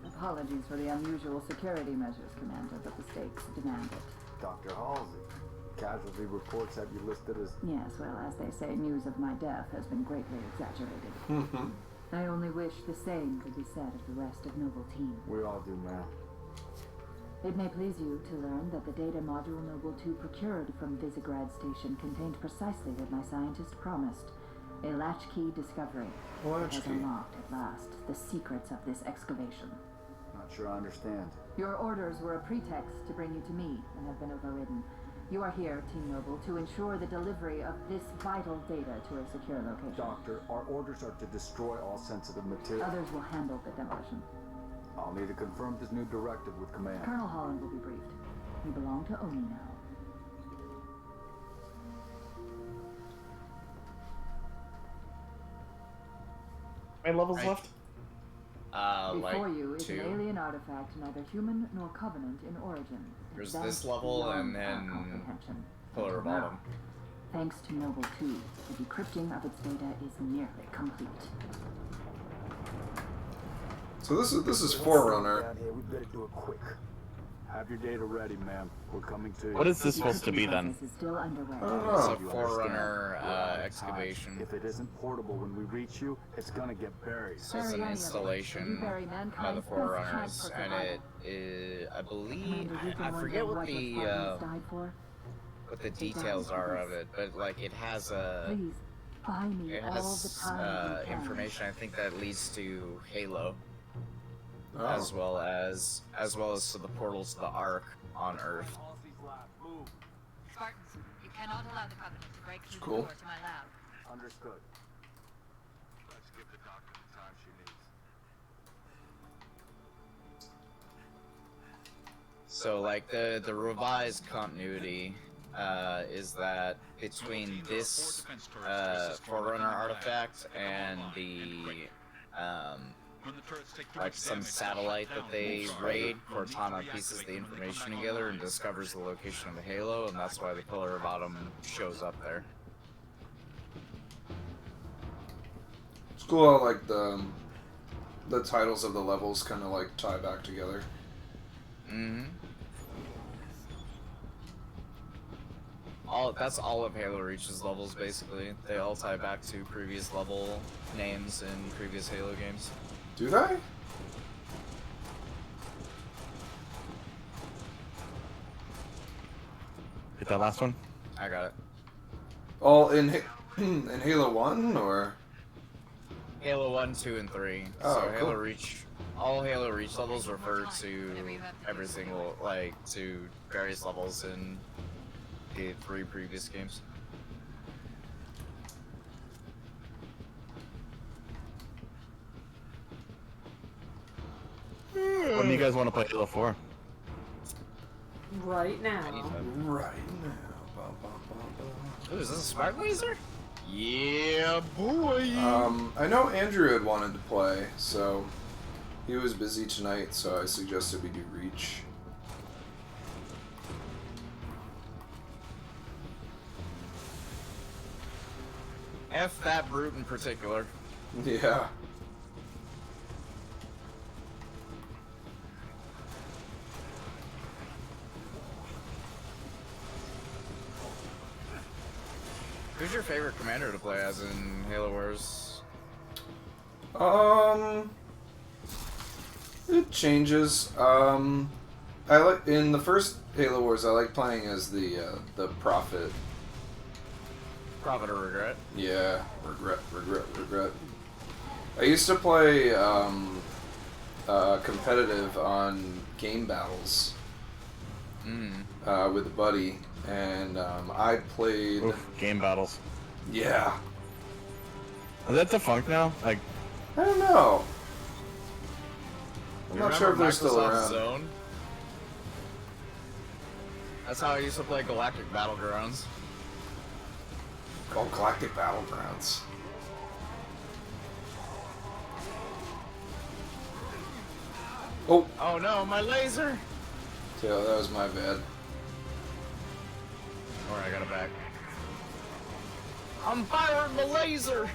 Apologies for the unusual security measures, Commander, but the stakes demand it. Dr. Halsey, casualty reports have you listed as... Yes, well, as they say, news of my death has been greatly exaggerated. I only wish the same could be said of the rest of Noble Team. We all do, ma'am. It may please you to learn that the data module Noble 2 procured from Visegrad Station contained precisely what my scientist promised. A latchkey discovery. It has unlocked at last the secrets of this excavation. Not sure I understand. Your orders were a pretext to bring you to me and have been overridden. You are here, Team Noble, to ensure the delivery of this vital data to a secure location. Doctor, our orders are to destroy all sensitive material. Others will handle the demolition. I'll need to confirm this new directive with command. Colonel Holland will be briefed. You belong to Oni now. How many levels left? Before like you is 2. an alien artifact, neither human nor Covenant in origin. There's That this level beyond and our then comprehension. Pillar of Now, Autumn. thanks to Noble 2, the decrypting of its data is nearly complete. So this is Forerunner. Down here, we better do it quick. Have your data ready, ma'am. We're coming to you. What is this supposed to be then? This is still underway. It's a Forerunner excavation. If it isn't portable when we reach you, it's gonna get buried. So it's an installation by the Forerunners, and it is, I believe, I forget what the details are of it, but like it has a, Please, buy me it all has the time you can. information I think that leads to Halo, Oh. as well as to the portals to the Ark on Earth. Spartans, you cannot allow the Covenant to break through Cool. the door to my lab. Understood. Let's give the doctor the time she needs. So like the revised continuity is that between this Forerunner artifact and the like some satellite that they raid, Cortana pieces the information together and discovers the location of the Halo, and that's why the Pillar of Autumn shows up there. It's cool how like the titles of the levels kind of like tie back together. Mm-hmm. That's all of Halo Reach's levels, basically. They all tie back to previous level names in previous Halo games. Do they? Hit that last one? I got it. All in in Halo 1 or Halo 1, 2, and 3. Oh, So cool. Halo Reach, all Halo Reach levels refer to every single, like, to various levels in the 3 previous games. When do you guys want to play Halo 4? Right now. Right now. Ba, ba, ba, ba. Ooh, is this a smart laser? Yeah, boy! I know Andrew had wanted to play, so he was busy tonight, so I suggested we do Reach. F that brute in particular. Yeah. Who's your favorite commander to play as in Halo Wars? It changes. I like in the first Halo Wars. I like playing as the Prophet. Prophet or Regret? Yeah, regret. I used to play competitive on game battles with a buddy, and I played. Oof, game battles. Yeah. Is that defunct now? Like, I don't know. I'm You not sure if remember they're still Microsoft around. Zone? That's how I used to play Galactic Battlegrounds. Oh, Galactic Battlegrounds. Oh. Oh no, my laser! Yeah, that was my bad. Alright, I got it back. I'm firing the laser!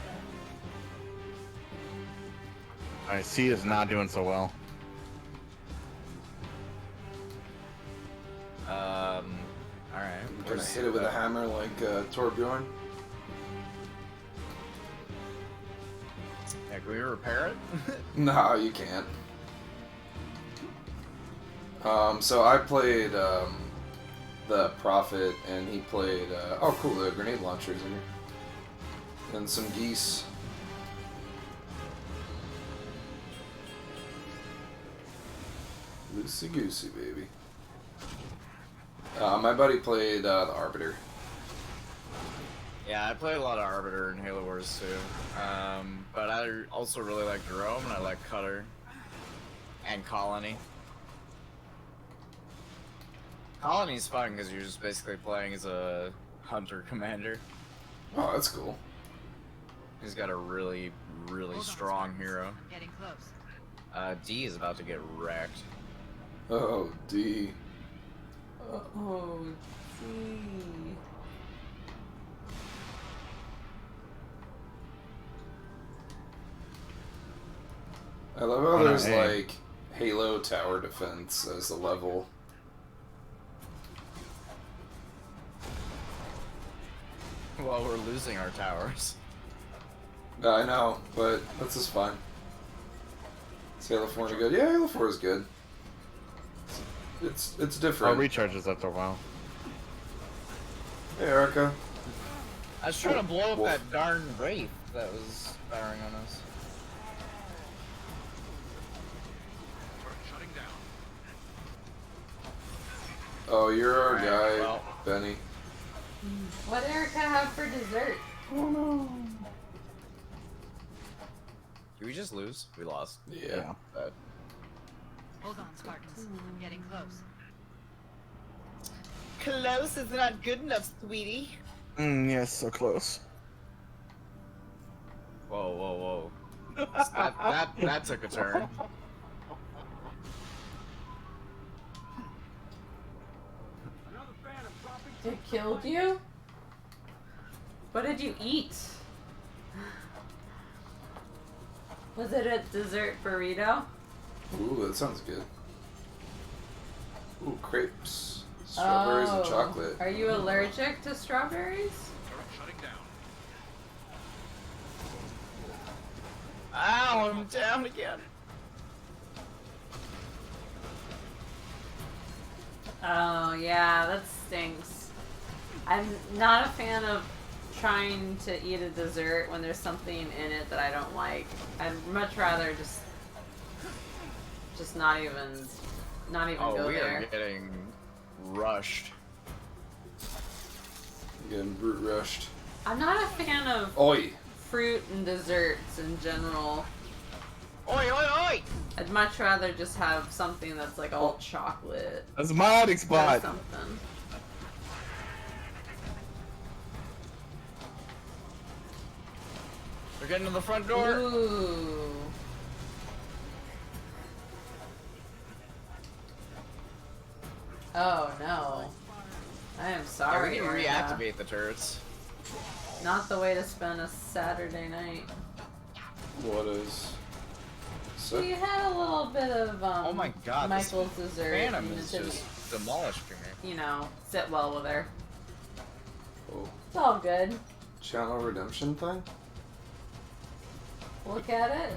I see is not doing so well. Alright. Gonna hit it with a hammer like Torbjorn. Yeah, Yeah, can we repair it? No, you can't. So I played the Prophet, and he played. Oh, cool! The grenade launchers in here, and some geese. Loosey goosey, baby. My buddy played the Arbiter. Yeah, I play a lot of Arbiter in Halo Wars too. But I also really like Jerome, and I like Cutter. And Colony. Colony's fun because you're just basically playing as a hunter commander. Oh, that's cool. He's got a really, really strong hero. Getting close. D is about to get wrecked. Oh, D. Oh, D. I love how there's like Halo tower defense as a level. Well, we're losing our towers. I know, but this is fine. Is Halo 4 any good? Yeah, Halo 4 is good. It's different. Oh, recharges after a while. Hey, Erica. I was trying to blow up that darn Wraith that was firing on us. Oh, you're our guy, well. Benny. What did Erica have for dessert? Oh no. Did we just lose? We lost. Yeah. Hold on, Spartans. Getting close. Close is not good enough, sweetie. Yes, so close. Whoa. that took a turn. It killed you? What did you eat? Was it a dessert burrito? Ooh, that sounds good. Ooh, crepes. Strawberries and chocolate. Are you allergic to strawberries? Ow, I'm down again. Oh, yeah, that stinks. I'm not a fan of trying to eat a dessert when there's something in it that I don't like. I'd much rather just not even go we there. are getting rushed. Getting brute rushed. I'm not a fan of Oi! fruit and desserts in general. Oi, oi, oi! I'd much rather just have something that's like all chocolate. That's my hiding Or spot. something. We're getting to the front door. Ooh. Oh no. I am Yeah, sorry. we can Erica. reactivate the turrets. Not the way to spend a Saturday night. What is? We had a little bit of Oh my god, this Michael's dessert. Phantom and is it didn't, just demolishing me. you know, sit well with her. Oh. It's all good. Channel redemption thing? Look at it.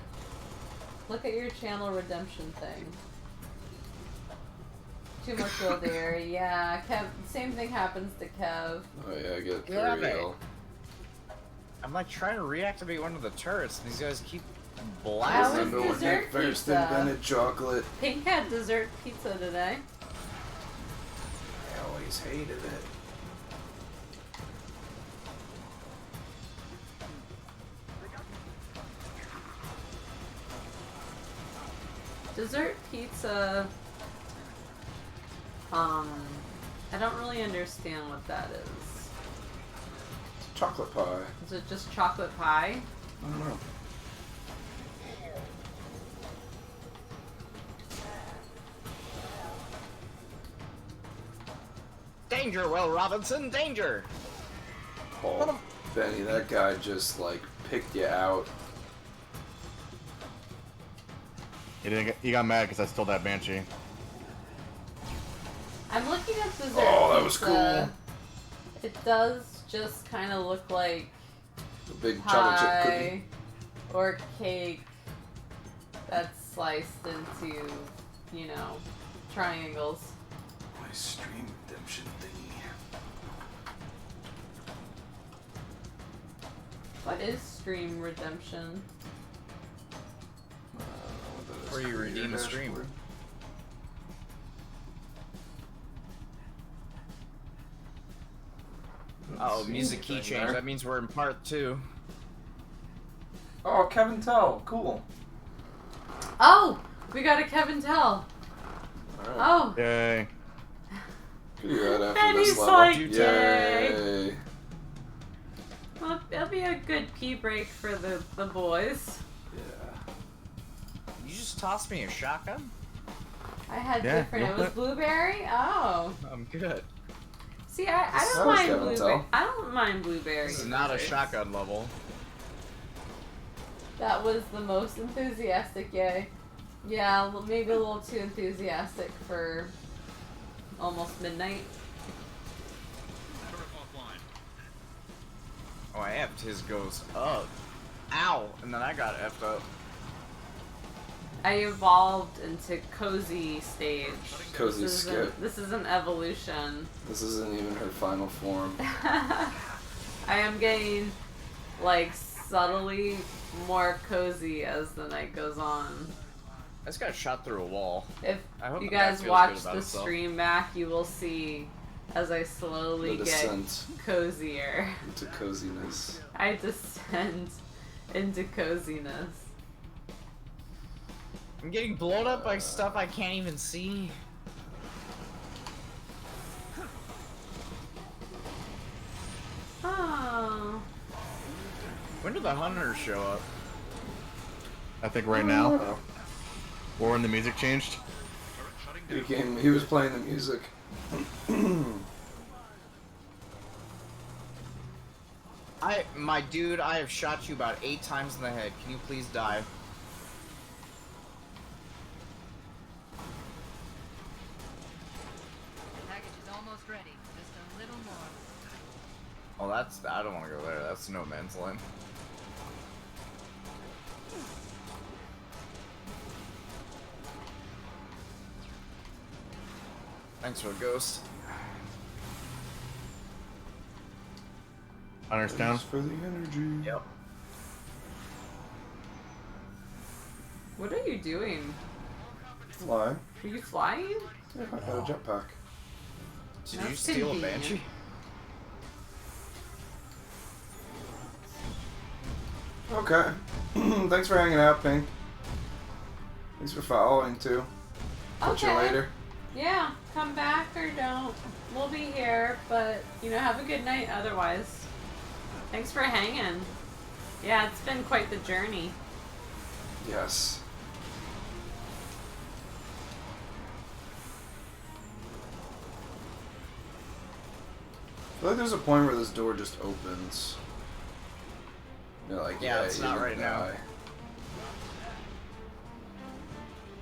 Look at your channel redemption thing. Too much will there. Yeah, Kev. Same thing happens to Kev. Oh yeah, I get Yeah, real. I'm like trying to reactivate one of the turrets, and these guys keep How blasting. was Remember when dessert Nick first pizza? invented chocolate? Pink had dessert pizza today. I always hated it. Dessert pizza. I don't really understand what that is. Chocolate pie. Is it just chocolate pie? I don't know. Danger, Will Robinson, danger! Oh, Benny, that guy just like picked you out. He got mad because I stole that Banshee. I'm looking at dessert Oh, that was pizza. It does just kind of look like The big chocolate chip pie cookie. or cake that's sliced into, you know, triangles. My stream redemption thingy. What is stream redemption? Where you redeem a stream. Oh, music key change. That means we're in part 2. Oh, Kevin Tell. Cool. Oh! We got a Kevin Tell. Right. Oh! Yay. Could be right after And this he's level. like, Yay. Well, it'll be a good pee break for the boys. Yeah. You just tossed me a shotgun? I had Yeah, different. It no. was blueberry? Oh. I'm good. See, I This don't mind Kevin blueberry. Tell. I don't mind blueberry. This is not a shotgun level. That was the most enthusiastic yay. Yeah, maybe a little too enthusiastic for almost midnight. Oh, I effed his goes up. Ow! And then I got effed up. I evolved into cozy stage. Cozy skip. This is an evolution. This isn't even her final form. I am getting, like, subtly more cozy as the night goes on. I just got shot through a wall. If I hope you the bat guys feels watch good about the itself. stream back, you will see as I slowly The get descent. cozier. Into coziness. I descend into coziness. I'm getting blown up by stuff I can't even see. Oh. When did the hunters show up? I think right now. Or when the music changed. He was playing the music. My dude, I have shot you about 8 times in the head. Can you please die? Package is almost ready. Just a little more. Oh, I don't want to go there. That's no man's land. Thanks for the ghost. Hunter's down. Thanks for the energy. Yep. What are you doing? Fly. Are you flying? Yeah, I got a jetpack. Did That's you steal a convenient. banshee? Okay. Thanks for hanging out, Pink. Thanks for following, too. Catch you Okay. later. Yeah, come back or don't. We'll be here, but, you know, have a good night otherwise. Thanks for hanging. Yeah, it's been quite the journey. Yes. I feel like there's a point where this door just opens. You're like, Yeah, it's you're not gonna right now. die.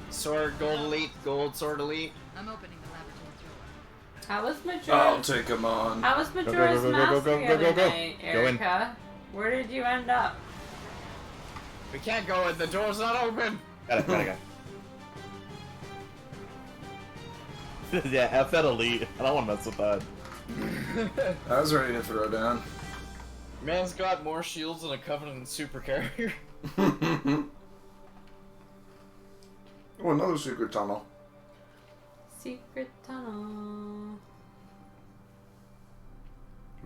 Sword, gold elite, gold sword elite. I'm opening the laboratory door. How was Majora's? I'll take him on. How was go, go, Majora's go, go, Mask go, the go, other go, go. night, Go in. Erica? Where did you end up? We can't go in. The door's not open. Gotta go. Yeah, F that elite. I don't want to mess with that. I was ready to throw down. Man's got more shields than a Covenant super carrier. Oh, another secret tunnel. Secret tunnel.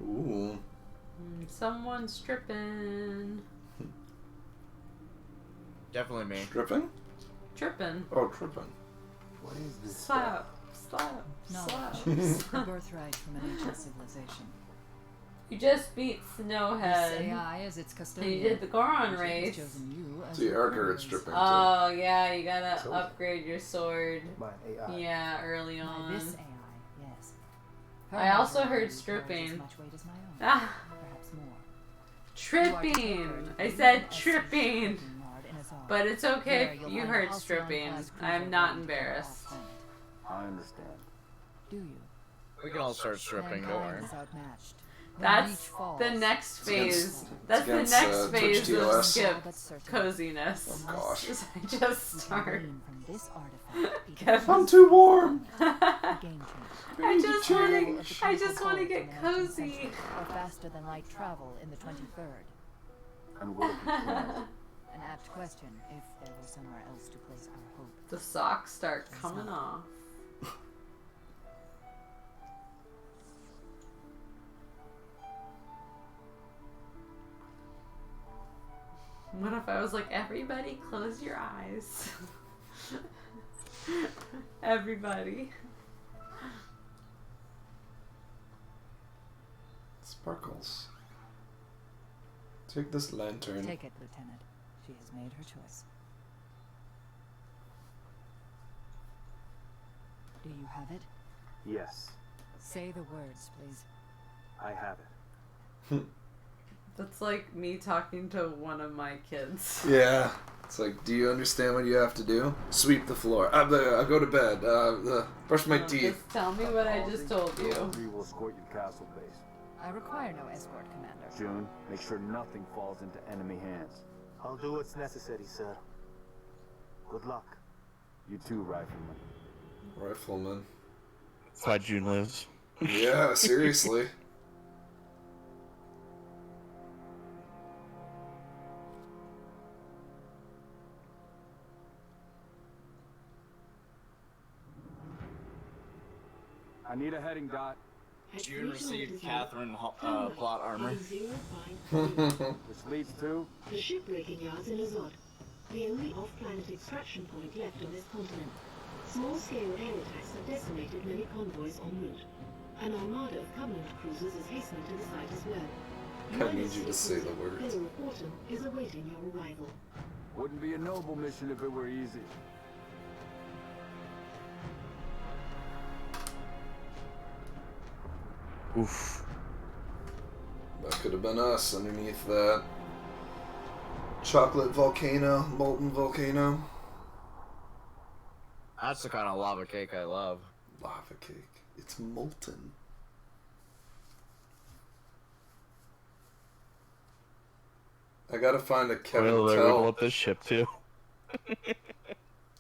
Ooh. Someone's stripping. Definitely me. Tripping? Tripping. Oh, tripping. What is this? Slap. Slap. Knowledge, Slap. a birthright from an ancient civilization. You just beat Snowhead. This AI is its custodian. You did the Goron She has race. chosen you as See, her Erica, primary it's stripping Oh yeah, you gotta So- upgrade your sword. My AI. Yeah, early By on. this AI, yes. Her I also measure heard carries stripping. as much weight as my own, Ah, perhaps more. tripping. I said tripping. But it's okay There, if you'll you find heard Halcyon stripping. Prize I'm cruiser not ready for embarrassed. Planet. I understand. Do you? We can all start stripping, don't worry. Mankind is outmatched. That's the next phase. That's the next phase of skip coziness. Oh gosh. I just start. I'm too warm. I just want to get cozy. Or faster than light travel in the 23rd. And will it be clean? An apt question if there was somewhere else to place our hope. The socks start coming off. What if I was like, everybody close your eyes? Everybody. Sparkles. Take this lantern. Take it, Lieutenant. She has made her choice. Do you have it? Yes, Say the words, please. I have it. That's like me talking to one of my kids. Yeah. It's like, do you understand what you have to do? Sweep the floor. I'll go to bed. Brush my teeth. Just tell me what I just told you. We will escort you to Castle Base. I require no escort, Commander. June, make sure nothing falls into enemy hands. I'll do what's necessary, sir. Good luck. You too, Rifleman. Rifleman. That's why June lives. Yeah, seriously. I need a heading dot. June received Catherine plot armor. Which leads to The shipbreaking yards in Azod, the only off-planet extraction point left on this continent. Small-scale air attacks have decimated many convoys en route. An armada of Covenant cruisers is hastening to the site as well. I need you to say the words. Bill Orton is awaiting your arrival. wouldn't be a noble mission if it were easy. Oof. That could have been us underneath that chocolate volcano, molten volcano. That's the kind of lava cake I love. Lava cake. It's molten. I gotta find a Kevin Will they Tell. wiggle up this ship too?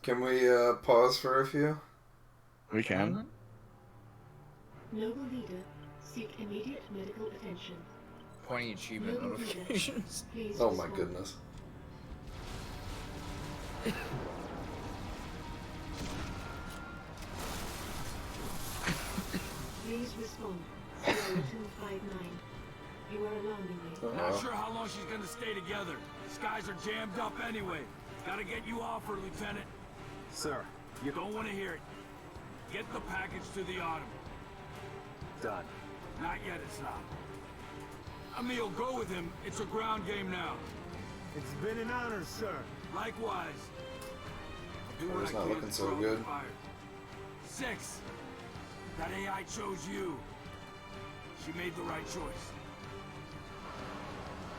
Can we pause for a few? We can. Noble leader, seek immediate medical attention. Pointy achievement Noble leader, notifications. please Oh my respond. goodness. Please respond. Sierra 259. You are alarming me. Not sure how long she's gonna stay together. Skies are jammed up anyway. Gotta get you off her, Lieutenant. Sir, You don't want to hear it. Get the package to the Autumn. done. Not yet, it's not. Emil, go with him. It's a ground game now. It's been an honor, sir. Likewise. Do Oh, what it's I not can looking to so throw good. the fire. 6. That AI chose you. She made the right choice.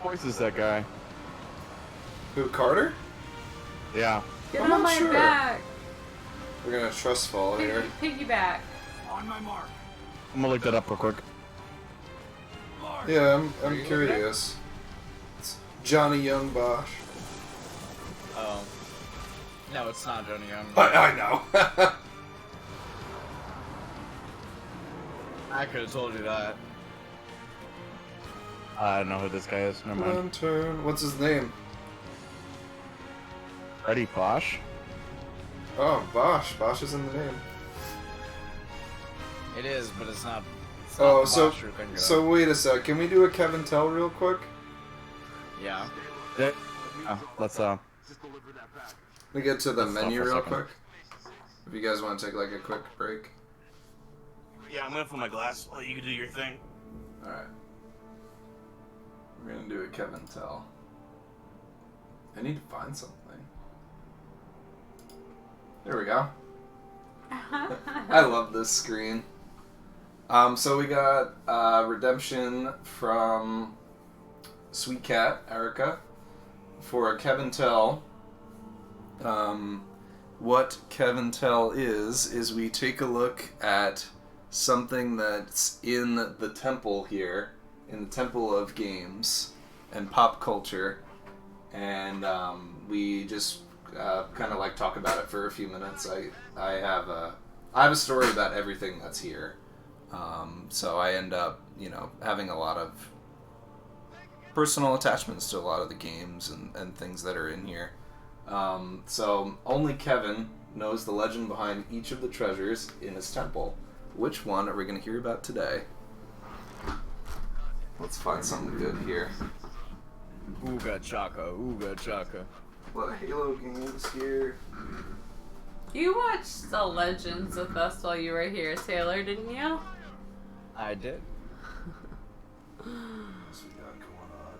Voice is that guy. Who, Carter? Yeah. Get I'm on not my sure. back. We're gonna trust fall here. Piggyback. On my mark. I'm gonna look that up real quick. Yeah, I'm curious. It's Johnny Young Bosch. Oh. No, it's not Johnny Young. I know. I could have told you that. I don't know who this guy is. Never mind. Lantern. What's his name? Freddie Bosch? Oh, Bosch. Bosch is in the name. It is, but it's not. It's Oh, not so Bosch you're thinking of. so wait a sec. Can we do a Kevin Tell real quick? Yeah. Let's Let me get to the Let's stop menu for a real second. quick. If you guys want to take like a quick break. Yeah, I'm gonna fill my glass while you do your thing. Alright. We're gonna do a Kevin Tell. I need to find something. There we go. I love this screen. So we got redemption from Sweet Cat, Erica, for Kevin Tell. What Kevin Tell is we take a look at something that's in the temple here in the temple of games and pop culture, and we just kind of like talk about it for a few minutes. I have a story about everything that's here, so I end up having a lot of personal attachments to a lot of the games and things that are in here. So only Kevin knows the legend behind each of the treasures in his temple. Which one are we going to hear about today? Let's find something good here. Ooga chaka, ooga chaka. A lot of Halo games here. You watched the Legends with us while you were here, Taylor, didn't you? I did. What else we got going on?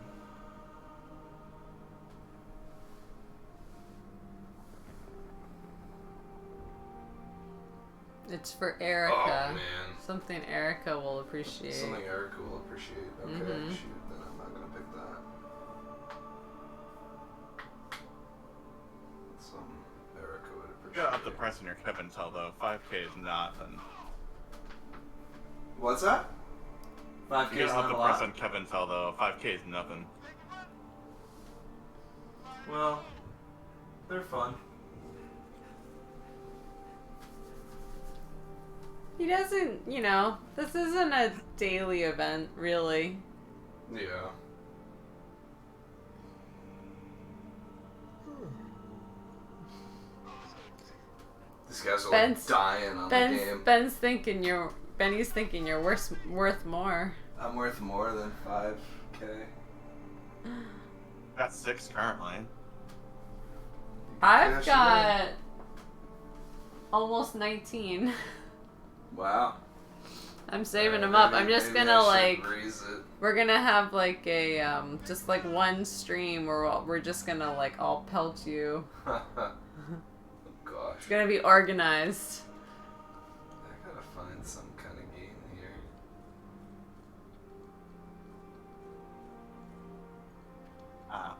It's for Erica. Oh, man. Something Erica will appreciate. Something Erica will appreciate. Okay, Mhm. shoot, then I'm not gonna pick that. Some Erica would You appreciate. gotta up the price on your Kevin Tell though. 5K is nothing. What's that? 5K You is gotta up not the a price lot. on Kevin Tell though. 5K is nothing. Well, they're fun. He doesn't, this isn't a daily event, really. Yeah. These guys are like dying on the game. Benny's thinking you're worth more. I'm worth more than 5K. Got 6 currently. I've Cash got in. almost 19. Wow. I'm saving them up. I'm just maybe gonna I should raise it. we're gonna have like a just like one stream where we're just gonna like all pelt you. Oh gosh. It's gonna be organized. I gotta find some kind of game here. Ah.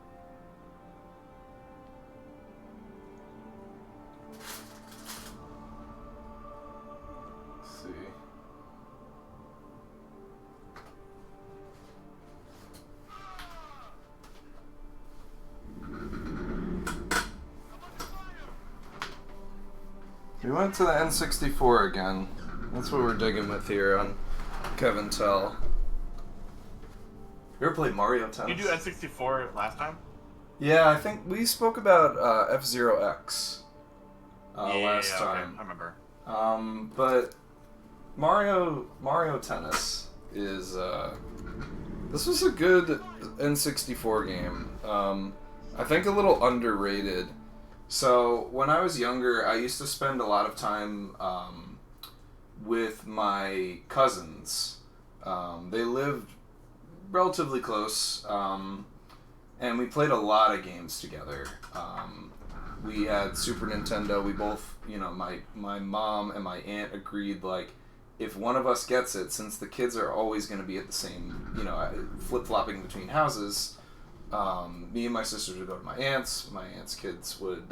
Let's see. We went to the N64 again. That's what we're digging with here on Kevin Tell. You ever played Mario Tennis? Did you do N64 last time? Yeah, I think we spoke about F-Zero X last yeah, time. Okay, I remember. But Mario Tennis is this was a good N64 game. I think a little underrated. So when I was younger, I used to spend a lot of time with my cousins. They lived relatively close, and we played a lot of games together. We had Super Nintendo. We both, my mom and my aunt agreed, like, if one of us gets it, since the kids are always going to be at the same, flip-flopping between houses, me and my sisters would go to my aunt's kids would,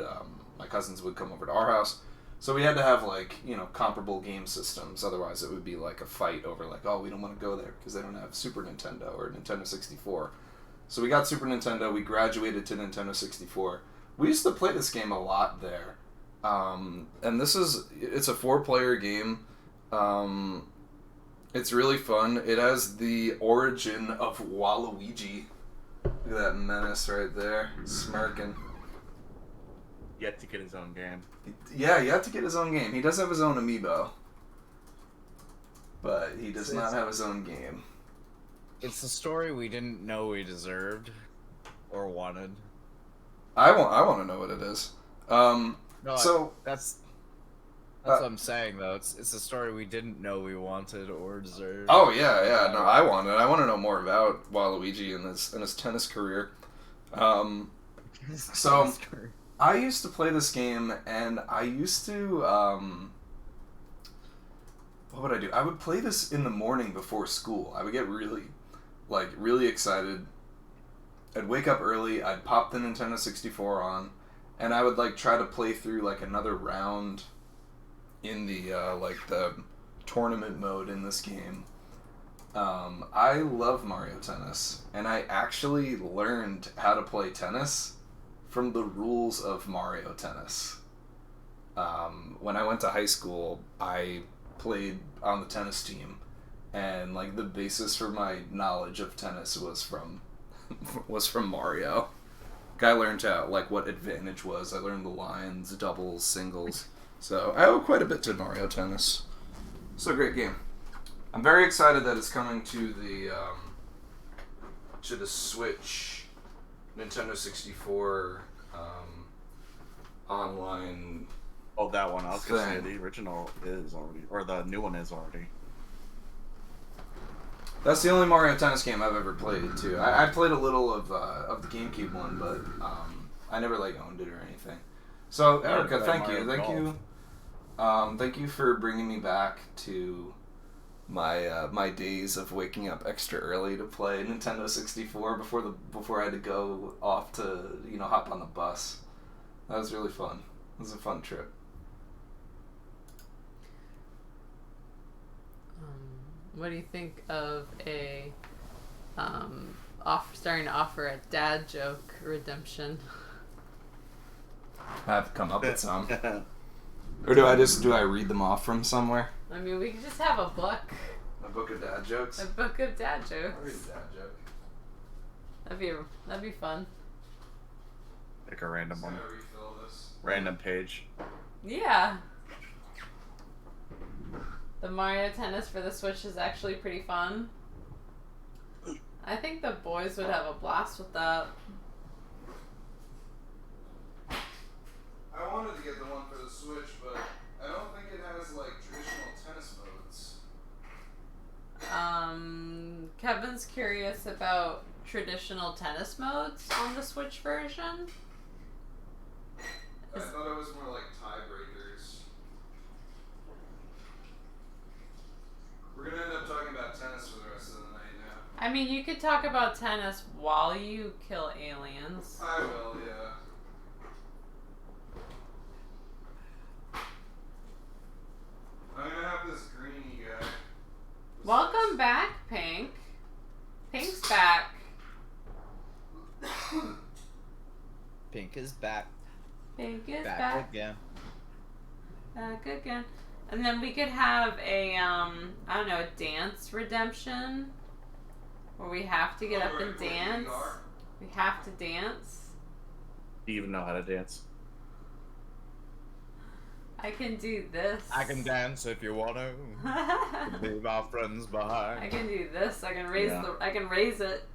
my cousins would come over to our house. So we had to have, like, comparable game systems. Otherwise it would be like a fight over, like, oh, we don't want to go there because they don't have Super Nintendo or Nintendo 64. So we got Super Nintendo. We graduated to Nintendo 64. We used to play this game a lot there. And it's a 4-player game. It's really fun. It has the origin of Waluigi. Look at that menace right there, smirking. Yet to get his own game. Yeah, you have to get his own game. He does have his own amiibo, but he does not have his own game. It's the story we didn't know we deserved or wanted. I want to know what it is. No, So that's what I'm saying though. It's a story we didn't know we wanted or deserved. Oh yeah. No, I want to know more about Waluigi and his tennis career. So I used to play this game, and I used to what would I do? I would play this in the morning before school. I would get really excited. I'd wake up early. I'd pop the Nintendo 64 on, and I would try to play through another round in the the tournament mode in this game. I love Mario Tennis, and I actually learned how to play tennis from the rules of Mario Tennis. When I went to high school, I played on the tennis team, and like the basis for my knowledge of tennis was from Mario. I learned how, like, what advantage was. I learned the lines, doubles, singles. So I owe quite a bit to Mario Tennis. It's a great game. I'm very excited that it's coming to the Switch, Nintendo 64 online. Oh, that one. I was gonna say thing. the original is already, or the new one is already. That's the only Mario Tennis game I've ever played too. I played a little of the GameCube one, but I never like owned it or anything. So Erica, thank you for bringing me back to my days of waking up extra early to play Nintendo 64 before I had to go off to hop on the bus. That was really fun. It was a fun trip. What do you think of a starting to offer a dad joke redemption? I have to come up with some. Or do I read them off from somewhere? I mean, we could just have a book. A book of dad jokes? A book of dad jokes. I'll read a dad joke. That'd be fun. Like a random one. Refill this. Random page. Yeah. The Mario Tennis for the Switch is actually pretty fun. I think the boys would have a blast with that. I wanted to get the one for the Switch, but I don't think it has like traditional tennis modes. Kevin's curious about traditional tennis modes on the Switch version. I thought it was more like tiebreakers. We're gonna end up talking about tennis for the rest of the night now. I mean, you could talk about tennis while you kill aliens. I will, yeah. I'm gonna have this greeny guy. Welcome back, Pink. Pink's back. Pink is back. Pink is back. Again. Back again. And then we could have a, I don't know, a dance redemption. Where we have to get up and dance. We have to dance. Do you even know how to dance? I can do this. I can dance if you want to. Leave our friends behind. I can do this. I can raise I can raise it.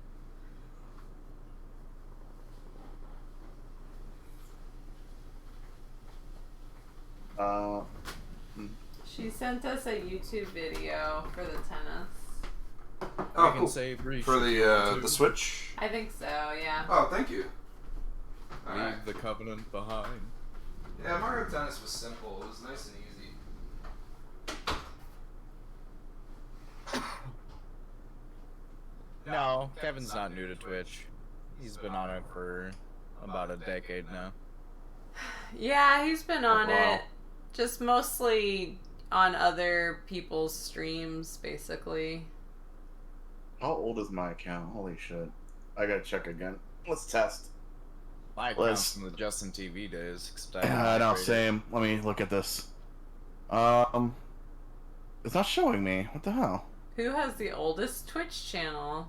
She sent us a YouTube video for the tennis. Oh, cool. For the Switch? I think so, yeah. Oh, thank you. Leave the Covenant behind. Yeah, Mario Tennis was simple. It was nice and easy. No, Kevin's not new to Twitch. He's been on it for about a decade now. Yeah, he's been on wow. it. Just mostly on other people's streams, basically. How old is my account? Holy shit. I gotta check again. Let's test. My account's from the Justin TV days. Except I know, same. Let me look at this. It's not showing me. What the hell? Who has the oldest Twitch channel?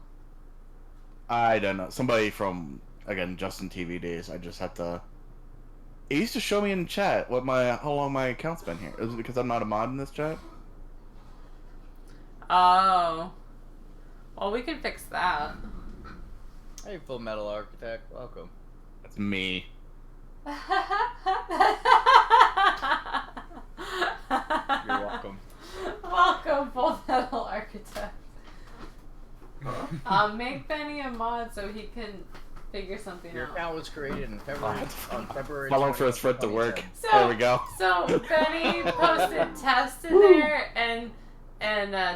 I don't know. Somebody from, again, Justin TV days. I just had to... It used to show me in chat how long my account's been here. Is it because I'm not a mod in this chat? Oh. Well, we can fix that. Hey, Full Metal Architect. Welcome. That's me. You're welcome. Welcome, Full Metal Architect. Make Benny a mod so he can figure something Your out. account was created in February. On February. How long for this for it to work? So, there we go. So Benny posted test in there, and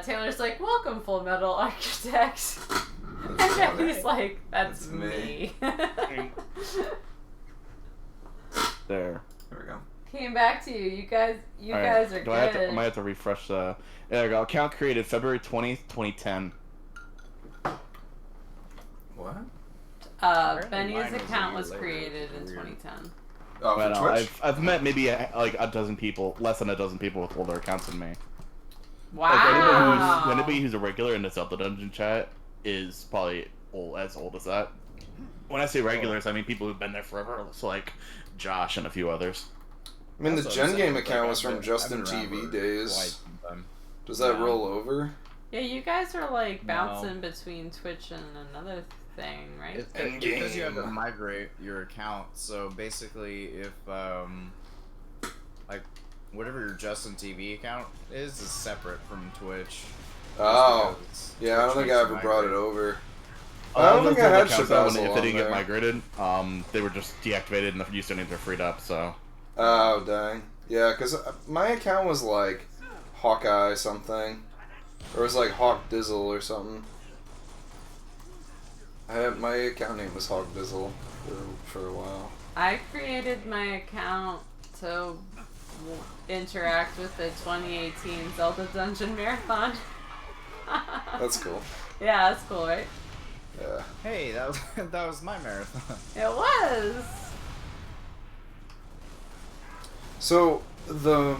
Taylor's like, "Welcome, Full Metal Architect," and then he's like, "That's me." There. There we go. Came back to you. You guys All right. are Do good. I might have to refresh the... There we go. Account created February 20th, 2010. What? Benny's account was created in 2010. Oh, But, for Twitch? I've met maybe like a dozen people, less than a dozen people with older accounts than me. Wow. Like anybody who's a regular in the Zelda Dungeon chat is probably as old as that. When I say regulars, I mean people who've been there forever. So like Josh and a few others. I mean, the Gen Game account was from Justin TV days. Does that roll over? Yeah, you guys are like bouncing between Twitch and another thing, right? It's because you have to migrate your account. So basically, if like whatever your Justin TV account is separate from Twitch. Oh, yeah, I don't think I ever brought it over. I don't think I had If Shabazzle they on didn't there. get migrated, they were just deactivated and the usernames are freed up. So. Oh, dang. Yeah, because my account was like Hawkeye something. Or it was like Hawk Dizzle or something. My account name was Hawk Dizzle for a while. I created my account to interact with the 2018 Zelda Dungeon Marathon. That's cool. Yeah, that's cool, right? Yeah. Hey, that was my marathon. It was. So the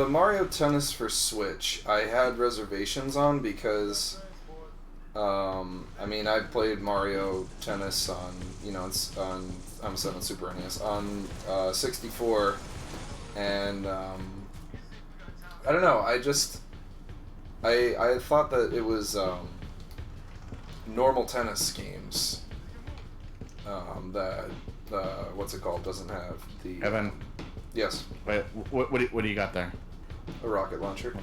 Mario Tennis for Switch, I had reservations on because, I mean, I played Mario Tennis on, you know, on I'm saying on Super NES on 64, and I don't know. I thought that it was normal tennis games that what's it called doesn't have the. Evan. Yes. Wait, what do you got there? A rocket launcher.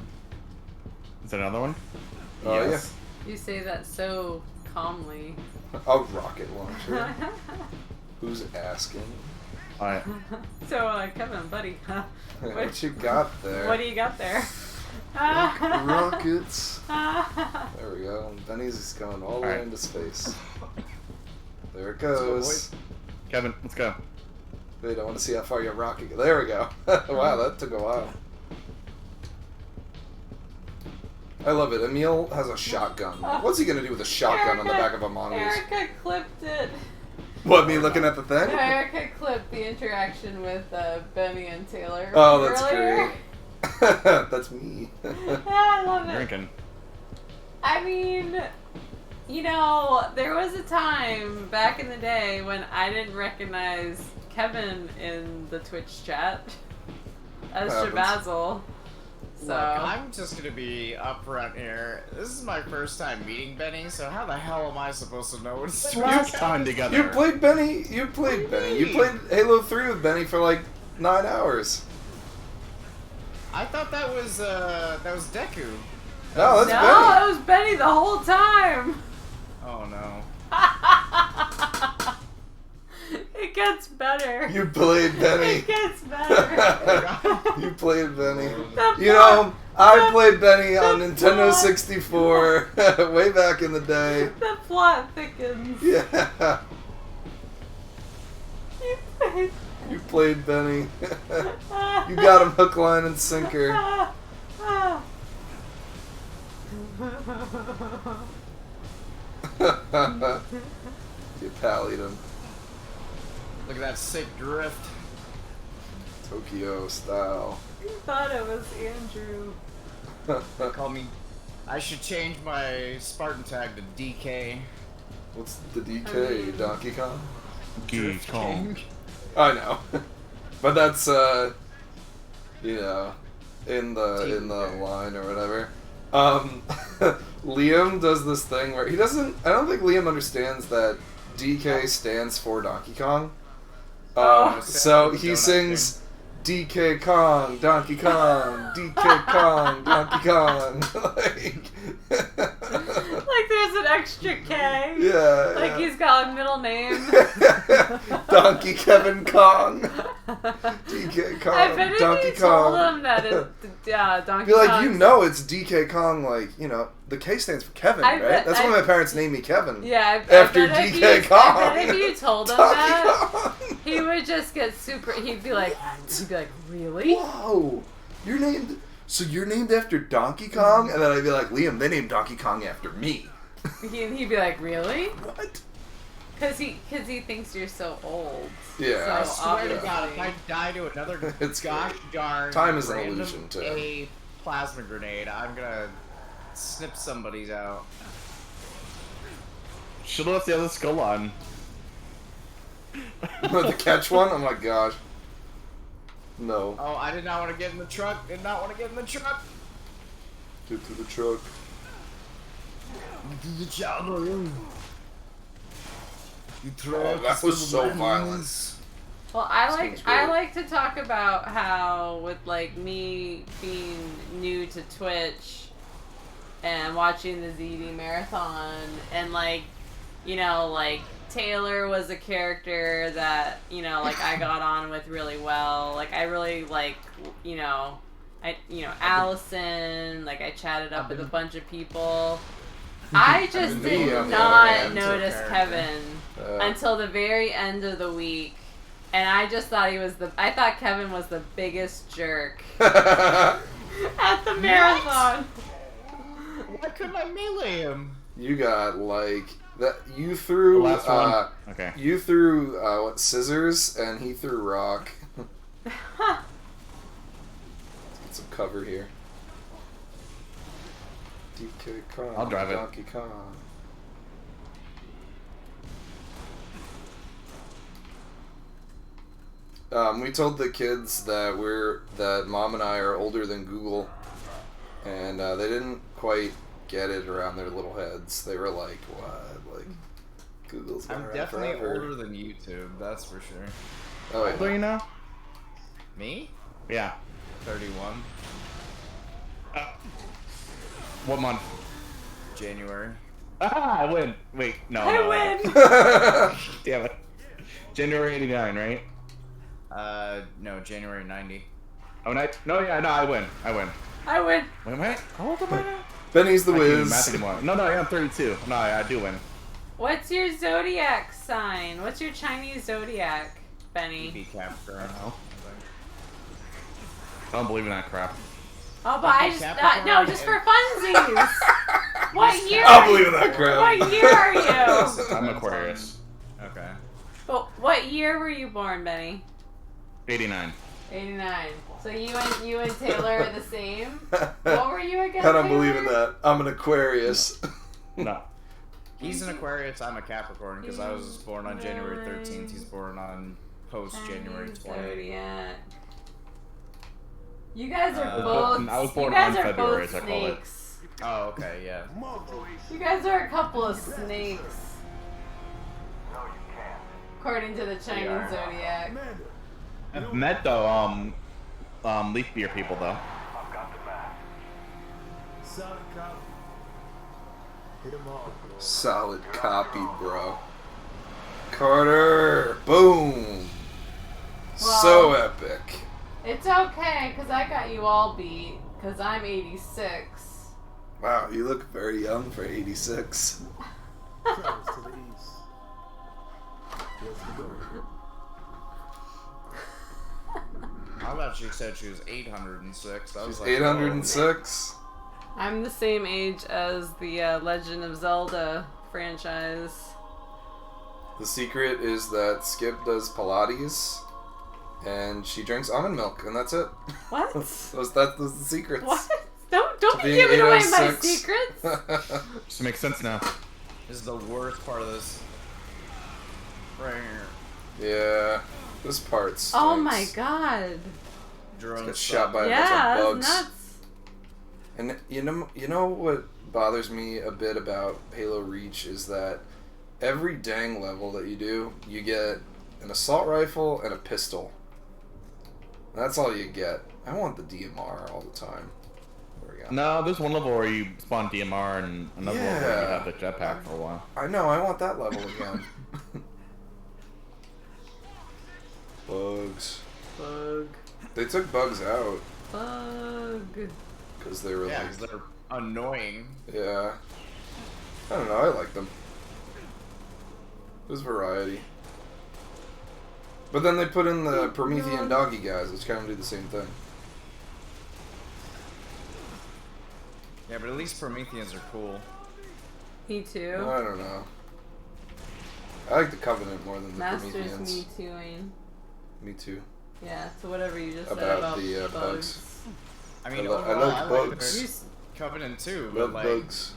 Is that another one? Yes. You say that so calmly. A rocket launcher? Who's asking? Alright. So, Kevin, buddy, What you got there? What do you got there? Rockets. There we go. Benny's going all the way into space. There it goes. Kevin, let's go. Wait, I want to see how far your rocket goes. There we go. Wow, that took a while. I love it. Emil has a shotgun. What's he gonna do with a shotgun on the back of a mongoose? Erica clipped it. What, me looking at the thing? Erica clipped the interaction with Benny and Taylor. Oh, that's earlier. great. That's me. I love it. Drinking. I mean, you know, there was a time back in the day when I didn't recognize Kevin in the Twitch chat as Shabazzle. So Look, I'm just gonna be upfront here. This is my first time meeting Benny, so how the hell am I supposed to know what it's Last time together. You played Benny. You played Benny. You played Halo 3 with Benny for like 9 hours. I thought that was Deku. No, that's no, Benny. it was Benny the whole time. Oh no. It gets better. You played Benny. It gets better. You played Benny. The You know, I played Benny on Nintendo 64 way back in the day. The plot thickens. Yeah. You played Benny. You got him hook, line, and sinker. You pallied him. Look at that sick drift. Tokyo style. You thought it was Andrew. Call me. I should change my Spartan tag to DK. What's the DK? Donkey Kong? Donkey Kong. I know. But that's you know, in the line or whatever. Liam does this thing where he doesn't. I don't think Liam understands that DK stands for Donkey Kong. So he sings DK Kong, Donkey Kong, DK Kong, Donkey Kong. Like there's an extra K. Yeah. Like yeah. he's got a middle name. Donkey Kevin Kong. DK Kong. I bet if Donkey you Kong. told him that Donkey Be like, Kong's- you know it's DK Kong, like, you know, the K stands for Kevin, I right? bet- That's why my parents named me Kevin. Yeah, After bet if DK you- Kong. I bet if you told him Donkey that, he would just get super. He'd be like, really? Whoa, you're named. So you're named after Donkey Kong, and then I'd be like, Liam, they named Donkey Kong after me. He'd be like, really? What? Cause he thinks you're so old. Yeah. So I swear to God, obviously- if I die to another It's gosh great. darn Time is an random illusion, too. A plasma grenade, I'm gonna snip somebody's out. Should have left the other skull on. The catch one? Oh my gosh. No. Oh, I did not want to get in the truck. Did not want to get in the truck. Get to the truck. To the chopper. Oh, that was so violent. Well, I like to talk about how with like me being new to Twitch and watching the ZD marathon and like, you know, like Taylor was a character that, you know, like I got on with really well. Like I really like, you know, Allison, like I chatted up with a bunch of people. I just did not notice Kevin until the very end of the week. And I just thought I thought Kevin was the biggest jerk at the marathon. Why couldn't I melee him? You got like that. You threw. The last one? Okay. You threw what, scissors, and he threw rock. Let's get some cover here. DK Kong. I'll drive it. Donkey Kong. We told the kids that Mom and I are older than Google, and they didn't quite get it around their little heads. They were like, "What? Like, Google's been I'm around definitely forever." older than YouTube, that's for sure. Oh, How old are you now? Me? Yeah. 31. What month? January. Ah, I win. Wait, no. I no. win. Damn it. January 89, right? No, January 90. Oh, no, I win. I win. I win. Wait. How old am I now? Benny's the I can't do whiz. math anymore. No, yeah, I'm 32. No, I do win. What's your zodiac sign? What's your Chinese zodiac, Benny? Be Capricorn. I don't believe in that crap. Oh, but I just no, just for funsies. What year? I'll believe in that crap. What year are you? I'm Aquarius. Okay. But what year were you born, Benny? 89. 89. So you and Taylor are the same. What were you again? I don't Taylor? believe in that. I'm an Aquarius. No. He's an Aquarius, I'm a Capricorn, because I was born on January 13th. He's born on post-January 20th. Zodiac. You guys are I both. was born you guys on are February, both as I call it. snakes. Oh, okay, yeah. You guys are a couple of snakes. According to the Chinese zodiac. I've met the leaf beer people though. Solid copy. Hit 'em all. Solid copy, bro. Carter, boom. So epic. It's okay, because I got you all beat, because I'm 86. Wow, you look very young for 86. Close to the east. Where's the door? I thought she said she was 806. I was She's like, 806. I'm the same age as the Legend of Zelda franchise. The secret is that Skip does Pilates, and she drinks almond milk, and that's it. What? That was the secret. What? Don't To be being giving away my 806. secrets. Just makes sense now. This is the worst part of this. Right here. Yeah, this part stinks. Oh my god. Drone Gets shot by a Yeah, bunch of that's bugs. nuts. And you know what bothers me a bit about Halo Reach is that every dang level that you do, you get an assault rifle and a pistol. That's all you get. I want the DMR all the time. There we go. No, there's one level where you spawn DMR and another level where you Yeah. have the jetpack for a while. I know, I want that level again. Bugs. Bug. They took bugs out Bug. because they were Yeah, like, because they're annoying. yeah. I don't know, I like them. There's variety. But then they put in the Promethean doggy guys, which kind of do the same thing. Yeah, but at least Prometheans are cool. Me too. I don't know. I like the Covenant more than the Master's Prometheans. me tooing. Me too. Yeah, so whatever you just said About about the bugs. bugs. I mean, I overall, like I bugs. the Covenant too, but Love like bugs.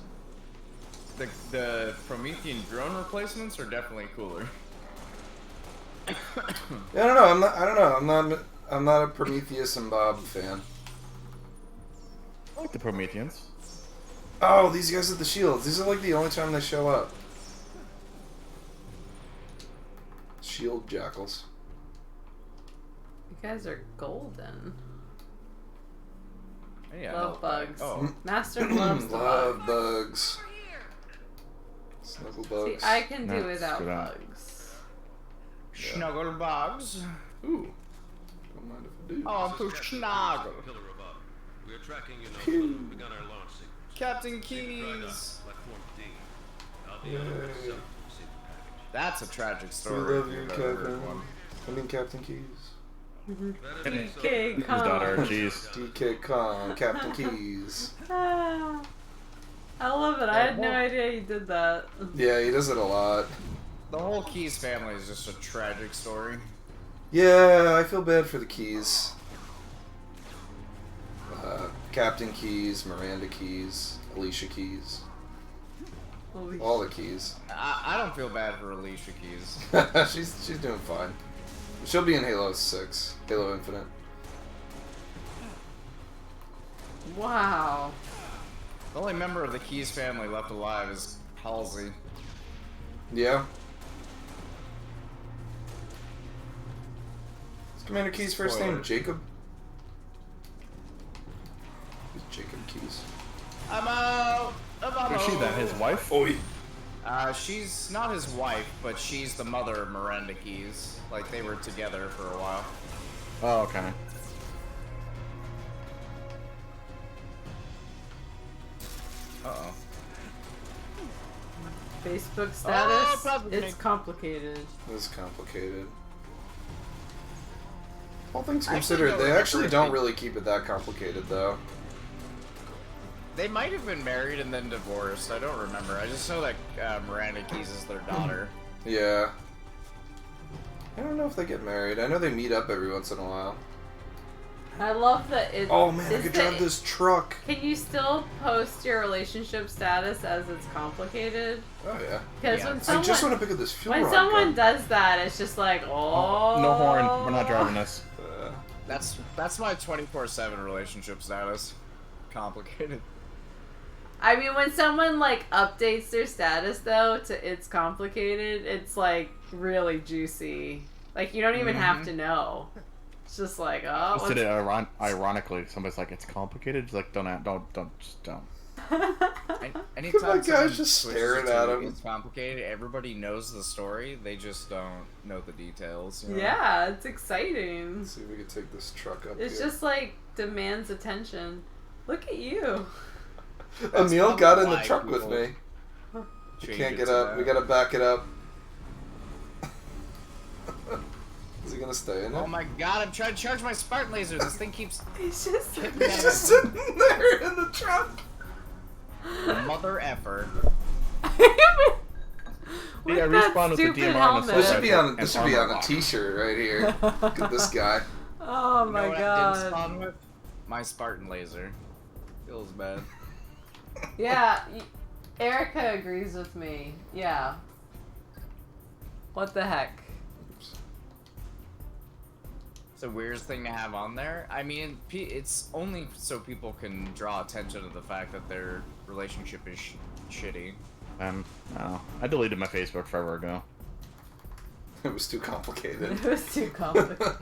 the Promethean drone replacements are definitely cooler. Yeah, I don't know. I don't know. I'm not a Prometheus and Bob fan. I like the Prometheans. Oh, these guys with the shields. These are like the only time they show up. Shield jackals. You guys are golden. Yeah, Love bugs. Oh. Master loves the Love bugs. bugs. Snuggle bugs. See, I can do Nah, without screw that. bugs. Snuggle bugs. Ooh. Don't mind if I do. Oh, to snuggle. Pillar above. We are tracking you now. We've begun our launch sequence. Captain Drag on Keys. platform D. I'll be on it myself. Receive the package. That's a tragic We story. love if you, you've ever heard Captain. one. I mean, Captain Keys. DK His daughter, Kong. jeez. DK Kong, Captain Keys. Ah, I love it. I had no idea you did that. Yeah, he does it a lot. The whole Keys family is just a tragic story. Yeah, I feel bad for the Keys. Captain Keys, Miranda Keys, Alicia Keys. All the Keys. I don't feel bad for Alicia Keys. she's doing fine. She'll be in Halo 6, Halo Infinite. Wow. The only member of the Keys family left alive is Halsey. Yeah. Is Commander Keys' first name Spoiler. Jacob? Who's Jacob Keys? I'm out. Is she that his wife? Oi. She's not his wife, but she's the mother of Miranda Keys. Like, they were together for a while. Oh, okay. Uh-oh. Facebook status? Oh, It's complicated. It's complicated. All things I actually considered, don't they remember actually if don't they- really keep it that complicated, though. They might have been married and then divorced. I don't remember. I just know that Miranda Keys is their daughter. Yeah. I don't know if they get married. I know they meet up every once in a while. I love that it. Oh man, I is could the- drive this truck. Can you still post your relationship status as it's complicated? Oh yeah. Because when someone, I just want to pick up this fuel when rod someone gun. does that, it's just like, oh. No horn. We're not driving this. That's my 24/7 relationship status. Complicated. I mean, when someone like updates their status though to it's complicated, it's like really juicy. Like you don't even have to know. It's just like, oh. Just did it ironically. Somebody's like, it's complicated. Just like, just don't. Anytime My guy's someone just switches staring it to at him. It's complicated. Everybody knows the story. They just don't know the details. You know? Yeah, it's exciting. Let's see if we can take this truck up It's here. just like demands attention. Look at you. Emil got in the why truck with people me. We change can't it get to up. that. We gotta back it up. Is he gonna stay in it? Oh my god! I'm trying to charge my Spartan laser. This thing keeps. He's just. kicking me out He's of just my- sitting there in the truck. Mother effer. With Yeah, that respawn with the stupid DMR helmet. This should be on. And This should be armor on a lock. T-shirt right here. Look at this guy. Oh You my know what I didn't god. spawn with? My Spartan laser. Feels bad. Yeah, Erica agrees with me. Yeah. What the heck? It's the weirdest thing to have on there. I mean, it's only so people can draw attention to the fact that their relationship is shitty. No. I deleted my Facebook forever ago. It was too complicated. It was too complicated.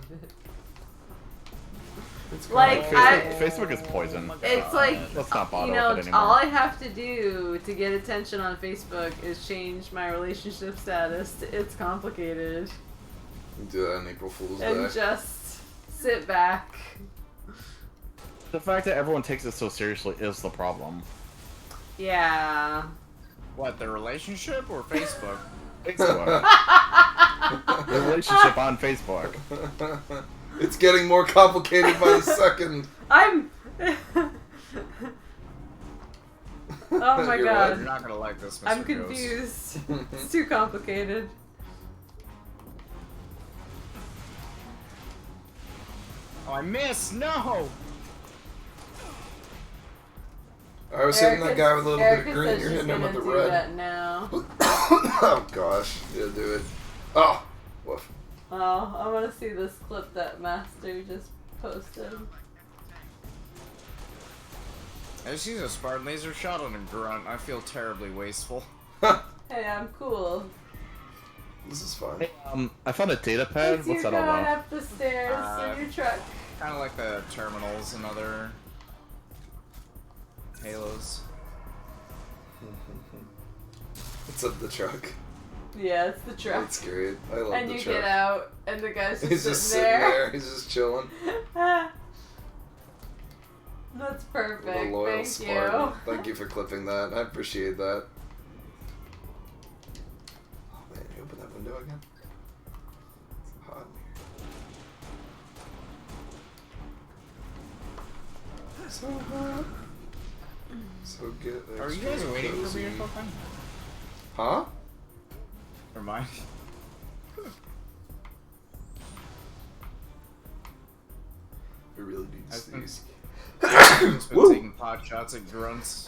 It's Like, Facebook is poison. It's like, Let's not bother you know, with it anymore. all I have to do to get attention on Facebook is change my relationship status to it's complicated Do that on April Fool's and Day. just sit back. The fact that everyone takes it so seriously is the problem. Yeah. What, the relationship or Facebook? Facebook. The relationship on Facebook. It's getting more complicated by the second. I'm. Oh my You're god. right. You're not gonna like this, Mr. I'm Ghost. confused. It's too complicated. Oh, I missed! No! I was hitting that guy with a little bit of green. You're hitting him with the red. That now. Oh gosh, yeah, do it. Oh, woof. Oh, I want to see this clip that Master just posted. I just used a Spartan laser shot on a grunt. I feel terribly wasteful. Hey, I'm cool. This is fun. Hey, I found a data pad. As What's you're that all going about? up the stairs in your truck. Kind of like the terminals and other Halos. It's up the truck. Yeah, it's the truck. That's great. I love and the you truck. get out, and the guy's just He's just sitting sitting there. there. He's just chilling. That's perfect. What a loyal Thank Spartan. you. Thank you for clipping that. I appreciate that. Oh man, you open that window again? It's hot in here. So hot. So good. Are you guys waiting for me or something? Huh? Never mind. We really need to sneeze. I've just been taking pot shots at grunts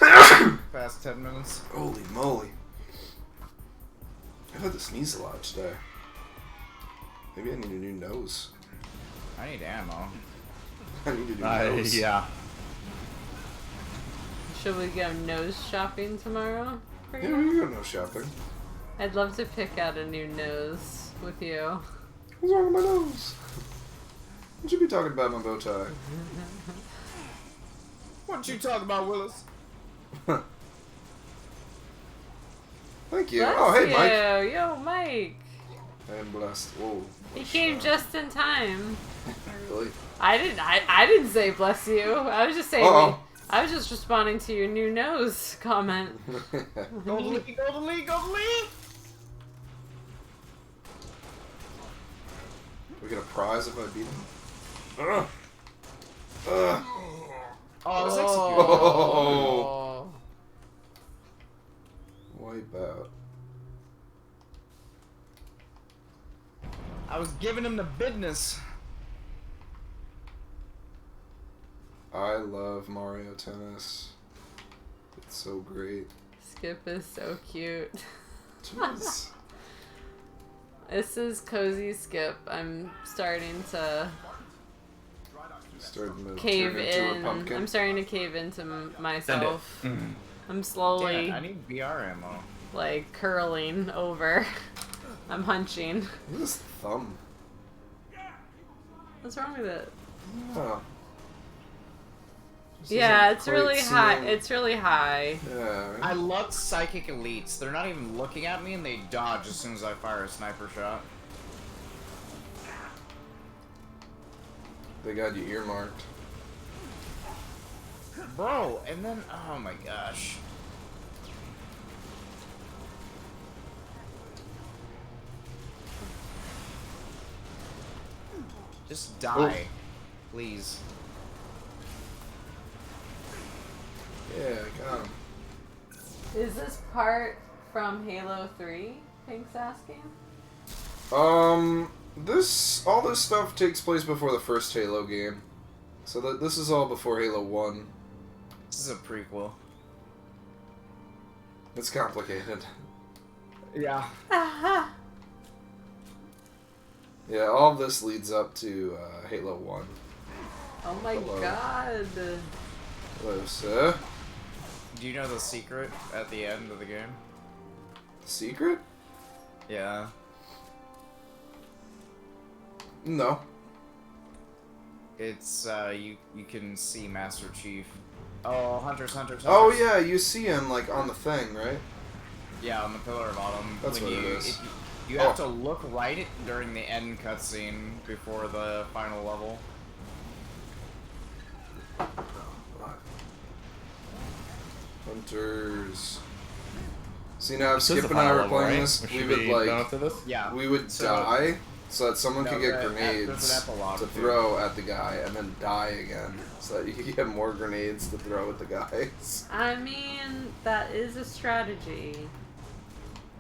past 10 minutes. Holy moly. I've had to sneeze a lot today. Maybe I need a new nose. I need ammo. I need a new nose. Yeah. Should we go nose shopping tomorrow? For Yeah, you? we can go nose shopping. I'd love to pick out a new nose with you. What's wrong with my nose? You should be talking about my bow tie. What you talking about, Willis? Thank you. Bless Oh, hey, you. Mike. Yo, Mike. I am blessed. Whoa. He came just in time. Really? I didn't say bless you. I was just saying. Uh-oh. I was just responding to your new nose comment. Go to league, go to league, go to league! We get a prize if I beat him? Oh, I was executed. Oh. Wipe out. I was giving him the business. I love Mario Tennis. It's so great. Skip is so cute. Jeez. This is Cozy Skip. I'm starting to cave turn into a in. pumpkin. I'm starting to cave into myself. I'm slowly Damn, I need BR ammo. like curling over. I'm hunching. Look at this thumb. What's wrong with it? Oh. This Yeah, isn't it's really quite high. seeing- It's really high. Yeah. I love psychic elites. They're not even looking at me and they dodge as soon as I fire a sniper shot. They got you earmarked. Bro, and then, oh my gosh. Just die, please. Yeah, got him. Is this part from Halo 3? Pink's asking. All this stuff takes place before the first Halo game. So this is all before Halo 1. This is a prequel. It's complicated. Yeah. Yeah, all of this leads up to Halo 1. Oh my Hello. god. Hello, sir. Do you know the secret at the end of the game? Secret? Yeah. No. It's, you can see Master Chief. Oh, Hunters. Oh yeah, you see him like on the thing, right? Yeah, on the Pillar of Autumn. That's when what it you, is. You have to look right during the end cutscene before the final level. Hunters. See now, if This is Skip the and I final were level, playing right? this, We we should would be done like, after this? Yeah. we would So- die so that someone No, could get there's an grenades epilogue, to too. throw at the guy and then die again, so that you could get more grenades to throw at the guys. I mean, that is a strategy.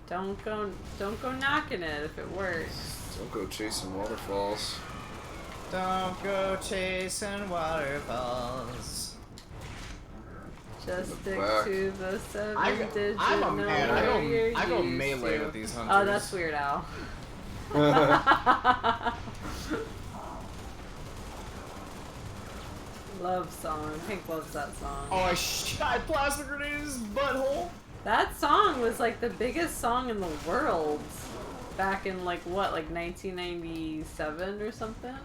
Don't go knocking it if it works. Don't go chasing waterfalls. Don't go chasing waterfalls. Just stick back. to the 7 digit I'm a number man. you're I go used melee to. with these Oh, hunters. that's Weird Al. Love song. Pink loves that song. Oh, I shot plasma grenade in his butthole. That song was like the biggest song in the world back in like what, like 1997 or something?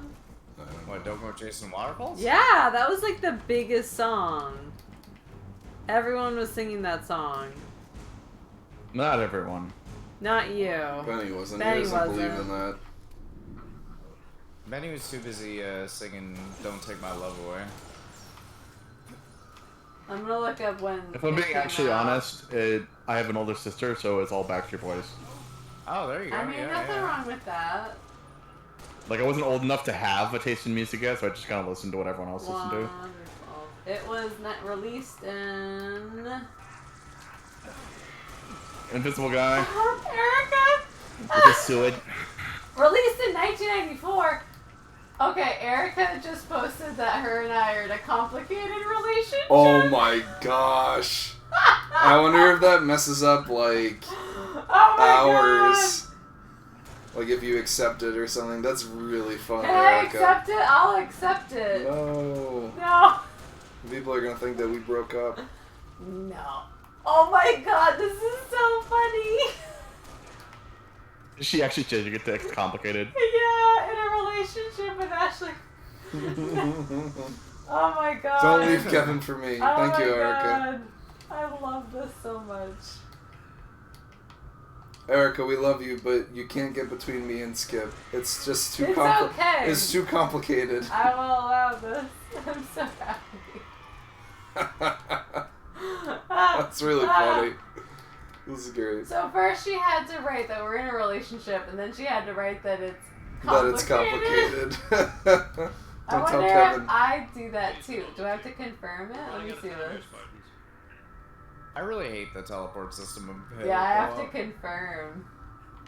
What, don't go chasing waterfalls? Yeah, that was like the biggest song. Everyone was singing that song. Not everyone. Not you. Benny wasn't. Benny He doesn't believe wasn't. in that. Benny was too busy singing "Don't Take My Love Away." I'm gonna look up when. If I'm it being came actually out. honest, I have an older sister, so it's all Backstreet Boys. Oh, there you go. I mean, nothing wrong with that. Like, I wasn't old enough to have a taste in music yet, so I just kind of listened to what everyone else listened to. Wonderful. It was not released in. Invisible Guy. Erica. With a sword. Released in 1994. Okay, Erica just posted that her and I are in a complicated relationship. Oh my gosh. I wonder if that messes up, like, Oh my hours. Like, if you accept it or something. That's really funny, Can I Erica. accept it? I'll accept it. No. No. People are gonna think that we broke up. No. Oh my god, this is so funny. She actually changing it to complicated. Yeah, in a relationship with Ashley. Oh my god. Don't leave Kevin for me. Oh Thank you, my Erica. God. I love this so much. Erica, we love you, but you can't get between me and Skip. It's just too It's okay. It's too complicated. I will allow this. I'm so happy. That's really funny. This is great. So first she had to write that we're in a relationship, and then she had to write that it's That it's complicated. complicated. I Don't tell wonder Kevin. if I do that too. Do I have to confirm it? Let me see this. I really hate the teleport system of Halo Yeah, I have to Co-op. confirm.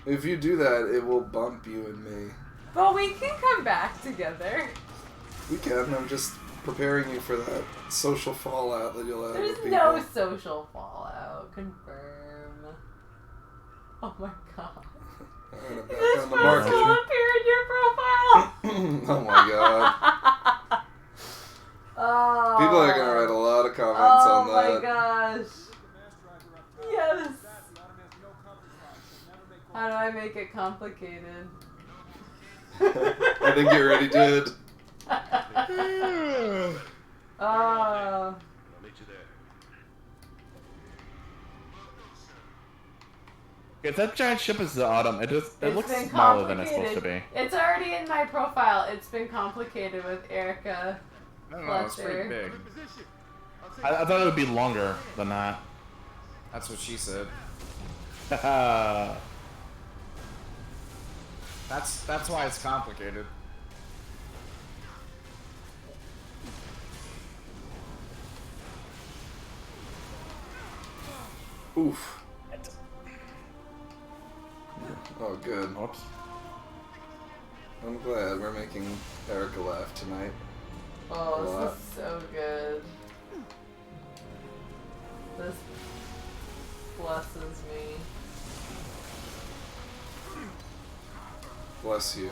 If you do that, it will bump you and me. But we can come back together. We can. I'm just preparing you for that social fallout that you'll have There's with people. no social fallout. Confirm. Oh my god. Alright, Is I'm this back on the supposed to market. appear in your profile? Oh my god. Oh. People are gonna write a lot of comments on that. Oh my gosh. Yes. How do I make it complicated? I think you already did. Oh. If that giant ship is the Autumn, it It's looks been smaller than it's supposed to be. It's already in my profile. It's been complicated with Erica. I don't know, it's pretty Fletcher. big. I thought it would be longer than that. That's what she said. That's why it's complicated. Oof. Oh, good. Oops. I'm glad we're making Erica laugh tonight. A Oh, lot. this is so good. This blesses me. Bless you.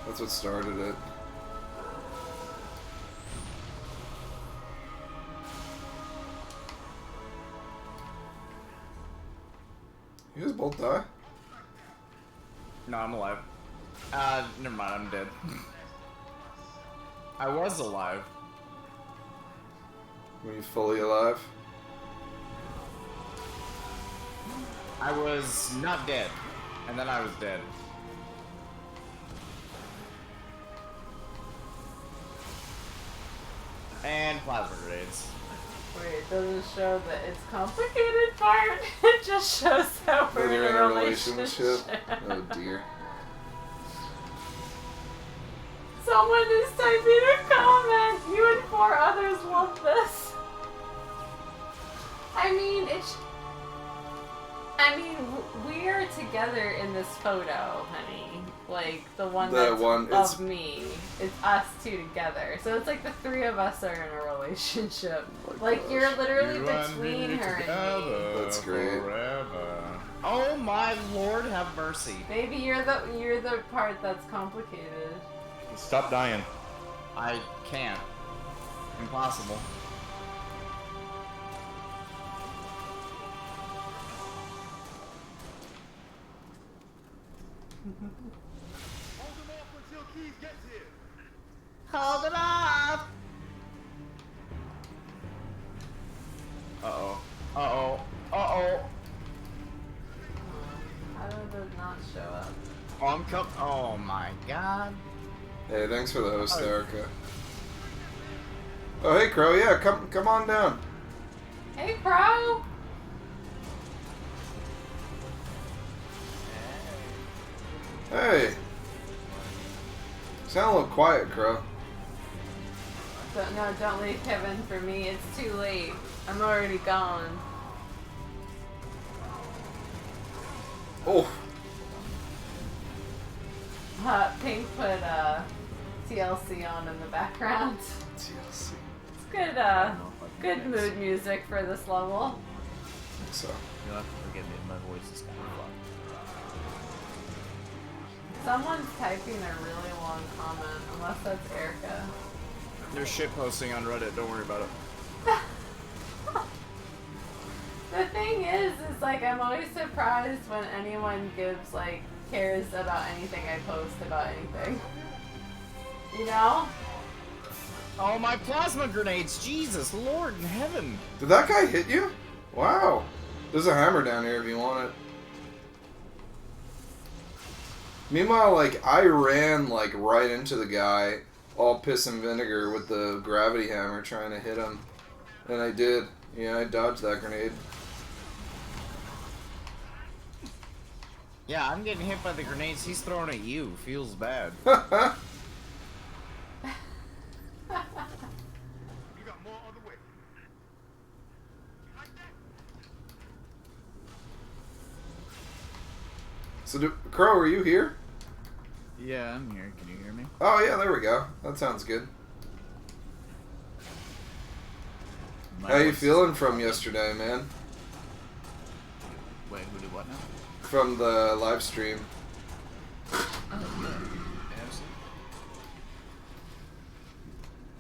That's what started it. You guys both die? No, I'm alive. Never mind, I'm dead. I was alive. Were you fully alive? I was not dead. And then I was dead. And plasma grenades. Wait, it doesn't show that it's complicated part. It just shows that When we're you're in a relationship. Oh dear. Someone is typing a comment. You and 4 others love this. I mean, we are together in this photo, honey. Like, like the one The that's one- of it's- me. It's us two together. So it's like the three of us are in a relationship. Like you're literally between her and me. That's great. Forever. Oh my Lord, have mercy. Maybe you're the part that's complicated. Stop dying. I can't. Impossible. Hold them off until Keys gets here. Hold it up! Uh-oh. Uh-oh. Uh-oh. How did it not show up? Oh, I'm oh my god. Hey, thanks for the host, Erica. Oh, hey, Crow. Yeah, come on down. Hey, Crow! Hey. Sound a little quiet, Crow. Don't leave Kevin for me. It's too late. I'm already gone. Oh. Pink put TLC on in the background. TLC. It's good, good mood music for this level. So. You'll have to forgive me, my voice is kind of Someone's typing a really long comment, unless that's Erica. There's shit posting on Reddit, don't worry about it. The thing is like I'm always surprised when anyone cares about anything I post about anything. You know? Oh, my plasma grenades! Jesus, Lord in heaven! Did that guy hit you? Wow. There's a hammer down here if you want it. Meanwhile, I ran, right into the guy, all piss and vinegar with the gravity hammer trying to hit him. And I did. Yeah, I dodged that grenade. Yeah, I'm getting hit by the grenades he's throwing at you. Feels bad. You got more on the way. So, Crow, are you here? Yeah, I'm here. Can you hear me? Oh, yeah, there we go. That sounds good. How you feeling from yesterday, man? Wait, who did what now? From the live stream.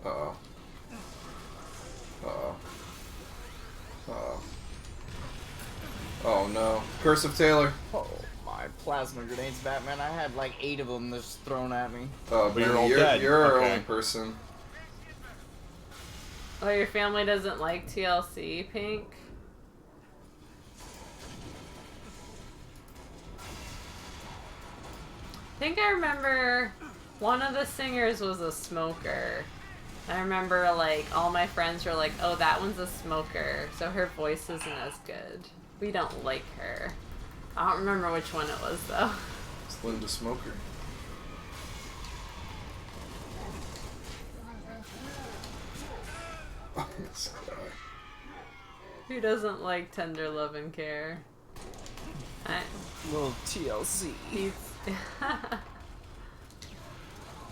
Uh-oh. Uh-oh. Uh-oh. Oh, no. Curse of Taylor. Oh, my plasma grenades, Batman. I had 8 of them just thrown at me. Oh, but you're our only person. Oh, your family doesn't like TLC, Pink? I think I remember one of the singers was a smoker. I remember all my friends were like, oh, that one's a smoker, so her voice isn't as good. We don't like her. I don't remember which one it was though. It's Linda Smoker. Oh, this guy. Who doesn't like tender love and care? Little TLC.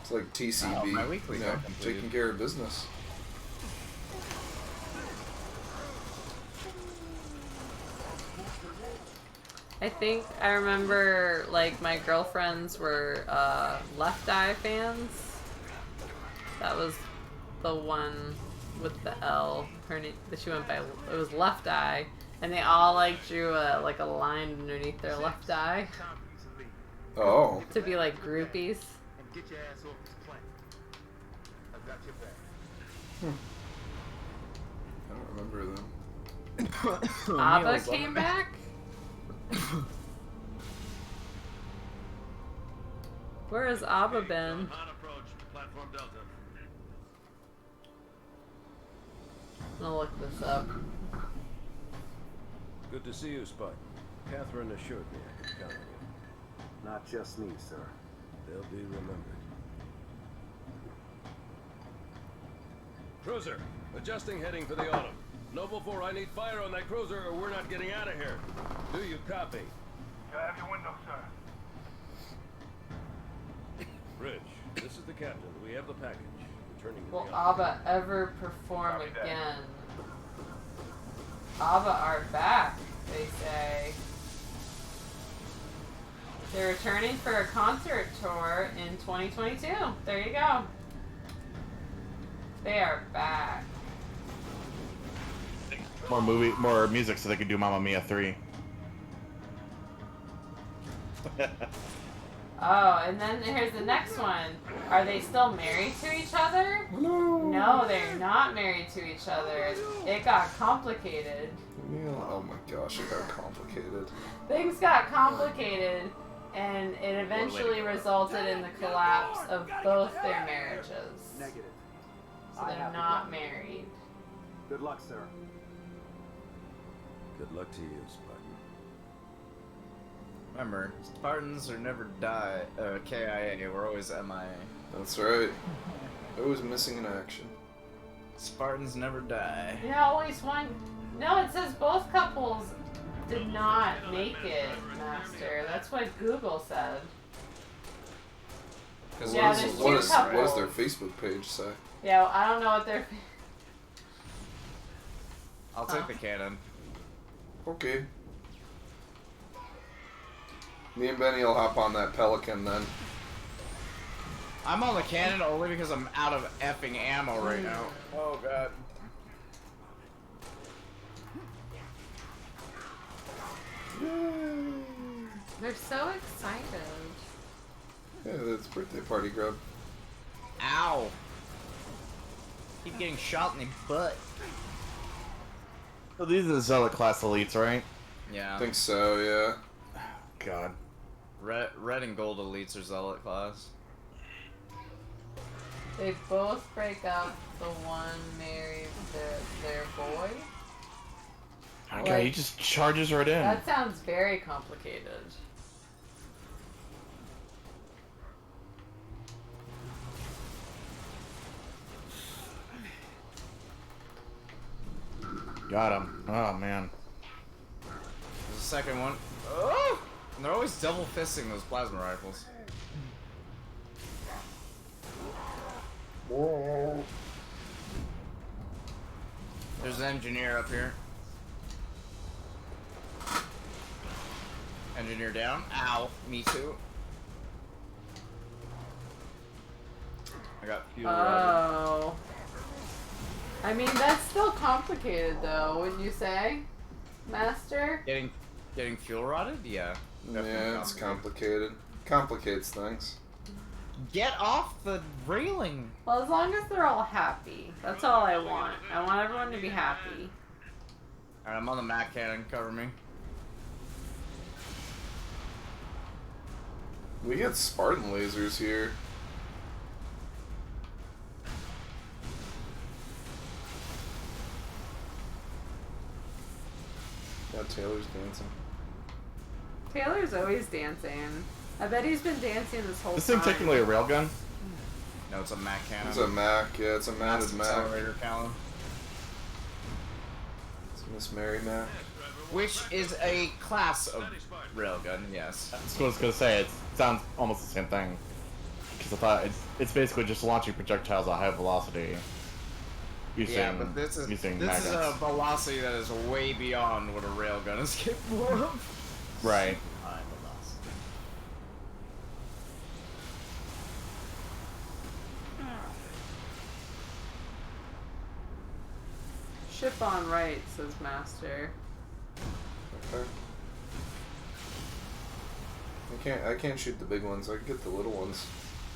It's like TCB, Oh, my weekly got completed. taking care of business. I think I remember my girlfriends were Left Eye fans. That was the one with the L. Her name that she went by. It was Left Eye, and they all drew a line underneath their left eye. Oh. To be groupies. And get your ass off this plane. I've got your back. I don't remember them. Abba came back? Where has Abba been? I'm gonna look this up. Good to see you, Spike. Catherine assured me I could count on you. Not just me, sir. They'll be remembered. Cruiser, adjusting heading for the autumn. Noble 4, I need fire on that cruiser or we're not getting out of here. Do you copy? You have your window, sir. Bridge, this is the captain. We have the package. Returning to Will the office. ABBA ever perform again? ABBA are back, they say. They're returning for a concert tour in 2022. There you go. They are back. More music so they could do Mamma Mia 3. Oh, and then here's the next one. Are they still married to each other? No, they're not married to each other. It got complicated. Yeah, oh my gosh, it got complicated. Things got complicated, and it eventually resulted in the collapse of both their marriages. Negative. So they're not married. Good luck, sir. Good luck to you, Spartan. Remember, Spartans are never KIA. We're always MIA. That's right. Always missing in action. Spartans never die. Yeah, always one. No, it says both couples did not make it, Master. That's what Google said. Yeah, there's two what couples. does their Facebook page say? Yeah, well, I don't know what they're. I'll take the cannon. Okay. Me and Benny will hop on that Pelican then. I'm on the cannon only because I'm out of effing ammo right now. Oh god. They're so excited. Yeah, that's birthday party grub. Ow. Keep getting shot in the butt. So these are the Zealot class elites, right? Yeah. I think so, yeah. God. Red and gold elites are zealot class. They both break up. The one married their boy. Okay, he just charges right in. That sounds very complicated. Got him. Oh man. There's a second one. Oh! And they're always double fisting those plasma rifles. Whoa. There's an engineer up here. Engineer down. Ow. Me too. I got fuel Oh. I mean, that's still complicated though, wouldn't you say, Master? Getting fuel rotted? Yeah. Yeah, it's complicated. Complicates things. Get off the railing! Well, as long as they're all happy. That's all I want. I want everyone to be happy. Alright, I'm on the Mac cannon. Cover me. We get Spartan lasers here. Yeah, Taylor's dancing. Taylor's always dancing. I bet he's been dancing this whole This time. thing technically a railgun? No, it's a Mac cannon. It's a Mac, yeah, it's a mounted Mac. Accelerator cannon. It's Miss Mary Mac. Which is a class of railgun, yes. That's what I was gonna say. It sounds almost the same thing. Because I thought it's basically just launching projectiles at high velocity. Using, Yeah, but this is magnets. a velocity that is way beyond what a railgun is capable of. Right. High velocity. Ship on right, says Master. Okay. I can't shoot the big ones. I can get the little ones.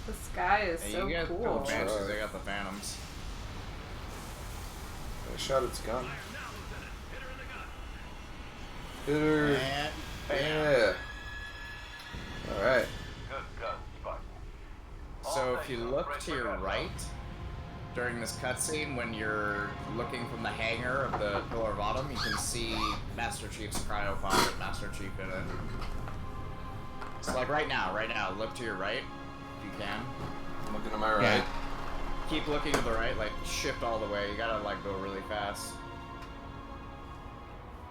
The sky is Hey, so you guys cool. go Banshees, they got the Phantoms. I shot its gun. Hit her. Yeah. Alright. So if you look to your right during this cutscene, when you're looking from the hangar of the Pillar of Autumn, you can see Master Chief's cryopod with Master Chief in it. So like right now, look to your right, if you can. I'm looking to my right. Yeah. Keep looking to the right, like shift all the way. You gotta like go really fast.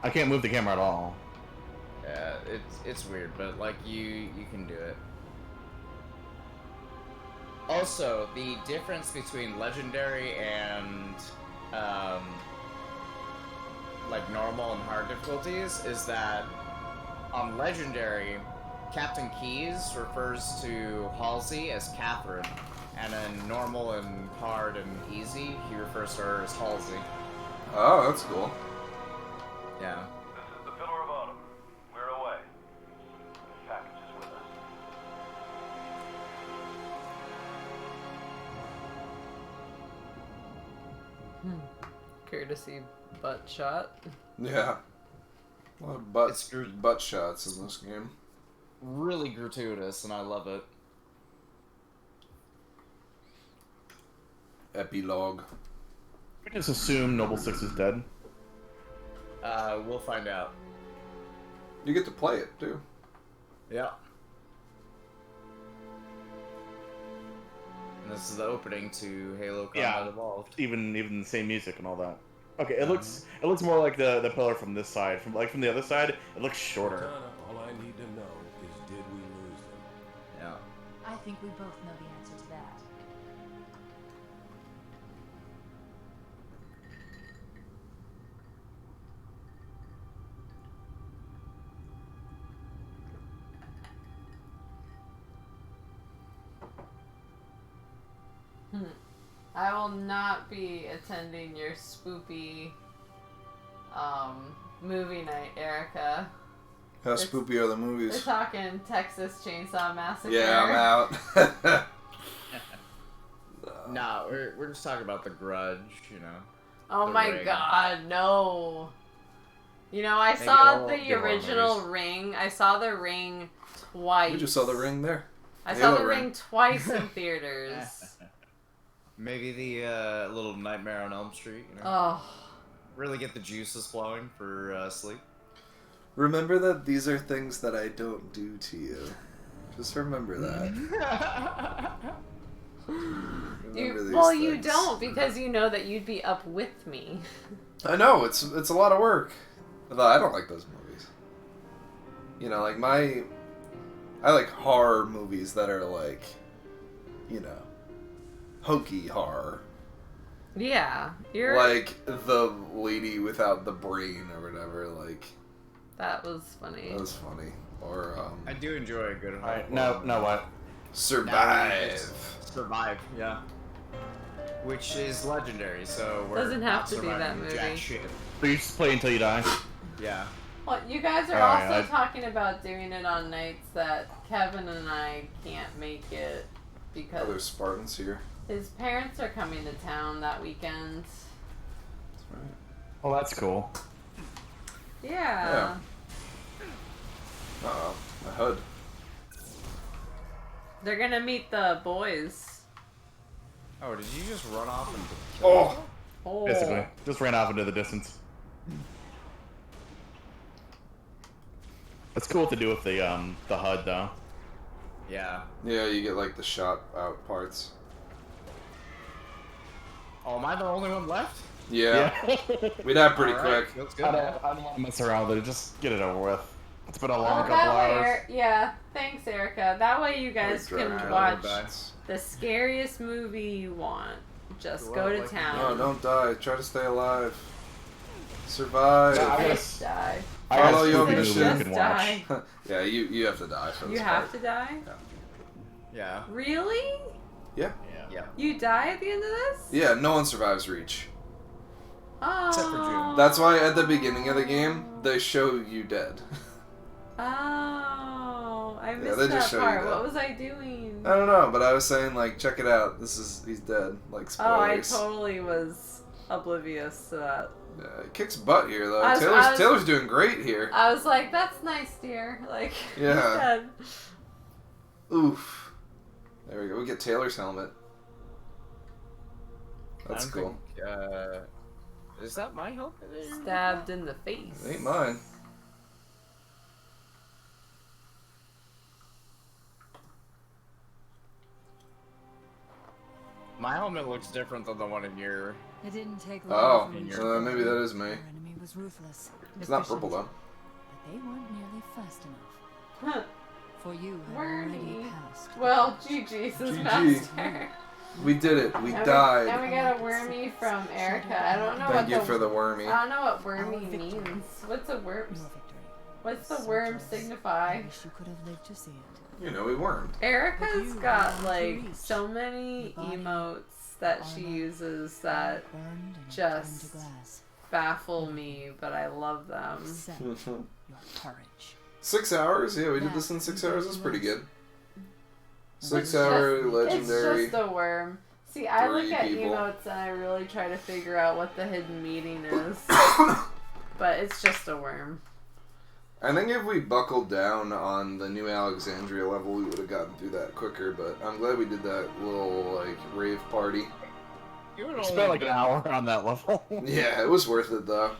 I can't move the camera at all. Yeah, it's weird, but like you can do it. Also, the difference between legendary and like normal and hard difficulties is that on legendary, Captain Keyes refers to Halsey as Catherine, and in normal and hard and easy, he refers to her as Halsey. Oh, that's cool. Yeah. This is the Pillar of Autumn. We're away. The package is with us. Courtesy butt shot. Yeah. A lot of butt shots in this game. Really gratuitous, and I love it. Epilogue. We just assume Noble Six is dead. We'll find out. You get to play it, too. Yeah. And this is the opening to Halo Combat Evolved. Even the same music and all that. Okay, it looks more like the pillar from this side. From the other side, it looks shorter. Cortana, all I need to know is did we lose them? Yeah. I think we both know the answer to that. I will not be attending your spoopy movie night, Erica. How spoopy are the We're movies? talking Texas Chainsaw Massacre. Yeah, I'm out. Nah, we're just talking about The Grudge, you know. Oh The my Ring. god, no. You know, I Maybe saw all the the original horrors. Ring. I saw the Ring twice. We just saw the ring there. I Halo saw the Ring twice in theaters. Maybe the little Nightmare on Elm Street, you know. Oh. Really get the juices flowing for sleep. Remember that these are things that I don't do to you. Just remember that. Remember these You things. don't, because you know that you'd be up with me. I know, it's a lot of work. Although I don't like those movies. You know, like I like horror movies that are like, you know, hokey horror. Yeah, you're Like The Lady Without the Brain or whatever, like. That was funny. That was funny. Or, I do enjoy a good horror. Alright, now what? Survive. Survive, yeah. Which is legendary, so we're Doesn't have not to be that surviving movie. jack shit. So you just play until you die? Yeah. Well, you guys are Alright, also talking about doing it on nights that Kevin and I can't make it because Other Spartans here. his parents are coming to town that weekend. That's right. Oh, that's cool. Yeah. Uh-oh. My HUD. They're gonna meet the boys. Oh, did you just run off and Oh! Oh. Basically. Just ran off into the distance. That's cool to do with the HUD, though. Yeah. Yeah, you get like the shot out parts. Oh, am I the only one left? Yeah. We died pretty Alright, quick. That's good. I don't want to mess around with it. Just get it over with. It's been a long Well, couple that way, hours. yeah. Thanks, Erica. That way you guys Drag can out watch the the scariest movie you want. Just Well, go to like- town. No, don't die. Try to stay alive. Survive. Yeah, I Just die. I got a Follow your spooky movie mission. you can watch. Die. Yeah, you have to die for this You have part. to die? Yeah. Really? Yeah. Yeah. You die at the end of this? Yeah, no one survives Reach. Oh. Except for June. That's why at the beginning of the game, they show you dead. Oh, I they missed just that show you part. that. What was I doing? I don't know, but I was saying, like, check it out. He's dead. Like, Oh, I spoilers. totally was oblivious to that. Yeah, it kicks butt here, though. I was- Taylor's doing great here. I was like, that's nice, dear. Like, Yeah. he's dead. Oof. There we go. We get Taylor's helmet. That's I don't cool. think, is that my helmet? Stabbed in the face. It ain't mine. My helmet looks different than the one in your. It didn't take Oh, long for me to maybe that is me. Our enemy was ruthless. It's not purple, though. But they weren't nearly fast enough. For you have Wormy. already passed. Well, GG since GG. Master. We did it. We And died. And we got a wormy from Erica. I don't know Thank what you the, for the wormy. I don't know what wormy means. What's a worm? What's the worm signify? I wish you could have lived to see it. You know, we wormed. Erica's got like so many emotes that she uses that just baffle me, but I love them. Your courage. 6 hours? Yeah, we did this in 6 hours. That's pretty good. 6 It's hour just- legendary. It's just a worm. See, I look 3 at people. emotes and I really try to figure out what the hidden meaning is. But it's just a worm. I think if we buckled down on the new Alexandria level, we would have gotten through that quicker, but I'm glad we did that little, like, rave party. We spent like an hour on that level. Yeah, it was worth it, though.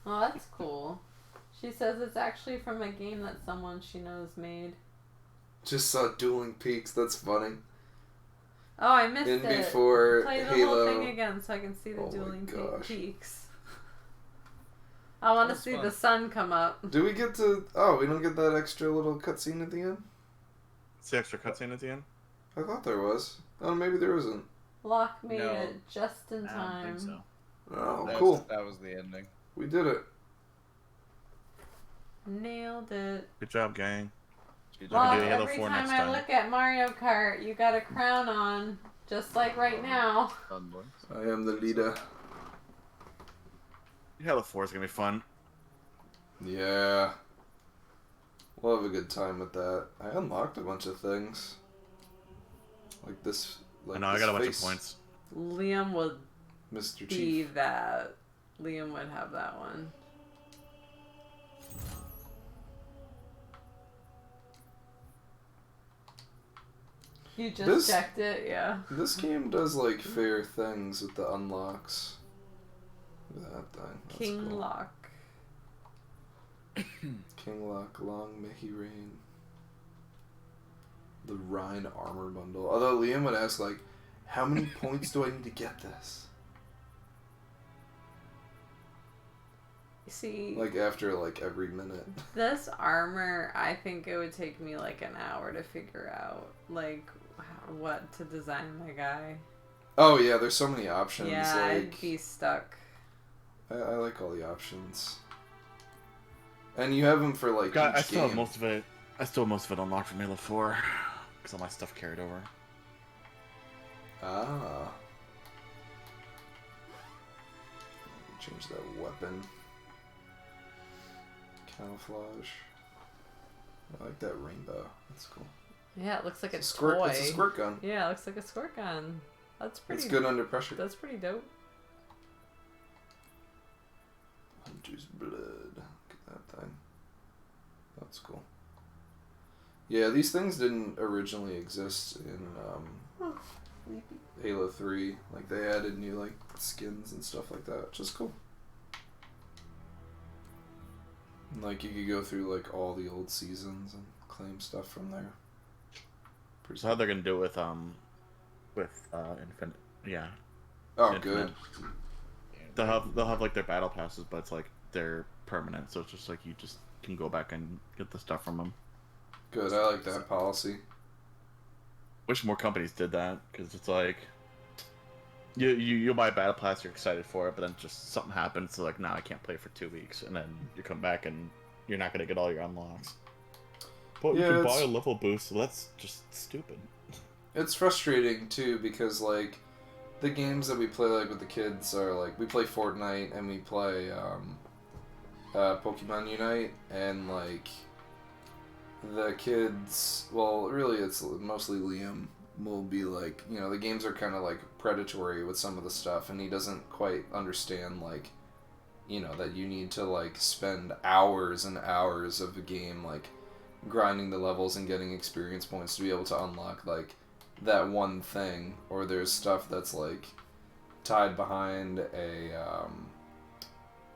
Well, that's cool. She says it's actually from a game that someone she knows made. Just saw Dueling Peaks, that's funny. Oh, I missed In it. before Play the Halo. whole thing again so I can see the Oh my dueling gosh. peaks. I want to That's see fun. the sun come up. Do we get to... Oh, we don't get that extra little cutscene at the end? It's the extra cutscene at the end? I thought there was. Oh, maybe there isn't. Locke made No, it just in I time. don't think so. Oh, That's- cool. That was the ending. We did it. Nailed it. Good job, gang. Locke, do Halo every 4 time next I time. look at Mario Kart, you got a crown on, just like right now. I am the leader. Halo 4 is gonna be fun. Yeah. We'll have a good time with that. I unlocked a bunch of things. Like this. Like I know, I this got a bunch face. of points. Liam would Mr. be Chief. that. Liam would have that one. You just This- checked it, yeah. This game does like fair things with the unlocks. Look at that thing. That's King cool. Lock. King Lock, long may he reign. The Rhine armor bundle. Although Liam would ask like, how many points do I need to get this? See, Like after like every minute. this armor, I think it would take me like an hour to figure out, like, what to design my guy. Oh yeah, there's so many options. Yeah, like, I'd be stuck. I like all the options. And you have them for like God, I each still game. have most of it. I still have most of it unlocked from Halo 4 because all my stuff carried over. Ah. Change that weapon. Camouflage. I like that rainbow. That's cool. Yeah, it looks like It's a a squirt- toy. it's a squirt gun. Yeah, it looks like a squirt gun. That's pretty. It's good under pressure. That's pretty dope. Hunter's blood. Look at that thing. That's cool. Yeah, these things didn't originally exist in Halo 3. Like they added new like skins and stuff like that, which is cool. And, like you could go through like all the old seasons and claim stuff from there. So how they're gonna do it with Infinite? Yeah. Oh, Infinite. good. They'll have like their battle passes, but it's like they're permanent, so it's just like you just can go back and get the stuff from them. Good, I like that policy. Wish more companies did that because it's like you'll buy a battle pass, you're excited for it, but then just something happens, so like now I can't play for 2 weeks, and then you come back and you're not gonna get all your unlocks. But Yeah, you can it's- buy a level boost, so that's just stupid. It's frustrating too because like the games that we play like with the kids are like we play Fortnite and we play Pokemon Unite, and like the kids, well really it's mostly Liam, will be like, you know, the games are kind of like predatory with some of the stuff, and he doesn't quite understand like, you know, that you need to like spend hours and hours of a game like grinding the levels and getting experience points to be able to unlock like that one thing, or there's stuff that's like tied behind a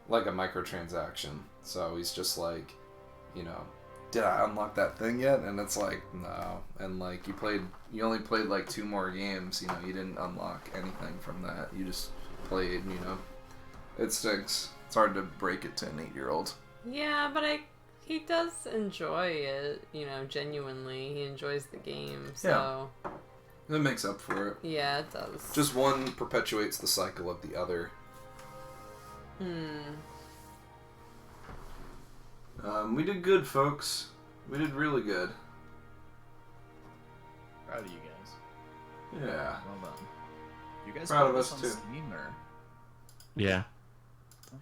like a microtransaction. So he's just like, you know, did I unlock that thing yet? And it's like, no. And like you only played like 2 more games, you know, you didn't unlock anything from that. You just played, you know. It stinks. It's hard to break it to an 8-year-old. Yeah, but I He does enjoy it, you know, genuinely. He enjoys the game, so... It makes up for it. Yeah, it does. Just one perpetuates the cycle of the other. We did good, folks. We did really good. Proud of you guys. Yeah. Well done. You guys Proud of put us this too. on Steam, or? Yeah.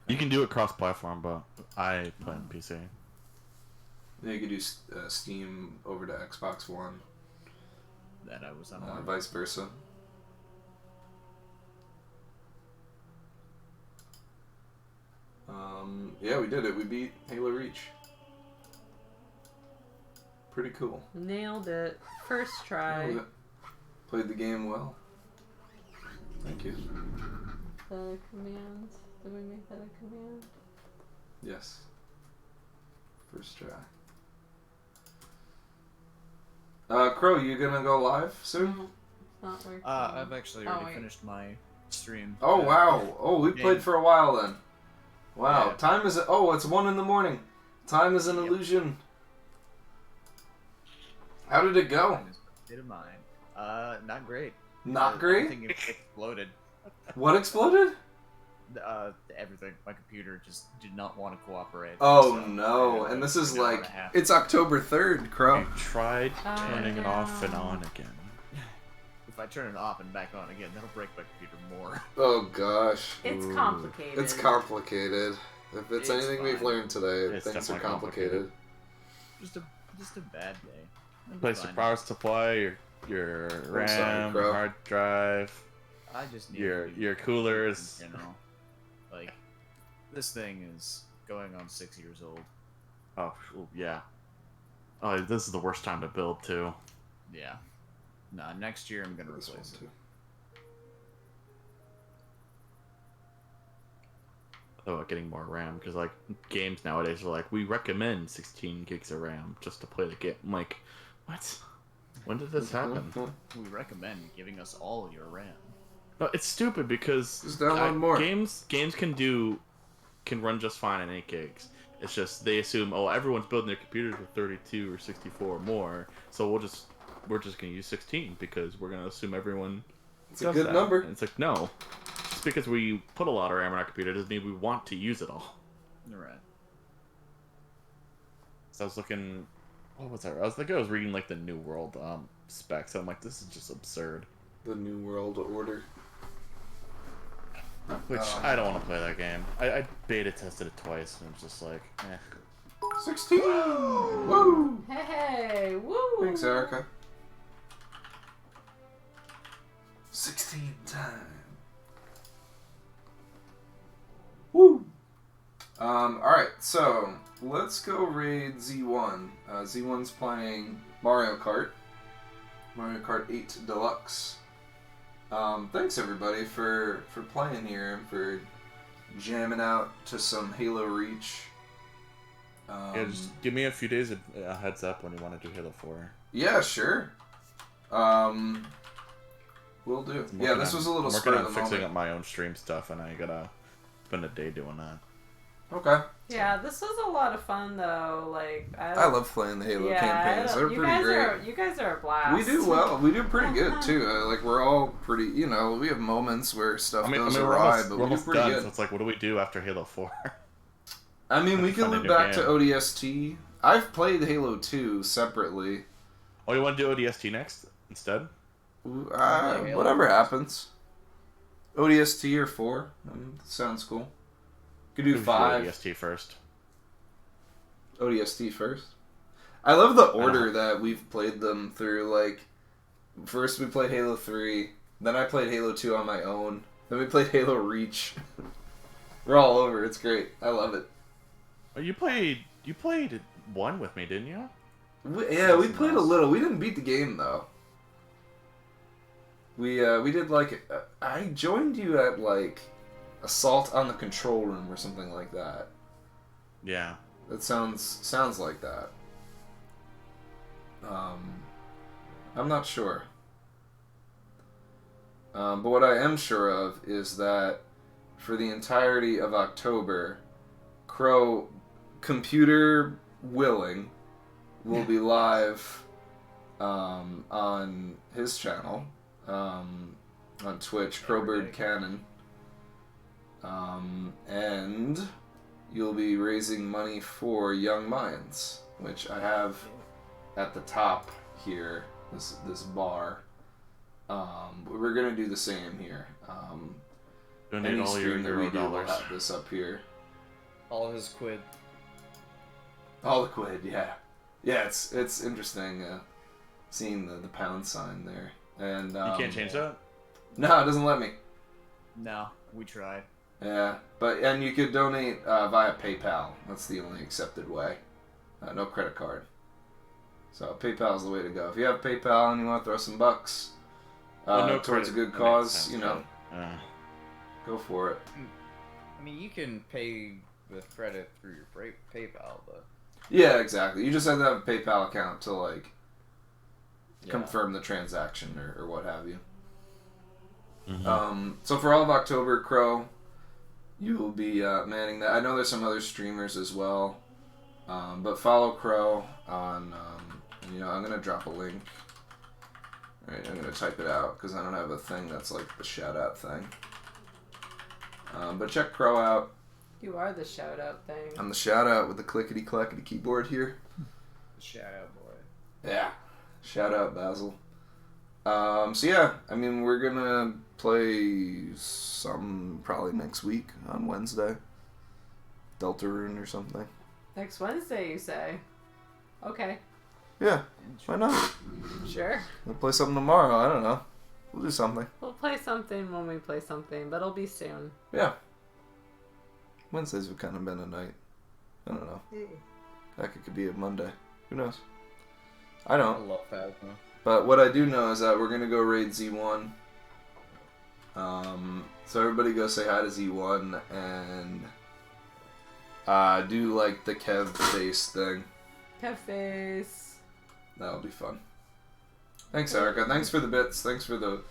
You can do it cross-platform, but I play on PC. Yeah, you could do Steam over to Xbox One. That I was on. Vice versa. Yeah, we did it. We beat Halo Reach. Pretty cool. Nailed it. First try. Nailed it. Played the game well. Thank you. The command. Did we make that a command? Yes. First try. Crow, you gonna go live soon? Not working. I've actually already wait. finished my stream. Oh wow! Oh, we played for a while then. Wow, Yeah. time is it's 1 a.m. Time is an illusion. How did it go? State of mind. Not great. Not great? Everything exploded. What exploded? Everything. My computer just did not want to cooperate. Oh So, no! yeah, And this is an hour and like a half. it's October 3rd, Crow. You tried turning it off and no. on again. If I turn it off and back on again, that'll break my computer more. Oh gosh. It's Ooh. complicated. It's complicated. If it's anything we've fine. learned today, It's things are definitely complicated. Just a bad day. It'll be Place of fine. power supply, your I'm sorry, RAM, Crow. hard drive, I just need your coolers. You know, like this thing is going on 6 years old. Oh yeah. Oh, this is the worst time to build too. Yeah. Nah, next year I'm gonna replace it. About getting more RAM because like games nowadays are like we recommend 16 gigs of RAM just to play the game. I'm like, what? When did this happen? We recommend giving us all your RAM. No, it's stupid because Just download more. Games can run just fine on 8 gigs. It's just they assume everyone's building their computers with 32 or 64 or more, so we're just gonna use 16 because we're gonna assume everyone. It's a does good that. number. And it's like no, just because we put a lot of RAM on our computer doesn't mean we want to use it all. Right. So I was looking, what was that? I was reading like the New World specs. And I'm like, this is just absurd. The New World Order. Which I don't want to play that game. I beta tested it twice and it was just like, eh. 16! Woo! Hey, woo! Thanks, Erica. 16 time. Woo! Alright, so let's go raid Z1. Z1's playing Mario Kart. Mario Kart 8 Deluxe. Thanks everybody for playing here and for jamming out to some Halo Reach. Yeah, just give me a few days a heads up when you want to do Halo 4. Yeah, sure. Will do. Yeah, this was a little spur of the fixing moment. up my own stream stuff, and I gotta spend a day doing that. Okay. Yeah, this was a lot of fun though. Like I love playing the Halo campaigns. They're pretty great. You guys are a blast. We do well. We do pretty good too. Like we're all pretty. You know, we have moments where stuff goes awry, but we do pretty done, good. So it's like, what do we do after Halo 4? I mean, we can Find a loop new back to game. ODST. I've played Halo 2 separately. Oh, you want to do ODST next instead? Whatever happens. ODST or 4. Sounds cool. Could do 5. ODST first. ODST first. I love the order that we've played them through. Like, first we played Halo 3, then I played Halo 2 on my own, then we played Halo Reach. We're all over. It's great. I love it. Oh, you played 1 with me, didn't you? We played a little. We didn't beat the game though. We did like I joined you at like Assault on the Control Room or something like that. Yeah. That sounds like that. I'm not sure. But what I am sure of is that for the entirety of October, Crow computer willing, will be live on his channel on Twitch, Crowbird Cannon, and you'll be raising money for Young Minds, which I have at the top here. This bar. We're gonna do the same here. Donate Any all your stream that we do, we'll $0. have this up here. All his quid. All the quid, yeah. Yeah, it's interesting seeing the pound sign there. And You can't change that? No, it doesn't let me. No, we tried. Yeah, and you could donate via PayPal. That's the only accepted way. No credit card. So PayPal's the way to go. If you have PayPal and you want to throw some bucks towards a good cause, you know, go for it. I mean, you can pay with credit through your PayPal, but... Yeah, exactly. You just have to have a PayPal account to, like, confirm the transaction or what have you. Mm-hmm. So for all of October, Crow, you will be manning that. I know there's some other streamers as well, but follow Crow on, I'm going to drop a link. Alright, I'm going to type it out because I don't have a thing that's like the shout-out thing. But check Crow out. You are the shout-out thing. I'm the shout-out with the clickety-clackety keyboard here. Shout-out boy. Yeah. Shout-out, Basil. So yeah, I mean, we're going to play some probably next week on Wednesday. Deltarune or something. Next Wednesday, you say? Okay. Yeah, why not? Sure. We'll play something tomorrow, I don't know. We'll do something. We'll play something when we play something, but it'll be soon. Yeah. Wednesdays have kind of been a night. I don't know. Heck, it could be a Monday. Who knows? I don't. I love Phasma. But what I do know is that we're going to go raid Z1. So everybody go say hi to Z1 and do like the Kev face thing. Kev face. That'll be fun. Thanks, Erica. Thanks for the bits. Thanks for the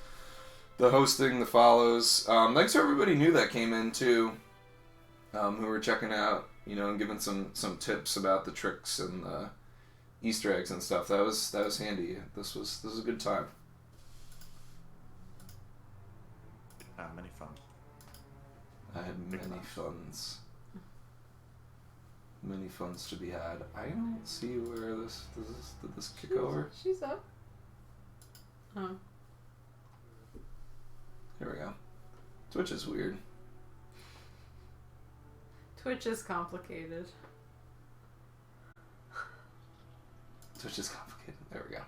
hosting, the follows. Thanks to everybody new that came in too, who were checking out, and giving some tips about the tricks and the Easter eggs and stuff. That was handy. This was a good time. Many fun. I had many funs. Many funs to be had. I don't see where did this kick over? She's up. Oh. Here we go. Twitch is weird. Twitch is complicated. Twitch is complicated. There we go.